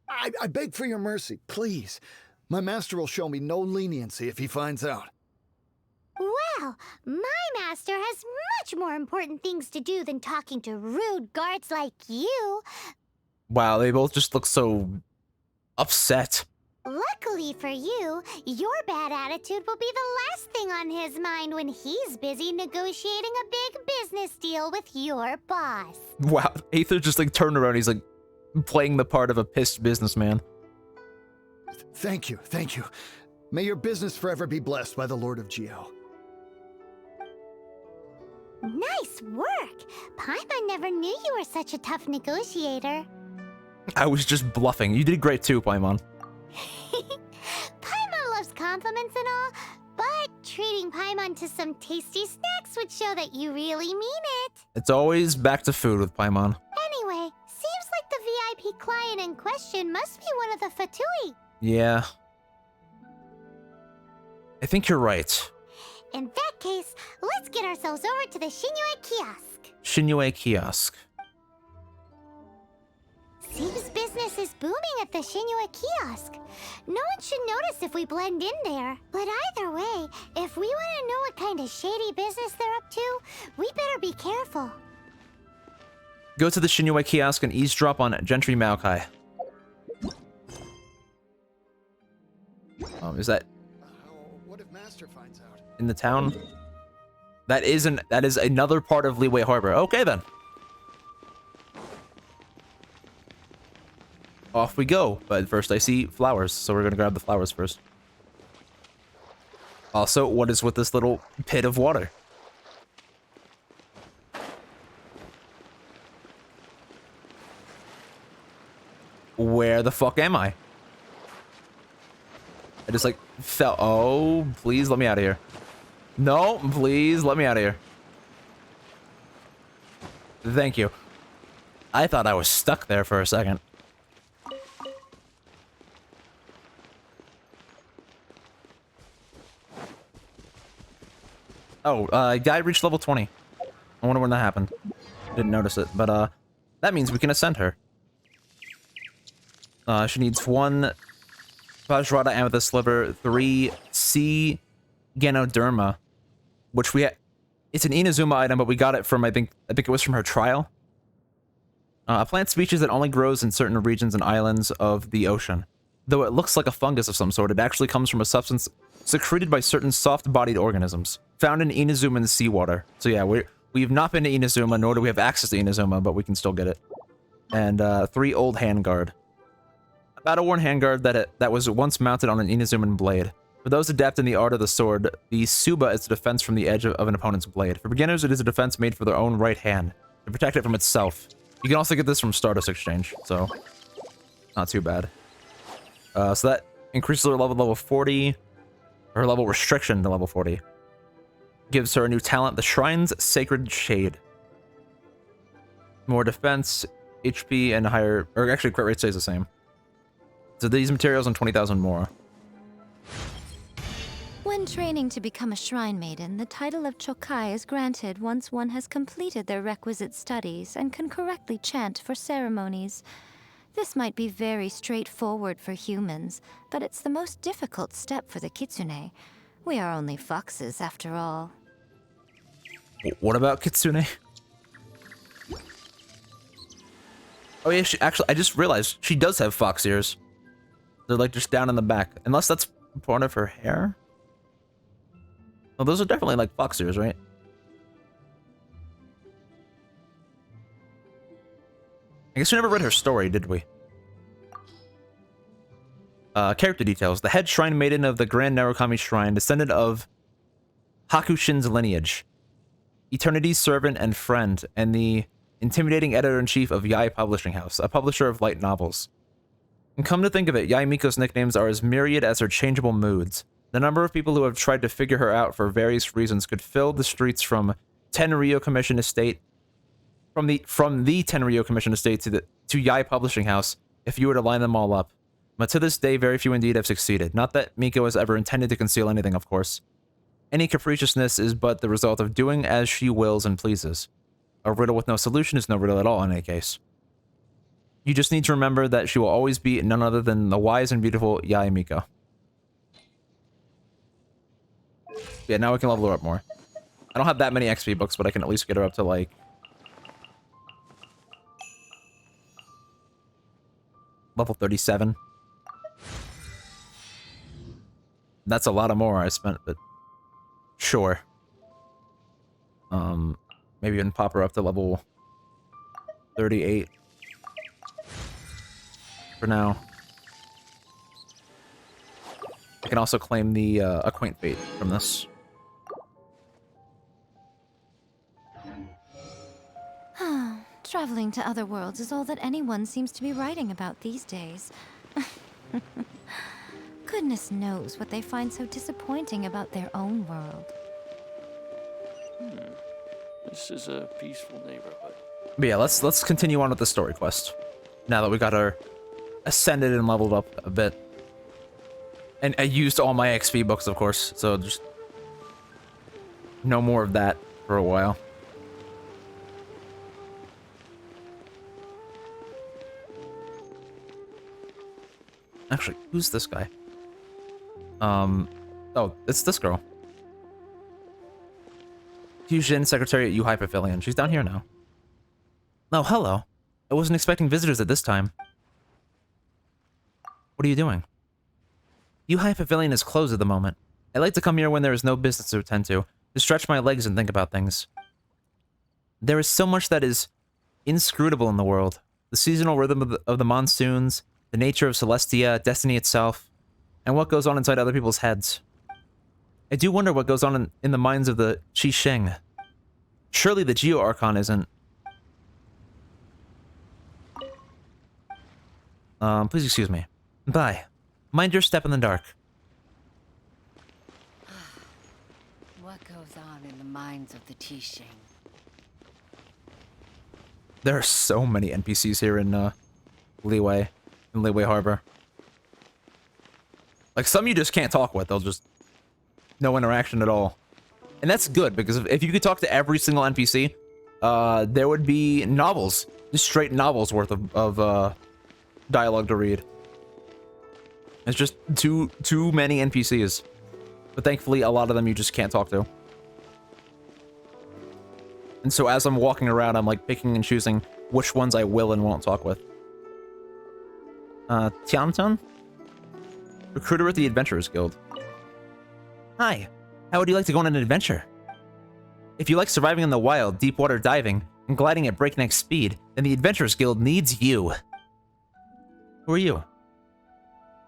I beg for your mercy, please. My master will show me no leniency if he finds out. Well, my master has much more important things to do than talking to rude guards like you. Wow, they both just look so upset. Luckily for you, your bad attitude will be the last thing on his mind when he's busy negotiating a big business deal with your boss. Wow, Aether just like turned around, he's like playing the part of a pissed businessman. Thank you. May your business forever be blessed by the Lord of Geo. Nice work! Paimon never knew you were such a tough negotiator. I was just bluffing. You did great too, Paimon. Paimon loves compliments and all, but treating Paimon to some tasty snacks would show that you really mean it. It's always back to food with Paimon. Anyway, seems like the VIP client in question must be one of the Fatui. Yeah. I think you're right. In that case, let's get ourselves over to the Shinyue Kiosk. Shinyue Kiosk. Seems business is booming at the Shinyue Kiosk. No one should notice if we blend in there. But either way, if we want to know what kind of shady business they're up to, we better be careful. Go to the Shinyue Kiosk and eavesdrop on Gentry Maokai. Is that What if Master finds out? in the town? That is another part of Liyue Harbor. Okay then. Off we go. But first I see flowers, so we're gonna grab the flowers first. Also, what is with this little pit of water? Where the fuck am I? I just like fell. Oh, please let me out of here. No, please let me out of here. Thank you. I thought I was stuck there for a second. Oh, guy reached level 20. I wonder when that happened. Didn't notice it, but that means we can ascend her. She needs 1 Vajrata Amethyst Sliver, 3 C Ganoderma, which we It's an Inazuma item, but we got it from, I think it was from her trial. A plant species that only grows in certain regions and islands of the ocean. Though it looks like a fungus of some sort, it actually comes from a substance secreted by certain soft-bodied organisms, found in Inazuman seawater. So yeah, we've not been to Inazuma, nor do we have access to Inazuma, but we can still get it. And 3 old handguard. A battle-worn handguard that was once mounted on an Inazuman blade. For those adept in the art of the sword, the Suba is a defense from the edge of an opponent's blade. For beginners, it is a defense made for their own right hand, to protect it from itself. You can also get this from Stardust Exchange, so not too bad. So that increases her level 40, her level restriction to level 40. Gives her a new talent, the Shrine's Sacred Shade. More defense, HP, and higher, or actually crit rate stays the same. So these materials and 20,000 more. When training to become a Shrine Maiden, the title of Chokai is granted once one has completed their requisite studies and can correctly chant for ceremonies. This might be very straightforward for humans, but it's the most difficult step for the Kitsune. We are only foxes, after all. What about Kitsune? Oh yeah, actually, I just realized she does have fox ears. They're like just down in the back. Unless that's part of her hair? Well, those are definitely like fox ears, right? I guess we never read her story, did we? Character details. The head shrine maiden of the Grand Narukami Shrine, descendant of Hakushin's lineage, Eternity's servant and friend, and the intimidating editor-in-chief of Yae Publishing House, a publisher of light novels. And come to think of it, Yae Miko's nicknames are as myriad as her changeable moods. The number of people who have tried to figure her out for various reasons could fill the streets from Tenryo Commission Estate, from the Tenryo Commission Estate to Yae Publishing House, if you were to line them all up. But to this day, very few indeed have succeeded. Not that Miko has ever intended to conceal anything, of course. Any capriciousness is but the result of doing as she wills and pleases. A riddle with no solution is no riddle at all in any case. You just need to remember that she will always be none other than the wise and beautiful Yae Miko. Yeah, now we can level her up more. I don't have that many XP books, but I can at least get her up to, like, level 37. That's a lot of more I spent, but sure. Maybe even pop her up to level 38 for now. I can also claim the Acquaint Fate from this. Traveling to other worlds is all that anyone seems to be writing about these days. Goodness knows what they find so disappointing about their own world. This is a peaceful neighborhood. But yeah, let's continue on with the story quest. Now that we got her ascended and leveled up a bit. And I used all my XP books, of course, so just no more of that for a while. Actually, who's this guy? Oh, it's this girl. Hyujin, secretary at Yuhai Pavilion. She's down here now. Oh, hello. I wasn't expecting visitors at this time. What are you doing? Yuhai Pavilion is closed at the moment. I like to come here when there is no business to attend to stretch my legs and think about things. There is so much that is inscrutable in the world. The seasonal rhythm of the monsoons, the nature of Celestia, destiny itself, and what goes on inside other people's heads. I do wonder what goes on in the minds of the Qixing. Surely the Geo Archon isn't... please excuse me. Bye. Mind your step in the dark. What goes on in the minds of the Qixing? There are so many NPCs here in Liyue Harbor. Like, some you just can't talk with. They'll just... no interaction at all. And that's good, because if you could talk to every single NPC, there would be novels. Just straight novels worth of dialogue to read. It's just too many NPCs. But thankfully, a lot of them you just can't talk to. And so as I'm walking around, I'm like picking and choosing which ones I will and won't talk with. Tianton? Recruiter at the Adventurers Guild. Hi, how would you like to go on an adventure? If you like surviving in the wild, deep water diving, and gliding at breakneck speed, then the Adventurers Guild needs you. Who are you?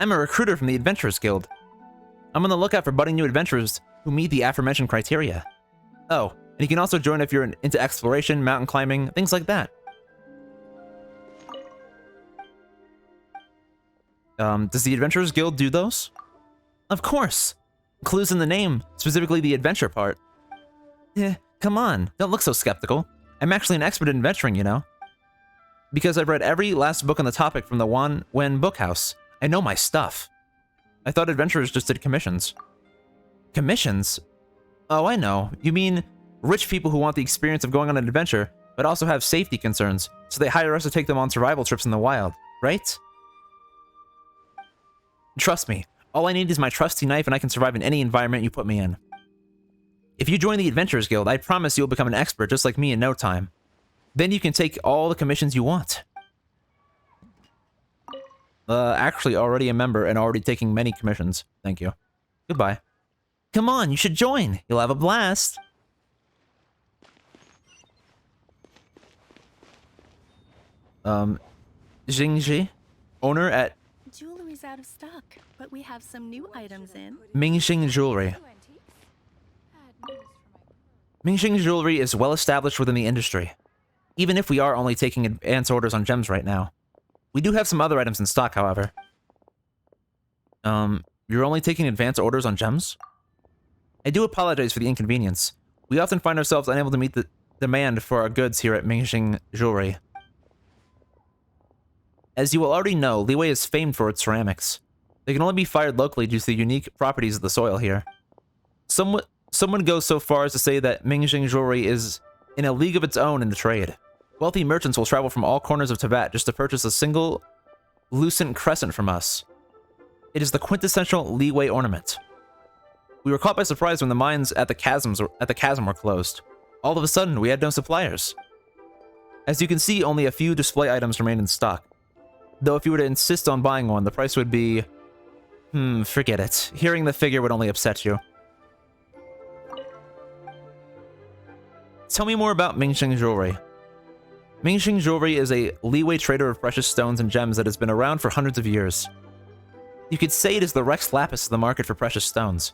I'm a recruiter from the Adventurers Guild. I'm on the lookout for budding new adventurers who meet the aforementioned criteria. Oh, and you can also join if you're into exploration, mountain climbing, things like that. Does the Adventurers Guild do those? Of course! Clues in the name, specifically the adventure part. Come on, don't look so skeptical. I'm actually an expert in adventuring, you know. Because I've read every last book on the topic from the Wen Bookhouse. I know my stuff. I thought adventurers just did commissions. Commissions? Oh, I know. You mean rich people who want the experience of going on an adventure, but also have safety concerns, so they hire us to take them on survival trips in the wild, right? Trust me, all I need is my trusty knife and I can survive in any environment you put me in. If you join the Adventurers Guild, I promise you'll become an expert just like me in no time. Then you can take all the commissions you want. Actually already a member and already taking many commissions. Thank you. Goodbye. Come on, you should join. You'll have a blast. Jingji, owner at Jewelry's out of stock, but we have some new items in. Mingxing Jewelry. Mingxing Jewelry is well established within the industry, even if we are only taking advance orders on gems right now. We do have some other items in stock, however. You're only taking advance orders on gems? I do apologize for the inconvenience. We often find ourselves unable to meet the demand for our goods here at Mingxing Jewelry. As you will already know, Liyue is famed for its ceramics. They can only be fired locally due to the unique properties of the soil here. Someone goes so far as to say that Mingxing Jewelry is in a league of its own in the trade. Wealthy merchants will travel from all corners of Tibet just to purchase a single lucent crescent from us. It is the quintessential Liyue ornament. We were caught by surprise when the mines at the chasm were closed. All of a sudden, we had no suppliers. As you can see, only a few display items remain in stock. Though if you were to insist on buying one, the price would be... forget it. Hearing the figure would only upset you. Tell me more about Mingxing Jewelry. Mingxing Jewelry is a Liyue trader of precious stones and gems that has been around for hundreds of years. You could say it is the Rex Lapis of the market for precious stones.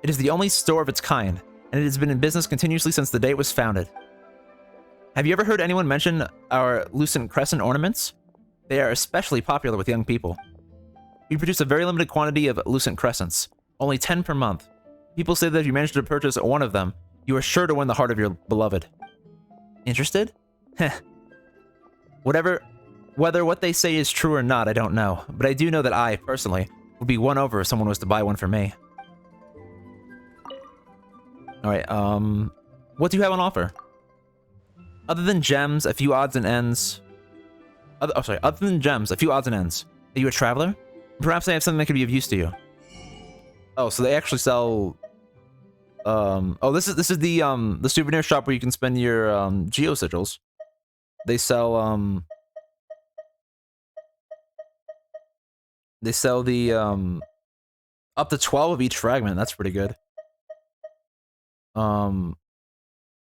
It is the only store of its kind, and it has been in business continuously since the day it was founded. Have you ever heard anyone mention our lucent crescent ornaments? They are especially popular with young people. We produce a very limited quantity of lucent crescents, only 10 per month. People say that if you manage to purchase one of them, you are sure to win the heart of your beloved. Interested? Heh. Whether what they say is true or not, I don't know, but I do know that I, personally, would be won over if someone was to buy one for me. Alright, what do you have on offer? Other than gems, a few odds and ends... other than gems, a few odds and ends. Are you a traveler? Perhaps I have something that could be of use to you. Oh, so they actually sell... oh, this is the souvenir shop where you can spend your, geo sigils. They sell, they sell the, up to 12 of each fragment. That's pretty good.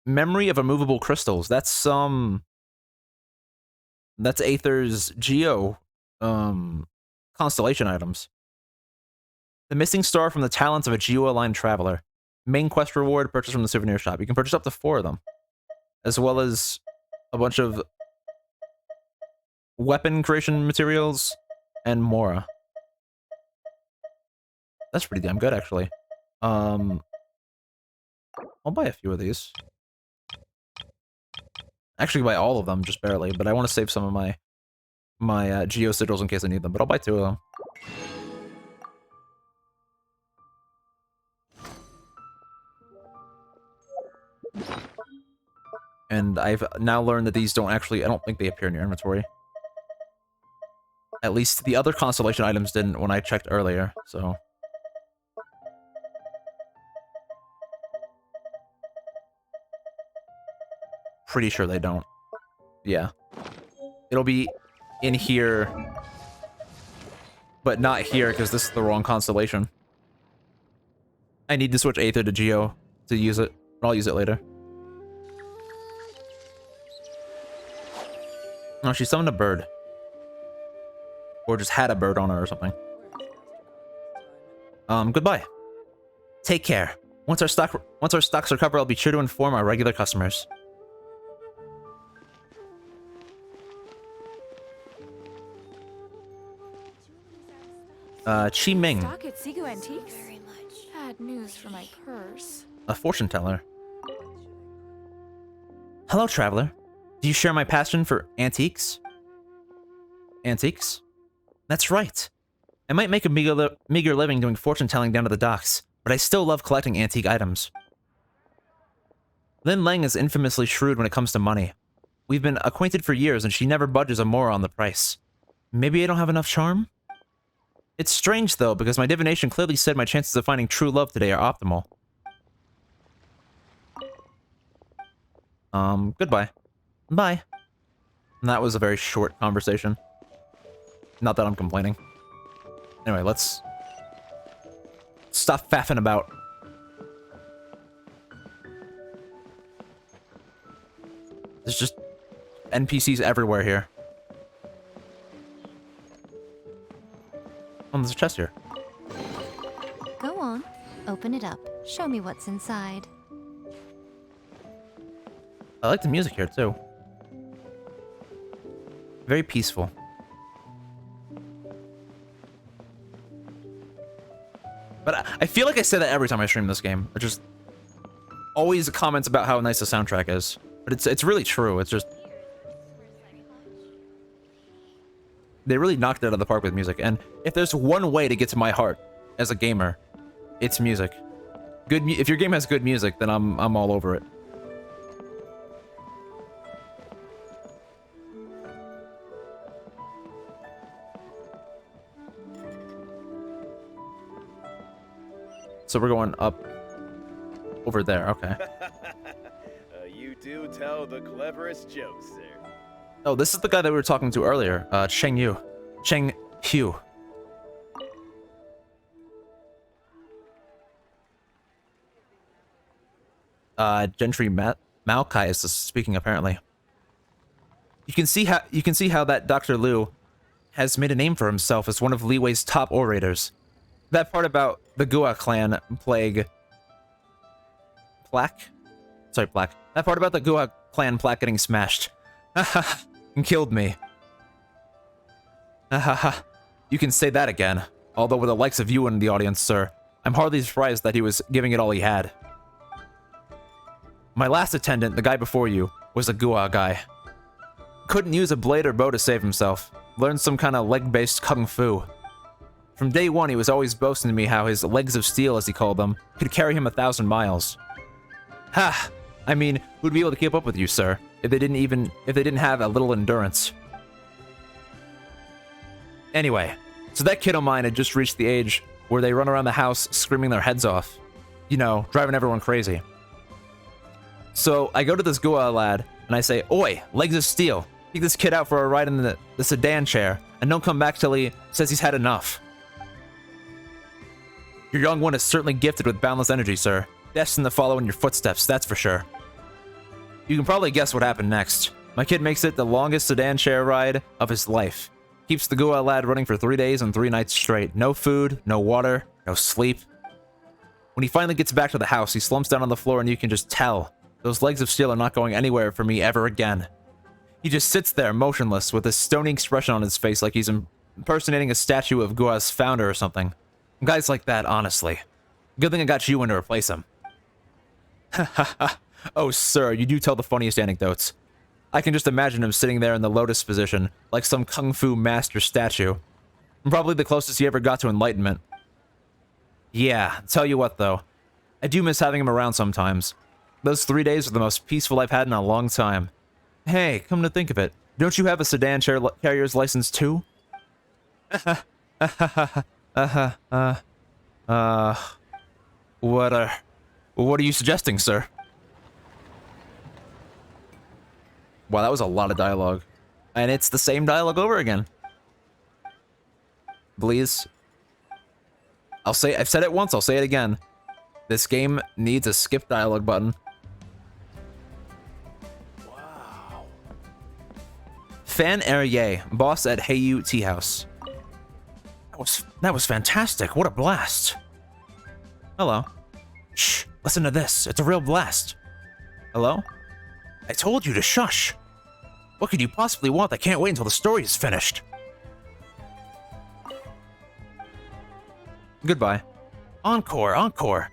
Memory of immovable crystals. That's Aether's geo, constellation items. The missing star from the talents of a geo-aligned traveler. Main quest reward purchased from the souvenir shop. You can purchase up to 4 of them. As well as a bunch of weapon creation materials and more. That's pretty damn good, actually. I'll buy a few of these. Actually, buy all of them, just barely, but I want to save some of my geo sigils in case I need them, but I'll buy 2 of them. And I've now learned that these don't actually... I don't think they appear in your inventory. At least the other constellation items didn't when I checked earlier, so... pretty sure they don't. Yeah. It'll be in here, but not here because this is the wrong constellation. I need to switch Aether to Geo to use it, but I'll use it later. Oh, she summoned a bird. Or just had a bird on her or something. Goodbye. Take care. Once our stocks recover, I'll be sure to inform our regular customers. Chi Ming. Stock at Sigu Antiques? Very much. Bad news for my purse. A fortune teller. Hello, traveler. Do you share my passion for antiques? Antiques? That's right. I might make a meager living doing fortune telling down to the docks, but I still love collecting antique items. Lin Lang is infamously shrewd when it comes to money. We've been acquainted for years and she never budges a more on the price. Maybe I don't have enough charm? It's strange though, because my divination clearly said my chances of finding true love today are optimal. Goodbye. Bye. And that was a very short conversation. Not that I'm complaining. Anyway, let's stop faffing about. There's just NPCs everywhere here. Oh, there's a chest here. Go on. Open it up. Show me what's inside. I like the music here, too. Very peaceful. But I feel like I say that every time I stream this game. It's just always comments about how nice the soundtrack is. But it's really true. It's just they really knocked it out of the park with music. And if there's one way to get to my heart as a gamer, it's music. If your game has good music, then I'm all over it. So we're going up over there, okay. You do tell the cleverest jokes, sir. Oh, this is the guy that we were talking to earlier, Cheng Yu. Cheng Hu. Gentry Maokai is speaking apparently. You can see how that Dr. Liu has made a name for himself as one of Liwei's top orators. That part about the Gua clan plaque. That part about the Gua clan plaque getting smashed. And killed me. You can say that again. Although with the likes of you in the audience, sir, I'm hardly surprised that he was giving it all he had. My last attendant, the guy before you, was a Gua guy. Couldn't use a blade or bow to save himself. Learned some kind of leg-based kung fu. From day one, he was always boasting to me how his legs of steel, as he called them, could carry him 1,000 miles. Ha! I mean, who'd be able to keep up with you, sir, if they didn't have a little endurance? Anyway, so that kid of mine had just reached the age where they run around the house screaming their heads off. You know, driving everyone crazy. So I go to this Gua lad, and I say, "Oi, legs of steel, take this kid out for a ride in the sedan chair, and don't come back till he says he's had enough." Your young one is certainly gifted with boundless energy, sir. Destined to follow in your footsteps, that's for sure. You can probably guess what happened next. My kid makes it the longest sedan chair ride of his life. Keeps the Gua lad running for 3 days and 3 nights straight. No food, no water, no sleep. When he finally gets back to the house, he slumps down on the floor and you can just tell. Those legs of steel are not going anywhere for me ever again. He just sits there, motionless, with a stony expression on his face like he's impersonating a statue of Gua's founder or something. Guys like that, honestly. Good thing I got you in to replace him. Oh, sir, you do tell the funniest anecdotes. I can just imagine him sitting there in the lotus position, like some kung fu master statue. Probably the closest he ever got to enlightenment. Yeah, tell you what, though. I do miss having him around sometimes. Those 3 days are the most peaceful I've had in a long time. Hey, come to think of it, don't you have a sedan carrier's license too? What are you suggesting, sir? Wow, that was a lot of dialogue. And it's the same dialogue over again. Please. I've said it once, I'll say it again. This game needs a skip dialogue button. Wow. Fan Arie, boss at Heyu Tea House. That was fantastic. What a blast. Hello. Shh, listen to this. It's a real blast. Hello? I told you to shush. What could you possibly want? I can't wait until the story is finished. Goodbye. Encore, encore.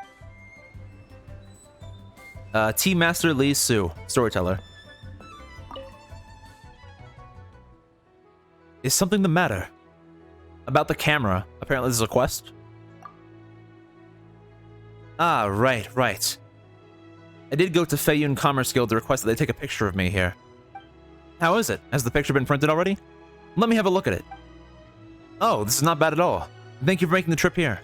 Tea Master Lee Su, storyteller. Is something the matter? About the camera. Apparently this is a quest. Ah, right. I did go to Feiyun Commerce Guild to request that they take a picture of me here. How is it? Has the picture been printed already? Let me have a look at it. Oh, this is not bad at all. Thank you for making the trip here.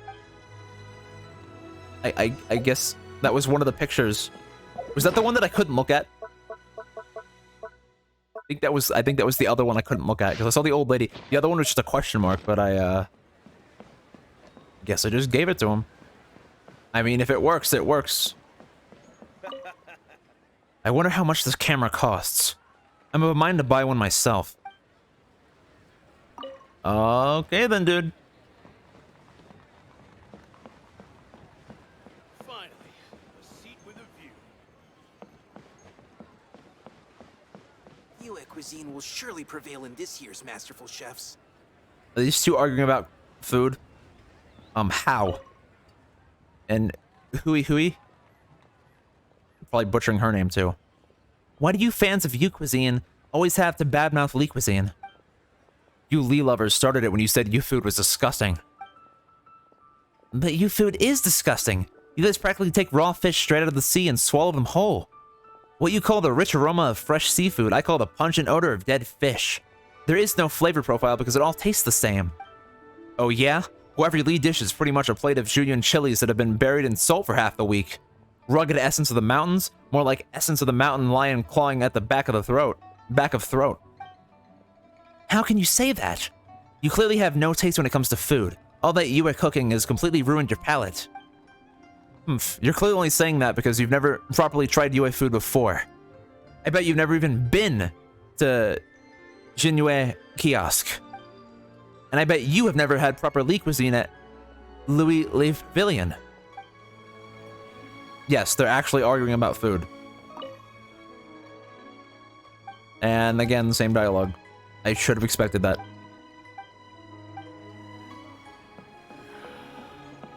I guess that was one of the pictures. Was that the one that I couldn't look at? I think that was the other one I couldn't look at, because I saw the old lady. The other one was just a question mark, but I guess I just gave it to him. I mean, if it works, it works. I wonder how much this camera costs. I'm of a mind to buy one myself. Okay then, dude. Finally, a seat with a view. Yue cuisine will surely prevail in this year's Masterful Chefs. Are these two arguing about food? How? And Hui? Probably butchering her name too. Why do you fans of Yu cuisine always have to badmouth Lee cuisine? You Lee lovers started it when you said Yu food was disgusting. But Yu food is disgusting. You guys practically take raw fish straight out of the sea and swallow them whole. What you call the rich aroma of fresh seafood, I call the pungent odor of dead fish. There is no flavor profile because it all tastes the same. Oh yeah? Well, every Lee dish is pretty much a plate of Julian chilies that have been buried in salt for half the week. Rugged essence of the mountains? More like essence of the mountain lion clawing at the back of throat. How can you say that? You clearly have no taste when it comes to food. All that Yue cooking has completely ruined your palate. You're clearly only saying that because you've never properly tried Yue food before. I bet you've never even been to Jinyue Kiosk. And I bet you have never had proper Lee cuisine at Louis Le Villian. Yes, they're actually arguing about food. And again, the same dialogue. I should have expected that.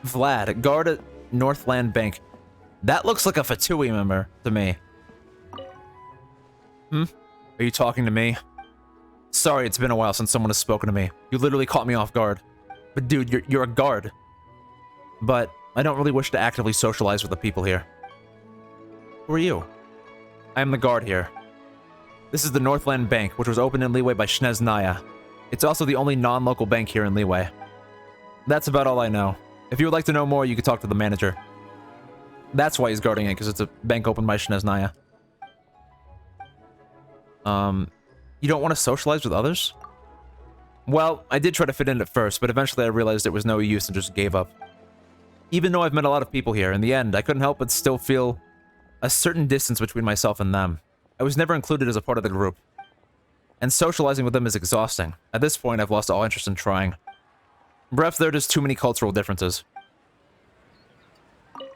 Vlad, guard at Northland Bank. That looks like a Fatui member to me. Are you talking to me? Sorry, it's been a while since someone has spoken to me. You literally caught me off guard. But dude, you're a guard. But I don't really wish to actively socialize with the people here. Who are you? I am the guard here. This is the Northland Bank, which was opened in Liyue by Shnez Naya. It's also the only non-local bank here in Liyue. That's about all I know. If you would like to know more, you could talk to the manager. That's why he's guarding it, because it's a bank opened by Shnez Naya. You don't want to socialize with others? Well, I did try to fit in at first, but eventually I realized it was no use and just gave up. Even though I've met a lot of people here, in the end, I couldn't help but still feel a certain distance between myself and them. I was never included as a part of the group. And socializing with them is exhausting. At this point, I've lost all interest in trying. Perhaps there are just too many cultural differences.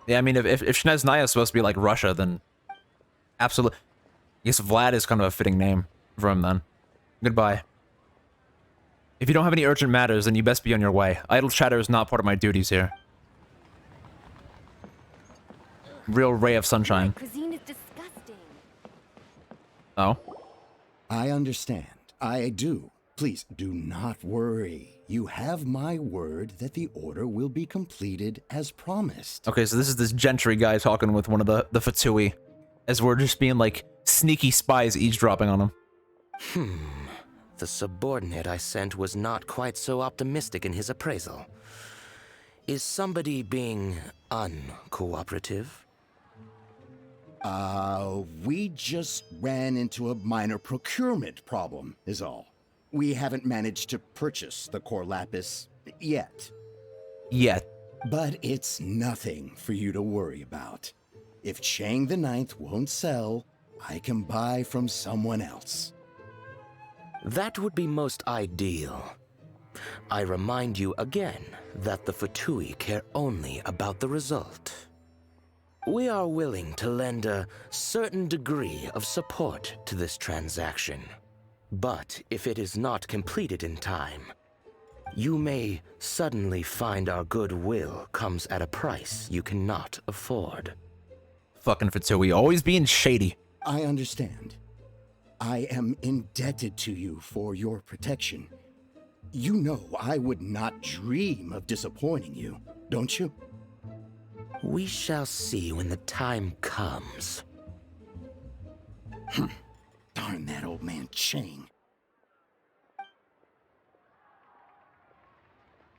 Yeah, I mean, if Shnez Naya is supposed to be like Russia, then... Absolutely. I guess Vlad is kind of a fitting name for him, then. Goodbye. If you don't have any urgent matters, then you best be on your way. Idle chatter is not part of my duties here. Real ray of sunshine. Cuisine is disgusting. Oh? I understand. I do. Please do not worry. You have my word that the order will be completed as promised. Okay, so this is this gentry guy talking with one of the Fatui. As we're just being like sneaky spies eavesdropping on him. The subordinate I sent was not quite so optimistic in his appraisal. Is somebody being uncooperative? We just ran into a minor procurement problem, is all. We haven't managed to purchase the core lapis yet. Yet. But it's nothing for you to worry about. If Chang the Ninth won't sell, I can buy from someone else. That would be most ideal. I remind you again that the Fatui care only about the result. We are willing to lend a certain degree of support to this transaction. But if it is not completed in time, you may suddenly find our goodwill comes at a price you cannot afford. Fucking Fatui, always being shady. I understand. I am indebted to you for your protection. You know I would not dream of disappointing you, don't you? We shall see when the time comes. Darn that old man Chang.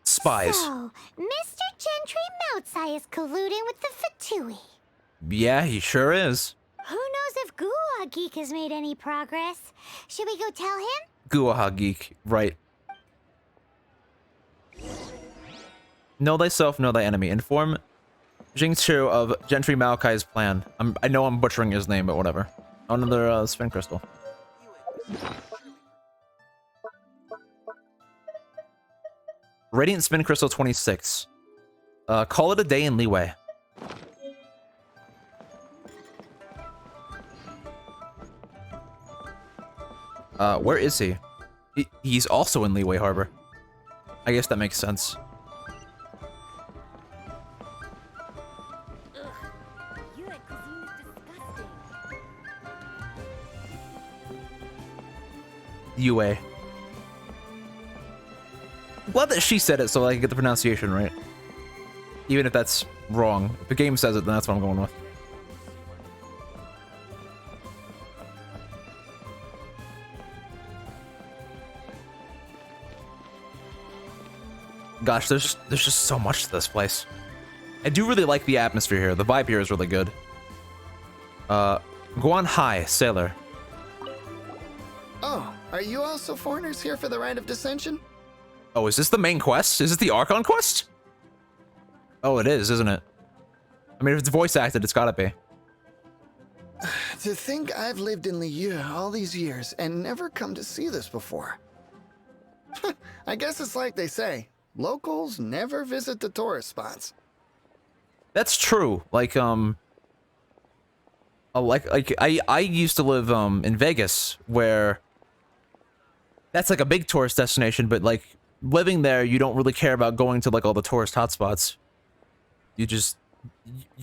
Spies. So, Mr. Gentry Moutsai is colluding with the Fatui. Yeah, he sure is. Who knows if Guwa Geek has made any progress? Should we go tell him? Guaha Geek, right. Know thyself, know thy enemy. Inform Jingqiu of Gentry Maokai's plan. I know I'm butchering his name, but whatever. Another spin crystal. Radiant spin crystal 26. Call it a day in Leeway. Where is he? He's also in Leeway Harbor. I guess that makes sense. UA. Glad that she said it so I can get the pronunciation right. Even if that's wrong. If the game says it, then that's what I'm going with. Gosh, there's just so much to this place. I do really like the atmosphere here. The vibe here is really good. Guan Hai, sailor. Oh, are you also foreigners here for the Rite of Dissension? Oh, is this the main quest? Is it the Archon quest? Oh, it is, isn't it? I mean, if it's voice acted, it's gotta be. To think I've lived in Liu all these years and never come to see this before. I guess it's like they say, locals never visit the tourist spots. That's true. Like, I used to live, in Vegas, where that's like a big tourist destination, but like, living there, you don't really care about going to like all the tourist hotspots. You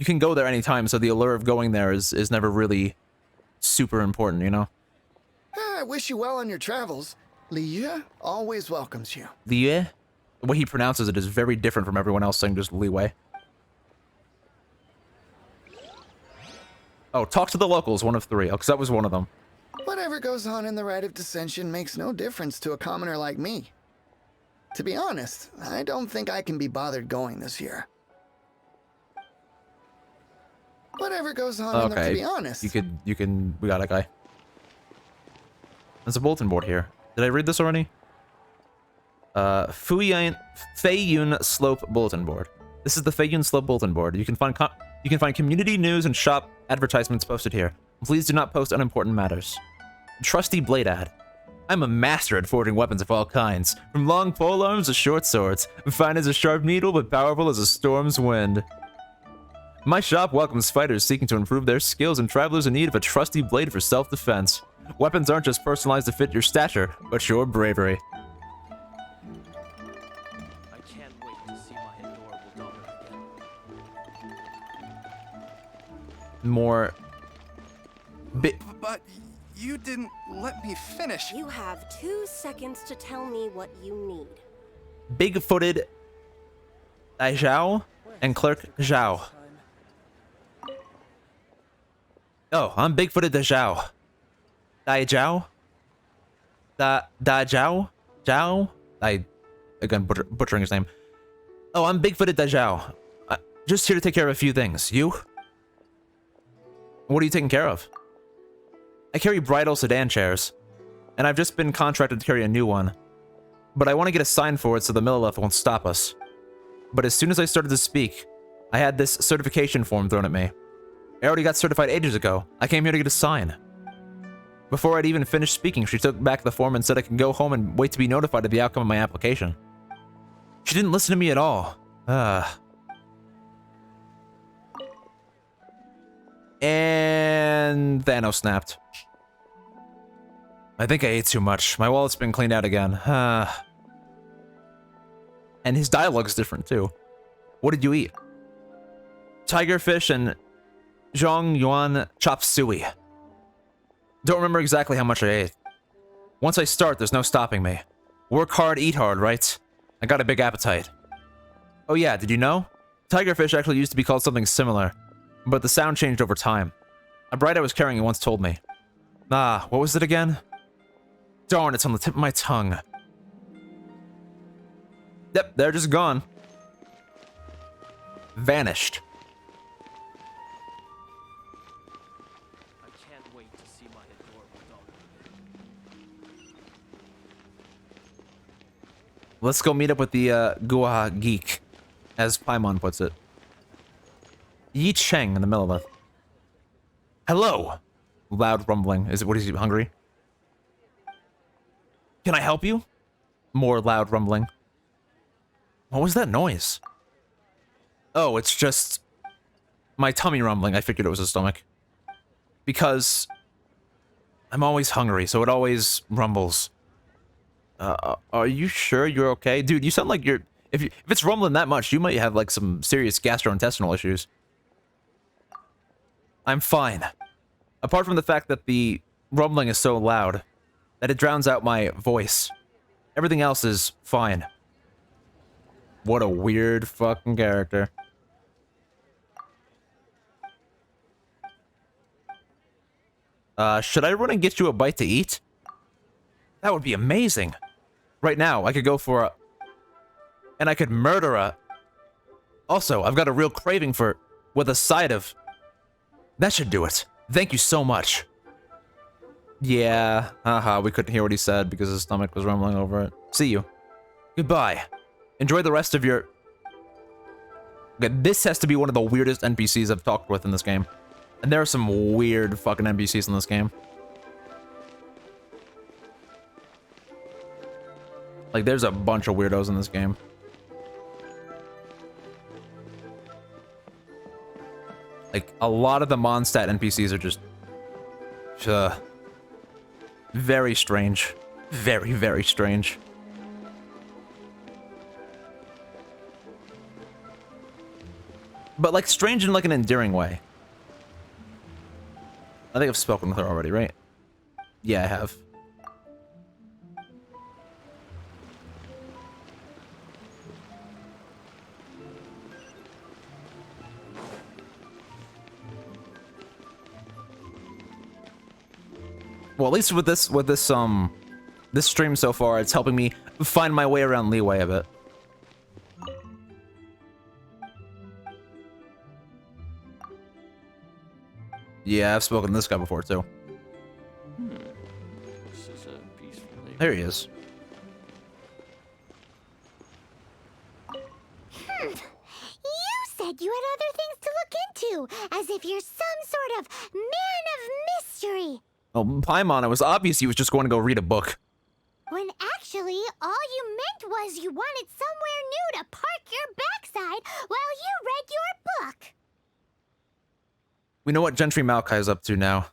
can go there anytime, so the allure of going there is never really super important, you know? I wish you well on your travels. Liu always welcomes you. Liu? The way he pronounces it is very different from everyone else saying just Liwei. Oh, talk to the locals, one of 3, because that was one of them. Whatever goes on in the Rite of Dissension makes no difference to a commoner like me. To be honest, I don't think I can be bothered going this year. Whatever goes on in the, to be honest. We got a guy. There's a bulletin board here. Did I read this already? Feiyun Slope Bulletin Board. This is the Feiyun Slope Bulletin Board. You can find community news and shop advertisements posted here. Please do not post unimportant matters. Trusty Blade Ad. I'm a master at forging weapons of all kinds, from long polearms to short swords, fine as a sharp needle but powerful as a storm's wind. My shop welcomes fighters seeking to improve their skills and travelers in need of a trusty blade for self-defense. Weapons aren't just personalized to fit your stature, but your bravery. I can't wait to see my adorable daughter again. More... But you didn't let me finish. You have 2 seconds to tell me what you need. Big-footed Dai Zhao and Clerk Zhao. Oh, I'm Big-footed Dai Zhao. Dai Zhao? Da Zhao? Zhao? Again, butchering his name. Oh, I'm Big-footed Dai Zhao. Just here to take care of a few things. You? What are you taking care of? I carry bridal sedan chairs, and I've just been contracted to carry a new one. But I want to get a sign for it so the Millilith won't stop us. But as soon as I started to speak, I had this certification form thrown at me. I already got certified ages ago. I came here to get a sign. Before I'd even finished speaking, she took back the form and said I can go home and wait to be notified of the outcome of my application. She didn't listen to me at all. And Thanos snapped. I think I ate too much. My wallet's been cleaned out again. And his dialogue's different too. What did you eat? Tiger fish and Zhong Yuan chop suey. Don't remember exactly how much I ate. Once I start, there's no stopping me. Work hard, eat hard, right? I got a big appetite. Oh yeah, did you know? Tigerfish actually used to be called something similar, but the sound changed over time. A bride I was carrying once told me. What was it again? Darn, it's on the tip of my tongue. Yep, they're just gone. Vanished. I can't wait to see my adorable daughter. Let's go meet up with the Gua Geek, as Paimon puts it. Yi Cheng in the Millilith. Hello! Loud rumbling. What is he, hungry? Can I help you? More loud rumbling. What was that noise? Oh, it's just my tummy rumbling. I figured it was a stomach. Because I'm always hungry, so it always rumbles. Are you sure you're okay? Dude, you sound like you're... If it's rumbling that much, you might have, like, some serious gastrointestinal issues. I'm fine. Apart from the fact that the rumbling is so loud that it drowns out my voice. Everything else is fine. What a weird fucking character. Should I run and get you a bite to eat? That would be amazing. Right now, I could go for a... And I could murder a... Also, I've got a real craving for... With a side of... That should do it. Thank you so much. Yeah, we couldn't hear what he said because his stomach was rumbling over it. See you. Goodbye. Enjoy the rest of your... Okay, this has to be one of the weirdest NPCs I've talked with in this game. And there are some weird fucking NPCs in this game. Like, there's a bunch of weirdos in this game. Like, a lot of the Mondstadt NPCs are just... very strange. Very, very strange. But, like, strange in, like, an endearing way. I think I've spoken with her already, right? Yeah, I have. Well, at least with this stream so far, it's helping me find my way around Leeway a bit. Yeah, I've spoken to this guy before, too. This is a peaceful day. There he is. You said you had other things to look into, as if you're some sort of man of mystery. Well, Paimon, it was obvious he was just going to go read a book. When actually, all you meant was you wanted somewhere new to park your backside while you read your book. We know what Gentry Maokai is up to now.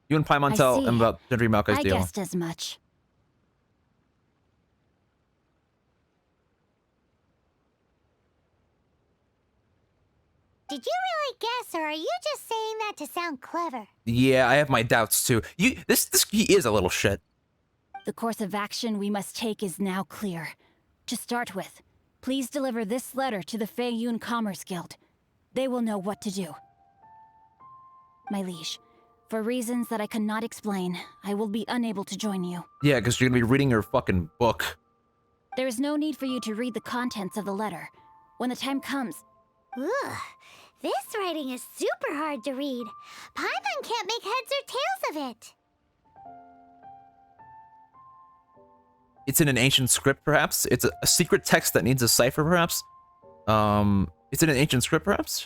You and Paimon tell him about Gentry Maokai's deal. I guessed as much. Did you really guess, or are you just saying that to sound clever? Yeah, I have my doubts too. This he is a little shit. The course of action we must take is now clear. To start with, please deliver this letter to the Feiyun Commerce Guild. They will know what to do. My liege, for reasons that I cannot explain, I will be unable to join you. Yeah, because you're gonna be reading your fucking book. There is no need for you to read the contents of the letter. When the time comes... Ugh, This writing is super hard to read. Paimon can't make heads or tails of it. It's in an ancient script, perhaps? It's a secret text that needs a cipher, perhaps? It's in an ancient script, perhaps?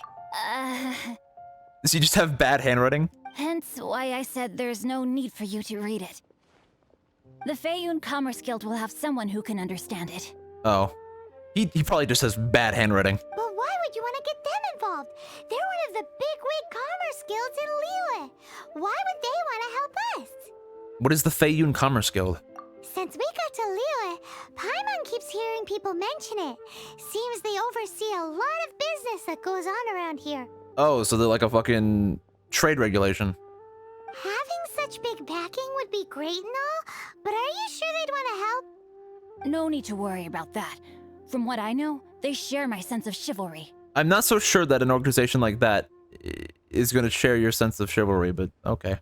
Does he just have bad handwriting? Hence why I said there's no need for you to read it. The Feiyun Commerce Guild will have someone who can understand it. Oh. He probably just has bad handwriting. But why would you want to get them involved? They're one of the bigwig commerce guilds in Liyue. Why would they want to help us? What is the Feiyun Commerce Guild? Since we got to Liyue, Paimon keeps hearing people mention it. Seems they oversee a lot of business that goes on around here. Oh, so they're like a fucking trade regulation. Having such big backing would be great and all, but are you sure they'd want to help? No need to worry about that. From what I know, they share my sense of chivalry. I'm not so sure that an organization like that is going to share your sense of chivalry, but okay.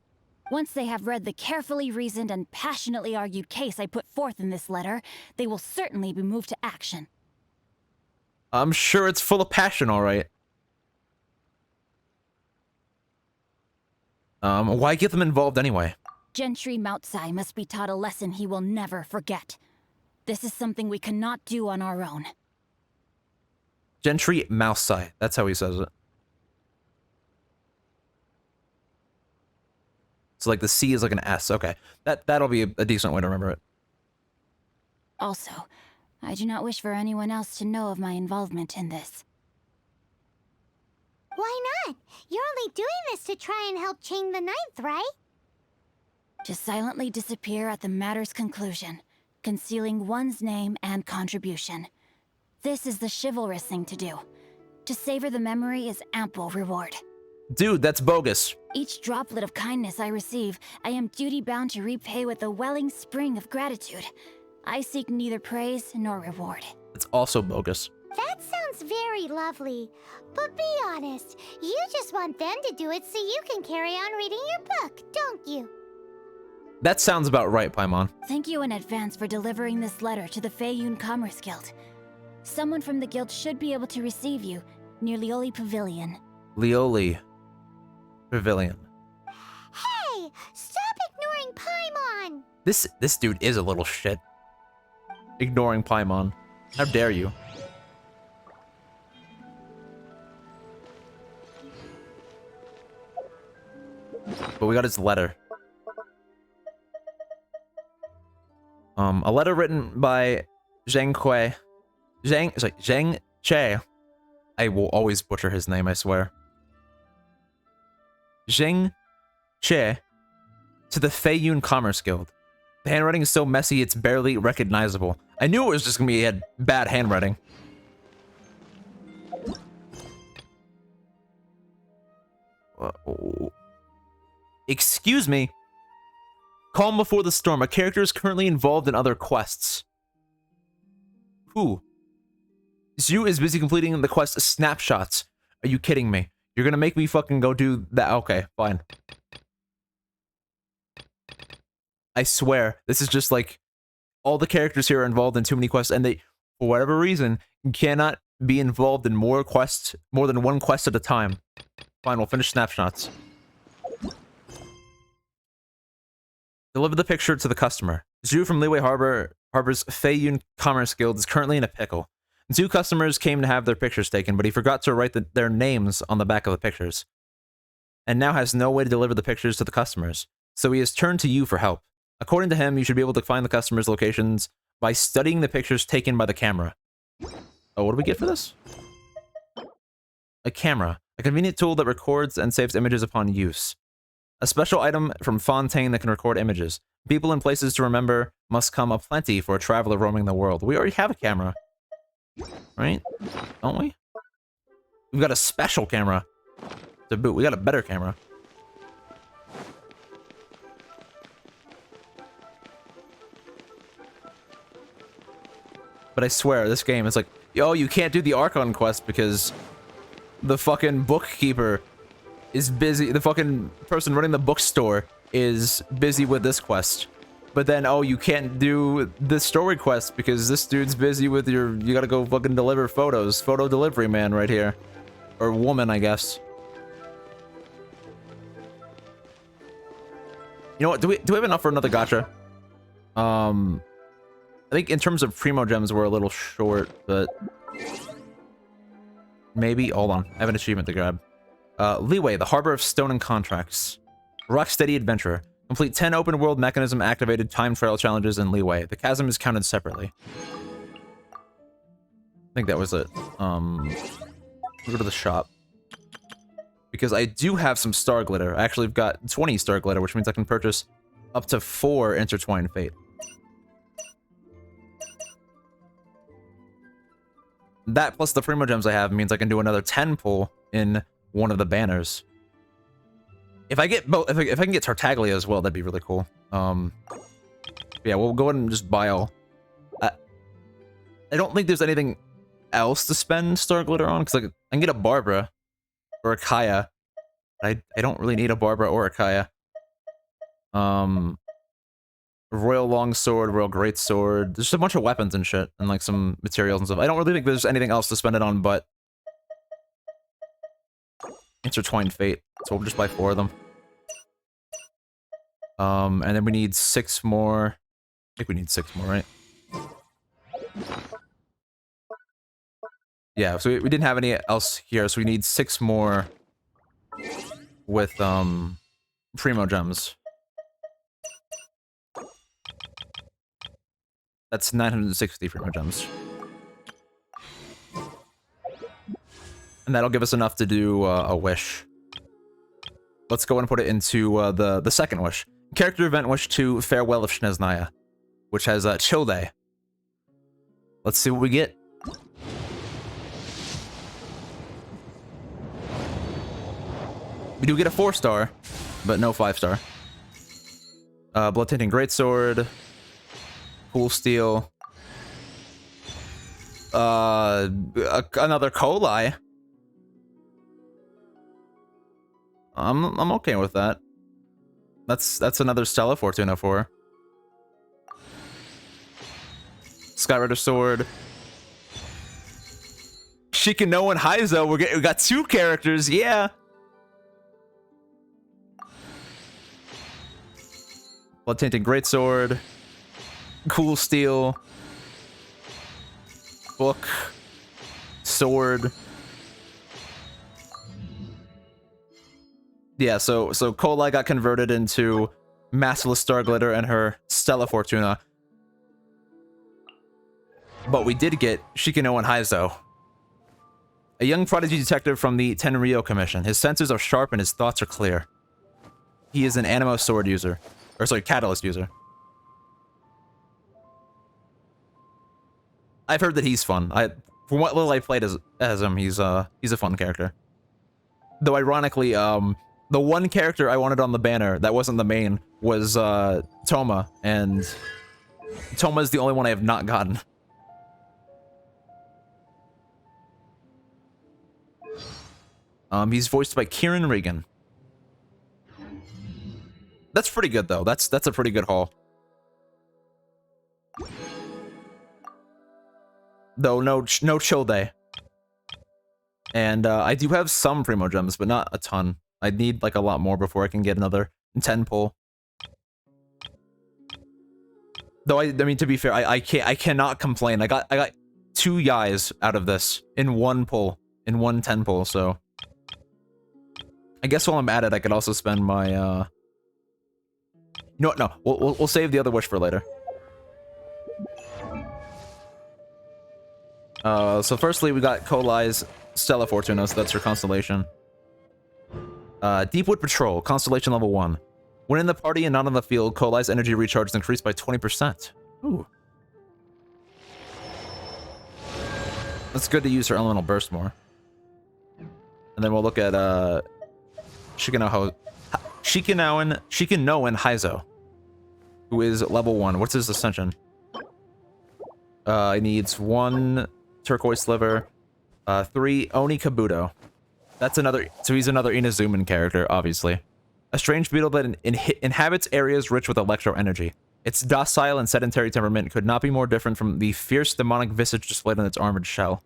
Once they have read the carefully reasoned and passionately argued case I put forth in this letter, they will certainly be moved to action. I'm sure it's full of passion, all right. Why get them involved anyway? Gentry Moutsai must be taught a lesson he will never forget. This is something we cannot do on our own. Gentry Moutsai. That's how he says it. So like the C is like an S. Okay. That'll be a decent way to remember it. Also, I do not wish for anyone else to know of my involvement in this. Why not? You're only doing this to try and help Chain the Ninth, right? To silently disappear at the matter's conclusion, concealing one's name and contribution. This is the chivalrous thing to do. To savor the memory is ample reward. Dude, that's bogus. Each droplet of kindness I receive, I am duty-bound to repay with a welling spring of gratitude. I seek neither praise nor reward. It's also bogus. That sounds very lovely. But be honest, you just want them to do it so you can carry on reading your book, don't you? That sounds about right, Paimon. Thank you in advance for delivering this letter to the Feiyun Commerce Guild. Someone from the guild should be able to receive you near Lioli Pavilion. Lioli Pavilion. Hey! Stop ignoring Paimon! This dude is a little shit. Ignoring Paimon. How dare you? But we got his letter. A letter written by Zheng Che. I will always butcher his name, I swear. Zheng Che to the Feiyun Commerce Guild. The handwriting is so messy it's barely recognizable. I knew it was just gonna be had bad handwriting. Excuse me. Calm before the storm. A character is currently involved in other quests. Who? Zhu is busy completing the quest Snapshots. Are you kidding me? You're gonna make me fucking go do that? Okay, fine. I swear, this is just like all the characters here are involved in too many quests, and they, for whatever reason, cannot be involved in more than one quest at a time. Fine, we'll finish Snapshots. Deliver the picture to the customer. Zhu from Liyue Harbor's Feiyun Commerce Guild is currently in a pickle. 2 customers came to have their pictures taken, but he forgot to write their names on the back of the pictures. And now has no way to deliver the pictures to the customers. So he has turned to you for help. According to him, you should be able to find the customers' locations by studying the pictures taken by the camera. Oh, what do we get for this? A camera. A convenient tool that records and saves images upon use. A special item from Fontaine that can record images. People and places to remember must come aplenty for a traveler roaming the world. We already have a camera. Right? Don't we? We've got a special camera. To boot, we got a better camera. But I swear, this game is like, yo, you can't do the Archon quest because the fucking bookkeeper is busy. The fucking person running the bookstore is busy with this quest. But then, oh, you can't do the story quest because this dude's busy with you gotta go fucking deliver photos. Photo delivery man right here. Or woman, I guess. You know what? Do we have enough for another gacha? I think in terms of primo gems, we're a little short, but maybe. Hold on, I have an achievement to grab. Leeway, the Harbor of Stone and Contracts. Rocksteady Adventurer. Complete 10 open world mechanism activated time trial challenges in Leeway. The chasm is counted separately. I think that was it. Go to the shop. Because I do have some star glitter. I actually have got 20 star glitter, which means I can purchase up to 4 intertwined fate. That plus the primo gems I have means I can do another 10 pull in one of the banners. If I get both, if I can get Tartaglia as well, that'd be really cool. Yeah, we'll go ahead and just buy all. I don't think there's anything else to spend star glitter on, because I can get a Barbara or a Kaya. I don't really need a Barbara or a Kaya. Royal Longsword, Royal Greatsword. There's just a bunch of weapons and shit, and like some materials and stuff. I don't really think there's anything else to spend it on, but Intertwined Fate. So we'll just buy 4 of them. And then we need 6 more. I think we need 6 more, right? Yeah, so we didn't have any else here, so we need 6 more with primo gems. That's 960 primo gems. And that'll give us enough to do a wish. Let's go and put it into the second wish. Character event wish to Farewell of Shneznaya, which has Chill Day. Let's see what we get. We do get a 4-star, but no 5-star. Blood Tainting Greatsword. Cool Steel. Another Kolai. I'm okay with that. That's another Stella Fortuna for her. Skyrider Sword. Shikano and Heizo. We got 2 characters, yeah. Blood Tainting Greatsword. Cool Steel. Book. Sword. Yeah, so Kolai got converted into Massless Star Glitter and her Stella Fortuna. But we did get Shikano and Heizo. A young prodigy detective from the Tenryou Commission. His senses are sharp and his thoughts are clear. He is an Anemo sword user. Or sorry, catalyst user. I've heard that he's fun. From what little I played as him, he's a fun character. Though ironically, the one character I wanted on the banner that wasn't the main was Toma, and Toma is the only one I have not gotten. He's voiced by Kieran Regan. That's pretty good though. That's a pretty good haul. Though no Chill Day. And I do have some primo gems, but not a ton. I'd need like a lot more before I can get another 10 pull. Though I mean, to be fair, I cannot complain. I got 2 Yais out of this in 1 pull, in 1 10 pull. So I guess while I'm at it, I could also spend my No, we'll save the other wish for later. So firstly, we got Kolai's Stella Fortuna, so that's her constellation. Deepwood Patrol, constellation level 1. When in the party and not on the field, Kolai's energy recharge is increased by 20%. Ooh. That's good to use her elemental burst more. And then we'll look at Shikano and Heizo, who is level 1. What's his ascension? He needs 1 turquoise sliver, 3 Oni Kabuto. That's another, so he's another Inazuman character, obviously. A strange beetle that inhabits areas rich with electro energy. Its docile and sedentary temperament could not be more different from the fierce demonic visage displayed on its armored shell.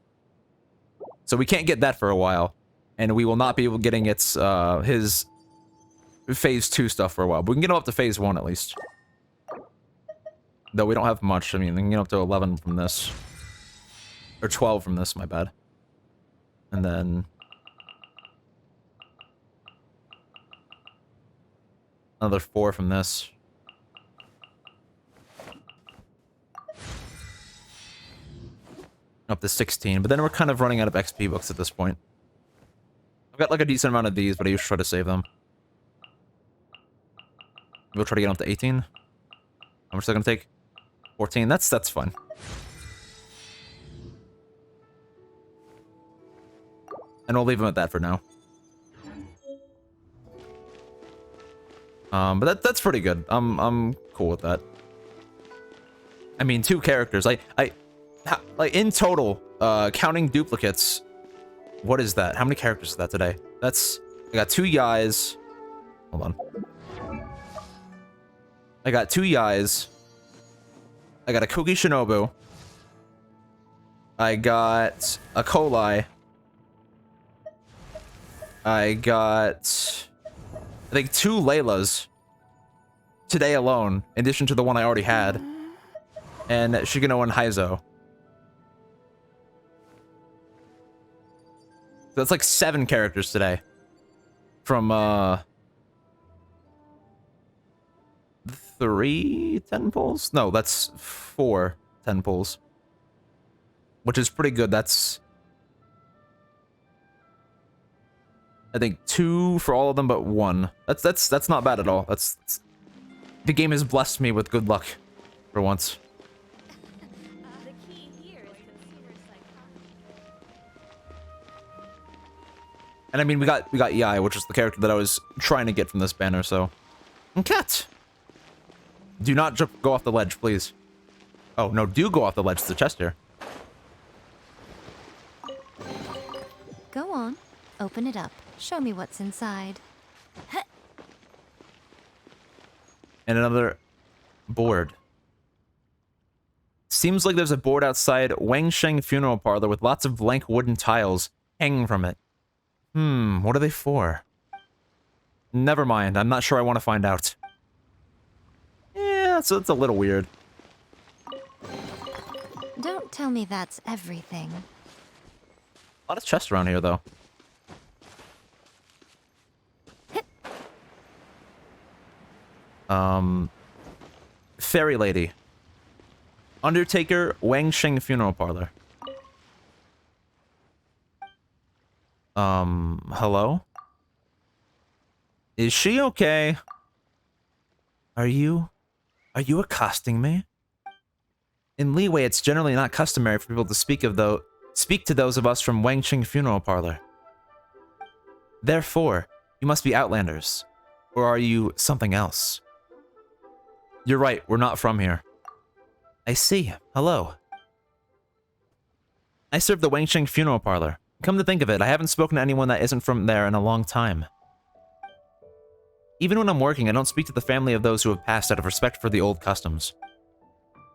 So we can't get that for a while. and we will not be getting its his phase 2 stuff for a while. But we can get him up to phase 1 at least. Though we don't have much. I mean, we can get up to 11 from this. Or 12 from this, my bad. And then... another 4 from this. Up to 16. But then we're kind of running out of XP books at this point. I've got like a decent amount of these, but I usually try to save them. We'll try to get up to 18. How much is that going to take? 14. That's fine. And we'll leave them at that for now. But that's pretty good. I'm cool with that. I mean, 2 characters. Like in total, counting duplicates. What is that? How many characters is that today? I got 2 Yais. Hold on. I got 2 Yais. I got a Kogi Shinobu. I got a Kolai. I got, I think, 2 Laylas today alone, in addition to the one I already had, and Shigeno and Heizo. So that's like 7 characters today. From 3 10 pulls? No, that's 4 10 pulls. Which is pretty good. That's, I think, 2 for all of them, but 1. That's not bad at all. The game has blessed me with good luck for once. And I mean, we got Yai, which is the character that I was trying to get from this banner. So, and Cat, do not go off the ledge, please. Oh no, do go off the ledge. It's the chest here. Go on, open it up. Show me what's inside. And another board. Seems like there's a board outside Wangsheng Funeral Parlor with lots of blank wooden tiles hanging from it. What are they for? Never mind, I'm not sure I want to find out. Yeah, so it's a little weird. Don't tell me that's everything. A lot of chests around here, though. Fairy Lady. Undertaker, Wangsheng Funeral Parlor. Hello? Is she okay? Are you accosting me? In Leeway, it's generally not customary for people to speak to those of us from Wangsheng Funeral Parlor. Therefore, you must be Outlanders. Or are you something else? You're right, we're not from here. I see. Hello. I serve the Wangsheng Funeral Parlor. Come to think of it, I haven't spoken to anyone that isn't from there in a long time. Even when I'm working, I don't speak to the family of those who have passed out of respect for the old customs.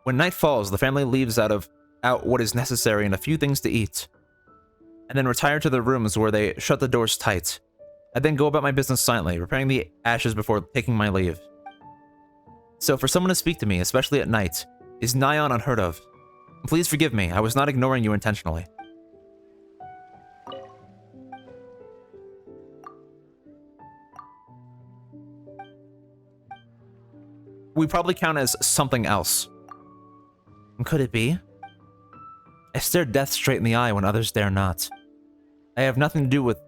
When night falls, the family leaves out what is necessary and a few things to eat, and then retire to their rooms where they shut the doors tight. I then go about my business silently, preparing the ashes before taking my leave. So for someone to speak to me, especially at night, is nigh on unheard of. Please forgive me, I was not ignoring you intentionally. We probably count as something else. Could it be? I stare death straight in the eye when others dare not. I have nothing to do with...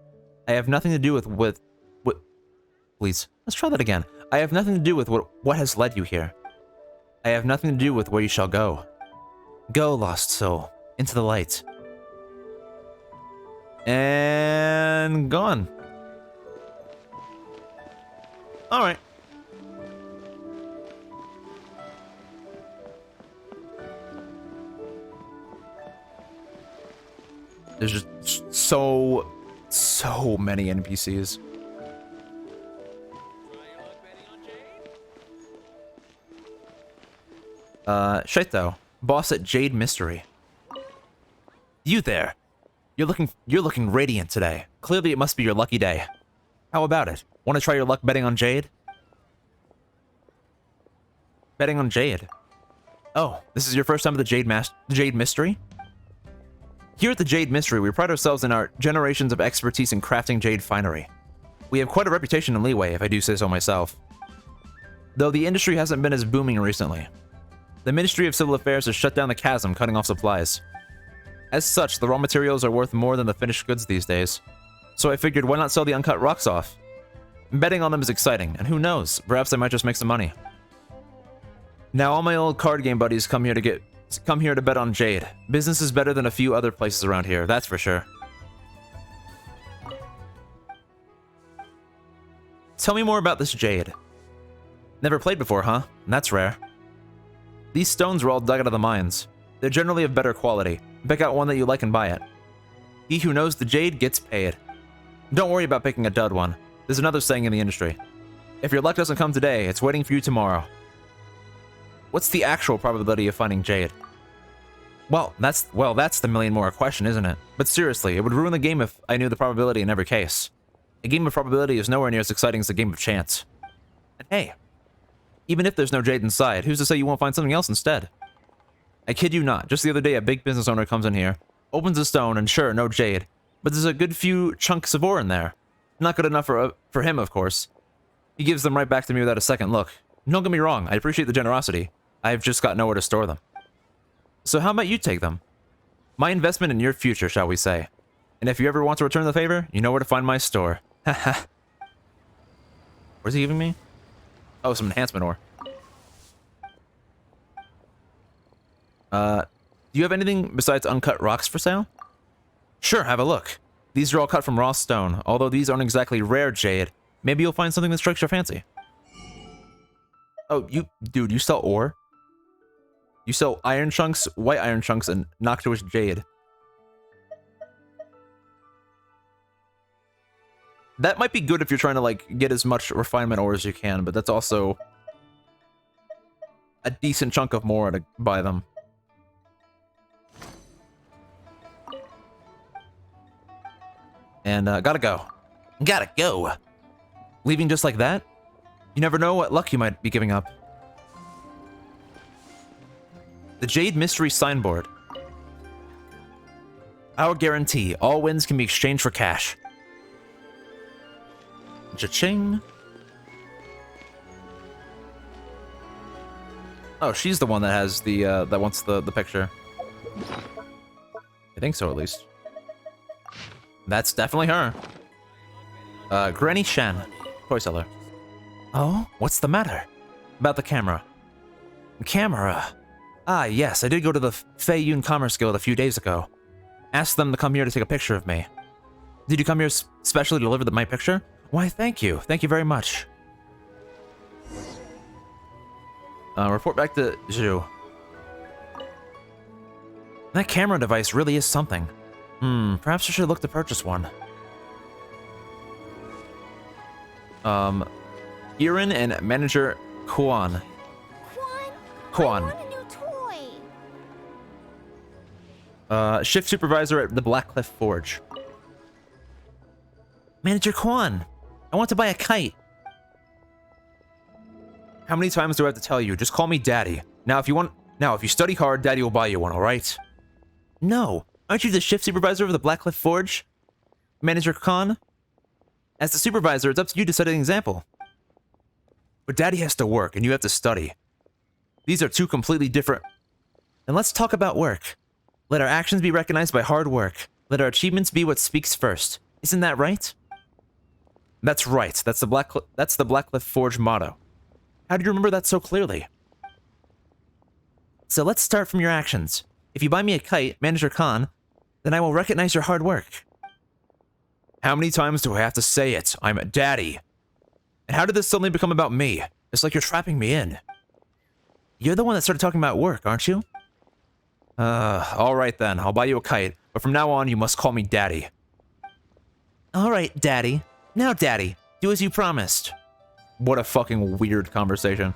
Please, let's try that again. I have nothing to do with what has led you here. I have nothing to do with where you shall go. Go, lost soul, into the light. And gone. Alright. There's just so many NPCs. Shaito, boss at Jade Mystery. You there. You're looking radiant today. Clearly, it must be your lucky day. How about it? Want to try your luck betting on Jade? Betting on Jade. Oh, this is your first time at the Jade Mystery? Here at the Jade Mystery, we pride ourselves in our generations of expertise in crafting jade finery. We have quite a reputation in leeway, if I do say so myself. Though the industry hasn't been as booming recently. The Ministry of Civil Affairs has shut down the chasm, cutting off supplies. As such, the raw materials are worth more than the finished goods these days. So I figured, why not sell the uncut rocks off? Betting on them is exciting, and who knows, perhaps I might just make some money. Now all my old card game buddies come here to bet on Jade. Business is better than a few other places around here, that's for sure. Tell me more about this Jade. Never played before, huh? That's rare. These stones were all dug out of the mines. They're generally of better quality. Pick out one that you like and buy it. He who knows the Jade gets paid. Don't worry about picking a dud one. There's another saying in the industry. If your luck doesn't come today, it's waiting for you tomorrow. What's the actual probability of finding Jade? Well, that's the million more question, isn't it? But seriously, it would ruin the game if I knew the probability in every case. A game of probability is nowhere near as exciting as a game of chance. And hey, even if there's no Jade inside, who's to say you won't find something else instead? I kid you not, just the other day a big business owner comes in here, opens a stone, and sure, no Jade, but there's a good few chunks of ore in there. Not good enough for him, of course. He gives them right back to me without a second look. Don't get me wrong, I appreciate the generosity. I've just got nowhere to store them. So how about you take them? My investment in your future, shall we say. And if you ever want to return the favor, you know where to find my store. Haha. Where's he giving me? Oh, some enhancement ore. Do you have anything besides uncut rocks for sale? Sure, have a look. These are all cut from raw stone, although these aren't exactly rare jade. Maybe you'll find something that strikes your fancy. Oh, dude, you sell ore? You sell iron chunks, white iron chunks, and noctuous jade. That might be good if you're trying to, like, get as much refinement ore as you can, but that's also a decent chunk of more to buy them. And, gotta go. Gotta go. Leaving just like that? You never know what luck you might be giving up. The Jade Mystery Signboard. Our guarantee. All wins can be exchanged for cash. Cha-ching. Oh, she's the one that has the, that wants the picture. I think so, at least. That's definitely her. Granny Shen, toy seller. Oh, what's the matter? About the camera. Camera? Ah, yes, I did go to the Fei Yun Commerce Guild a few days ago. Asked them to come here to take a picture of me. Did you come here specially to deliver my picture? Why, thank you. Thank you very much. Report back to Zhu. That camera device really is something. Perhaps I should look to purchase one. Irin and Manager Quan. Quan. I want a new toy. Shift Supervisor at the Blackcliff Forge. Manager Quan, I want to buy a kite. How many times do I have to tell you? Just call me Daddy. Now, if you study hard, Daddy will buy you one, alright? No. Aren't you the shift supervisor of the Blackcliff Forge? Manager Khan? As the supervisor, it's up to you to set an example. But Daddy has to work, and you have to study. These are two completely different... And let's talk about work. Let our actions be recognized by hard work. Let our achievements be what speaks first. Isn't that right? That's right. That's the Blackcliff Forge motto. How do you remember that so clearly? So let's start from your actions. If you buy me a kite, Manager Khan, then I will recognize your hard work. How many times do I have to say it? I'm a daddy. And how did this suddenly become about me? It's like you're trapping me in. You're the one that started talking about work, aren't you? Alright then, I'll buy you a kite, but from now on you must call me Daddy. Alright, Daddy. Now, Daddy, do as you promised. What a fucking weird conversation.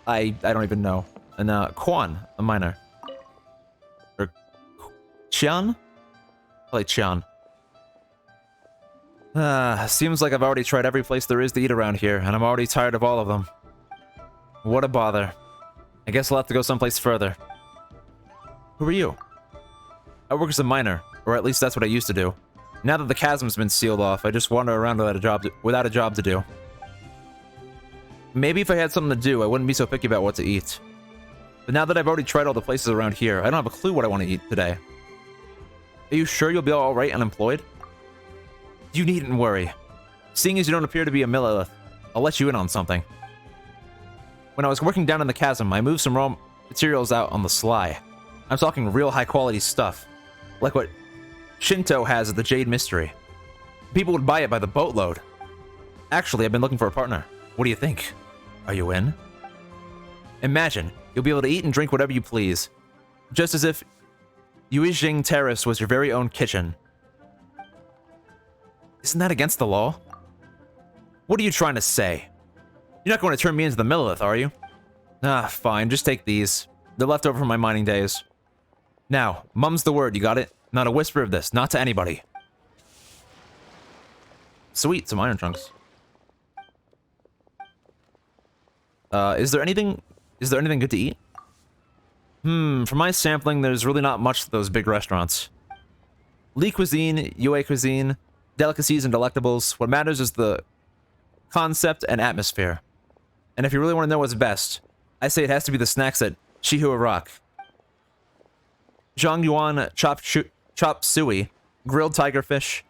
I don't even know. And, Quan, a miner. Or... Qian? Like Chian. Seems like I've already tried every place there is to eat around here, and I'm already tired of all of them. What a bother. I guess I'll have to go someplace further. Who are you? I work as a miner, or at least that's what I used to do. Now that the chasm's been sealed off, I just wander around without a job to do. Maybe if I had something to do, I wouldn't be so picky about what to eat. But now that I've already tried all the places around here, I don't have a clue what I want to eat today. Are you sure you'll be alright unemployed? You needn't worry. Seeing as you don't appear to be a Millilith, I'll let you in on something. When I was working down in the chasm, I moved some raw materials out on the sly. I'm talking real high-quality stuff, like what Shinto has at the Jade Mystery. People would buy it by the boatload. Actually, I've been looking for a partner. What do you think? Are you in? Imagine, you'll be able to eat and drink whatever you please, just as if Yuijing Terrace was your very own kitchen. Isn't that against the law? What are you trying to say? You're not going to turn me into the Millilith, are you? Ah, fine, just take these. They're left over from my mining days. Now, mum's the word, you got it? Not a whisper of this, not to anybody. Sweet, some iron chunks. Is there anything good to eat? From my sampling, there's really not much to those big restaurants. Lee cuisine, Yue cuisine, delicacies and delectables. What matters is the concept and atmosphere. And if you really want to know what's best, I say it has to be the snacks at Chihua Rock. Zhongyuan chopped suey, grilled tigerfish.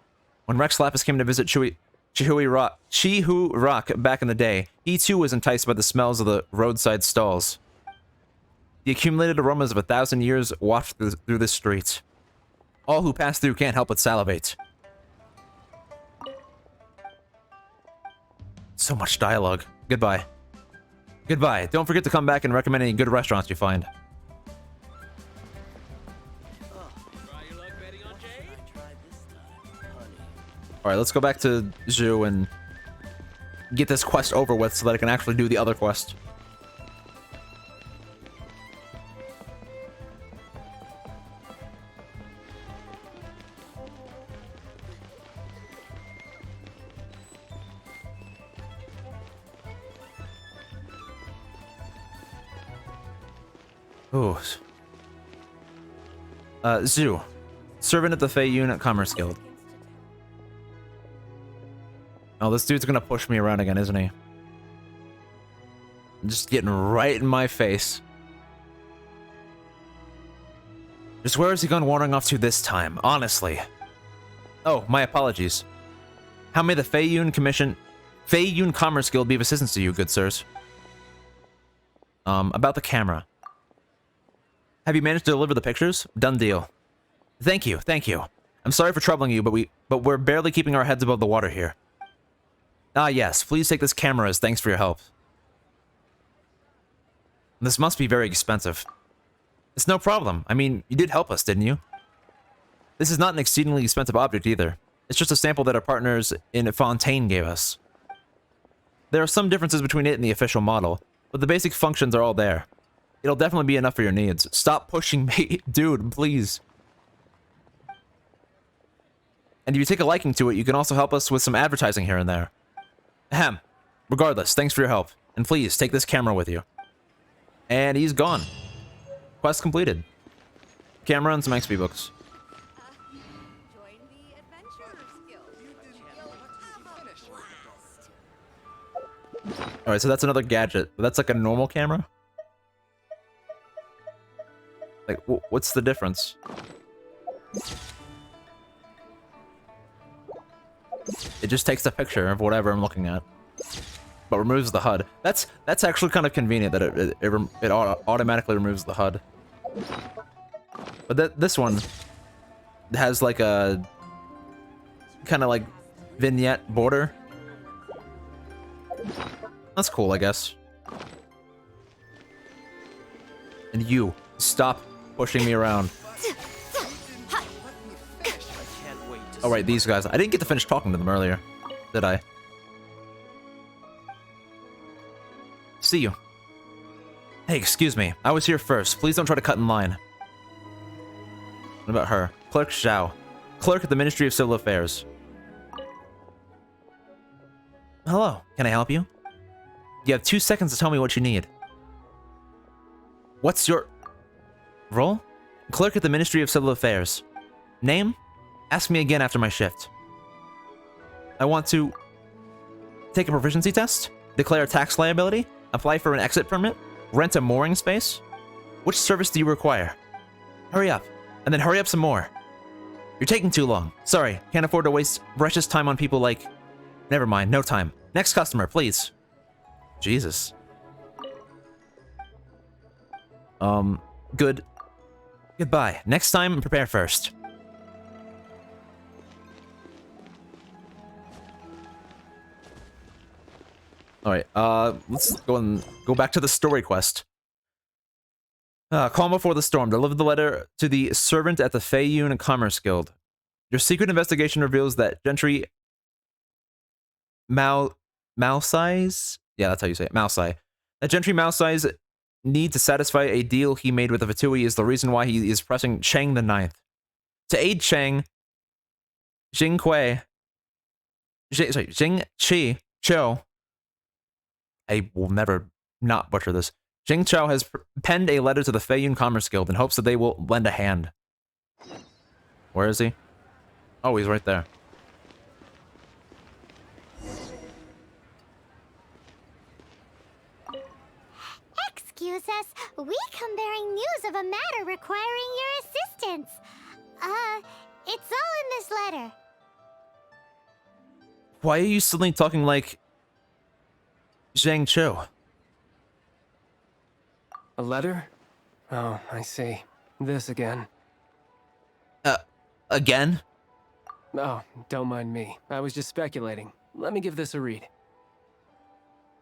When Rex Lapis came to visit Chihu Rock back in the day, he too was enticed by the smells of the roadside stalls. The accumulated aromas of 1,000 years waft through the streets. All who pass through can't help but salivate. So much dialogue. Goodbye. Goodbye. Don't forget to come back and recommend any good restaurants you find. Alright, let's go back to Zhu and get this quest over with so that I can actually do the other quest. Ooh. Zhu. Servant at the Fey Unit Commerce Guild. Oh, this dude's gonna push me around again, isn't he? Just getting right in my face. Just where has he gone wandering off to this time, honestly? Oh, my apologies. How may the Fey Yun Commerce Guild be of assistance to you, good sirs? About the camera. Have you managed to deliver the pictures? Done deal. Thank you, thank you. I'm sorry for troubling you, but we're barely keeping our heads above the water here. Ah yes, please take this camera as thanks for your help. This must be very expensive. It's no problem. I mean, you did help us, didn't you? This is not an exceedingly expensive object either. It's just a sample that our partners in Fontaine gave us. There are some differences between it and the official model, but the basic functions are all there. It'll definitely be enough for your needs. Stop pushing me, dude, please. And if you take a liking to it, you can also help us with some advertising here and there. Ahem. Regardless, thanks for your help. And please, take this camera with you. And he's gone. Quest completed. Camera and some XP books. Alright, so that's another gadget. That's like a normal camera? Like, what's the difference? It just takes a picture of whatever I'm looking at, but removes the HUD. That's actually kind of convenient that it automatically removes the HUD. But this one has like a kind of like vignette border. That's cool, I guess. And you, stop pushing me around. Oh, right, these guys. I didn't get to finish talking to them earlier, did I? See you. Hey, excuse me. I was here first. Please don't try to cut in line. What about her? Clerk Zhao. Clerk at the Ministry of Civil Affairs. Hello, can I help you? You have 2 seconds to tell me what you need. What's your role? Clerk at the Ministry of Civil Affairs. Name? Ask me again after my shift. I want to take a proficiency test, declare a tax liability, apply for an exit permit, rent a mooring space. Which service do you require? Hurry up, and then hurry up some more. You're taking too long. Sorry, can't afford to waste precious time on people like... Never mind, no time. Next customer, please. Jesus. Goodbye. Next time, prepare first. Alright, let's go back to the story quest. Calm before the storm. Deliver the letter to the servant at the Feiyun Commerce Guild. Your secret investigation reveals that Gentry Maosai's... Yeah, that's how you say it. Maosai. That Gentry Maosai's need to satisfy a deal he made with the Fatui is the reason why he is pressing Chang the Ninth. To aid Chang, Jing Chi Cho... I will never not butcher this. Jing Chao has penned a letter to the Feiyun Commerce Guild in hopes that they will lend a hand. Where is he? Oh, he's right there. Excuse us, we come bearing news of a matter requiring your assistance. It's all in this letter. Why are you suddenly talking like Zhang Cho? A letter? Oh, I see. This again. Again? Oh, don't mind me. I was just speculating. Let me give this a read.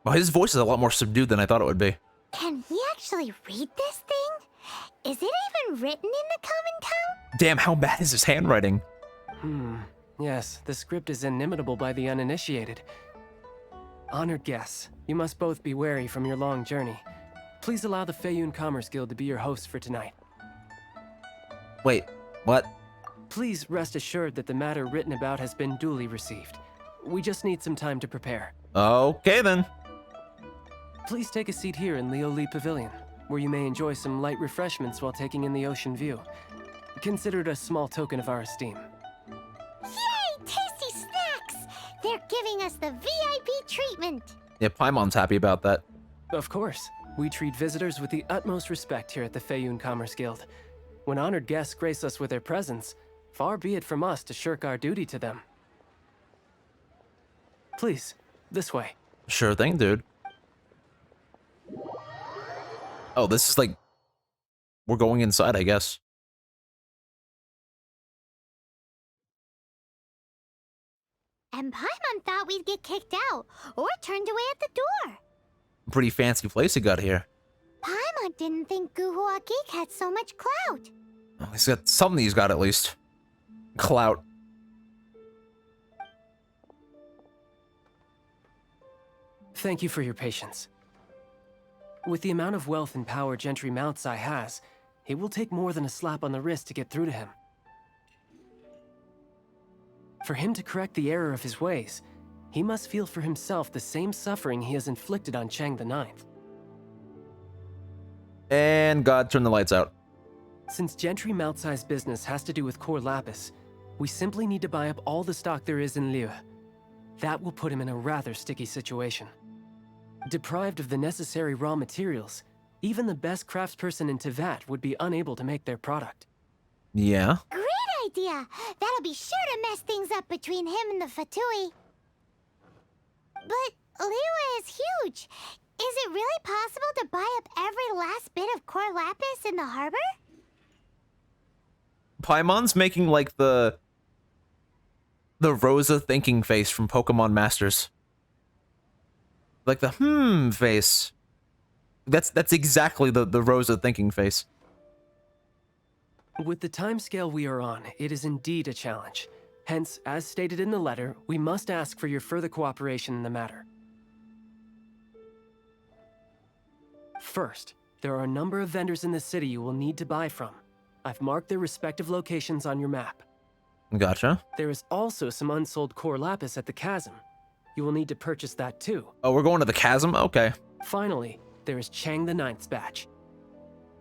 Well, his voice is a lot more subdued than I thought it would be. Can he actually read this thing? Is it even written in the common tongue? Damn, how bad is his handwriting? Yes, the script is inimitable by the uninitiated. Honored guests, you must both be wary from your long journey. Please allow the Feiyun Commerce Guild to be your host for tonight. Wait, what? Please rest assured that the matter written about has been duly received. We just need some time to prepare. Okay, then. Please take a seat here in Leo Li Pavilion, where you may enjoy some light refreshments while taking in the ocean view. Consider it a small token of our esteem. Yay! Tasty snacks! They're giving us the VIP treatment. Yeah, Paimon's happy about that. Of course. We treat visitors with the utmost respect here at the Feiyun Commerce Guild. When honored guests grace us with their presence, far be it from us to shirk our duty to them. Please, this way. Sure thing, dude. Oh, this is like... We're going inside, I guess. And Paimon thought we'd get kicked out, or turned away at the door. Pretty fancy place you got here. Paimon didn't think Guhua Geek had so much clout. Oh, he's got something he's got at least. Clout. Thank you for your patience. With the amount of wealth and power Gentry Maosai has, it will take more than a slap on the wrist to get through to him. For him to correct the error of his ways, he must feel for himself the same suffering he has inflicted on Chang the Ninth. And God turned the lights out. Since Gentry Maosai's business has to do with core lapis, we simply need to buy up all the stock there is in Liu. That will put him in a rather sticky situation. Deprived of the necessary raw materials, even the best craftsperson in Tevat would be unable to make their product. Yeah? Great idea! That'll be sure to mess things up between him and the Fatui. But Liu is huge. Is it really possible to buy up every last bit of core lapis in the harbor? Paimon's making like the Rosa thinking face from Pokemon Masters. Like the face. That's exactly the Rosa thinking face. With the timescale we are on, it is indeed a challenge. Hence, as stated in the letter, we must ask for your further cooperation in the matter. First, there are a number of vendors in the city you will need to buy from. I've marked their respective locations on your map. Gotcha. There is also some unsold core lapis at the chasm. You will need to purchase that too. Oh, we're going to the chasm? Okay. Finally, there is Chang the Ninth's batch.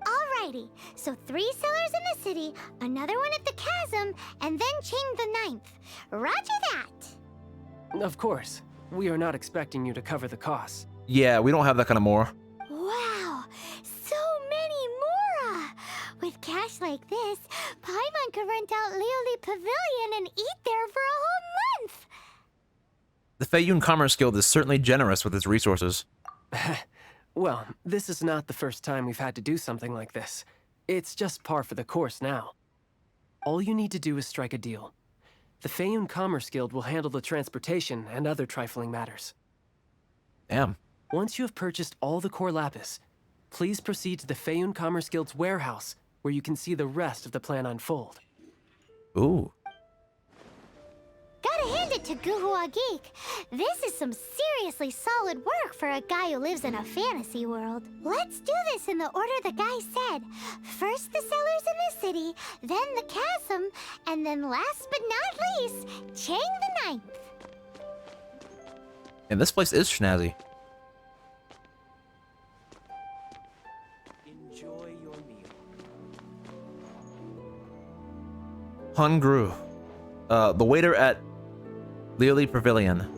Alrighty, so 3 sellers in the city, another one at the chasm, and then Chang the Ninth. Roger that! Of course, we are not expecting you to cover the costs. Yeah, we don't have that kind of more. Wow, so many Mora! With cash like this, Paimon could rent out Lioli Pavilion and eat there for a whole month! The Feiyun Commerce Guild is certainly generous with its resources. Well, this is not the first time we've had to do something like this. It's just par for the course now. All you need to do is strike a deal. The Feiyun Commerce Guild will handle the transportation and other trifling matters. Damn. Once you have purchased all the core lapis, please proceed to the Feiyun Commerce Guild's warehouse, where you can see the rest of the plan unfold. Ooh. Gotta hand it to Guhua Geek. This is some seriously solid work for a guy who lives in a fantasy world. Let's do this in the order the guy said. First the sellers in the city, then the chasm, and then last but not least, Chang the Ninth. And this place is snazzy. Enjoy your meal. Hungru. The waiter at Lioli Pavilion.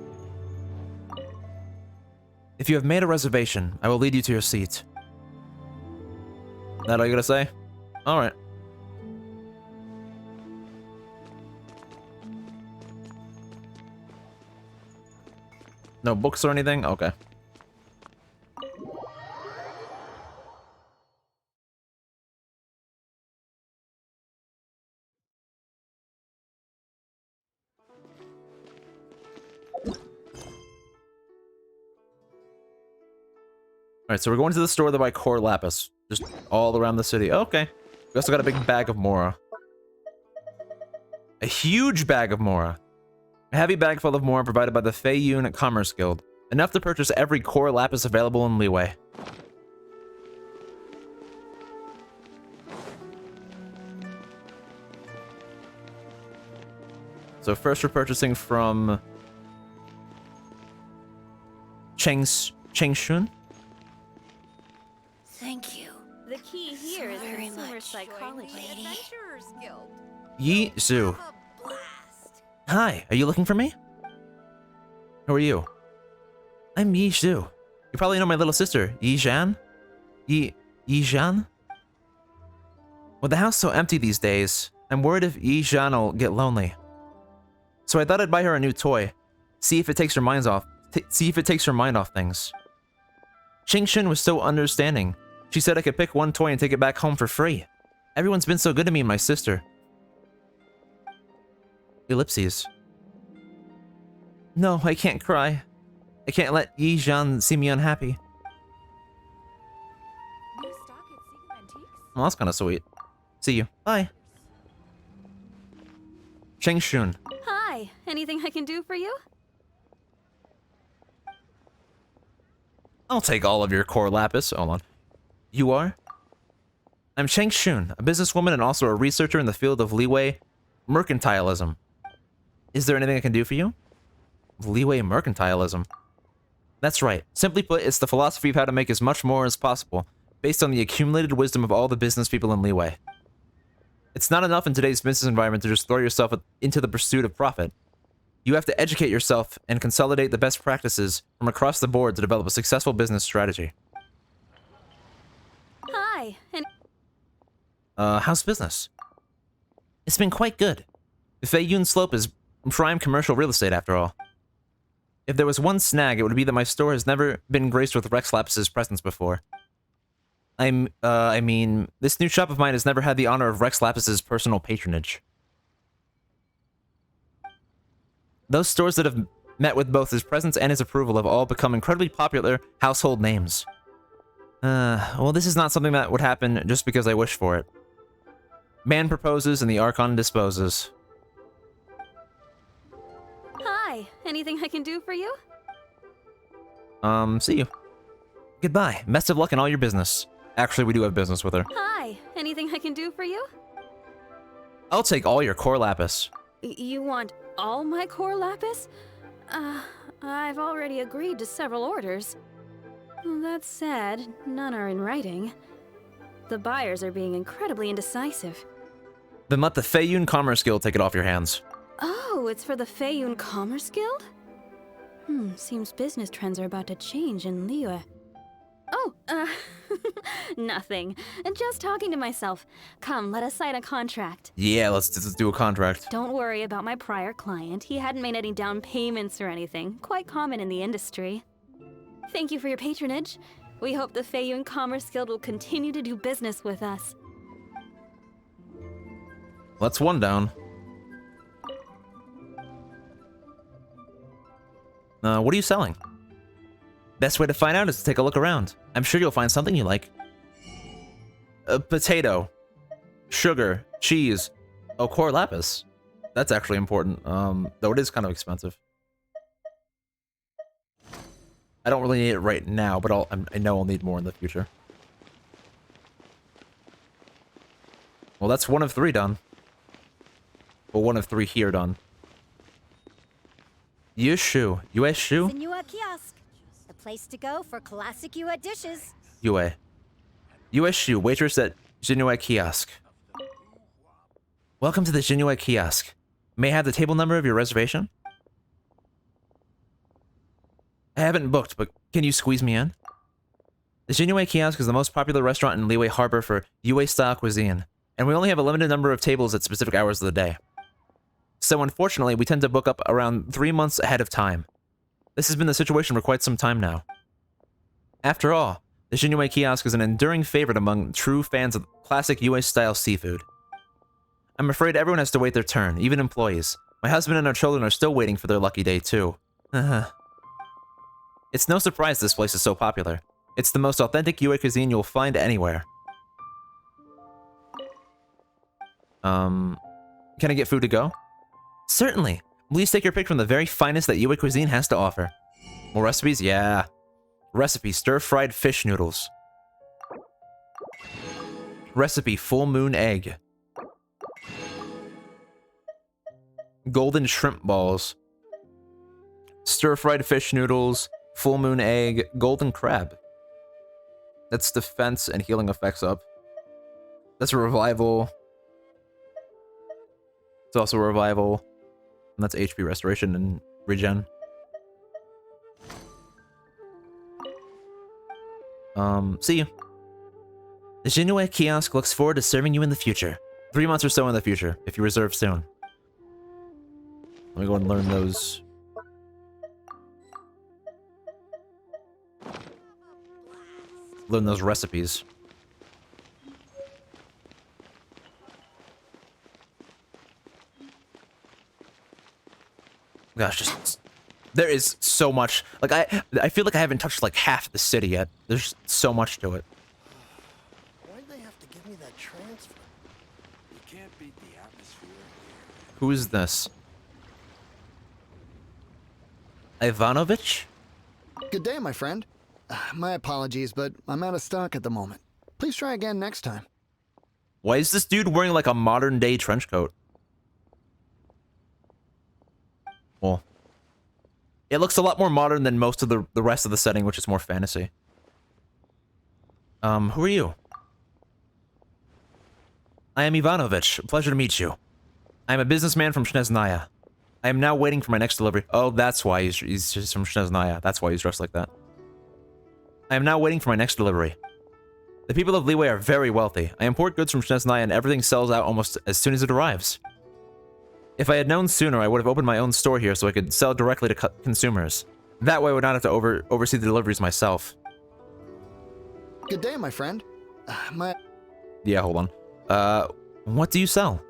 If you have made a reservation, I will lead you to your seat. That all you gotta say? Alright. No books or anything? Okay. Alright, so we're going to the store to buy core lapis. Just all around the city. Okay. We also got a big bag of Mora. A huge bag of Mora. A heavy bag full of Mora provided by the Feiyun Commerce Guild. Enough to purchase every core lapis available in Liyue. So first we're purchasing from Chengshun. Thank you. The key here is very consumer much. psychology. Lady. Adventurers Guild. Yi Zhu. Hi, are you looking for me? Who are you? I'm Yi Zhu. You probably know my little sister, Yi Zhan? Yi Zhan? With the house so empty these days, I'm worried if Yi Zhan will get lonely. So I thought I'd buy her a new toy. See if it takes her mind off things. Chengshun was so understanding. She said I could pick one toy and take it back home for free. Everyone's been so good to me and my sister. Ellipses. No, I can't cry. I can't let Yi Zhan see me unhappy. Well, that's kind of sweet. See you. Bye. Chengshun. Hi, anything I can do for you? I'll take all of your core lapis. Hold on. You are? I'm Chengshun, a businesswoman and also a researcher in the field of Liyue mercantilism. Is there anything I can do for you? Liyue mercantilism. That's right. Simply put, it's the philosophy of how to make as much more as possible, based on the accumulated wisdom of all the business people in Liyue. It's not enough in today's business environment to just throw yourself into the pursuit of profit. You have to educate yourself and consolidate the best practices from across the board to develop a successful business strategy. Hi, and How's business? It's been quite good. The Feiyun Slope is prime commercial real estate after all. If there was one snag, it would be that my store has never been graced with Rex Lapis' presence before. I mean, this new shop of mine has never had the honor of Rex Lapis' personal patronage. Those stores that have met with both his presence and his approval have all become incredibly popular household names. Well, this is not something that would happen just because I wish for it. Man proposes and the Archon disposes. hi, anything I can do for you? See you. Goodbye. Best of luck in all your business. Actually, we do have business with her. Hi, anything I can do for you? I'll take all your core lapis. You want all my core lapis? I've already agreed to several orders. That said, none are in writing. The buyers are being incredibly indecisive. Then let the Feiyun Commerce Guild take it off your hands. Oh, it's for the Feiyun Commerce Guild? Seems business trends are about to change in Liyue. Oh, nothing. Just talking to myself. Come, let us sign a contract. Yeah, let's do a contract. Don't worry about my prior client. He hadn't made any down payments or anything. Quite common in the industry. Thank you for your patronage. We hope the Feiyun Commerce Guild will continue to do business with us. That's one down. What are you selling? Best way to find out is to take a look around. I'm sure you'll find something you like. A potato, sugar, cheese, core lapis. That's actually important, though it is kind of expensive. I don't really need it right now, but I know I'll need more in the future. Well, that's 1 of 3 done. Well, 1 of 3 here done. Yushu. US Shu? Yue Kiosk. The place to go for classic Yue dishes. Yue. US Shu, waitress at Jinue Kiosk. Welcome to the Jinue Kiosk. May I have the table number of your reservation? I haven't booked, but can you squeeze me in? The Jinue Kiosk is the most popular restaurant in Liyue Harbor for Yue-style cuisine, and we only have a limited number of tables at specific hours of the day. So unfortunately, we tend to book up around 3 months ahead of time. This has been the situation for quite some time now. After all, the Jinue Kiosk is an enduring favorite among true fans of classic Yue-style seafood. I'm afraid everyone has to wait their turn, even employees. My husband and our children are still waiting for their lucky day, too. It's no surprise this place is so popular. It's the most authentic Yue cuisine you'll find anywhere. Can I get food to go? Certainly. Please take your pick from the very finest that Yue cuisine has to offer. More recipes? Yeah. Recipe stir-fried fish noodles. Recipe full moon egg. Golden shrimp balls. Stir-fried fish noodles, full moon egg, golden crab. That's defense and healing effects up. That's a revival. It's also a revival. And that's HP restoration and regen. See you. The Jinue Kiosk looks forward to serving you in the future. 3 months or so in the future, if you reserve soon. Let me go and learn those. Learn those recipes. Gosh, just there is so much. Like I feel like I haven't touched like half the city yet. There's so much to it. Why'd they have to give me that transfer? You can't beat the atmosphere. Who is this? Ivanovich? Good day, my friend. My apologies, but I'm out of stock at the moment. Please try again next time. Why is this dude wearing like a modern day trench coat? Well, it looks a lot more modern than most of the rest of the setting, which is more fantasy. Who are you? I am Ivanovich. Pleasure to meet you. I am a businessman from Snezhnaya. I am now waiting for my next delivery. Oh, that's why he's just from Snezhnaya. That's why he's dressed like that. I am now waiting for my next delivery. The people of Liyue are very wealthy. I import goods from Snezhnaya and everything sells out almost as soon as it arrives. If I had known sooner, I would have opened my own store here so I could sell directly to consumers. That way I would not have to oversee the deliveries myself. Good day, my friend. Yeah, hold on. What do you sell?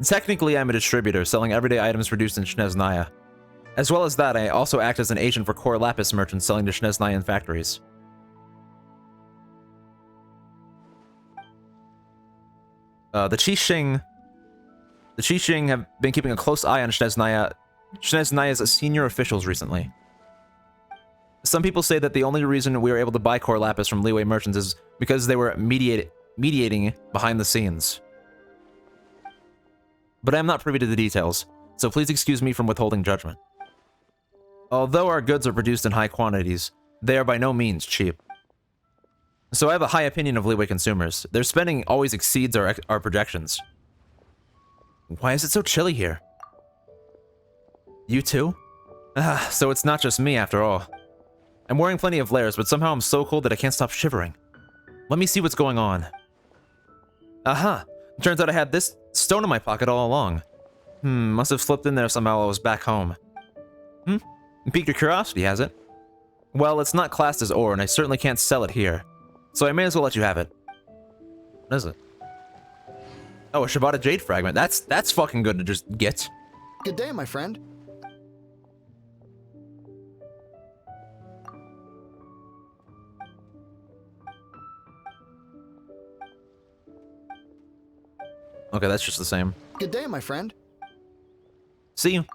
Technically, I'm a distributor, selling everyday items produced in Snezhnaya. As well as that, I also act as an agent for core lapis merchants selling to Snezhnayan factories. The Qixing have been keeping a close eye on Snezhnaya's senior officials recently. Some people say that the only reason we were able to buy core lapis from Liyue merchants is because they were mediating behind the scenes. but I am not privy to the details, so please excuse me from withholding judgment. Although our goods are produced in high quantities, they are by no means cheap. So I have a high opinion of Liyue consumers. Their spending always exceeds our projections. Why is it so chilly here? You too? Ah, so it's not just me after all. I'm wearing plenty of layers, but somehow I'm so cold that I can't stop shivering. Let me see what's going on. Aha! Turns out I had this stone in my pocket all along. Must have slipped in there somehow while I was back home. Piqued your curiosity, has it? Well, it's not classed as ore, and I certainly can't sell it here. So I may as well let you have it. What is it? Oh, a Shibata Jade fragment. That's fucking good to just get. Good day, my friend. Okay, that's just the same. Good day, my friend. See you.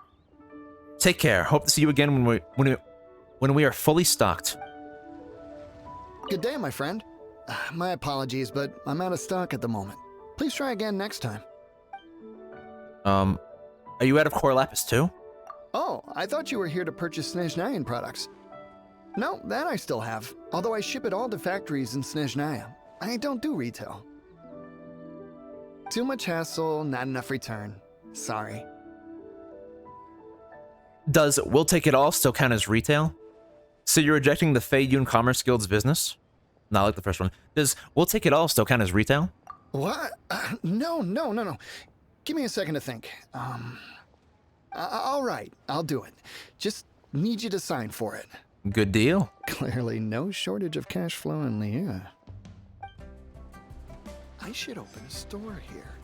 Take care. Hope to see you again when we are fully stocked. Good day, my friend. My apologies, but I'm out of stock at the moment. Please try again next time. Are you out of core lapis too? Oh, I thought you were here to purchase Snezhnayan products. No, that I still have, although I ship it all to factories in Snezhnaya. I don't do retail. Too much hassle, not enough return. Sorry. Does we'll take it all still count as retail? So you're rejecting the Feiyun Commerce Guild's business? Not like the first one. Does we'll take it all still count as retail? What? No. Give me a second to think. All right, I'll do it. Just need you to sign for it. Good deal. Clearly no shortage of cash flow in Liyue. I should open a store here.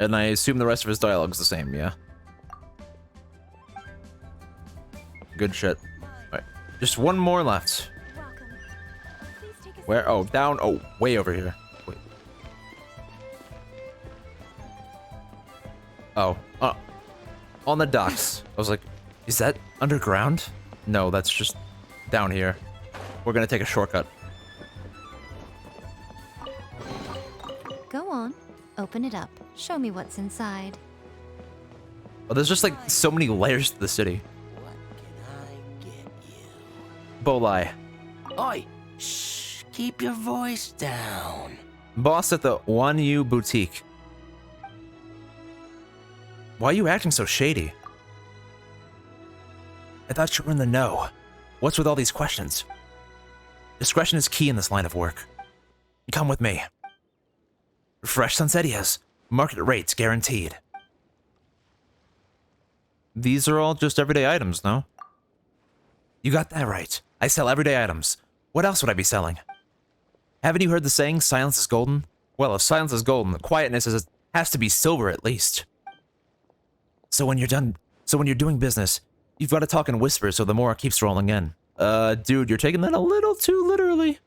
And I assume the rest of his dialogue's the same, yeah? Good shit. Alright, just one more left. Where? Oh, down. Oh, way over here. Wait. Oh, on the docks. I was like, is that underground? No, that's just down here. We're gonna take a shortcut. Go on. Open it up. Show me what's inside. Oh, there's just like so many layers to the city. Bolai. Oi! Shh! Keep your voice down. Boss at the Wanyu Boutique. Why are you acting so shady? I thought you were in the know. What's with all these questions? Discretion is key in this line of work. Come with me. Fresh Sunsetias. Market rates guaranteed. These are all just everyday items, no? You got that right. I sell everyday items. What else would I be selling? Haven't you heard the saying, silence is golden? Well, if silence is golden, quietness has to be silver at least. So when you're doing business, you've got to talk in whispers so the more keeps rolling in. Dude, you're taking that a little too literally.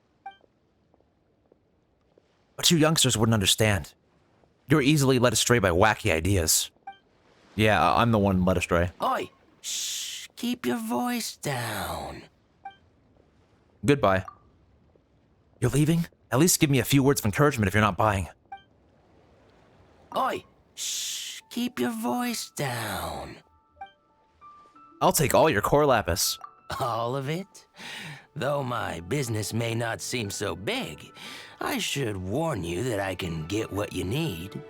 But you youngsters wouldn't understand. You're easily led astray by wacky ideas. Yeah, I'm the one led astray. Oi! Shh! Keep your voice down. Goodbye. You're leaving? At least give me a few words of encouragement if you're not buying. Oi! Shh! Keep your voice down. I'll take all your core lapis. All of it? Though my business may not seem so big, I should warn you that I can get what you need,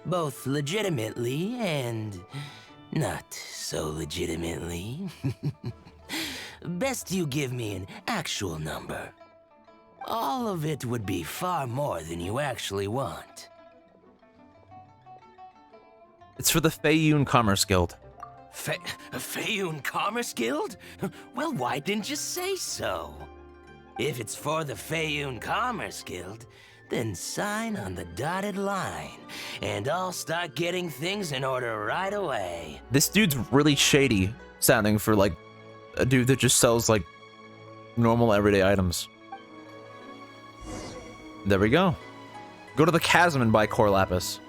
both legitimately and not so legitimately. Best you give me an actual number. All of it would be far more than you actually want. It's for the Feiyun Commerce Guild. Feiyun Commerce Guild? Well, why didn't you say so? If it's for the Feiyun Commerce Guild, then sign on the dotted line, and I'll start getting things in order right away. This dude's really shady sounding for like a dude that just sells like normal everyday items. There we go. Go to the chasm and buy core lapis.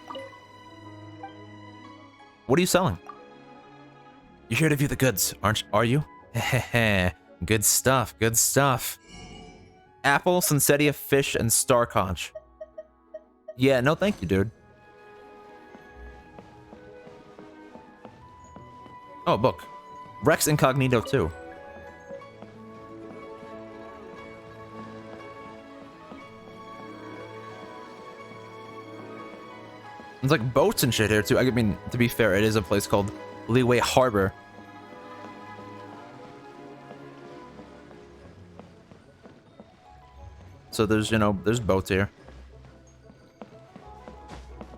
What are you selling? You're here to view the goods, are you? Hehehe. Good stuff, good stuff. Apple, Sunsetia, fish, and star conch. Yeah, no thank you, dude. Oh, a book. Rex Incognito 2. There's like boats and shit here too. I mean, to be fair, it is a place called Leeway Harbor. So there's, you know, there's boats here.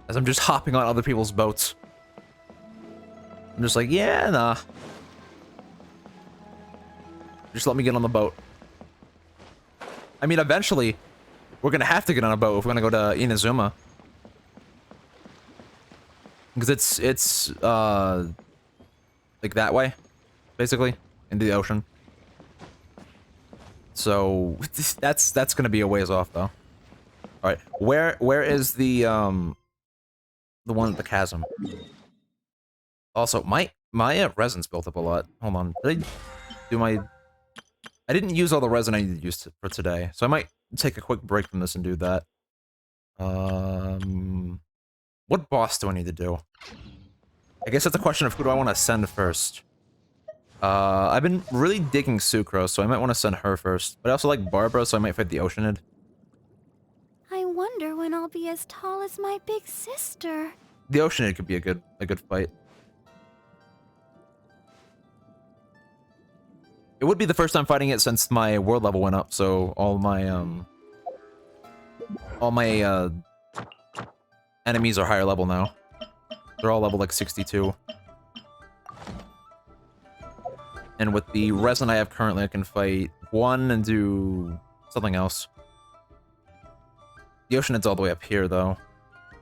As I'm just hopping on other people's boats. I'm just like, yeah, nah. Just let me get on the boat. I mean, eventually, we're gonna have to get on a boat if we're gonna go to Inazuma. Because it's like that way, basically, into the ocean. So that's gonna be a ways off though. All right, where is the one at the chasm? Also, my resin's built up a lot. Hold on, did I do my? I didn't use all the resin I needed to use for today, so I might take a quick break from this and do that. What boss do I need to do? I guess that's a question of who do I want to send first. I've been really digging Sucrose, so I might want to send her first. But I also like Barbara, so I might fight the Oceanid. I wonder when I'll be as tall as my big sister. The Oceanid could be a good fight. It would be the first time fighting it since my world level went up, so all my enemies are higher level now. They're all level like 62. And with the resin I have currently, I can fight one and do something else. The Oceanid's all the way up here, though.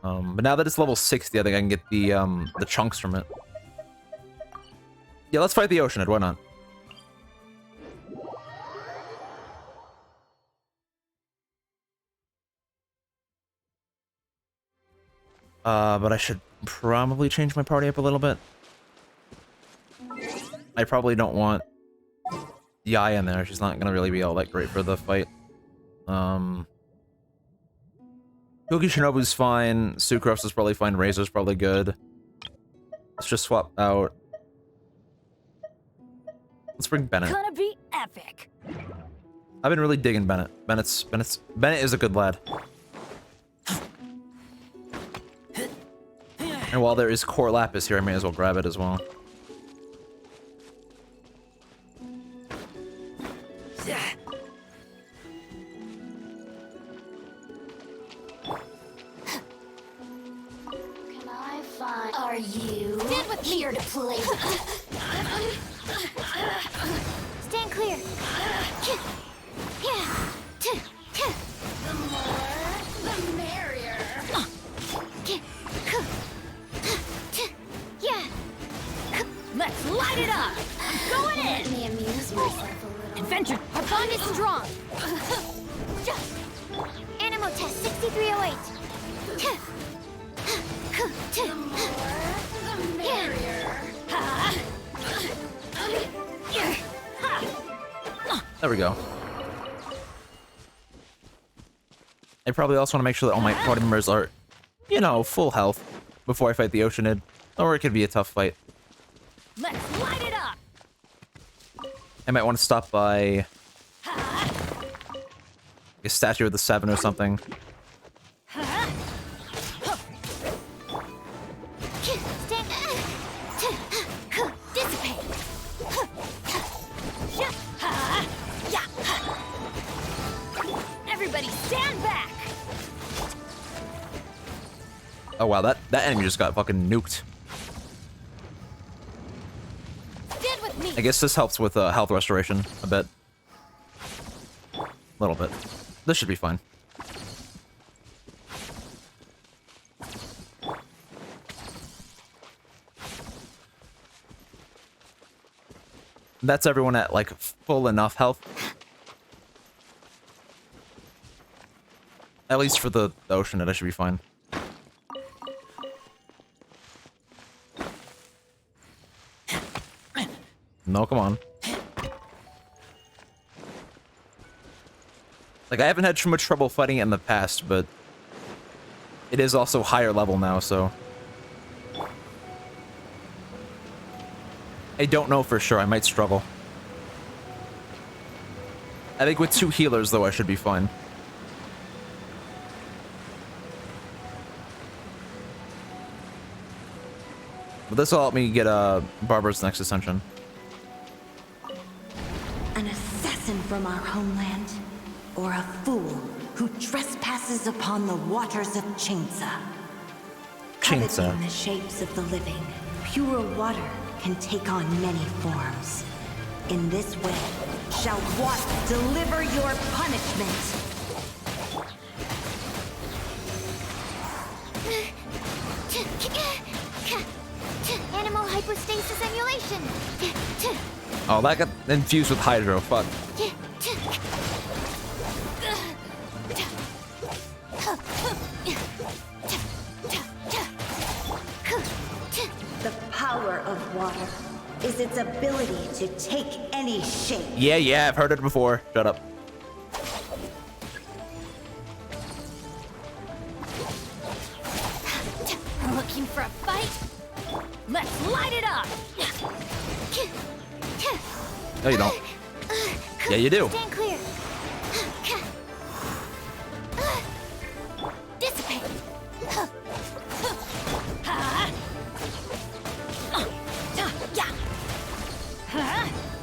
But now that it's level 60, I think I can get the chunks from it. Yeah, let's fight the Oceanid. Why not? But I should probably change my party up a little bit. I probably don't want Yai in there. She's not gonna really be all that great for the fight. Cookie Shinobu's fine. Sucrose is probably fine. Razor's probably good. Let's just swap out. Let's bring Bennett. Gonna be epic. I've been really digging Bennett. Bennett is a good lad. And while there is Core Lapis here, I may as well grab it as well. Are you stand with here to play? Stand clear. The more, the merrier. Yeah. Let's light it up. I'm going in. Let me amuse myself a little. Adventure. Our bond is strong. Animal test 6308. The more, the merrier. There we go. I probably also want to make sure that all my party members are, you know, full health before I fight the Oceanid, or it could be a tough fight. Let's light it up. I might want to stop by a statue of the 7 or something. Dissipate. Everybody stand back. Oh wow, that enemy just got fucking nuked. Stand with me. I guess this helps with health restoration a bit. A little bit. This should be fine. That's everyone at like full enough health. At least for the Oceanid, I should be fine. No, come on. Like, I haven't had too much trouble fighting it in the past, but It is also higher level now, so... I don't know for sure. I might struggle. I think with 2 healers, though, I should be fine. But this will help me get Barbara's next ascension. An assassin from our homeland, or a fool who trespasses upon the waters of Chingsa. Coveting the shapes of the living, pure water can take on many forms. In this way, shall water deliver your punishment. Animal hypostasis emulation. Oh, that got infused with hydro. Fuck. The power of water is its ability to take any shape. Yeah, I've heard it before. Shut up. Looking for a fight? Let's light it up! No, you don't. Yeah, you do. Stand clear. Dissipate.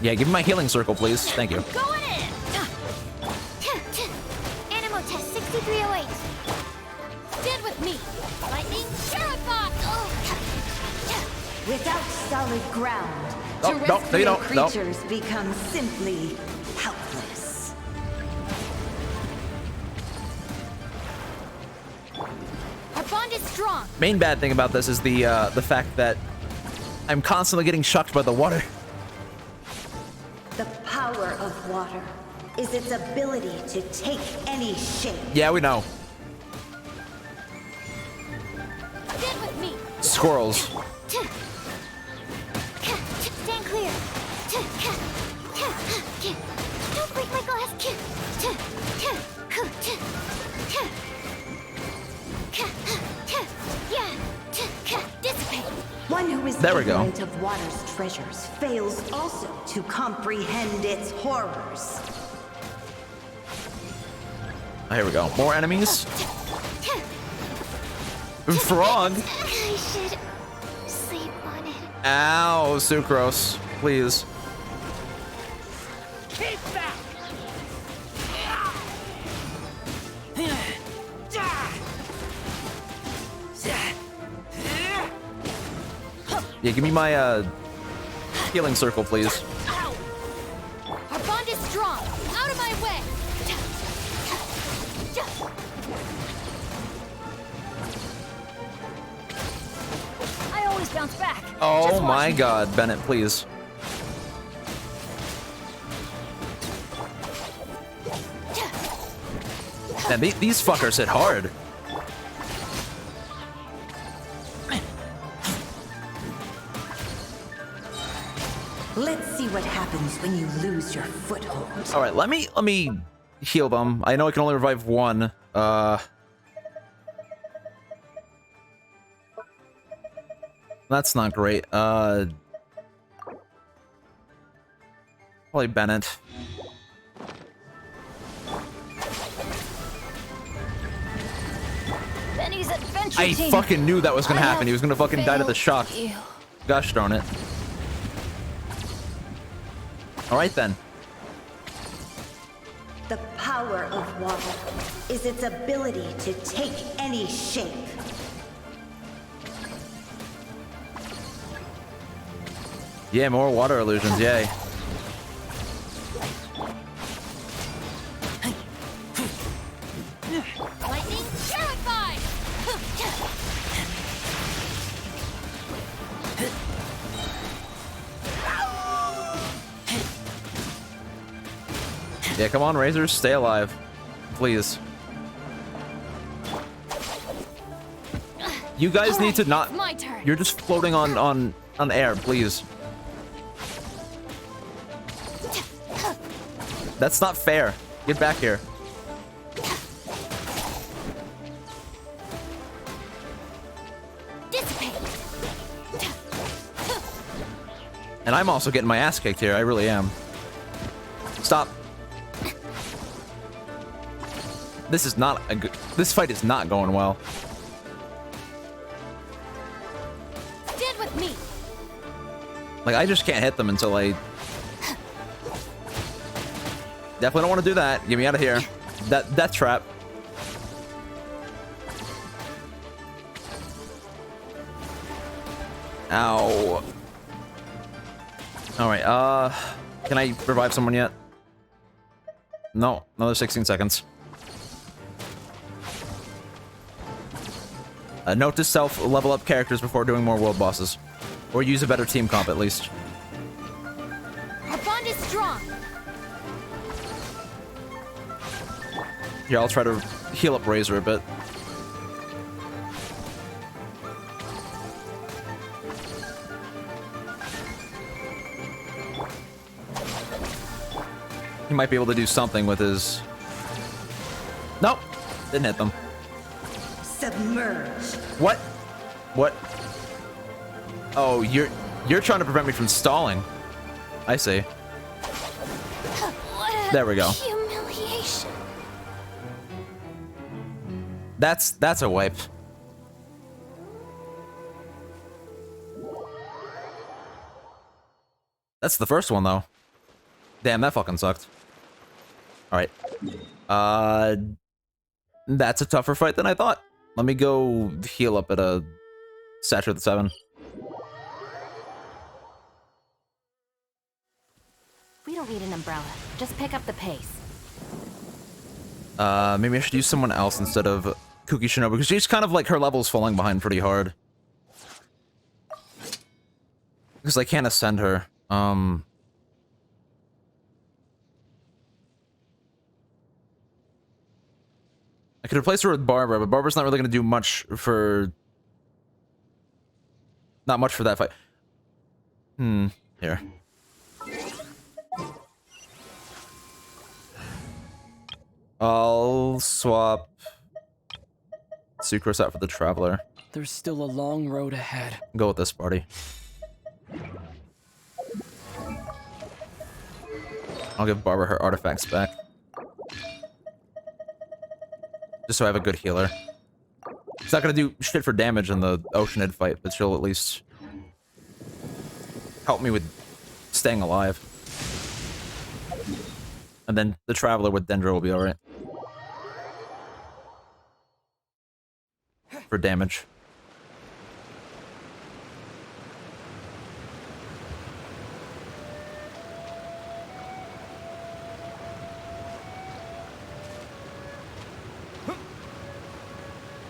Yeah, give me my healing circle, please. Thank you. Going in. Animal test 6308. Stand with me. Lightning Sharapot! Without solid ground, No, you don't. creatures become simply helpless. Our bond is strong. Main bad thing about this is the fact that I'm constantly getting shocked by the water. The power of water is its ability to take any shape. Yeah, we know. Stand with me. Squirrels. Stand clear. Don't break my glass. Dissipate. One who is There we go. ignorant of water's treasures fails also to comprehend its horrors. Oh, here we go. More enemies. Frog. I should sleep on it. Ow, sucrose. Please. Keep that! Yeah, give me my healing circle, please. Our bond is strong. Out of my way. I always bounce back. Oh my god, Bennett, please. Man, these fuckers hit hard. Let's see what happens when you lose your foothold. All right, let me heal them. I know I can only revive one. That's not great. Probably Bennett. Benny's adventure I team. fucking knew that was gonna happen. He was gonna fucking die to the shock. you. Gosh darn it. All right then. The power of water is its ability to take any shape. Yeah, more water illusions. Yay. Lightning terrified. Yeah, come on, Razors, stay alive, please. You guys need to not. My turn. You're just floating on air, please. That's not fair. Get back here. And I'm also getting my ass kicked here. I really am. Stop. This is not a good... This fight is not going well. Stand with me. Like, I just can't hit them until I... Definitely don't want to do that. Get me out of here. That death trap. Ow. Alright, can I revive someone yet? No, another 16 seconds. Note to self, level up characters before doing more world bosses. Or use a better team comp, at least. Our bond is strong. Here, I'll try to heal up Razor a bit. He might be able to do something with his... Nope! Didn't hit them. Submerge. What? What? Oh, you're trying to prevent me from stalling. I see. There we go. Humiliation. That's a wipe. That's the first one, though. Damn, that fucking sucked. Alright. That's a tougher fight than I thought. Let me go heal up at a Saturate 7. We don't need an umbrella. Just pick up the pace. Maybe I should use someone else instead of Kuki Shinobu, because she's kind of like, her level's falling behind pretty hard. Because I can't ascend her. I could replace her with Barbara, but Barbara's not really going to do much for... Not much for that fight. Here. I'll swap Sucrose out for the Traveler. There's still a long road ahead. Go with this party. I'll give Barbara her artifacts back. Just so I have a good healer. She's not gonna do shit for damage in the Oceanid fight, but she'll at least help me with staying alive. And then the Traveler with Dendro will be alright. For damage.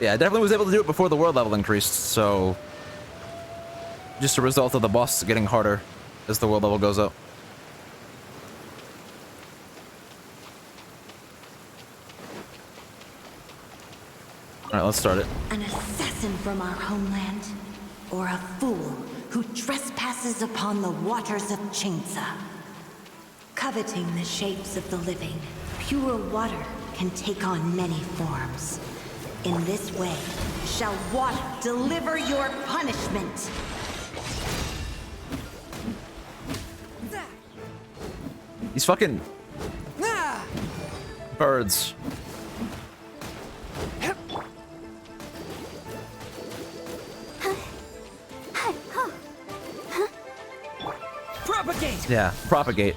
Yeah, I definitely was able to do it before the world level increased, so... Just a result of the boss getting harder as the world level goes up. Alright, let's start it. An assassin from our homeland, or a fool who trespasses upon the waters of Chainsa. Coveting the shapes of the living, pure water can take on many forms. In this way, shall water deliver your punishment. These fucking... birds. Propagate! Yeah, propagate.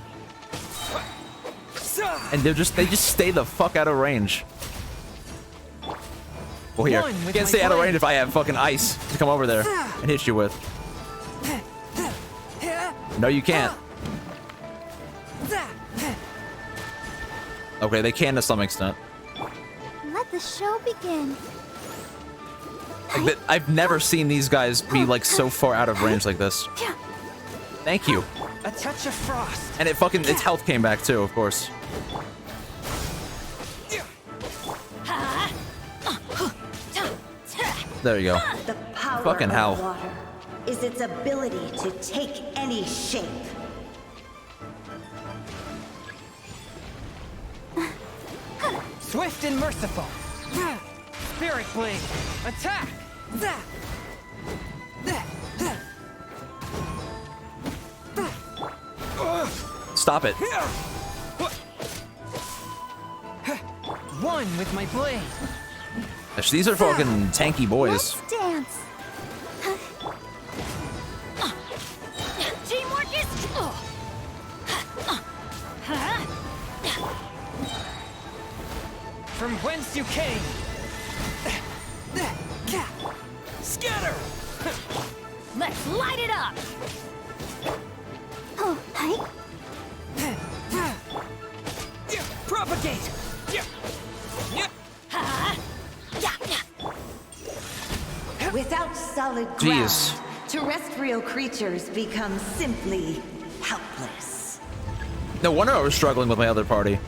And they just stay the fuck out of range. Well, here, you can't stay out of range if I have fucking ice to come over there and hit you with. No, you can't. Okay, they can to some extent. Let the show begin. Like, I've never seen these guys be like so far out of range like this. Thank you. A touch of frost. And its health came back too, of course. There you go. The power Fucking of hell. water is its ability to take any shape. Swift and merciful. Spirit blade. Attack. Stop it. One with my blade. Gosh, these are fucking tanky boys. Let's dance. Teamwork is. From whence you came. Scatter. Let's light it up. Oh, hi. Propagate. Without solid ground, Jeez. terrestrial creatures become simply helpless. No wonder I was struggling with my other party.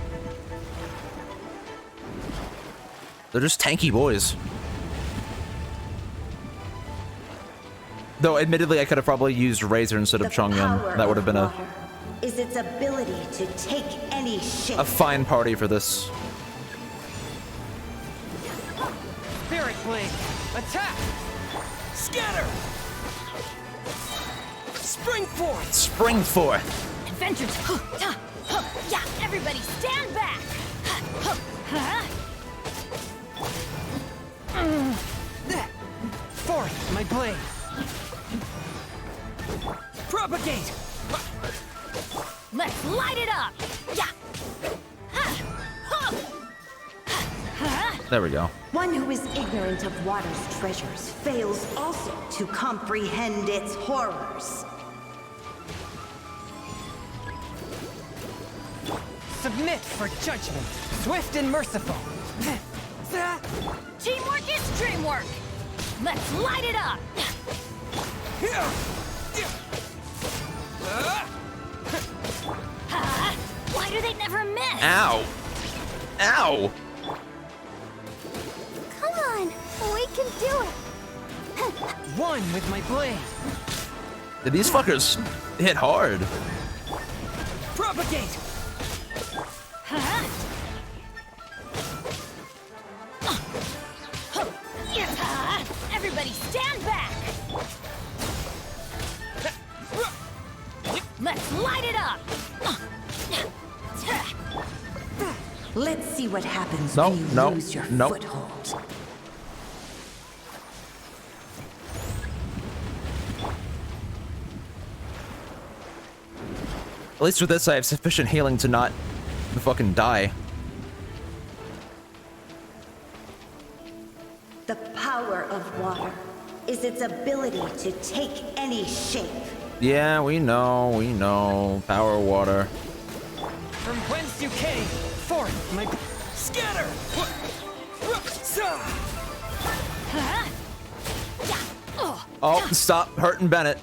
They're just tanky boys. Though, admittedly, I could have probably used Razor instead of Chongyun. That would have been a Is its ability to take any shape. a fine party for this. Spirit blade. Attack. Scatter. Spring forth. Spring forth. Adventures. Yeah, everybody stand back. Forth, my blade. Propagate. Let's light it up. Yeah. There we go. One who is ignorant of water's treasures fails also to comprehend its horrors. Submit for judgment. Swift and merciful. Teamwork is dreamwork. Let's light it up. Why do they never miss? Ow. Ow. Come on, we can do it. One with my blade. Did these fuckers hit hard? Propagate. Everybody stand back. Let's light it up. Let's see what happens No, when you no, lose your no. foothold. At least with this, I have sufficient healing to not fucking die. The power of water is its ability to take any shape. Yeah, we know. Power water. From whence you came. Forth, my scatter. Oh, stop hurting Bennett.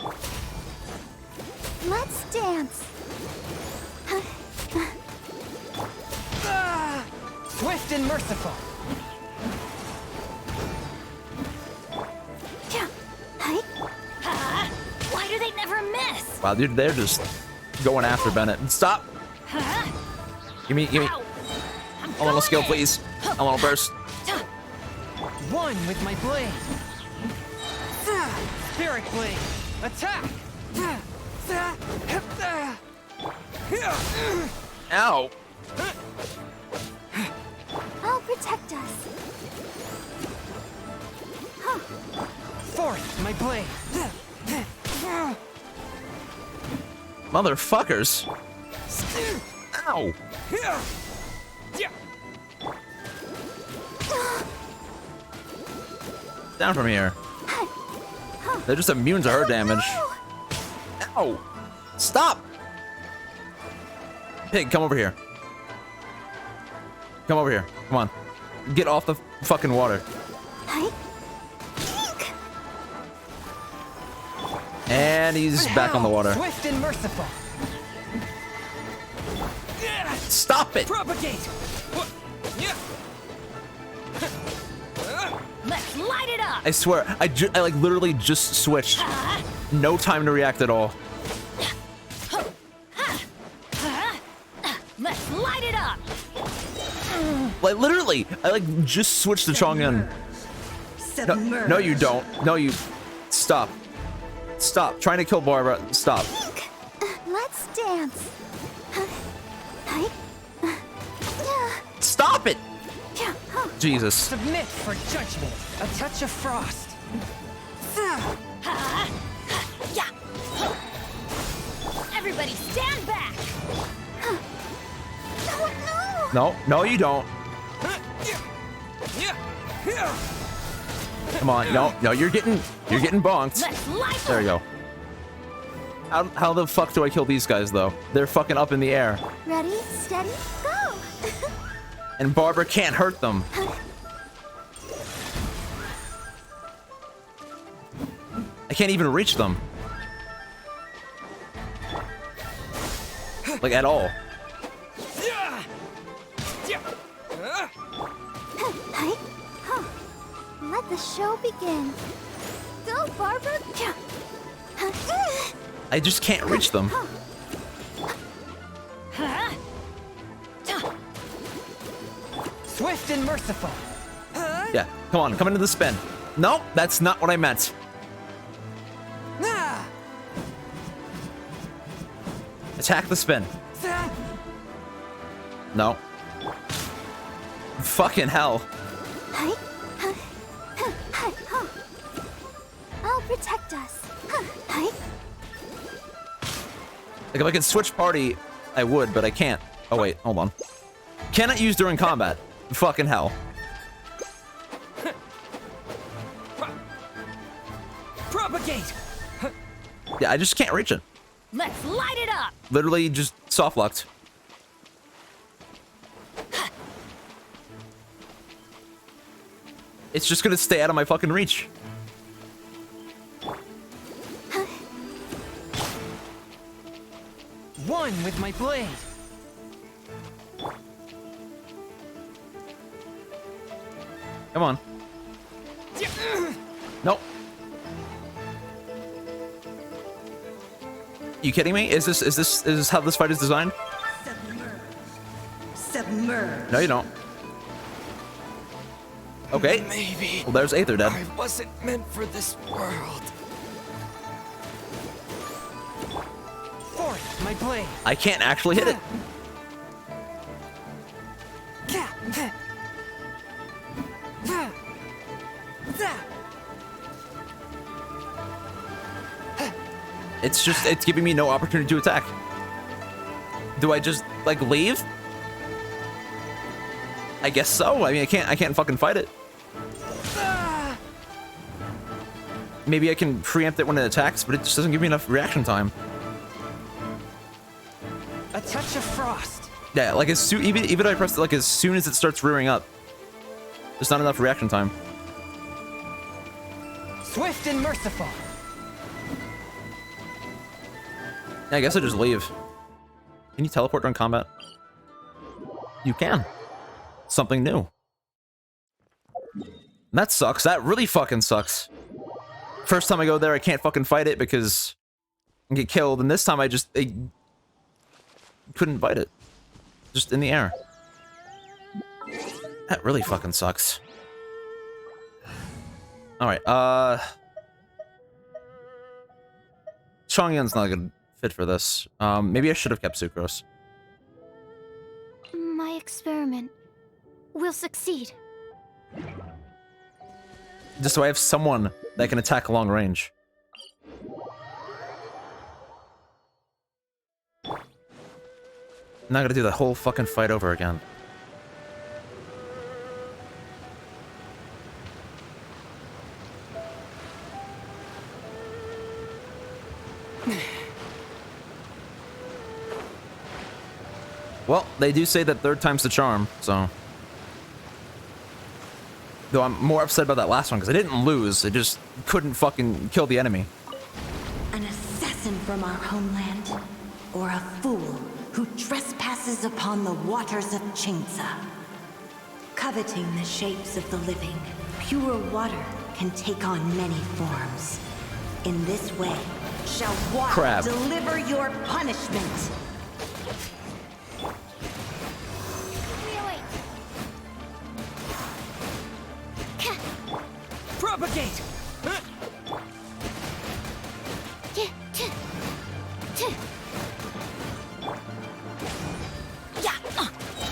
Let's dance. Swift and merciful. Why do they never miss? Wow, dude, they're just going after Bennett. Stop. Give me. A little skill, please. A little burst. One with my blade. Spirit blade. Attack. Ow. I'll protect us. Forth, my blade. Motherfuckers. Ow. Down from here. They're just immune to her damage. Ow. Stop. Pig, come over here. Come over here. Come on. Get off the fucking water. And he's back on the water. Swift and merciful. Stop it. Propagate. Let's light it up. I swear, I like literally just switched. No time to react at all. Let's light it up. Like literally, I like just switched to Chongyun. No, you don't. No, you. Stop. Stop trying to kill Barbara. Stop. Let's dance. Stop it! Jesus. Submit for judgment. A touch of frost. Everybody stand back! No, no, you don't. Come on, no, you're getting bonked. There you go. How the fuck do I kill these guys though? They're fucking up in the air. Ready, steady, go! And Barbara can't hurt them. I can't even reach them. Like, at all. Let the show begin. Go, Barbara! I just can't reach them. Swift and merciful. Yeah, come on, come into the spin. No, that's not what I meant. Attack the spin. No. Fucking hell. I'll protect us. Like, if I could switch party, I would, but I can't. Oh, wait, hold on. Cannot use during combat. Fucking hell. Propagate. Yeah, I just can't reach it. Let's light it up! Literally just soft locked. It's just gonna stay out of my fucking reach. One with my blade. Come on. Nope. You kidding me? Is this how this fight is designed? Submerge. No, you don't. Okay. Maybe. Well, there's Aether dead. I wasn't meant for this world. Forth, my blade. I can't actually hit it. It's giving me no opportunity to attack. Do I just, like, leave? I guess so. I mean, I can't fucking fight it. Maybe I can preempt it when it attacks, but it just doesn't give me enough reaction time. A touch of frost. Yeah, like, even if I press it, like, as soon as it starts rearing up, there's not enough reaction time. Swift and merciful. Yeah, I guess I just leave. Can you teleport during combat? You can. Something new. That sucks. That really fucking sucks. First time I go there, I can't fucking fight it because I get killed, and this time I couldn't fight it. Just in the air. That really fucking sucks. Alright, Chongyun's not a good fit for this. Maybe I should have kept Sucrose. My experiment will succeed. Just so I have someone that can attack long range. I'm not gonna do the whole fucking fight over again. Well, they do say that third time's the charm, so... Though I'm more upset about that last one, because I didn't lose, I just couldn't fucking kill the enemy. An assassin from our homeland, or a fool who trespasses upon the waters of Chingsa. Coveting the shapes of the living, pure water can take on many forms. In this way, shall water deliver your punishment. Propagate!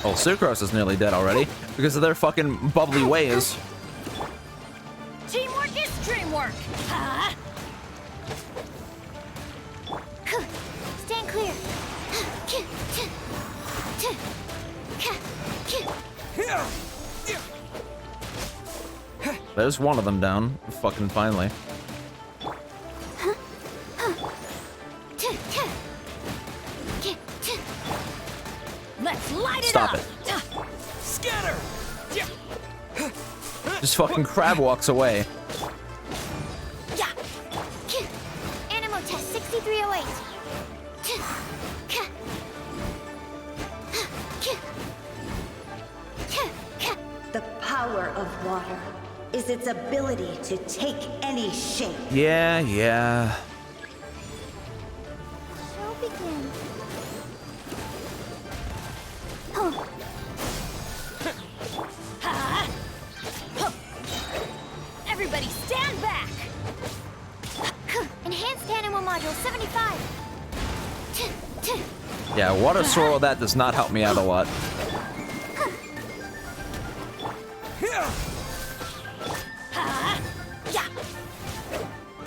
Well, Sucrose is nearly dead already because of their fucking bubbly ways. Teamwork is dreamwork. Stand clear. There's one of them down. Fucking finally. Let's light it Stop up. it. Scatter. Just fucking crab walks away. Yeah. Animal test 6308. The power of water is its ability to take any shape. Yeah, yeah. Show begins. Everybody stand back. Enhanced animal module 75. Yeah, water swirl, that does not help me out a lot. Yeah.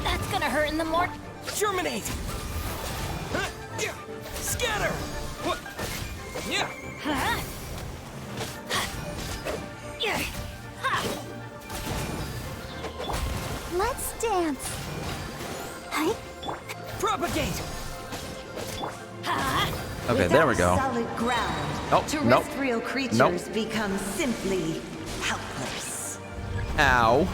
That's gonna hurt in the more. Germinate! Scatter! Yeah! Let's dance. Hi. Propagate! Okay, there we go. Solid ground. Nope, nope. Terrestrial creatures Nope. become simply helpless. Ow.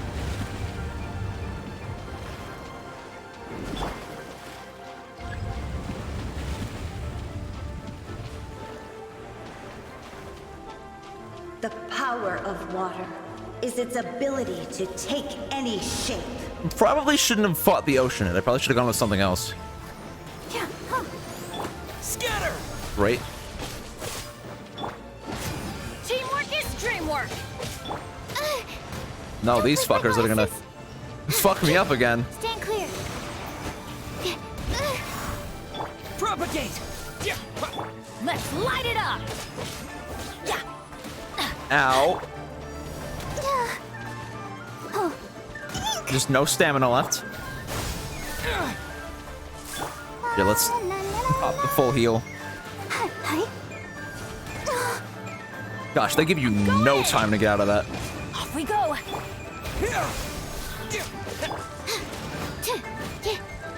The power of water is its ability to take any shape. Probably shouldn't have fought the ocean. I probably should have gone with something else. Scatter! Right? Teamwork is dreamwork. No, these fuckers are gonna fuck me up again. Stand clear. Propagate! Let's light it up. Ow. Just no stamina left. Yeah, let's pop the full heal. Gosh, they give you no time to get out of that. Off we go.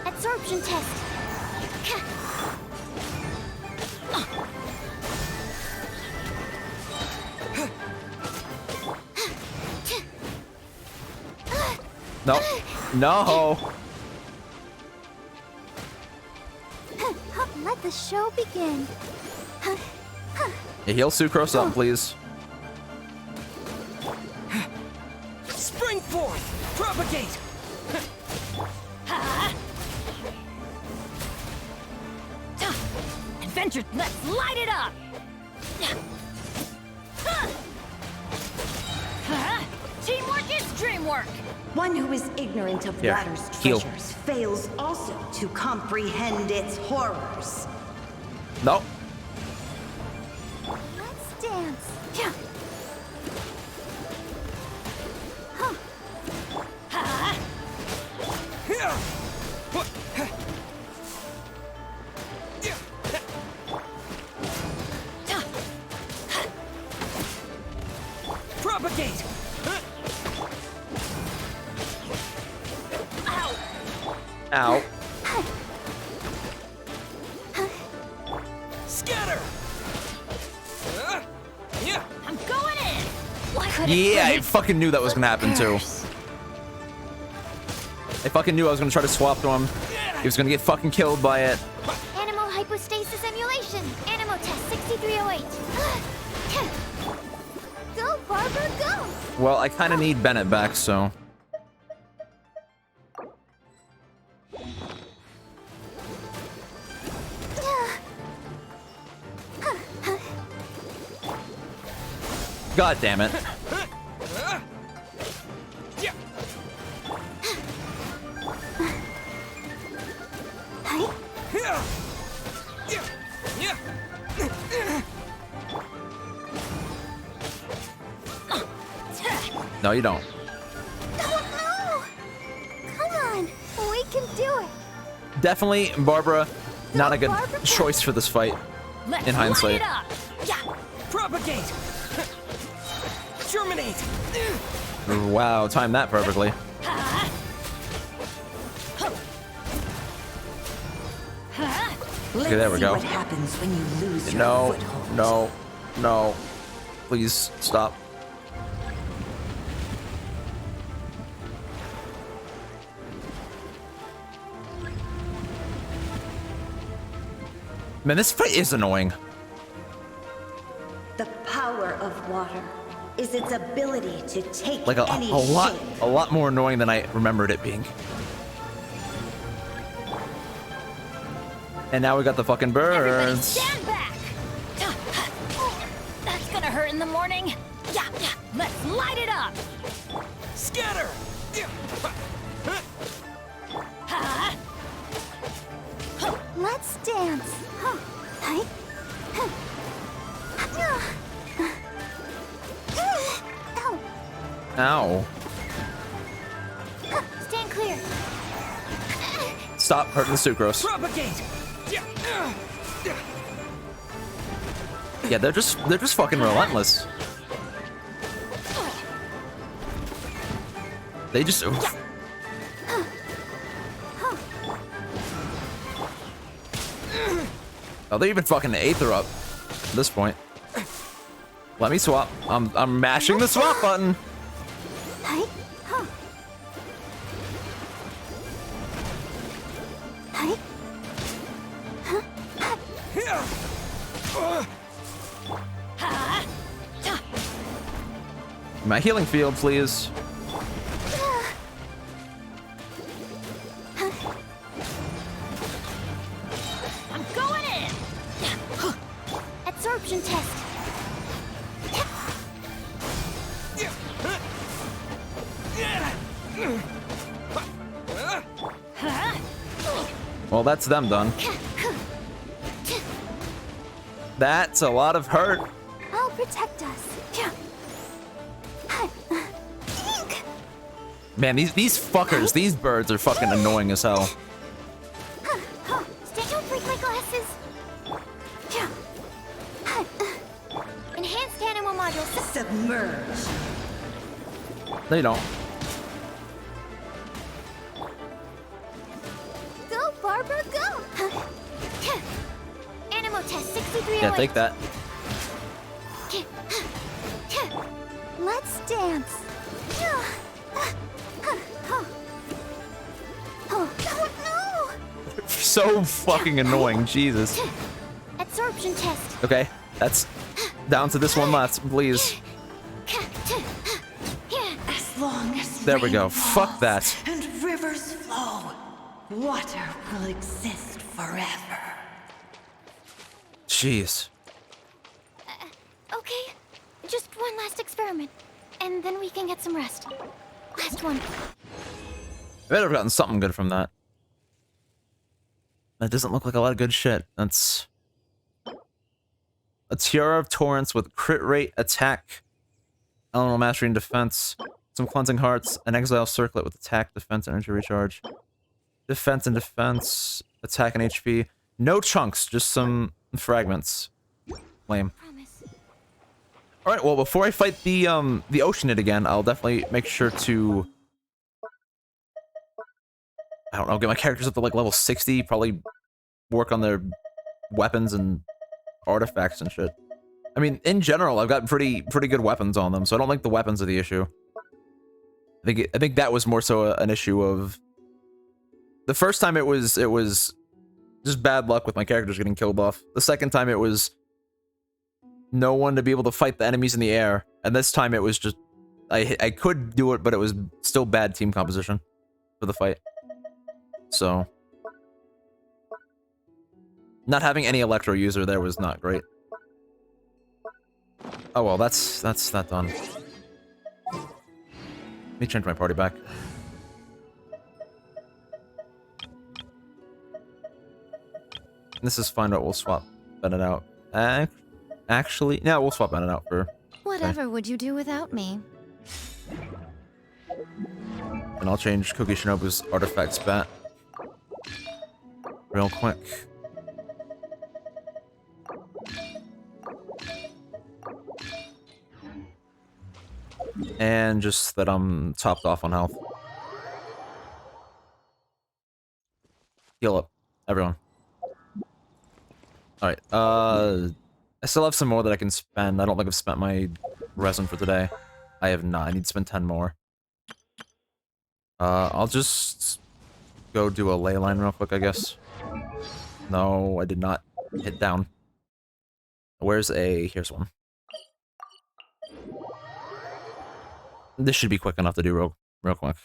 Absorption test. No. No. Let the show begin. Yeah, heal Sucrose up, please. Spring forth! Propagate! Adventure, let's light it up. Teamwork is dreamwork. One who is ignorant of Here, water's heal. treasures fails also to comprehend its horrors. No. Let's dance. Propagate! Ow. Scatter! Yeah! I'm going in. Why could Yeah, I fucking knew that was gonna happen too. I fucking knew I was gonna try to swap to him. He was gonna get fucking killed by it. Animal hypostasis emulation. Animal test 6308. Go, Barbara, go. Well, I kind of need Bennett back, so. God damn it. No, you don't. Oh, no! Come on, we can do it. Definitely, Barbara, not a good choice for this fight. Let's in hindsight. light it up. Yeah. Propagate. Germinate. Wow, timed that perfectly. Okay, there we go. What happens when you lose your No, foothold. no, no. Please stop. Man, this fight is annoying. The power of water is its ability to take Like a any lot more annoying than I remembered it being. And now we got the fucking Everybody birds. stand back! That's gonna hurt in the morning. Yeah, let's light it up! Scatter. Let's dance. Hi. Ow. Stand clear. Stop hurting the sucrose. Propagate. Yeah, they're just fucking relentless. They just Oh, they even fucking ate her up at this point. Let me swap. I'm mashing the swap button. Hi. Hi. My healing field, please. I'm going in! Absorption test. Well, that's them done. That's a lot of hurt. I'll protect us. Man, these fuckers, these birds are fucking annoying as hell. Don't break my glasses. Enhanced animal module. Submerge. They don't. Go, Barbara, go. Animal test 6308. Yeah, take that. Let's dance. Oh, no. So fucking annoying, Jesus. Absorption test. Okay, that's down to this one last, please. As long as There we go. rain Fuck falls that. And rivers flow, water will exist forever. Jeez. Okay, just one last experiment, and then we can get some rest. Last one. I better have gotten something good from that. That doesn't look like a lot of good shit. That's a Tiara of Torrents with crit rate, attack, elemental mastery, and defense. Some cleansing hearts, an exile circlet with attack, defense, energy recharge. Defense and defense, attack and HP. No chunks, just some fragments. Lame. All right, well, before I fight the Oceanid again, I'll definitely make sure to, I don't know, get my characters up to like level 60, probably work on their weapons and artifacts and shit. I mean, in general, I've got pretty good weapons on them, so I don't think the weapons are the issue. I think that was more so an issue of the first time it was just bad luck with my characters getting killed off. The second time it was no one to be able to fight the enemies in the air, and this time it was just I could do it, but it was still bad team composition for the fight. So not having any Electro user there was not great. Oh well, that's that done. Let me change my party back. This is fine, but we'll swap Bennett out. Actually, yeah, we'll swap Bennett out for... Whatever would you do without me? And I'll change Cookie Shinobu's artifacts back real quick. And just that I'm topped off on health. Heal up, everyone. Alright, I still have some more that I can spend. I don't think I've spent my resin for today. I have not. I need to spend 10 more. I'll just go do a ley line real quick, I guess. No, I did not hit down. Where's a... Here's one. This should be quick enough to do real quick.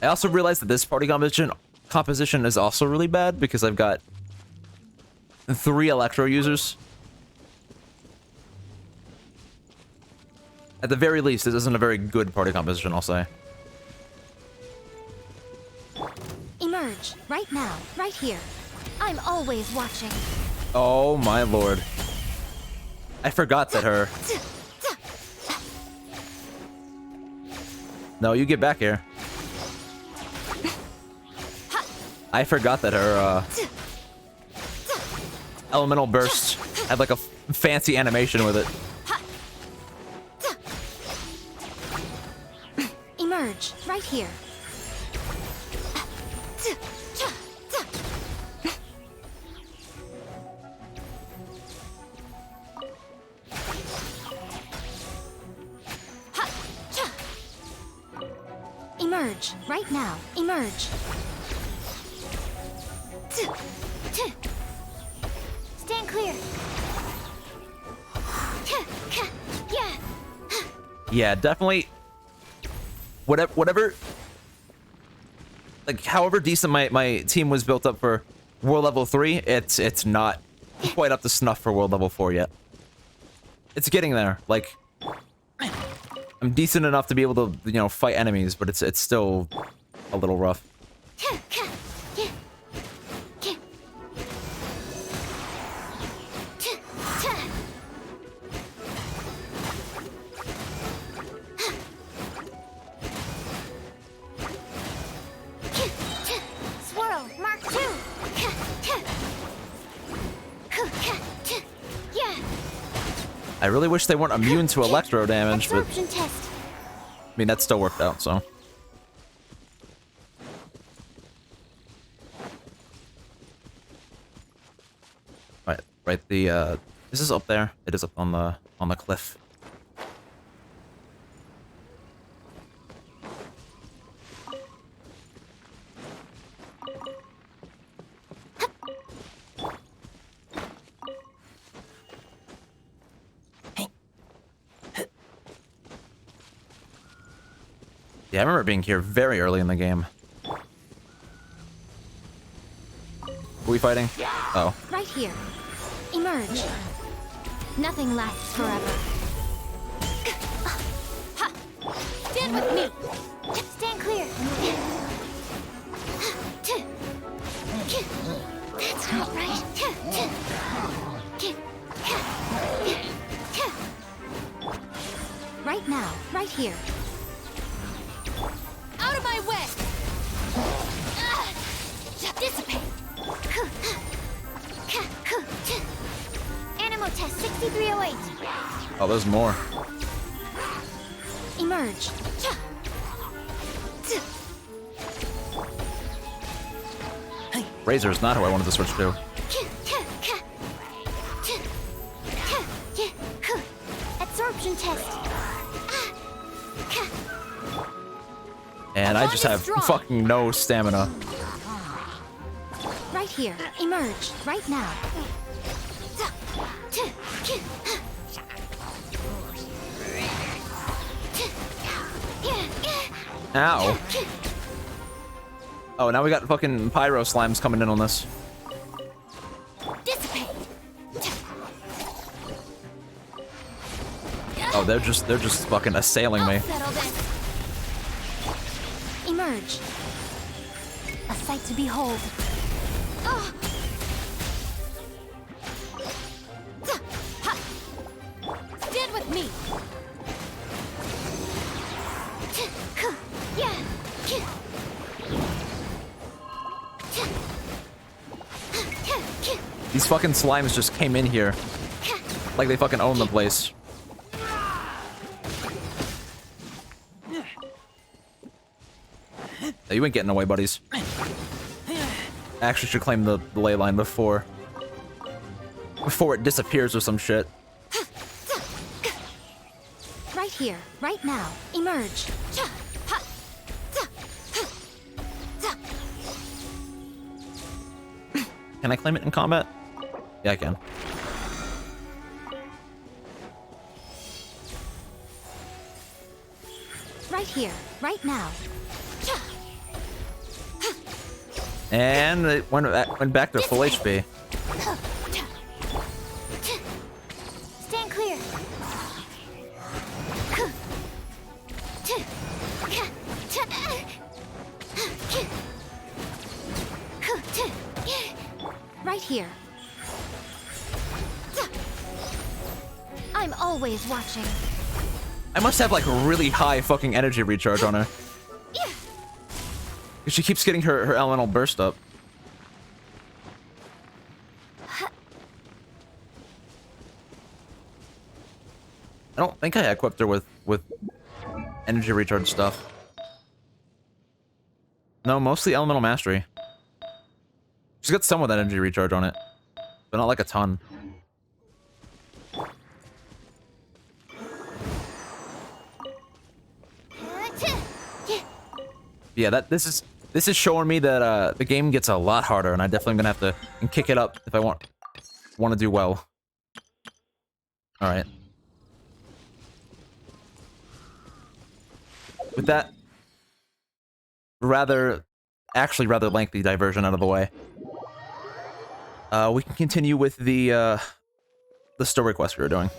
I also realized that this party composition is also really bad because I've got 3 Electro users. At the very least, this isn't a very good party composition, I'll say. Emerge, right now, right here. I'm always watching. Oh my lord. I forgot that her... No, you get back here. I forgot that her, Elemental Burst had like a fancy animation with it. Emerge, right here. Emerge, right now. Emerge. Stand clear. Yeah, definitely. Whatever. Like, however decent my team was built up for World Level 3, it's not quite up to snuff for World Level 4 yet. It's getting there. Like, I'm decent enough to be able to, you know, fight enemies, but it's still a little rough. Swirl, Mark 2. I really wish they weren't immune to electro damage, but Absorption test. I mean that still worked out, so. Right, this is up there. It is up on the cliff. Yeah, I remember being here very early in the game. Who are we fighting? Oh. Right here. Emerge. Nothing lasts forever. Stand with me. Stand clear. That's not right. Right now, right here. Out of my way! Dissipate! Animal test 6308. Oh, there's more. Emerge. Razor is not who I wanted to switch to. Absorption test. And I just have fucking no stamina. Right here. Emerge. Right now. Ow. Oh, now we got fucking pyro slimes coming in on this. Dissipate. Oh, they're just fucking assailing me. Emerge. A sight to behold. Oh. Stand with me. fucking slimes just came in here. Like they fucking own the place. Hey, you ain't getting away, buddies. I actually should claim the ley line before it disappears or some shit. Right here, right now. Emerge. Can I claim it in combat? Yeah, I can. Right here, right now. And it went back to full HP. Stand clear. Right here. I'm always watching. I must have like a really high fucking energy recharge on her. She keeps getting her elemental burst up. I don't think I equipped her with energy recharge stuff. No, mostly elemental mastery. She's got some with energy recharge on it, but not like a ton. Yeah, this is showing me that the game gets a lot harder, and I definitely gonna have to kick it up if I want to do well. All right. With that rather lengthy diversion out of the way, we can continue with the story quest we were doing.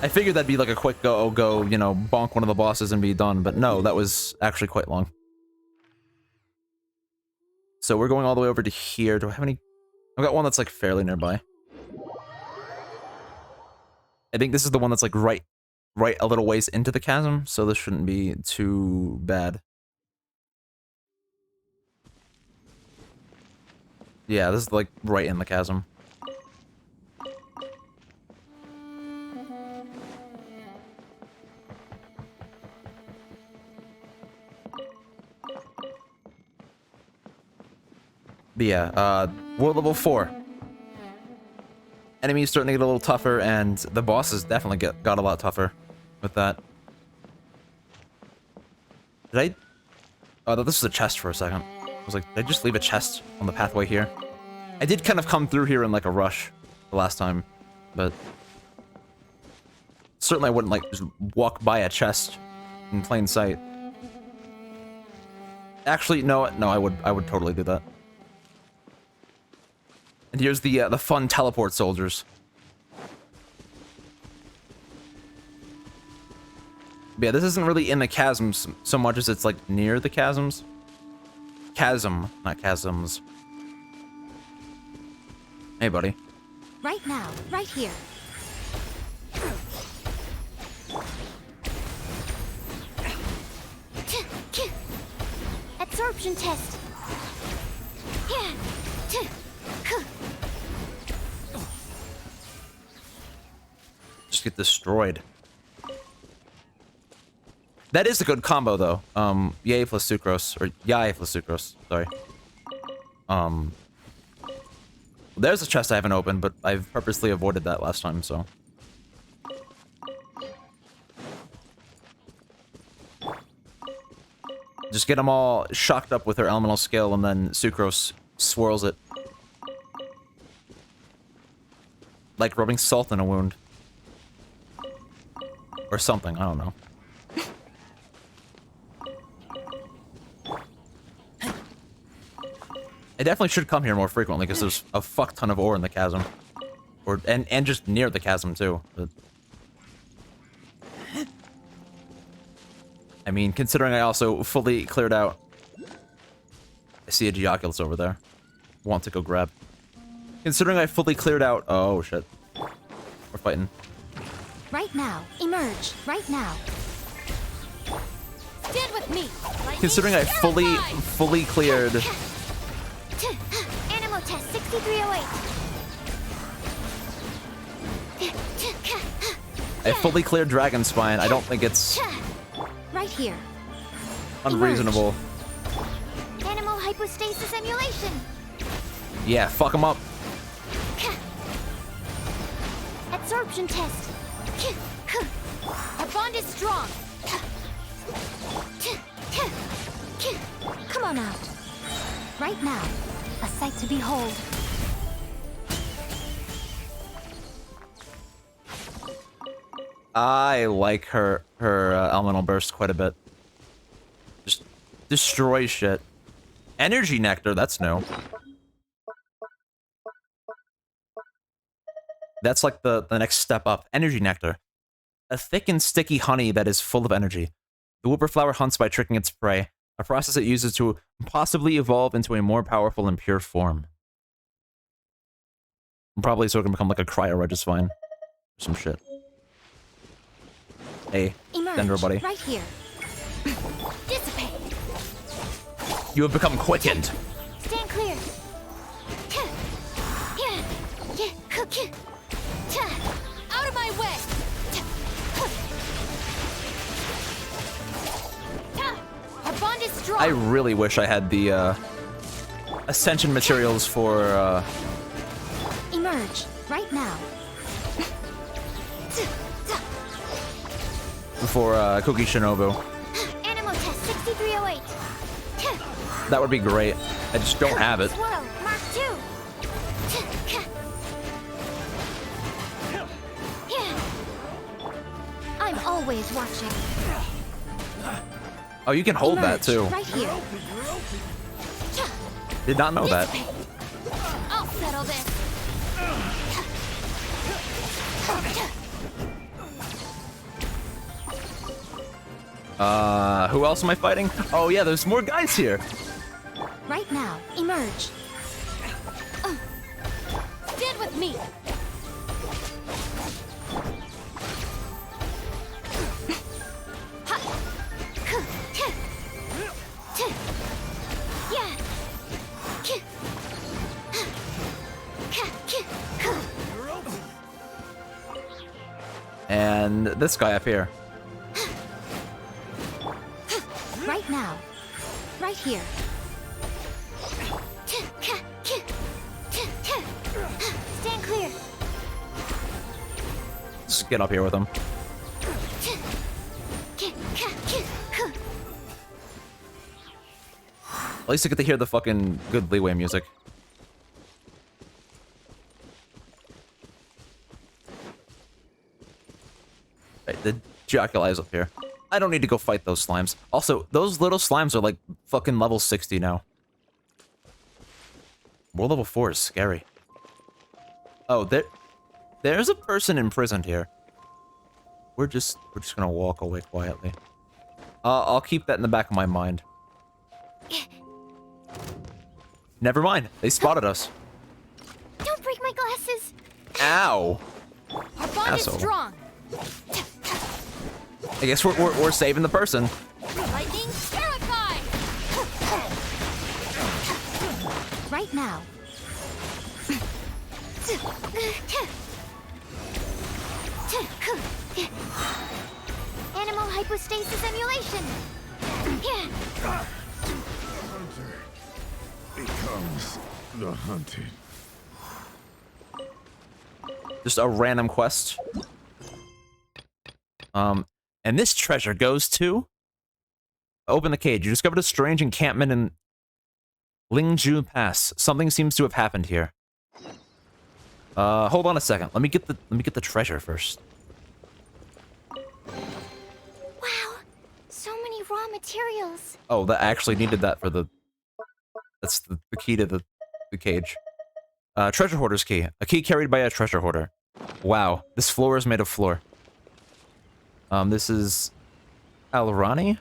I figured that'd be like a quick go, you know, bonk one of the bosses and be done, but no, that was actually quite long. So we're going all the way over to here. Do I have any? I've got one that's like fairly nearby. I think this is the one that's like right a little ways into the chasm, so this shouldn't be too bad. Yeah, this is like right in the chasm. But yeah, we're level 4. Enemies starting to get a little tougher, and the bosses definitely got a lot tougher with that. Did I? Oh, this was a chest for a second. I was like, did I just leave a chest on the pathway here? I did kind of come through here in like a rush the last time, but certainly I wouldn't like just walk by a chest in plain sight. Actually, no, I would totally do that. And here's the fun teleport soldiers. But yeah, this isn't really in the chasms so much as it's like near the chasms. Chasm, not chasms. Hey, buddy. Right now, right here. Absorption test. Just get destroyed. That is a good combo, though. Yay plus sucrose, or Yai plus sucrose. Sorry. There's a chest I haven't opened, but I've purposely avoided that last time, so. Just get them all shocked up with her elemental skill, and then sucrose swirls it. Like rubbing salt in a wound. Or something, I don't know. I definitely should come here more frequently, because there's a fuck ton of ore in the chasm. And just near the chasm, too. But I mean, considering I also fully cleared out... I see a Geoculus over there. Want to go grab. Considering I fully cleared out... Oh, shit. We're fighting. Right now. Emerge. Right now. Stand with me. Considering I fully cleared... Animal test 6308. I fully cleared Dragon Spine. I don't think it's Right here. unreasonable. Animal hypostasis emulation. Yeah, fuck him up. Absorption test. Our bond is strong. Come on out. Right now. A sight to behold. I like her elemental burst quite a bit. Just destroy shit. Energy nectar, that's new. That's like the next step up. Energy nectar. A thick and sticky honey that is full of energy. The whooper flower hunts by tricking its prey, a process it uses to possibly evolve into a more powerful and pure form. Probably so it can become like a cryo-regisvine. Or some shit. Hey, Dendro buddy. Right here. Dissipate. You have become quickened. Stand clear. Out of my way. Our bond is strong. I really wish I had the ascension materials for Emerge right now. Cookie Shinobu. Animal test 6308. That would be great. I just don't have it. Swirl, Mark 2. I'm always watching. Oh, you can hold that too. Right here. Did not know that. I'll settle this. Who else am I fighting? Oh yeah, there's more guys here. Right now, emerge. Stand with me. And this guy up here. Right now. Right here. Stand clear. Just get up here with him. At least I get to hear the fucking good leeway music. Right, the Jaculi up here. I don't need to go fight those slimes. Also, those little slimes are like fucking level 60 now. World level 4 is scary. Oh, there's a person imprisoned here. We're just gonna walk away quietly. I'll keep that in the back of my mind. Never mind. They spotted us. Don't break my glasses. Ow. Our bond is strong. I guess we're saving the person. Lightning terrified. Right now. Animal hypostasis emulation. Hunter becomes the hunted. Just a random quest. And this treasure goes to... Open the cage. You discovered a strange encampment in Lingju Pass. Something seems to have happened here. Hold on a second. Let me get the treasure first. Wow, so many raw materials. Oh, that actually needed that for the... That's the key to the cage. Treasure hoarder's key. A key carried by a treasure hoarder. Wow, this floor is made of floor. This is Alrani?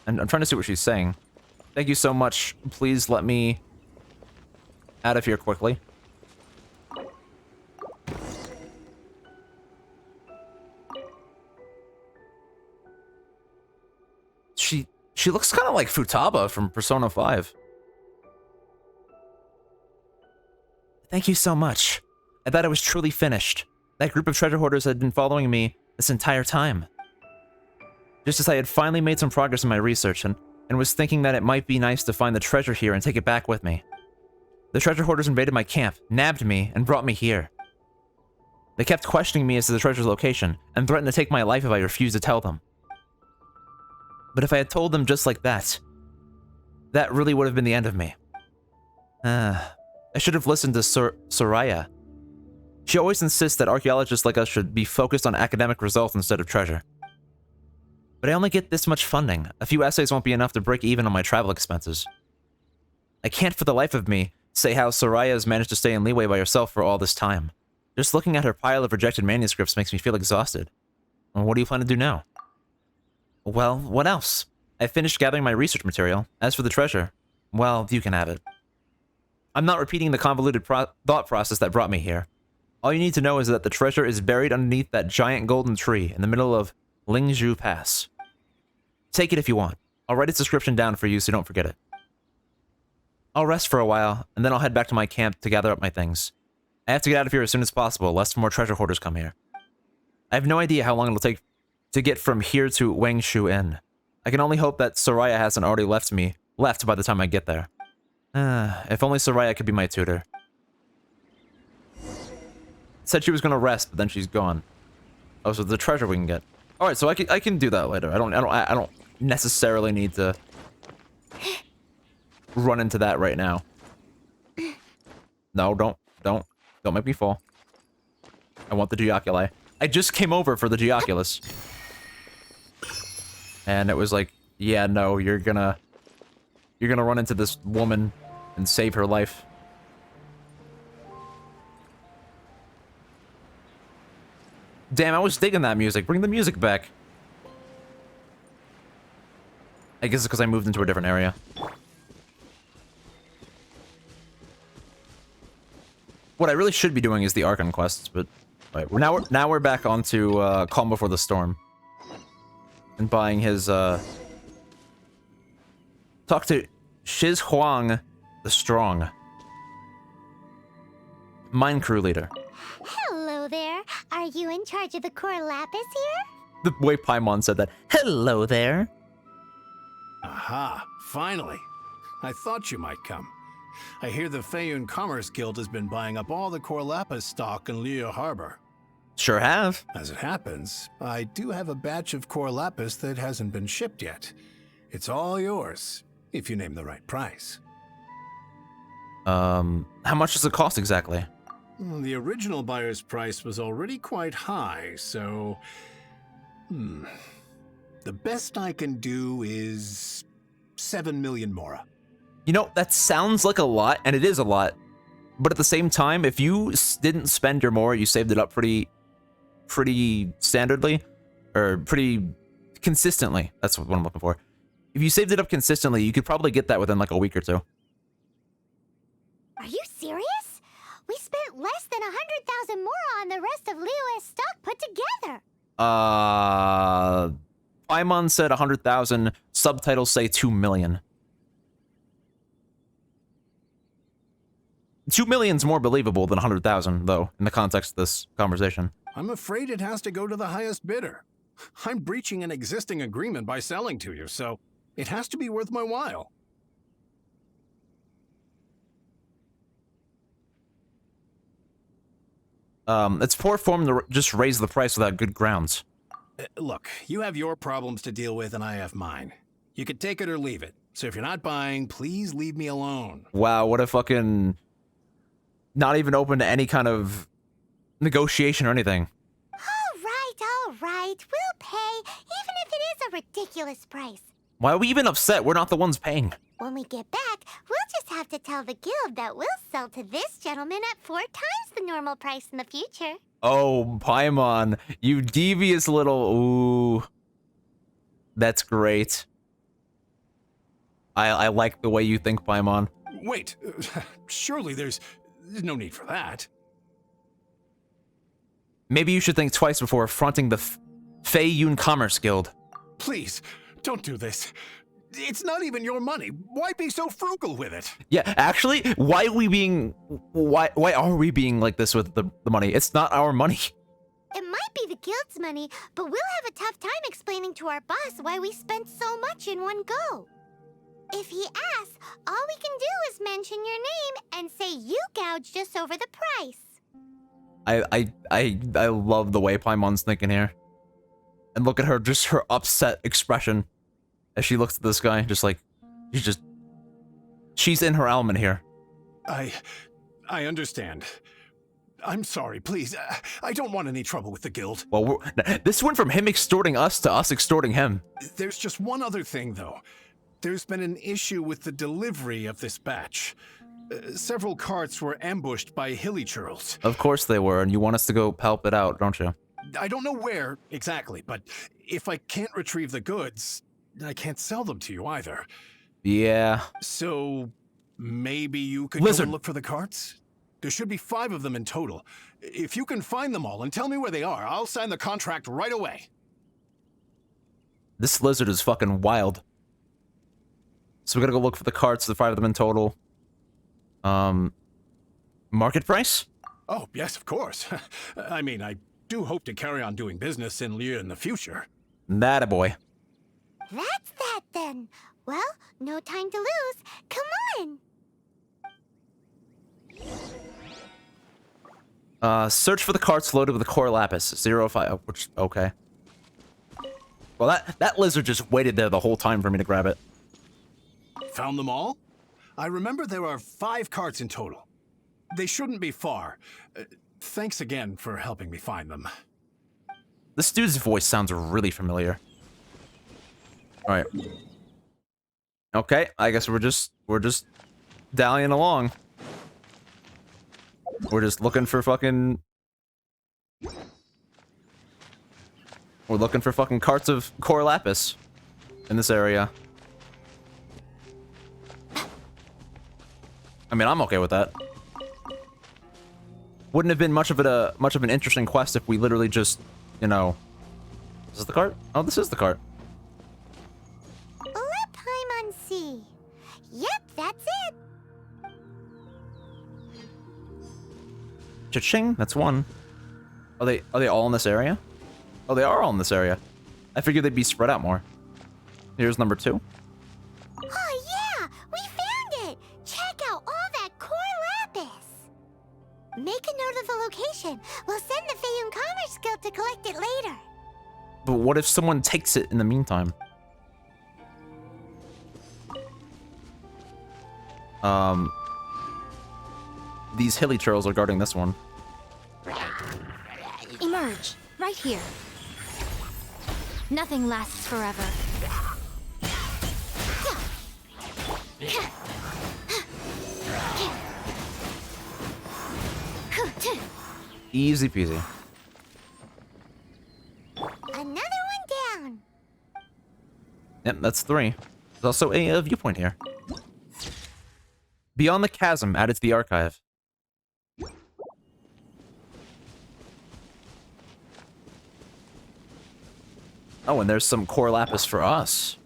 And I'm trying to see what she's saying. Thank you so much. Please let me out of here quickly. She looks kind of like Futaba from Persona 5. Thank you so much. I thought I was truly finished. That group of treasure hoarders had been following me this entire time. Just as I had finally made some progress in my research and was thinking that it might be nice to find the treasure here and take it back with me. The treasure hoarders invaded my camp, nabbed me, and brought me here. They kept questioning me as to the treasure's location, and threatened to take my life if I refused to tell them. But if I had told them just like that, that really would have been the end of me. I should have listened to Soraya. She always insists that archaeologists like us should be focused on academic results instead of treasure. But I only get this much funding. A few essays won't be enough to break even on my travel expenses. I can't for the life of me say how Soraya has managed to stay in Liyue by herself for all this time. Just looking at her pile of rejected manuscripts makes me feel exhausted. Well, what do you plan to do now? Well, what else? I finished gathering my research material. As for the treasure, well, you can have it. I'm not repeating the convoluted thought process that brought me here. All you need to know is that the treasure is buried underneath that giant golden tree in the middle of Lingzhu Pass. Take it if you want. I'll write its description down for you so don't forget it. I'll rest for a while, and then I'll head back to my camp to gather up my things. I have to get out of here as soon as possible, lest more treasure hoarders come here. I have no idea how long it'll take to get from here to Wangshu Inn. I can only hope that Soraya hasn't already left by the time I get there. If only Soraya could be my tutor. Said she was gonna rest, but then she's gone. Oh, so the treasure we can get. All right, so I can do that later. I don't necessarily need to run into that right now. No, don't make me fall. I want the Geoculi. I just came over for the Geoculus. And it was like, yeah, no, you're gonna run into this woman and save her life. Damn, I was digging that music. Bring the music back. I guess it's because I moved into a different area. What I really should be doing is the Archon quests, but right, now we're back onto Calm Before the Storm. And buying his talk to Shiz Huang the Strong. Mine crew leader. Hello there. Are you in charge of the core lapis here? The way Paimon said that. Hello there. Aha, finally. I thought you might come. I hear the Feiyun Commerce Guild has been buying up all the core lapis stock in Liyue Harbor. Sure have. As it happens, I do have a batch of core lapis that hasn't been shipped yet. It's all yours, if you name the right price. How much does it cost exactly? The original buyer's price was already quite high, so... The best I can do is 7 million mora. You know, that sounds like a lot, and it is a lot. But at the same time, if you didn't spend your mora, you saved it up pretty standardly, or pretty consistently. That's what I'm looking for. If you saved it up consistently, you could probably get that within like a week or two. Are you serious? We spent less than 100,000 mora on the rest of Liyue's stock put together. Paimon said 100,000. Subtitles say 2 million. 2 million's more believable than 100,000, though, in the context of this conversation. I'm afraid it has to go to the highest bidder. I'm breaching an existing agreement by selling to you, so it has to be worth my while. It's poor form to just raise the price without good grounds. Look, you have your problems to deal with and I have mine. You could take it or leave it. So if you're not buying, please leave me alone. Wow, what a fucking... Not even open to any kind of negotiation or anything. All right. We'll pay, even if it is a ridiculous price. Why are we even upset? We're not the ones paying. When we get back, we'll just have to tell the guild that we'll sell to this gentleman at 4 times the normal price in the future. Oh, Paimon, you devious little... Ooh. That's great. I like the way you think, Paimon. Wait, surely there's no need for that. Maybe you should think twice before fronting the Feiyun Commerce Guild. Please, don't do this. It's not even your money. Why be so frugal with it? Yeah, actually, why are we being like this with the money? It's not our money. It might be the guild's money, but we'll have a tough time explaining to our boss why we spent so much in one go. If he asks, all we can do is mention your name and say you gouged us over the price. I love the way Paimon's thinking here. And look at her, just her upset expression as she looks at this guy, just like, she's in her element here. I understand. I'm sorry, please. I don't want any trouble with the guild. Well, this went from him extorting us to us extorting him. There's just one other thing, though. There's been an issue with the delivery of this batch. Several carts were ambushed by hilly churls. Of course they were, and you want us to go help it out, don't you? I don't know where exactly, but if I can't retrieve the goods, I can't sell them to you either. Yeah. So maybe you could go and look for the carts? There should be 5 of them in total. If you can find them all and tell me where they are, I'll sign the contract right away. This lizard is fucking wild. So we gotta go look for the carts, the 5 of them in total. Market price? Oh, yes, of course. I mean, I do hope to carry on doing business in Liu in the future. That boy. That's that then. Well, no time to lose. Come on. Search for the carts loaded with the core lapis. 05. Which, okay. Well, that lizard just waited there the whole time for me to grab it. Found them all? I remember there are 5 carts in total. They shouldn't be far. Thanks again for helping me find them. This dude's voice sounds really familiar. Alright. Okay, I guess we're just dallying along. We're just looking for fucking... We're looking for fucking carts of core lapis in this area. I mean, I'm okay with that. Wouldn't have been much of an interesting quest if we literally just, you know... Is this the cart? Oh, this is the cart. Let Paimon see. Yep, that's it. Cha-ching, that's one. Are they all in this area? Oh, they are all in this area. I figured they'd be spread out more. Here's number 2. Oh yeah, we found it. Check out all that core lapis. Make a note of the location. We'll send the Feiyun Commerce Guild to collect it later. But what if someone takes it in the meantime? These hilly churls are guarding this one. Emerge, right here. Nothing lasts forever. Easy peasy. Another one down. Yep, that's 3. There's also a viewpoint here. Beyond the Chasm, added to the archive. Oh, and there's some core lapis for us.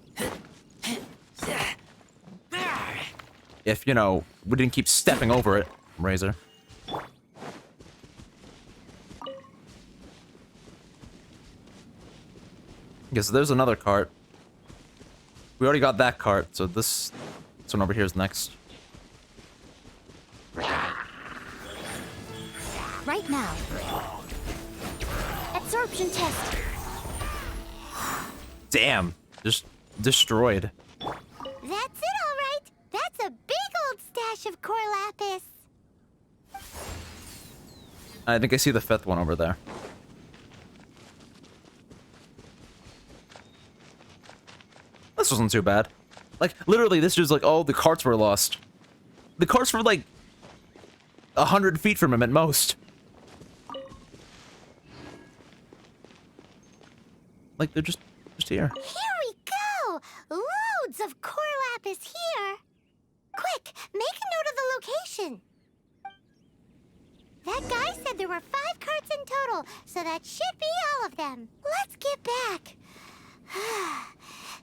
If, you know, we didn't keep stepping over it, Razor. Okay, so there's another cart. We already got that cart, so this one over here is next. Right now. Absorption test. Damn, just destroyed. That's it, all right. That's a big old stash of core lapis. I think I see the 5th one over there. This wasn't too bad. Like, literally, this is like, oh, the carts were lost. The carts were like 100 feet from him at most. Like, they're just here. Here we go! Loads of core lapis here. Quick, make a note of the location. That guy said there were 5 carts in total, so that should be all of them. Let's get back.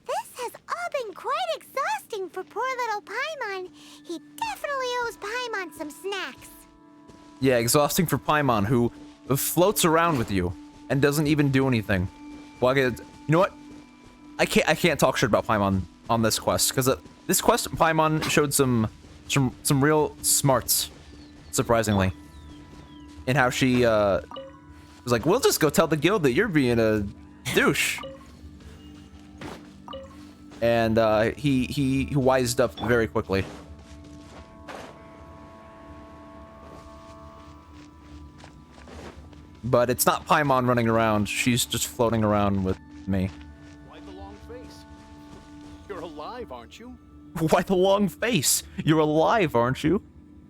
This has all been quite exhausting for poor little Paimon. He definitely owes Paimon some snacks. Yeah, exhausting for Paimon, who floats around with you and doesn't even do anything. Well, you know what? I can't talk shit about Paimon on this quest, because this quest, Paimon showed some real smarts, surprisingly, in how she was like, we'll just go tell the guild that you're being a douche. And he wised up very quickly. But it's not Paimon running around. She's just floating around with me. Why the long face? You're alive, aren't you? Why the long face? You're alive, aren't you?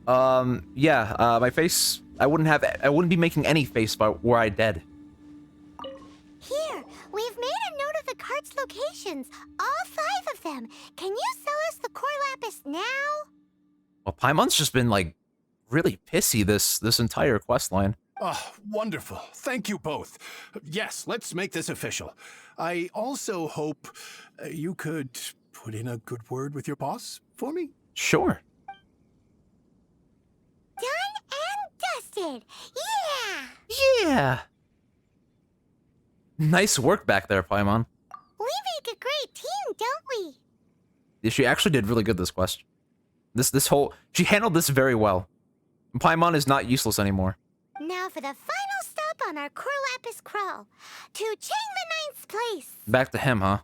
Yeah, my face, I wouldn't be making any face if I were I dead. Here, we've made a note of the cart's locations, all 5 of them. Can you sell us the core lapis now? Well, Paimon's just been, like, really pissy this entire quest line. Oh, wonderful. Thank you both. Yes, let's make this official. I also hope you could put in a good word with your boss for me? Sure. Done and dusted. Yeah! Yeah! Nice work back there, Paimon. We make a great team, don't we? Yeah, she actually did really good this quest. She handled this very well. Paimon is not useless anymore. Now for the final stop on our core lapis crawl. To Chang the Ninth's place. Back to him, huh?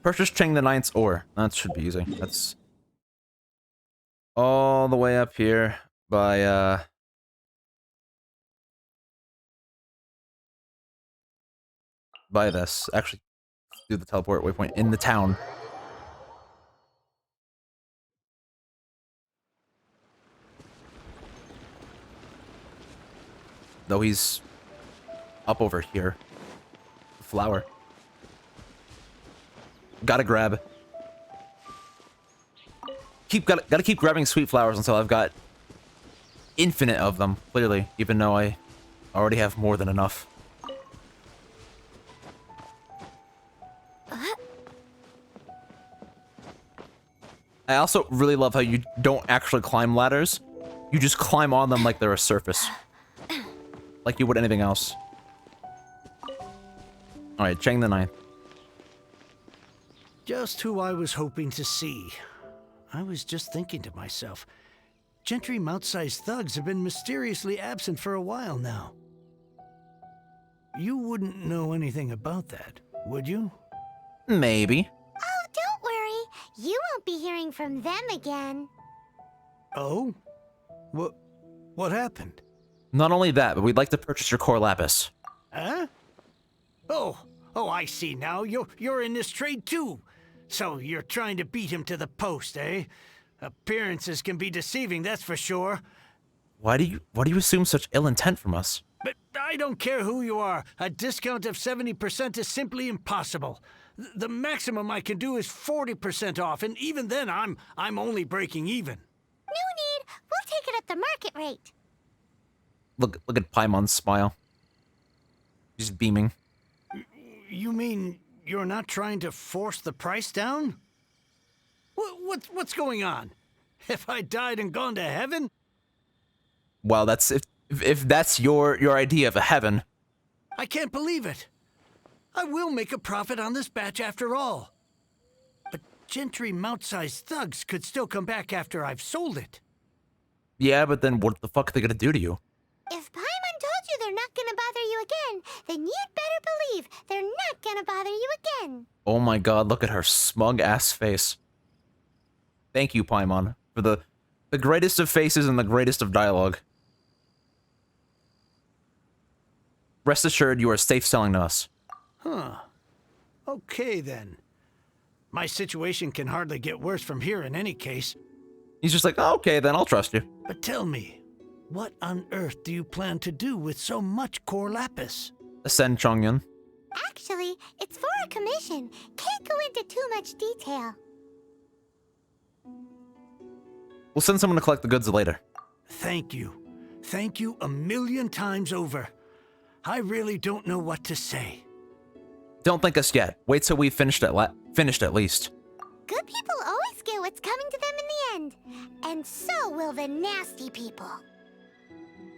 Purchase Chang the Ninth's ore. That should be easy. That's all the way up here by this. Actually, do the teleport waypoint in the town. Though he's up over here. Flower. Gotta grab. Gotta keep grabbing sweet flowers until I've got infinite of them, clearly, even though I already have more than enough. I also really love how you don't actually climb ladders. You just climb on them like they're a surface. Like you would anything else. Alright, Chang the Ninth. Just who I was hoping to see. I was just thinking to myself, Gentry mouth-sized thugs have been mysteriously absent for a while now. You wouldn't know anything about that, would you? Maybe. Oh, don't worry. You won't be hearing from them again. Oh? What happened? Not only that, but we'd like to purchase your core lapis. Huh? Oh, I see now. You're in this trade too. So you're trying to beat him to the post, eh? Appearances can be deceiving, that's for sure. Why do you assume such ill intent from us? But I don't care who you are. A discount of 70% is simply impossible. The maximum I can do is 40% off, and even then I'm only breaking even. No need. We'll take it at the market rate. Look at Paimon's smile. He's beaming. You mean you're not trying to force the price down? What's going on? Have I died and gone to heaven? Well, that's if that's your idea of a heaven. I can't believe it. I will make a profit on this batch after all. But Gentry mouth-sized thugs could still come back after I've sold it. Yeah, but then what the fuck are they gonna do to you? If Paimon told you they're not gonna bother you again, then you'd better believe they're not gonna bother you again. Oh my god, look at her smug-ass face. Thank you, Paimon, for the greatest of faces and the greatest of dialogue. Rest assured, you are safe selling to us. Huh. Okay, then. My situation can hardly get worse from here in any case. He's just like, oh, okay, then I'll trust you. But tell me, what on earth do you plan to do with so much core lapis? Ascend Chongyun. Actually, it's for a commission. Can't go into too much detail. We'll send someone to collect the goods later. Thank you. Thank you 1,000,000 times over. I really don't know what to say. Don't thank us yet. Wait till we finished at least. Good people always get what's coming to them in the end. And so will the nasty people.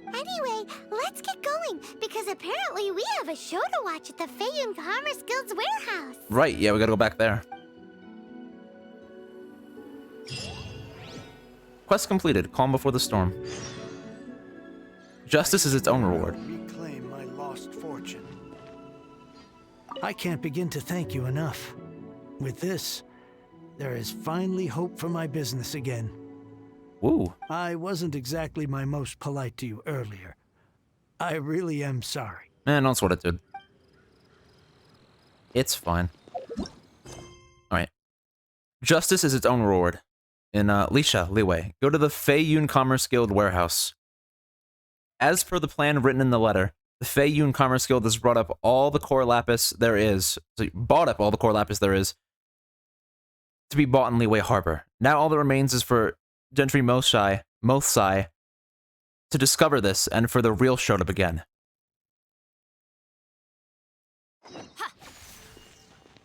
Anyway, let's get going, because apparently we have a show to watch at the Feiyun Commerce Guild's warehouse. Right, yeah, we gotta go back there. Quest completed. Calm before the storm. Justice is its own reward. Reclaim my lost fortune. I can't begin to thank you enough. With this, there is finally hope for my business again. Woo. I wasn't exactly my most polite to you earlier. I really am sorry. Don't sweat it, dude. It's fine. Alright. Justice is its own reward. In Liwei, go to the Feiyun Commerce Guild warehouse. As per the plan written in the letter, the Feiyun Commerce Guild has brought up all the core lapis there is. So bought up all the core lapis there is to be bought in Liyue Harbor. Now all that remains is for Gentry Mothsai to discover this and for the real show to begin.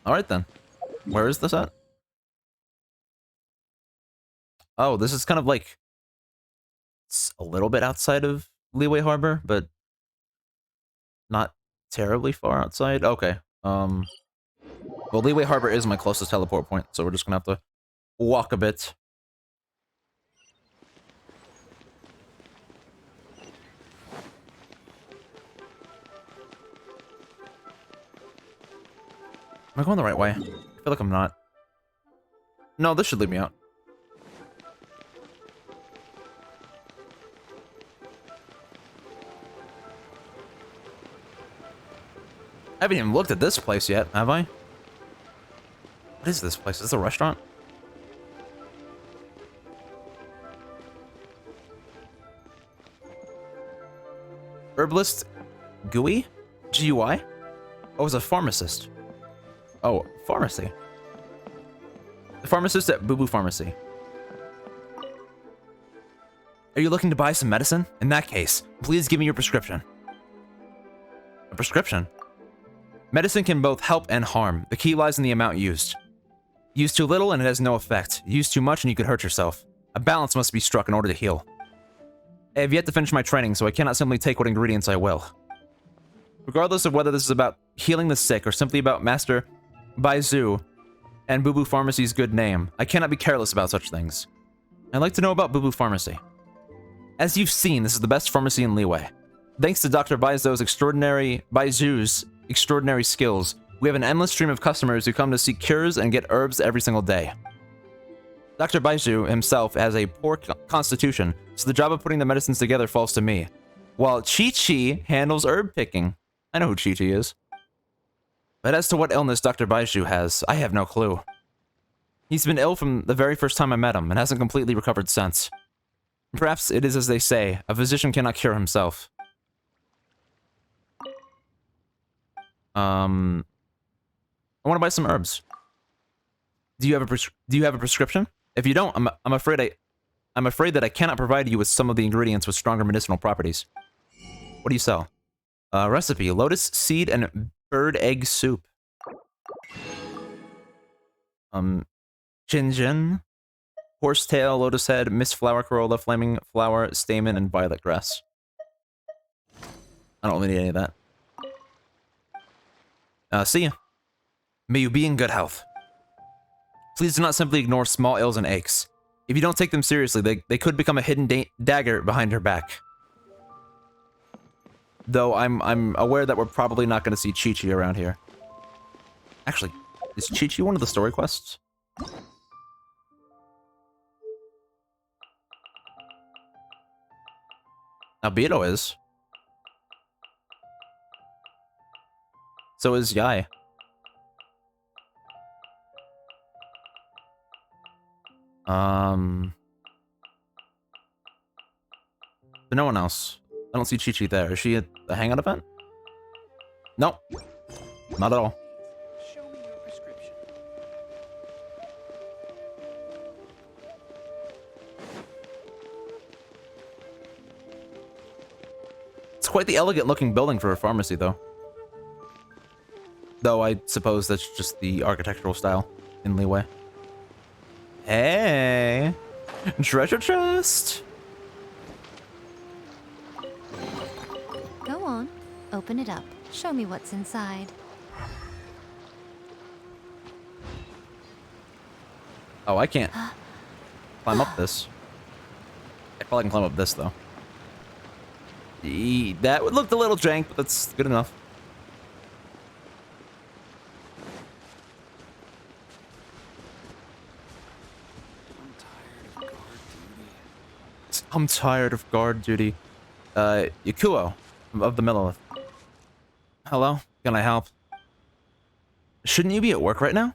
Alright then. Where is this at? Oh, this is kind of like... It's a little bit outside of Liyue Harbor, but not terribly far outside. Okay. Well, Liyue Harbor is my closest teleport point, so we're just gonna have to walk a bit. Am I going the right way? I feel like I'm not. No, this should lead me out. I haven't even looked at this place yet, have I? What is this place? Is this a restaurant? Herbalist Gui? G-U-I? Oh, it's a pharmacist. Oh, pharmacy. The pharmacist at Boo Boo Pharmacy. Are you looking to buy some medicine? In that case, please give me your prescription. A prescription? Medicine can both help and harm. The key lies in the amount used. Use too little and it has no effect. Use too much and you could hurt yourself. A balance must be struck in order to heal. I have yet to finish my training, so I cannot simply take what ingredients I will. Regardless of whether this is about healing the sick or simply about Master Baizu and Boo Boo Pharmacy's good name, I cannot be careless about such things. I'd like to know about Boo Boo Pharmacy. As you've seen, this is the best pharmacy in Liyue. Thanks to Dr. Baizu's extraordinary skills, we have an endless stream of customers who come to seek cures and get herbs every single day. Dr. Baizu himself has a poor constitution, so the job of putting the medicines together falls to me, while Chi-Chi handles herb picking. I know who Chi-Chi is. But as to what illness Dr. Baizu has, I have no clue. He's been ill from the very first time I met him and hasn't completely recovered since. Perhaps it is as they say, a physician cannot cure himself. I want to buy some herbs. Do you have a prescription? If you don't, I'm afraid that I cannot provide you with some of the ingredients with stronger medicinal properties. What do you sell? Recipe: lotus seed and bird egg soup. Chinjin, horsetail, lotus head, mist flower, corolla, flaming flower, stamen, and violet grass. I don't really need any of that. See ya. May you be in good health. Please do not simply ignore small ills and aches. If you don't take them seriously, they could become a hidden dagger behind your back. Though I'm aware that we're probably not going to see Chi-Chi around here. Actually, is Chi-Chi one of the story quests? Albedo is. So is Yai. But no one else. I don't see Chi-Chi there. Is she at the hangout event? Nope. Not at all. Show me your prescription. It's quite the elegant looking building for a pharmacy, though. Though I suppose that's just the architectural style in Leeway. Hey! Treasure chest! Go on. Open it up. Show me what's inside. Oh, I can't climb up this. I probably can climb up this, though. That would look a little jank, but that's good enough. I'm tired of guard duty. Yakuo of the Millilith. Hello? Can I help? Shouldn't you be at work right now?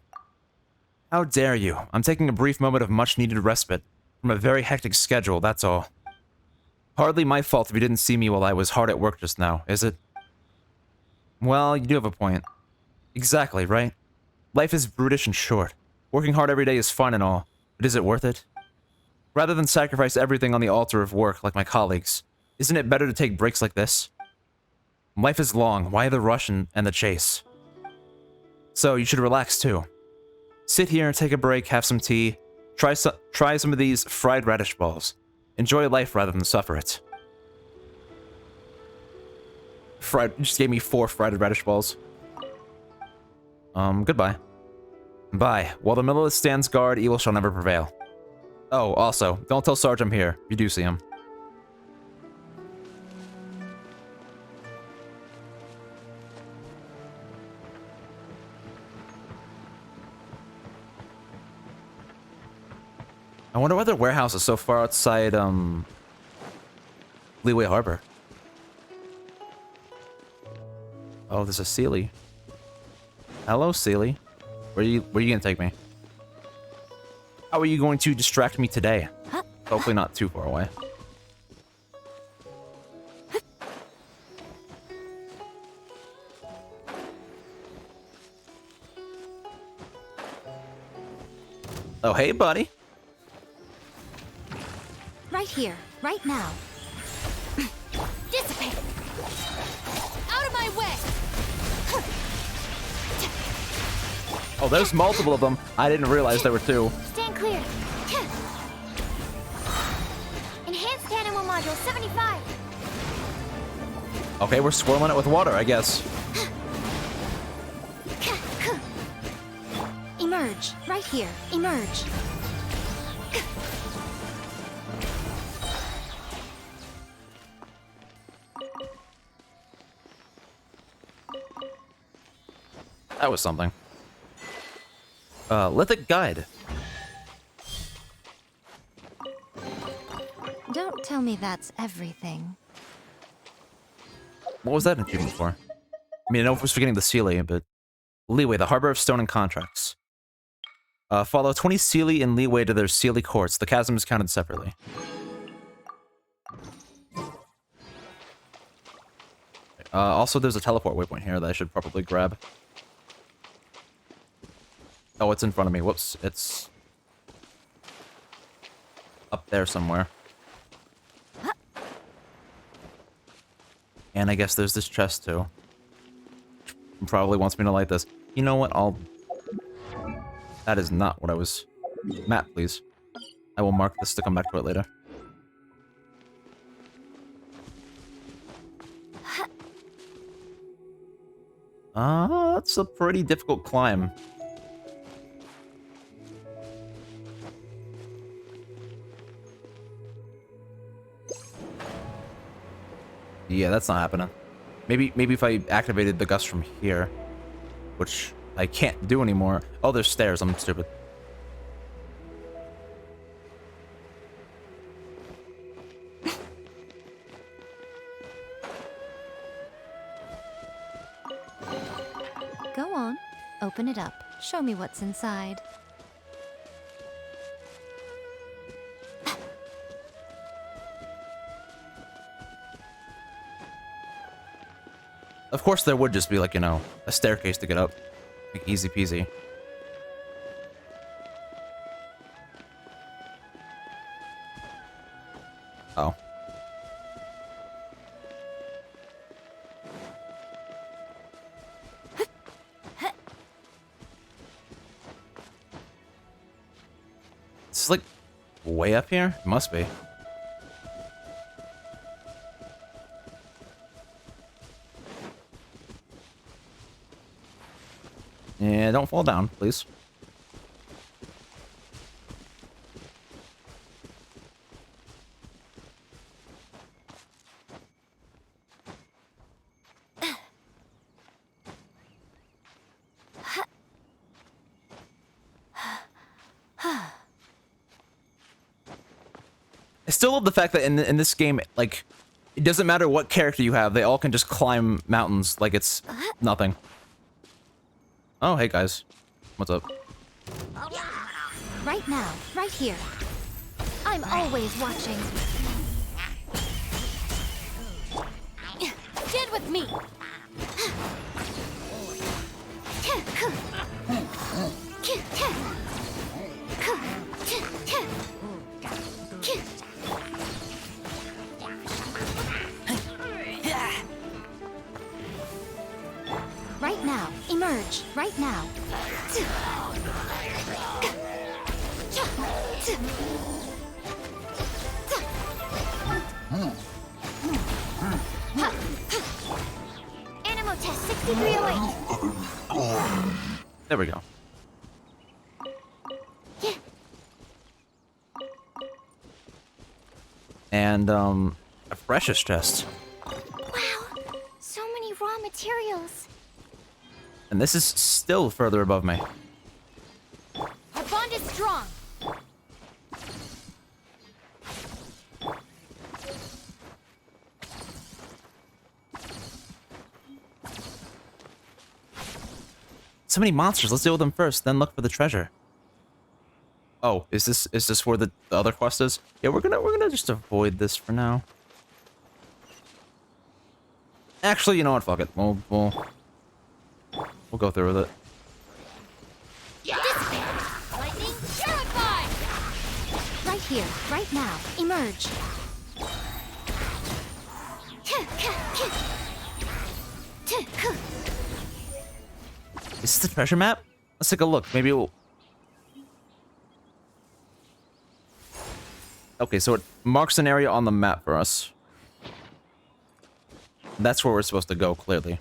How dare you? I'm taking a brief moment of much-needed respite from a very hectic schedule, that's all. Hardly my fault if you didn't see me while I was hard at work just now, is it? Well, you do have a point. Exactly, right? Life is brutish and short. Working hard every day is fun and all, but is it worth it? Rather than sacrifice everything on the altar of work like my colleagues, isn't it better to take breaks like this? Life is long, why the rush and the chase? So, you should relax too. Sit here and take a break, have some tea, try some of these fried radish balls. Enjoy life rather than suffer it. You just gave me 4 fried radish balls. Goodbye. Bye. While the Millilith stands guard, evil shall never prevail. Oh, also, don't tell Sarge I'm here, if you do see him. I wonder why their warehouse is so far outside, Leeway Harbor. Oh, there's a Sealy. Hello, Sealy. Where are you gonna take me? How are you going to distract me today? Hopefully not too far away. Oh, hey, buddy. Right here, right now. Dissipate! Out of my way! Oh, there's multiple of them. I didn't realize there were 2. Stand clear. Enhanced animal module 75. Okay, we're swirling it with water, I guess. Emerge, right here, emerge. That was something. Lithic Guide. Don't tell me that's everything. What was that an achievement for? I mean, I know I was forgetting the Sealy, but... Leeway, the Harbor of Stone and Contracts. Follow 20 Sealy and Leeway to their Sealy courts. The chasm is counted separately. Also, there's a teleport waypoint here that I should probably grab. Oh, it's in front of me. Whoops. It's... up there somewhere. And I guess there's this chest, too. Probably wants me to light this. You know what? That is not what I was... Map, please. I will mark this to come back to it later. That's a pretty difficult climb. Yeah, that's not happening. Maybe if I activated the gust from here, which I can't do anymore. Oh, there's stairs. I'm stupid. Go on. Open it up. Show me what's inside. Of course, there would just be, like, you know, a staircase to get up. Like, easy peasy. Oh. It's like way up here? It must be. Yeah, don't fall down, please. I still love the fact that in this game, like, it doesn't matter what character you have, they all can just climb mountains like it's nothing. Oh, hey guys. What's up? Right now, right here. I'm always watching. Get with me. Right now, emerge. Right now. Animal test 6308. There we go. And, a precious chest. Wow, so many raw materials. And this is still further above me. Our bond is strong. So many monsters. Let's deal with them first, then look for the treasure. Oh, is this where the other quest is? Yeah, we're gonna just avoid this for now. Actually, you know what? Fuck it. We'll go through with it. Lightning terrified. Right here. Right now. Emerge. Is this the treasure map? Let's take a look. Maybe we'll... Okay, so it marks an area on the map for us. That's where we're supposed to go, clearly.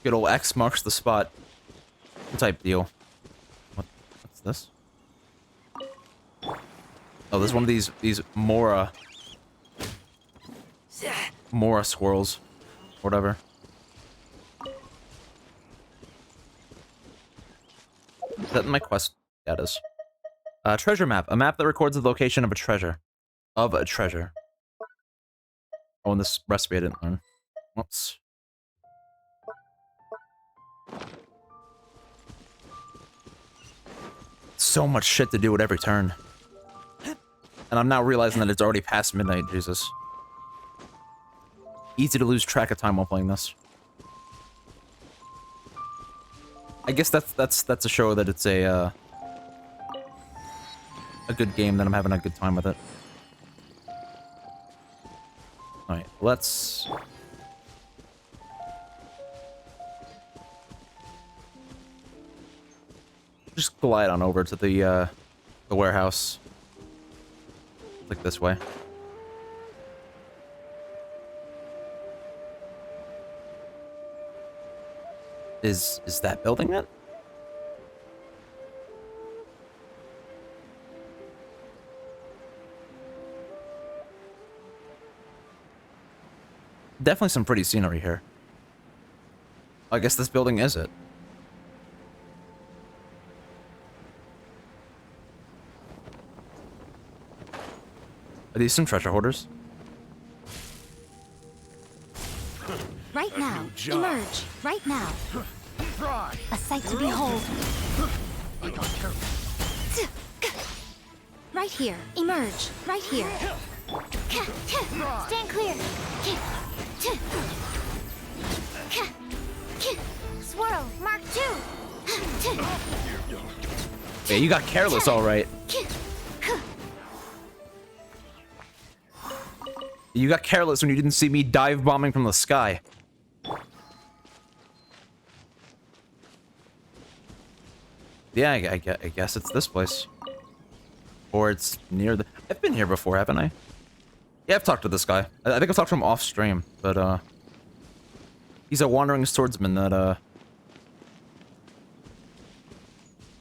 Good old X marks the spot type deal. What's this? Oh, there's one of these Mora squirrels. Whatever. Is that in my quest? Yeah, it is. Treasure map. A map that records the location of a treasure. Oh, and this recipe I didn't learn. Whoops. So much shit to do at every turn. And I'm now realizing that it's already past midnight, Jesus. Easy to lose track of time while playing this. I guess that's a show that it's a good game, that I'm having a good time with it. Alright, let's... just glide on over to the warehouse. Like this way. Is that building it? Definitely some pretty scenery here. I guess this building is it. Are these some treasure hoarders? Right now. Emerge. Right now. A sight to behold. Right here. Emerge. Right here. Stand clear. Swirl, Mark 2. Yeah, you got careless, all right. You got careless when you didn't see me dive bombing from the sky. Yeah, I guess it's this place. Or it's near the... I've been here before, haven't I? Yeah, I've talked to this guy. I think I've talked to him off stream, but, he's a wandering swordsman that,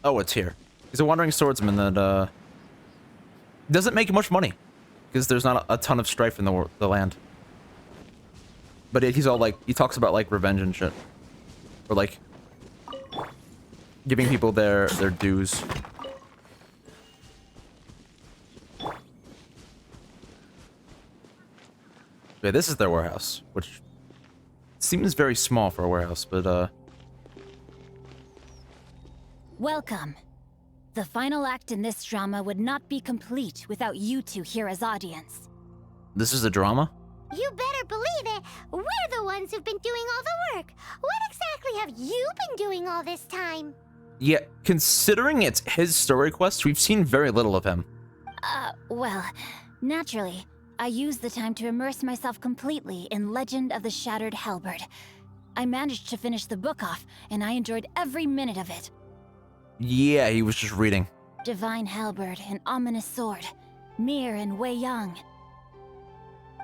Oh, it's here. He's a wandering swordsman that, doesn't make much money. Because there's not a ton of strife in the land. But he's all like... He talks about, like, revenge and shit. Or, like... Giving people their dues. Okay, this is their warehouse, which seems very small for a warehouse, but Welcome. The final act in this drama would not be complete without you two here as audience. This is a drama? You better believe it. We're the ones who've been doing all the work. What exactly have you been doing all this time? Yeah, considering it's his story quest, we've seen very little of him. Well, naturally, I used the time to immerse myself completely in Legend of the Shattered Halberd. I managed to finish the book off, and I enjoyed every minute of it. Yeah, he was just reading. Divine Halberd, an ominous sword. Mir and Wei Yang.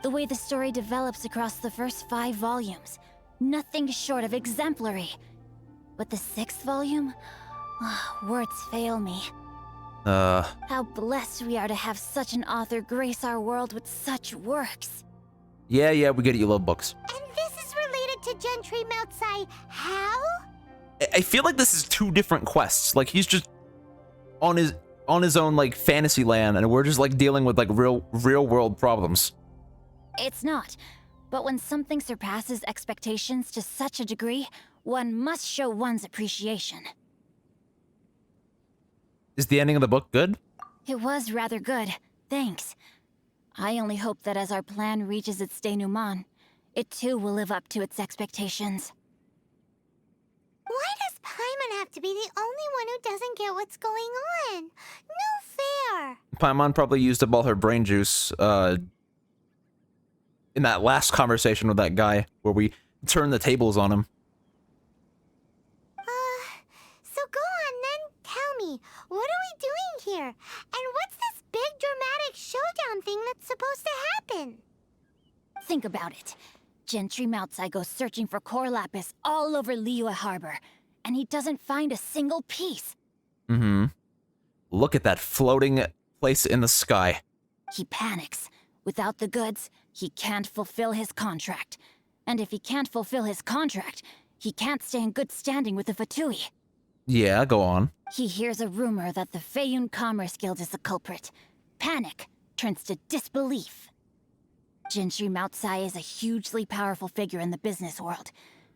The way the story develops across the first 5 volumes, nothing short of exemplary. But the 6th volume? Words fail me. How blessed we are to have such an author grace our world with such works. Yeah, we get it, you love books. And this is related to Gentry Meltsai. How? I feel like this is 2 different quests. Like, he's just on his own, like, fantasy land, and we're just, like, dealing with, like, real world problems. It's not. But when something surpasses expectations to such a degree, one must show one's appreciation. Is the ending of the book good? It was rather good, thanks. I only hope that as our plan reaches its denouement, it too will live up to its expectations. Why does Paimon have to be the only one who doesn't get what's going on? No fair! Paimon probably used up all her brain juice, in that last conversation with that guy, where we turned the tables on him. So go on then, tell me, what are we doing here? And what's this big dramatic showdown thing that's supposed to happen? Think about it. Gentry Meltsai goes searching for core lapis all over Liyue Harbor, and he doesn't find a single piece. Mm-hmm. Look at that floating place in the sky. He panics. Without the goods, he can't fulfill his contract. And if he can't fulfill his contract, he can't stay in good standing with the Fatui. Yeah, go on. He hears a rumor that the Feiyun Commerce Guild is the culprit. Panic turns to disbelief. Gentry Meltsai is a hugely powerful figure in the business world.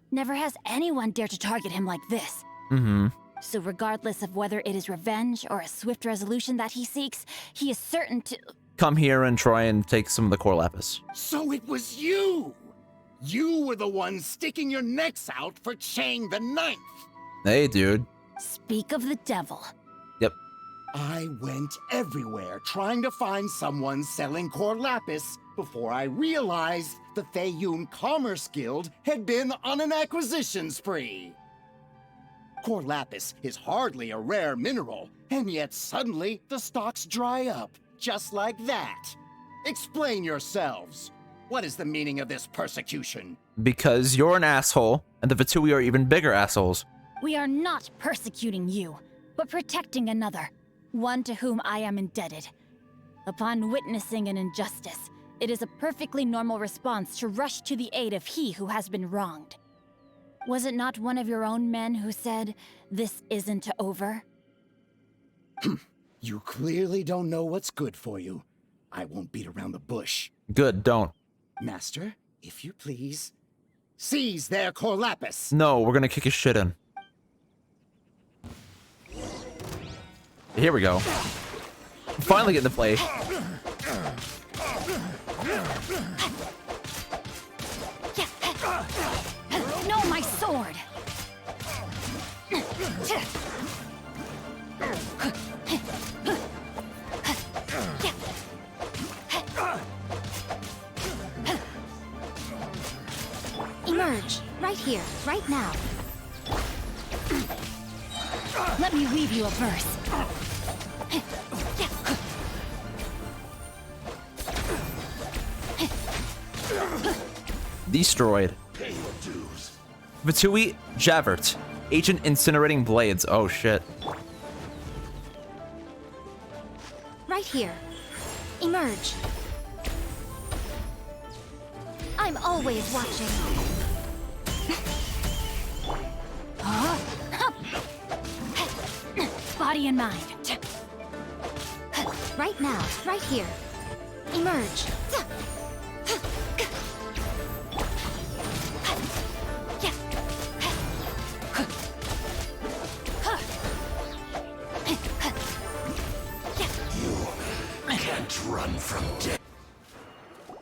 Never has anyone dared to target him like this. Mm-hmm. So regardless of whether it is revenge or a swift resolution that he seeks, he is certain to... Come here and try and take some of the core lapis. So it was you! You were the one sticking your necks out for Chang the Ninth! Hey, dude. Speak of the devil. Yep. I went everywhere trying to find someone selling core lapis before I realized the Feiyun Commerce Guild had been on an acquisition spree. Core lapis is hardly a rare mineral, and yet suddenly the stocks dry up, just like that. Explain yourselves. What is the meaning of this persecution? Because you're an asshole, and the Fatui are even bigger assholes. We are not persecuting you, but protecting another, one to whom I am indebted. Upon witnessing an injustice, it is a perfectly normal response to rush to the aid of he who has been wronged. Was it not one of your own men who said, "This isn't over"? You clearly don't know what's good for you. I won't beat around the bush. Good, don't. Master, if you please, seize their core lapis. No, we're gonna kick his shit in. Here we go. Finally getting to play. No, my sword! Emerge, right here, right now. Let me weave you a verse. Destroyed. Vitui Javert. Ancient incinerating blades. Oh shit. Right here. Emerge. I'm always watching. Body and mind. Right now, right here. Emerge. You can't run from death.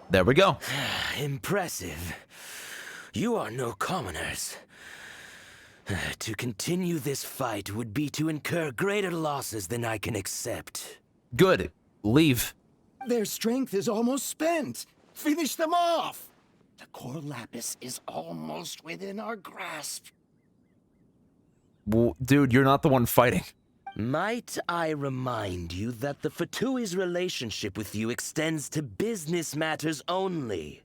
There we go. Impressive. You are no commoners. To continue this fight would be to incur greater losses than I can accept. Good. Leave. Their strength is almost spent. Finish them off. The core lapis is almost within our grasp. Well, dude, you're not the one fighting. Might I remind you that the Fatui's relationship with you extends to business matters only?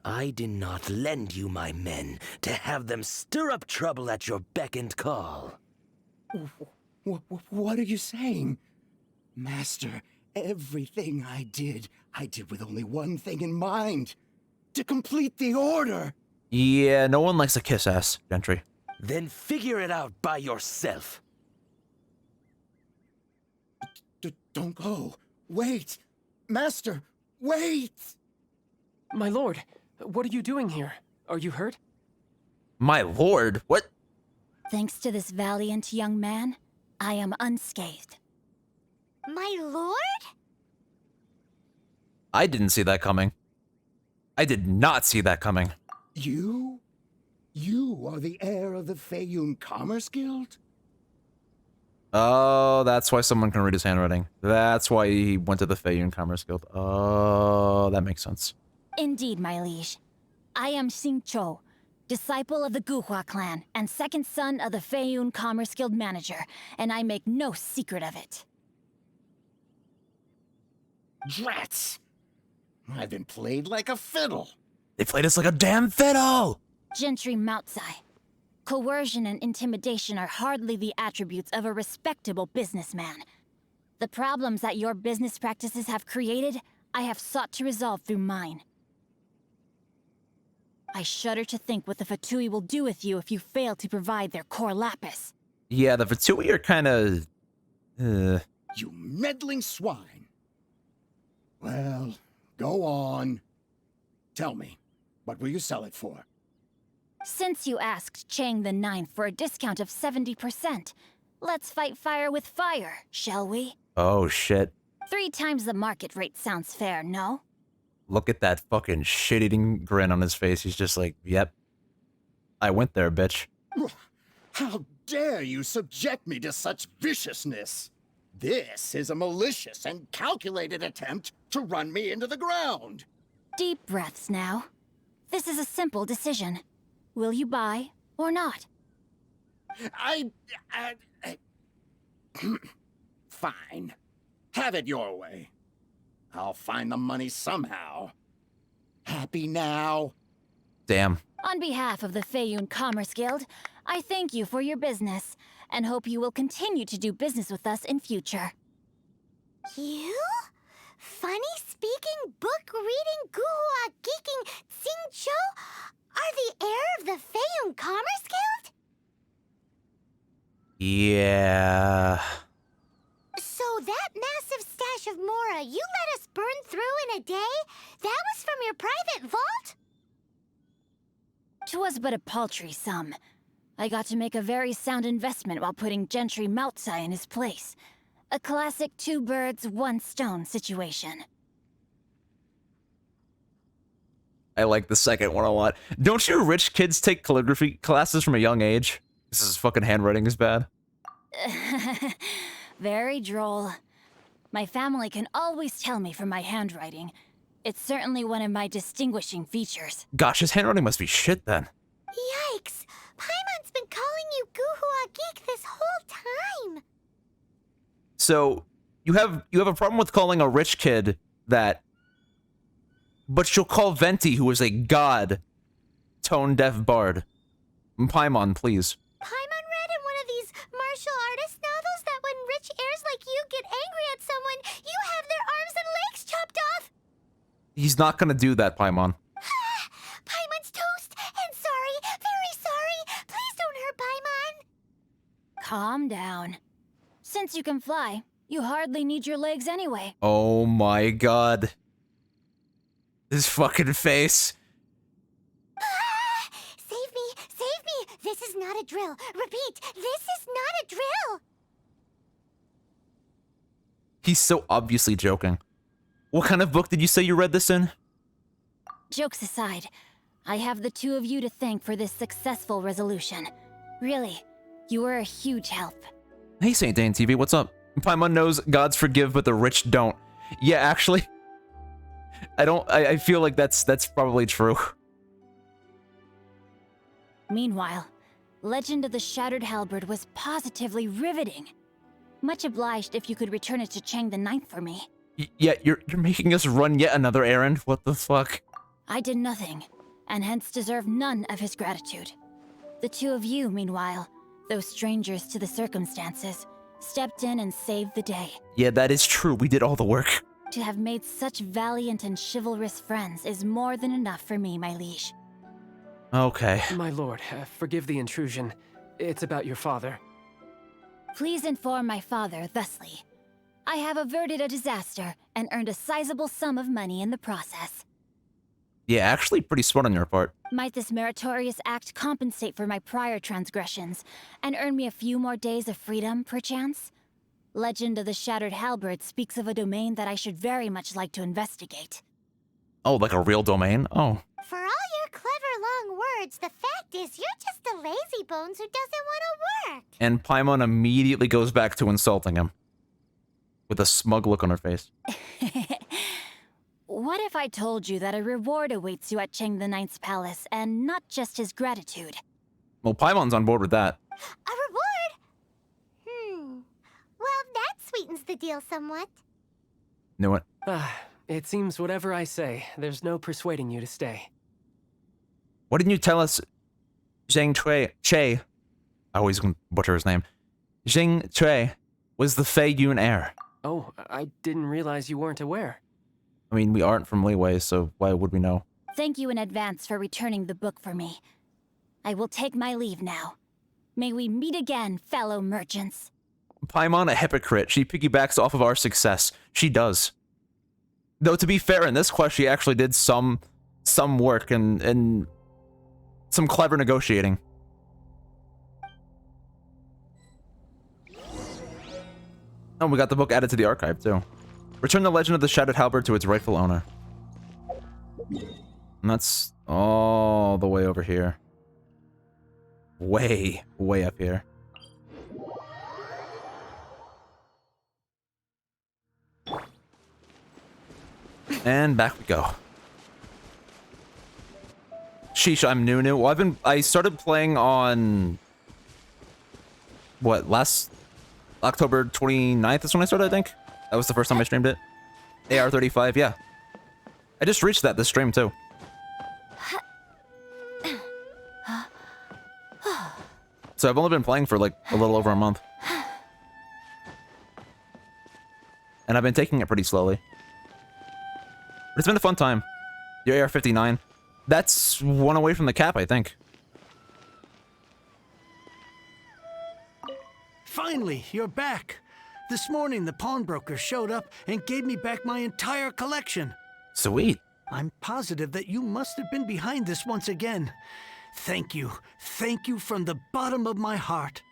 I did not lend you my men to have them stir up trouble at your beck and call. What are you saying? Master, everything I did with only one thing in mind. To complete the order. Yeah, no one likes a kiss ass, Gentry. Then figure it out by yourself. Don't go. Wait. Master, wait! My lord, what are you doing here? Are you hurt? My lord, what? Thanks to this valiant young man, I am unscathed. My lord? I didn't see that coming. I did not see that coming. You? You are the heir of the Feiyun Commerce Guild? Oh, that's why someone can read his handwriting. That's why he went to the Feiyun Commerce Guild. Oh, that makes sense. Indeed, my liege. I am Xingqiu, disciple of the Guhua clan and second son of the Feiyun Commerce Guild manager, and I make no secret of it. Drats! I've been played like a fiddle. They played us like a damn fiddle! Gentry Moutsai. Coercion and intimidation are hardly the attributes of a respectable businessman. The problems that your business practices have created, I have sought to resolve through mine. I shudder to think what the Fatui will do with you if you fail to provide their core lapis. Yeah, the Fatui are kinda... You meddling swine. Well, go on. Tell me, what will you sell it for? Since you asked Chang the Ninth for a discount of 70%, let's fight fire with fire, shall we? Oh, shit. 3 times the market rate sounds fair, no? Look at that fucking shit-eating grin on his face. He's just like, yep. I went there, bitch. How dare you subject me to such viciousness? This is a malicious and calculated attempt to run me into the ground. Deep breaths now. This is a simple decision. Will you buy or not? Fine. Have it your way. I'll find the money somehow. Happy now? Damn. On behalf of the Feiyun Commerce Guild, I thank you for your business, and hope you will continue to do business with us in future. You? Funny-speaking, book-reading, guhua geeking Xingqiu are the heir of the Feiyun Commerce Guild? Yeah... So that massive stash of Mora you let us burn through in a day? That was from your private vault? 'Twas but a paltry sum. I got to make a very sound investment while putting Gentry Moutsai in his place. A classic 2 birds, 1 stone situation. I like the second one a lot. Don't you rich kids take calligraphy classes from a young age? This is fucking handwriting is bad. Very droll. My family can always tell me from my handwriting. It's certainly one of my distinguishing features. Gosh, his handwriting must be shit then. Yikes! Paimon's been calling you Guhua geek this whole time. So you have a problem with calling a rich kid that, but you'll call Venti, who is a god, tone-deaf bard. Paimon, please. Paimon read in one of these martial artist novels that when rich heirs like you get angry at someone, you have their arms and legs chopped off. He's not gonna do that, Paimon. Paimon's toast, and sorry, very sorry. Please don't hurt Paimon. Calm down. Since you can fly, you hardly need your legs anyway. Oh my god. His fucking face. Save me, save me. This is not a drill. Repeat, this is not a drill. He's so obviously joking. What kind of book did you say you read this in? Jokes aside, I have the two of you to thank for this successful resolution. Really, you were a huge help. Hey, Saint Dane TV, what's up? Paimon knows gods forgive, but the rich don't. Yeah, actually, I feel like that's probably true. Meanwhile, Legend of the Shattered Halberd was positively riveting. Much obliged if you could return it to Chang the Ninth for me. Yeah, you're making us run yet another errand? What the fuck? I did nothing, and hence deserve none of his gratitude. The two of you, meanwhile, though strangers to the circumstances, stepped in and saved the day. Yeah, that is true. We did all the work. To have made such valiant and chivalrous friends is more than enough for me, my liege. Okay. My lord, forgive the intrusion. It's about your father. Please inform my father thusly. I have averted a disaster and earned a sizable sum of money in the process. Yeah, actually pretty smart on your part. Might this meritorious act compensate for my prior transgressions and earn me a few more days of freedom, perchance? Legend of the Shattered Halberd speaks of a domain that I should very much like to investigate. Oh, like a real domain? Oh. For all your clever long words, the fact is you're just a lazy bones who doesn't want to work. And Paimon immediately goes back to insulting him. With a smug look on her face. What if I told you that a reward awaits you at Chang the Ninth's palace, and not just his gratitude? Well, Paimon's on board with that. A reward? Well, that sweetens the deal somewhat. Knew it. It seems whatever I say, there's no persuading you to stay. Why didn't you tell us Zhang Che, I always butcher his name, Zhang Che was the Fei Yun heir? Oh, I didn't realize you weren't aware. I mean, we aren't from Liyue, so why would we know? Thank you in advance for returning the book for me. I will take my leave now. May we meet again, fellow merchants. Paimon, a hypocrite. She piggybacks off of our success. She does. Though, to be fair, in this quest, she actually did some work and some clever negotiating. Oh, we got the book added to the archive, too. Return the Legend of the Shattered Halberd to its rightful owner. And that's all the way over here. Way up here. And back we go. Sheesh, I'm new. Well, I started playing on... What, last October 29th is when I started, I think? That was the first time I streamed it. AR35, yeah. I just reached that this stream, too. So I've only been playing for, like, a little over a month. And I've been taking it pretty slowly. But it's been a fun time. Your AR-59. That's one away from the cap, I think. Finally, you're back. This morning, the pawnbroker showed up and gave me back my entire collection. Sweet. I'm positive that you must have been behind this once again. Thank you. Thank you from the bottom of my heart.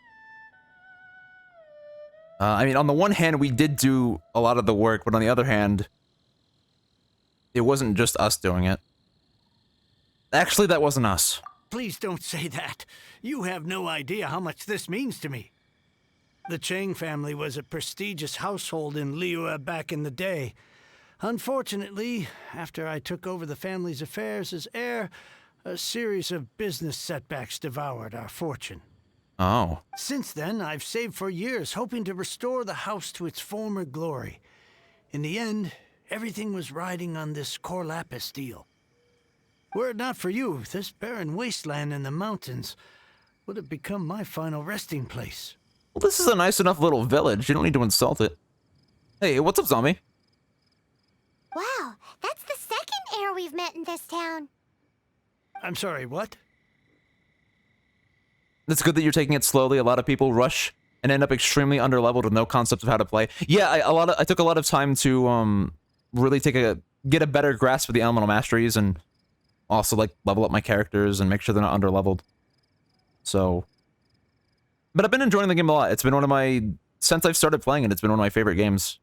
I mean, on the one hand, we did do a lot of the work, but on the other hand, it wasn't just us doing it. Actually, that wasn't us. Please don't say that. You have no idea how much this means to me. The Chang family was a prestigious household in Liyue back in the day. Unfortunately, after I took over the family's affairs as heir, a series of business setbacks devoured our fortune. Oh. Since then, I've saved for years, hoping to restore the house to its former glory. In the end, everything was riding on this Core Lapis deal. Were it not for you, this barren wasteland in the mountains would have become my final resting place. Well, this is a nice enough little village. You don't need to insult it. Hey, what's up, zombie? Wow, that's the second heir we've met in this town. I'm sorry, what? It's good that you're taking it slowly. A lot of people rush and end up extremely underleveled with no concept of how to play. Yeah, I took a lot of time to really get a better grasp of the elemental masteries and also like level up my characters and make sure they're not underleveled. So, but I've been enjoying the game a lot. It's been one of my, since I've started playing it, it's been one of my favorite games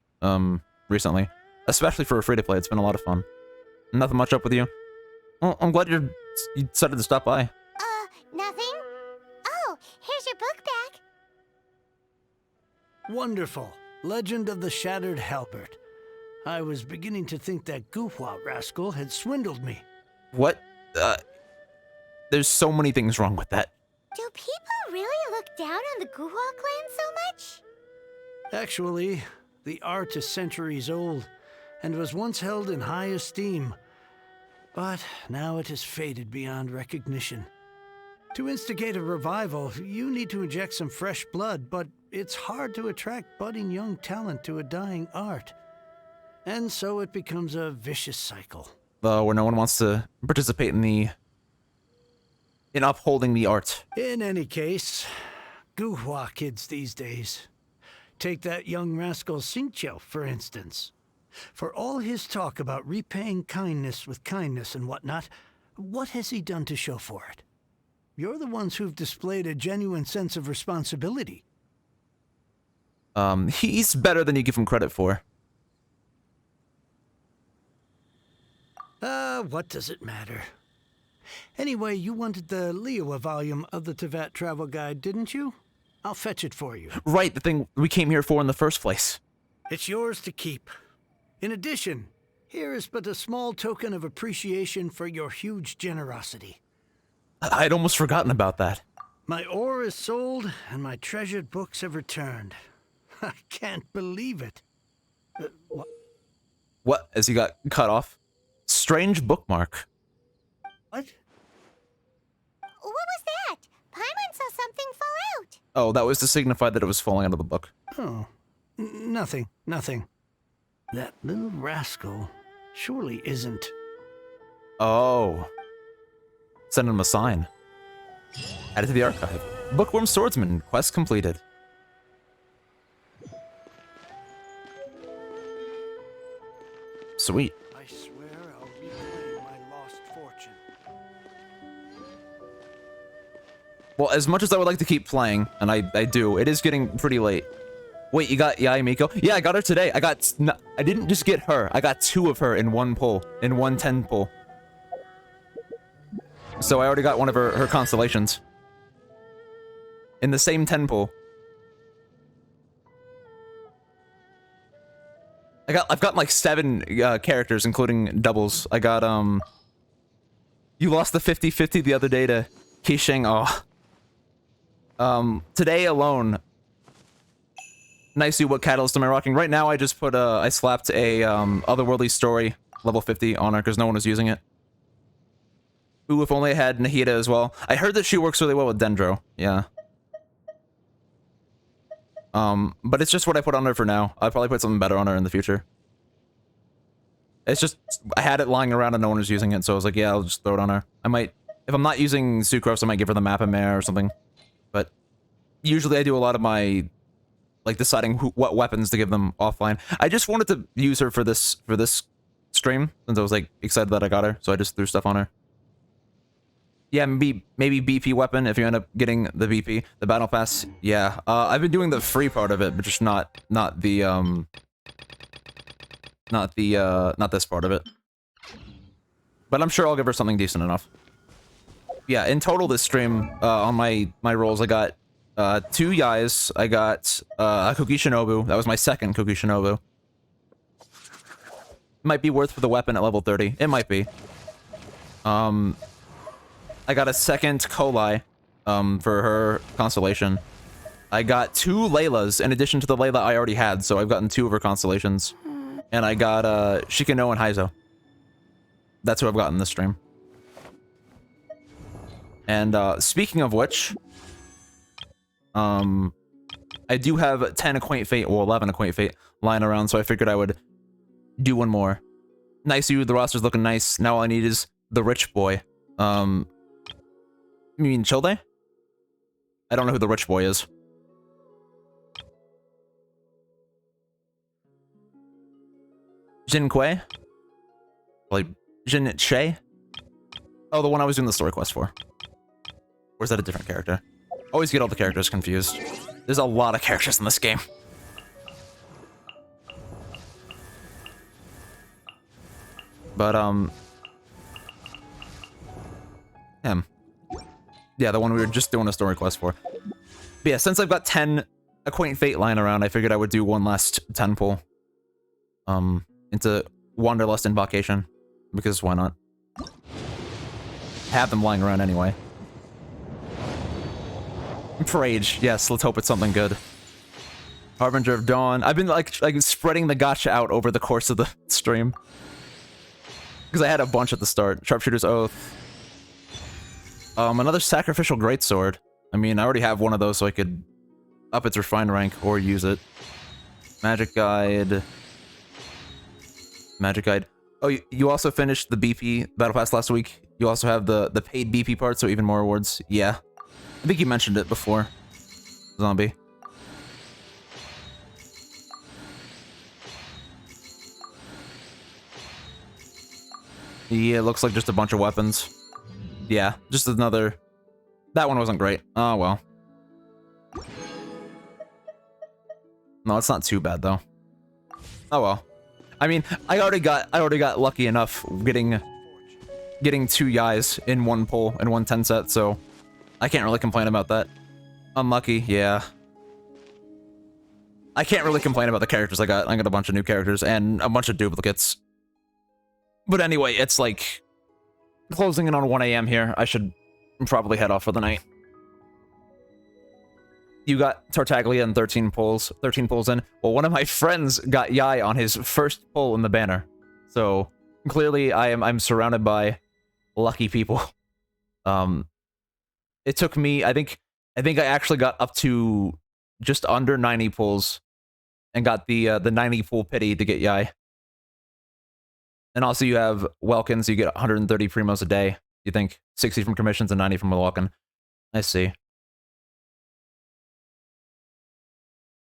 recently, especially for a free to play. It's been a lot of fun. Nothing much up with you. Well, I'm glad you decided to stop by. Nothing? Oh, here's your book back. Wonderful. Legend of the Shattered Halberd. I was beginning to think that Guhua rascal had swindled me. What? There's so many things wrong with that. Do people really look down on the Guhua clan so much? Actually, the art is centuries old and was once held in high esteem. But now it has faded beyond recognition. To instigate a revival, you need to inject some fresh blood, but it's hard to attract budding young talent to a dying art. And so it becomes a vicious cycle. Where no one wants to participate in upholding the art. In any case, Guhua kids these days. Take that young rascal Xingqiu, for instance. For all his talk about repaying kindness with kindness and whatnot, what has he done to show for it? You're the ones who've displayed a genuine sense of responsibility. He's better than you give him credit for. What does it matter? Anyway, you wanted the Liyue volume of the Teyvat Travel Guide, didn't you? I'll fetch it for you. Right, the thing we came here for in the first place. It's yours to keep. In addition, here is but a small token of appreciation for your huge generosity. I'd almost forgotten about that. My ore is sold, and my treasured books have returned. I can't believe it. What? What? As he got cut off? Strange bookmark. What? What was that? Paimon saw something fall out. Oh, that was to signify that it was falling out of the book. Oh, nothing. That little rascal surely isn't. Oh. Send him a sign. Add it to the archive. Bookworm Swordsman, quest completed. Sweet. I swear I'll reclaim my lost fortune. Well, as much as I would like to keep playing, and I do, it is getting pretty late. Wait, you got Yae Miko? Yeah, I got her today. I didn't just get her. I got 2 of her in one pull, in one 10 pull. So I already got one of her constellations. In the same 10 pull. I've got like 7 characters, including doubles. I got, you lost the 50-50 the other day to Qixing. Oh. Today alone, nicely, what catalyst am I rocking? Right now, I just put, I slapped a, Otherworldly Story, level 50 on her, because no one was using it. Ooh, if only I had Nahida as well. I heard that she works really well with Dendro. Yeah. But it's just what I put on her for now. I'll probably put something better on her in the future. It's just, I had it lying around and no one was using it, so I was like, yeah, I'll just throw it on her. I might, if I'm not using Sucrose, I might give her the map and mare or something. But usually I do a lot of my, like, deciding what weapons to give them offline. I just wanted to use her for this stream, since I was, like, excited that I got her, so I just threw stuff on her. Yeah, maybe BP weapon if you end up getting the BP, the battle pass. Yeah, I've been doing the free part of it, but just not this part of it. But I'm sure I'll give her something decent enough. Yeah, in total this stream, on my rolls, I got 2 Yais, I got a Kuki Shinobu. That was my second Kuki Shinobu. Might be worth for the weapon at level 30. It might be. I got a second Kolai, for her constellation. I got 2 Laylas in addition to the Layla I already had, so I've gotten 2 of her constellations. And I got Shikano and Heizo. That's who I've gotten this stream. And speaking of which, I do have 10 Acquaint Fate, or 11 Acquaint Fate lying around, so I figured I would do one more. Nice you, the roster's looking nice. Now all I need is the rich boy. You mean Childe? I don't know who the rich boy is. Jin Kui? Like, Jin Che? Oh, the one I was doing the story quest for. Or is that a different character? Always get all the characters confused. There's a lot of characters in this game. But, him. Yeah, the one we were just doing a story quest for. But yeah, since I've got 10 Acquaint Fate lying around, I figured I would do one last 10 pull. Into Wanderlust Invocation. Because why not? Have them lying around anyway. Parade, yes, let's hope it's something good. Harbinger of Dawn. I've been like spreading the gacha out over the course of the stream. Because I had a bunch at the start. Sharpshooter's Oath. Another Sacrificial Greatsword. I mean, I already have one of those, so I could up its refined rank or use it. Magic Guide. Magic Guide. Oh, you also finished the BP Battle Pass last week. You also have the paid BP part, so even more rewards. Yeah. I think you mentioned it before. Zombie. Yeah, it looks like just a bunch of weapons. Yeah, just another... That one wasn't great. Oh, well. No, it's not too bad, though. Oh, well. I mean, I already got lucky enough getting 2 Yais in one pull and 1 10 set, so I can't really complain about that. Unlucky, yeah. I can't really complain about the characters I got. I got a bunch of new characters and a bunch of duplicates. But anyway, it's like closing in on 1 AM here. I should probably head off for the night. You got Tartaglia and 13 pulls in. Well, one of my friends got Yai on his first pull in the banner. So clearly I'm surrounded by lucky people. It took me, I think I actually got up to just under 90 pulls and got the 90 pull pity to get Yai. And also you have Welkin, so you get 130 primos a day. You think 60 from commissions and 90 from Welkin. I see.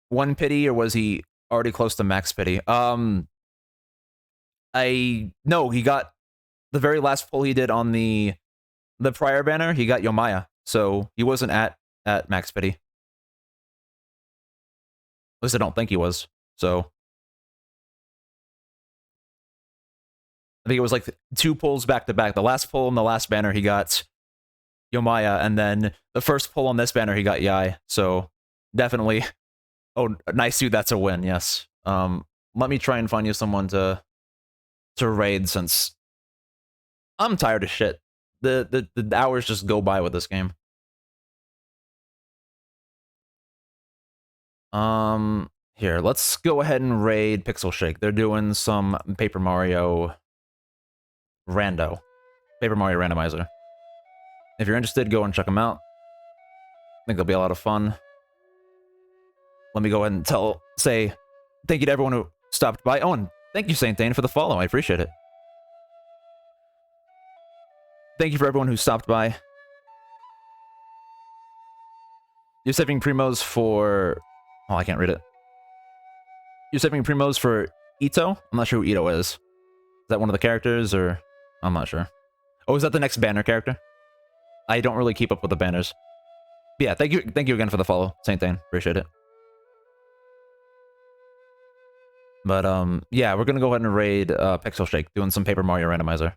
1 pity, or was he already close to max pity? No, he got the very last pull he did on the prior banner, he got Yomaya, so he wasn't at max pity. At least I don't think he was, so. I think it was like 2 pulls back to back. The last pull in the last banner, he got Yomaya, and then the first pull on this banner, he got Yai, so definitely. Oh, nice dude, that's a win, yes. Let me try and find you someone to raid, since I'm tired of shit. The hours just go by with this game. Here, let's go ahead and raid Pixel Shake. They're doing some Paper Mario Rando. Paper Mario Randomizer. If you're interested, go and check them out. I think they'll be a lot of fun. Let me go ahead and say thank you to everyone who stopped by. Oh, and thank you, Saint Dane, for the follow. I appreciate it. Thank you for everyone who stopped by. You're saving primos for... Oh, I can't read it. You're saving primos for Ito? I'm not sure who Ito is. Is that one of the characters, or... I'm not sure. Oh, is that the next banner character? I don't really keep up with the banners. But yeah, thank you again for the follow, Saint Dane. Appreciate it. But, yeah, we're gonna go ahead and raid Pixel Shake, doing some Paper Mario Randomizer.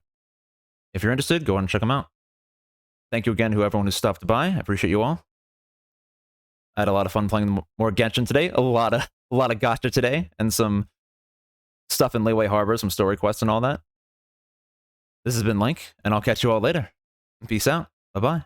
If you're interested, go ahead and check them out. Thank you again to everyone who stopped by. I appreciate you all. I had a lot of fun playing more Genshin today. A lot of gacha today, and some stuff in Liyue Harbor, some story quests and all that. This has been Link, and I'll catch you all later. Peace out. Bye-bye.